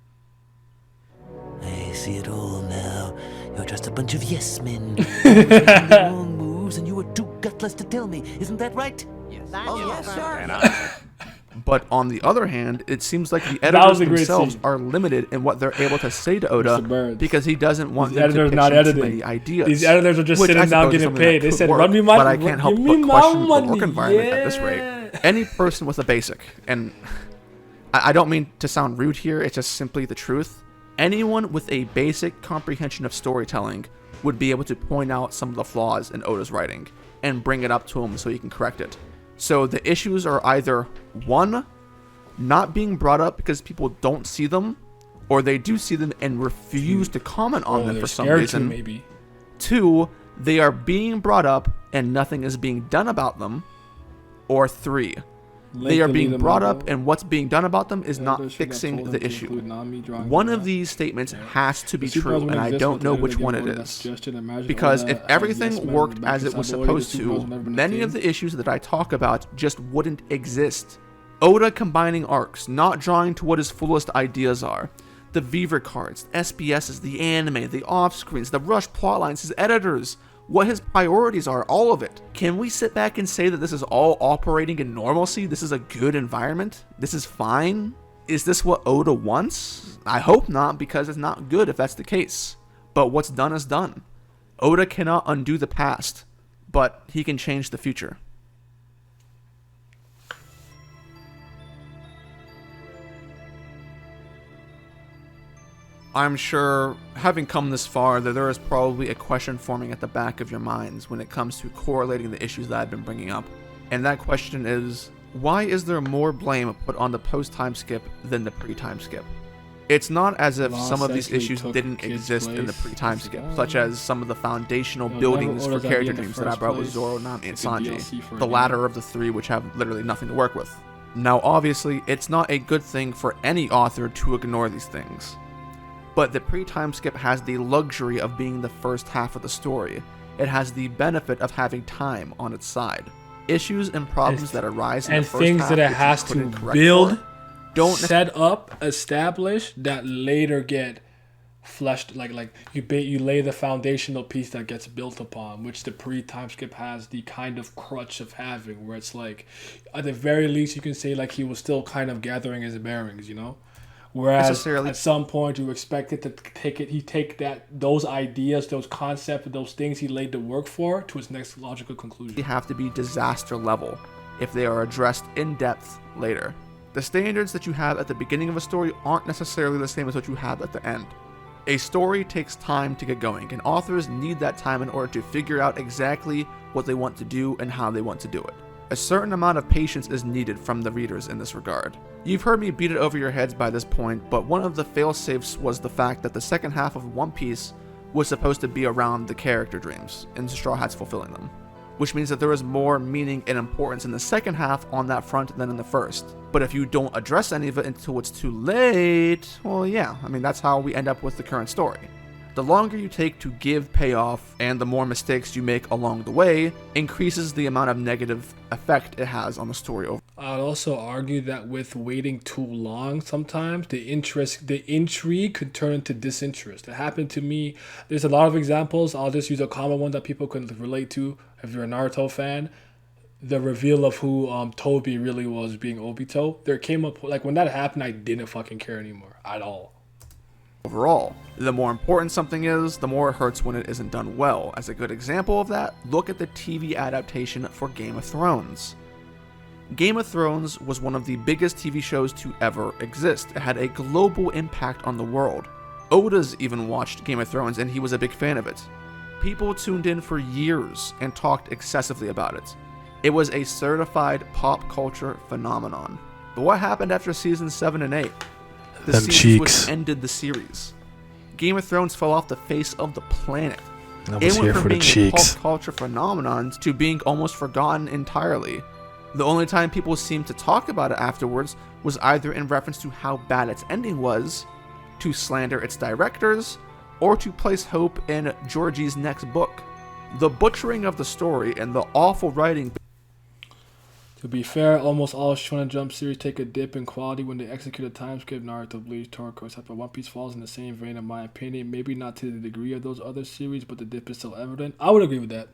I see it all now. You're just a bunch of yes men. The wrong moves, and you were too gutless to tell me. Isn't that right? Yes. Oh, yes, sir. But on the other hand, it seems like the editors themselves are limited in what they're able to say to Oda because he doesn't want them to pitch too many ideas. These editors are just sitting down getting paid. They said, "Run me my money." But I can't help but question the work environment at this rate. Any person with a basic, and I don't mean to sound rude here, it's just simply the truth. Anyone with a basic comprehension of storytelling would be able to point out some of the flaws in Oda's writing and bring it up to him so he can correct it. So the issues are either, one, not being brought up because people don't see them, or they do see them and refuse to comment on them for some reason. Maybe. Two, they are being brought up and nothing is being done about them. Or three, they are being brought up and what's being done about them is not fixing the issue. One of these statements has to be true, and I don't know which one it is. Because if everything worked as it was supposed to, many of the issues that I talk about just wouldn't exist. Oda combining arcs, not drawing to what his fullest ideas are. The Viver cards, SBSs, the anime, the off-screens, the rushed plotlines, his editors, what his priorities are, all of it. Can we sit back and say that this is all operating in normalcy? This is a good environment? This is fine? Is this what Oda wants? I hope not, because it's not good if that's the case. But what's done is done. Oda cannot undo the past, but he can change the future. I'm sure, having come this far, that there is probably a question forming at the back of your minds when it comes to correlating the issues that I've been bringing up. And that question is, why is there more blame put on the post-time skip than the pre-time skip? It's not as if some of these issues didn't exist in the pre-time skip, such as some of the foundational buildings for character dreams that I brought with Zoro, Nami, and Sanji, the latter of the three which have literally nothing to work with. Now obviously, it's not a good thing for any author to ignore these things. But the pre-time skip has the luxury of being the first half of the story. It has the benefit of having time on its side. Issues and problems that arise in the first things half that it has to build, set up, establish, that later get fleshed, like you lay the foundational piece that gets built upon, which the pre-time skip has the kind of crutch of having, where it's like, at the very least you can say like he was still kind of gathering his bearings, you know? Whereas at some point you expect it to take those ideas, those concepts, those things he laid the work for to its next logical conclusion. They have to be disaster level if they are addressed in depth later. The standards that you have at the beginning of a story aren't necessarily the same as what you have at the end. A story takes time to get going, and authors need that time in order to figure out exactly what they want to do and how they want to do it. A certain amount of patience is needed from the readers in this regard. You've heard me beat it over your heads by this point, but one of the fail-safes was the fact that the second half of One Piece was supposed to be around the character dreams, and Straw Hats fulfilling them. Which means that there is more meaning and importance in the second half on that front than in the first. But if you don't address any of it until it's too late, well yeah, I mean that's how we end up with the current story. The longer you take to give payoff, and the more mistakes you make along the way, increases the amount of negative effect it has on the story overall. I'd also argue that with waiting too long, sometimes the intrigue could turn into disinterest. It happened to me. There's a lot of examples. I'll just use a common one that people can relate to. If you're a Naruto fan, the reveal of who Toby really was being Obito, there came up, like when that happened, I didn't fucking care anymore at all. Overall, the more important something is, the more it hurts when it isn't done well. As a good example of that, look at the TV adaptation for Game of Thrones. Game of Thrones was one of the biggest TV shows to ever exist. It had a global impact on the world. Oda's even watched Game of Thrones and he was a big fan of it. People tuned in for years and talked excessively about it. It was a certified pop culture phenomenon. But what happened after seasons 7 and 8? The series which ended the series. Game of Thrones fell off the face of the planet. It went from being a pop culture phenomenon to being almost forgotten entirely. The only time people seemed to talk about it afterwards was either in reference to how bad its ending was, to slander its directors, or to place hope in Georgie's next book. The butchering of the story and the awful writing. To be fair, almost all Shonen Jump series take a dip in quality when they execute a time skip. Naruto, Bleach, Toriko, except for One Piece falls in the same vein in my opinion. Maybe not to the degree of those other series, but the dip is still evident. I would agree with that.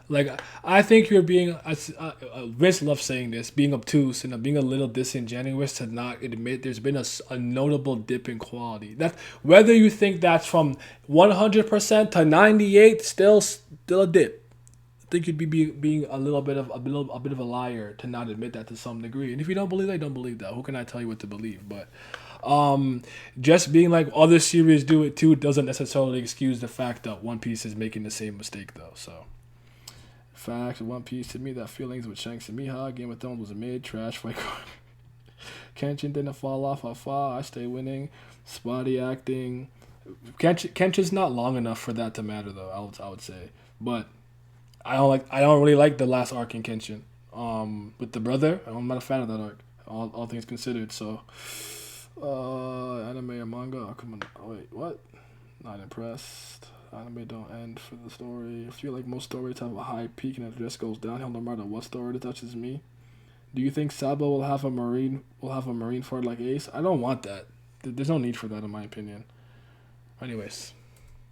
Like, I think you're being, Vince loves saying this, being obtuse and being a little disingenuous to not admit there's been a notable dip in quality. That whether you think that's from 100% to 98, still a dip. I think you'd be being a bit of a liar to not admit that to some degree. And if you don't believe that, you don't believe that. Who can I tell you what to believe? But just being like other series do it too doesn't necessarily excuse the fact that One Piece is making the same mistake though. So, fact, One Piece to me, that feelings with Shanks and Mihawk, Game of Thrones was a mid trash fight. Kenshin didn't fall off afar. I stay winning. Spotty acting. Kenshin's not long enough for that to matter though. I would say, but. I don't really like the last arc in Kenshin. With the brother, I'm not a fan of that arc. All things considered. So, anime or manga? Oh, come on. Oh, wait, what? Not impressed. Anime don't end for the story. I feel like most stories have a high peak and it just goes downhill no matter what story that touches me. Do you think Sabo will have a marine for like Ace? I don't want that. There's no need for that in my opinion. Anyways.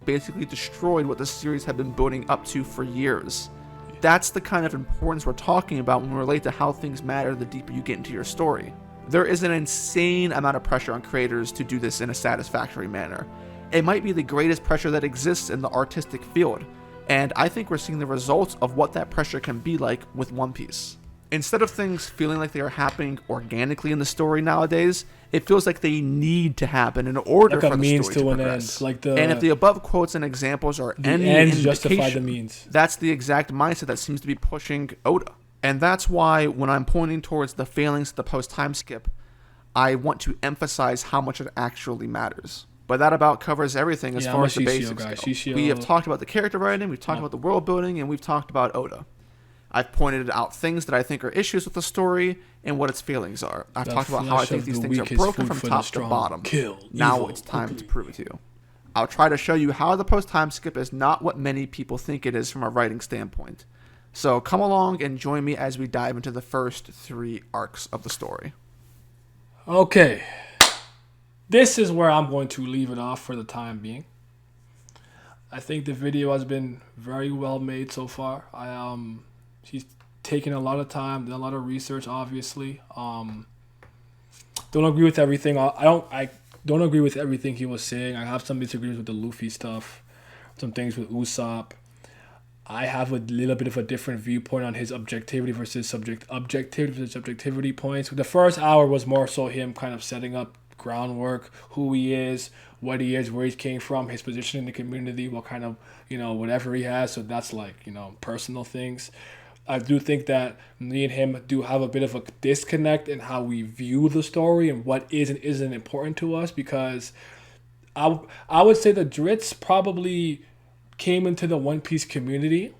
Basically destroyed what the series had been building up to for years. That's the kind of importance we're talking about when we relate to how things matter the deeper you get into your story. There is an insane amount of pressure on creators to do this in a satisfactory manner. It might be the greatest pressure that exists in the artistic field, And I think we're seeing the results of what that pressure can be like with One Piece. Instead of things feeling like they are happening organically in the story nowadays, it feels like they need to happen in order like for the story to progress. And if the above quotes and examples are any ends justify the indication, means. that's the exact mindset that seems to be pushing Oda. And that's why when I'm pointing towards the failings of the post-time skip, I want to emphasize how much it actually matters. But that about covers everything as far as the basics go. We have talked about the character writing, we've talked about the world building, and we've talked about Oda. I've pointed out things that I think are issues with the story and what its failings are. I've talked about how I think these things are broken from top to bottom. Now it's time to prove it to you. I'll try to show you how the post-time skip is not what many people think it is from a writing standpoint. So come along and join me as we dive into the first 3 arcs of the story. Okay. This is where I'm going to leave it off for the time being. I think the video has been very well made so far. He's taken a lot of time, done a lot of research, obviously. Don't agree with everything. I don't agree with everything he was saying. I have some disagreements with the Luffy stuff, some things with Usopp. I have a little bit of a different viewpoint on his objectivity versus subjectivity points. The first hour was more so him kind of setting up groundwork, who he is, what he is, where he came from, his position in the community, what kind of, whatever he has. So that's like, personal things. I do think that me and him do have a bit of a disconnect in how we view the story and what is and isn't important to us, because I would say the Dritz probably came into the One Piece community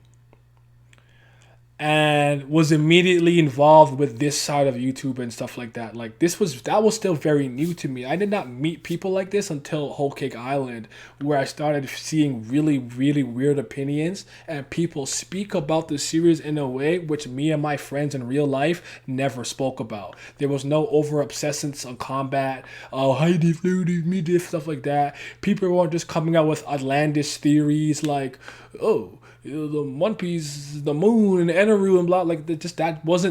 and was immediately involved with this side of YouTube and stuff like that. Like that was still very new to me. I did not meet people like this until Whole Cake Island, where I started seeing really, really weird opinions and people speak about the series in a way which me and my friends in real life never spoke about. There was no over obsessance on combat, Heidi Flutie, me this, stuff like that. People weren't just coming out with outlandish theories like, the One Piece, the moon, and Eneru and blah,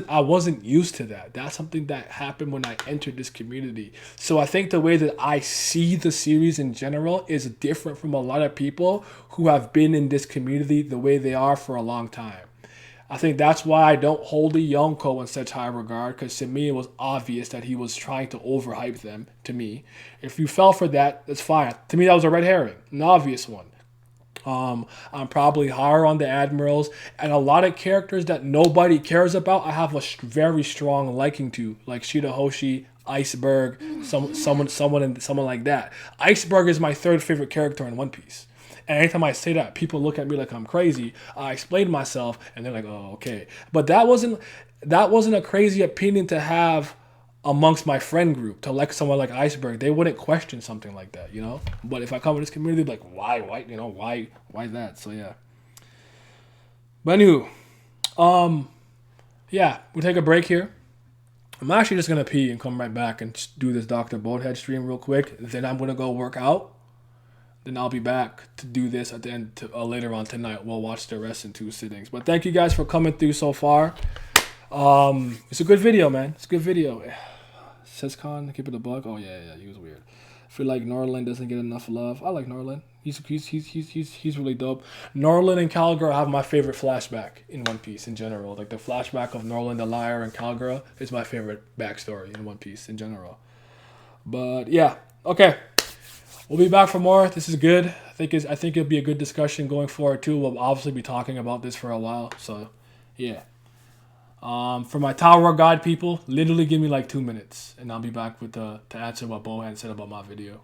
I wasn't used to that. That's something that happened when I entered this community. So I think the way that I see the series in general is different from a lot of people who have been in this community the way they are for a long time. I think that's why I don't hold the Yonko in such high regard, because to me it was obvious that he was trying to overhype them, to me. If you fell for that, that's fine. To me that was a red herring, an obvious one. I'm probably higher on the admirals, and a lot of characters that nobody cares about I have a very strong liking to, like Shirahoshi, Iceberg, someone like that. Iceberg is my 3rd favorite character in One Piece. And anytime I say that, people look at me like I'm crazy. I explain myself and they're like, oh, okay. But that wasn't a crazy opinion to have amongst my friend group, to like someone like Iceberg. They wouldn't question something like that, But if I come to this community, like, why that? So yeah. But anywho, we'll take a break here. I'm actually just gonna pee and come right back and do this Dr. Bonehead stream real quick. Then I'm gonna go work out. Then I'll be back to do this at the end later on tonight. We'll watch the rest in 2 sittings. But thank you guys for coming through so far. It's a good video, man. It's a good video. Sescon, keep it a buck. Oh yeah, he was weird. I feel like Norlin doesn't get enough love. I like Norlin. He's really dope. Norlin and Calgara have my favorite flashback in One Piece in general. Like the flashback of Norlin the Liar and Calgara is my favorite backstory in One Piece in general. But yeah, okay. We'll be back for more. This is good. I think it'll be a good discussion going forward too. We'll obviously be talking about this for a while. So yeah. For my Tower of God people, literally give me like 2 minutes and I'll be back with to answer what Bohan said about my video.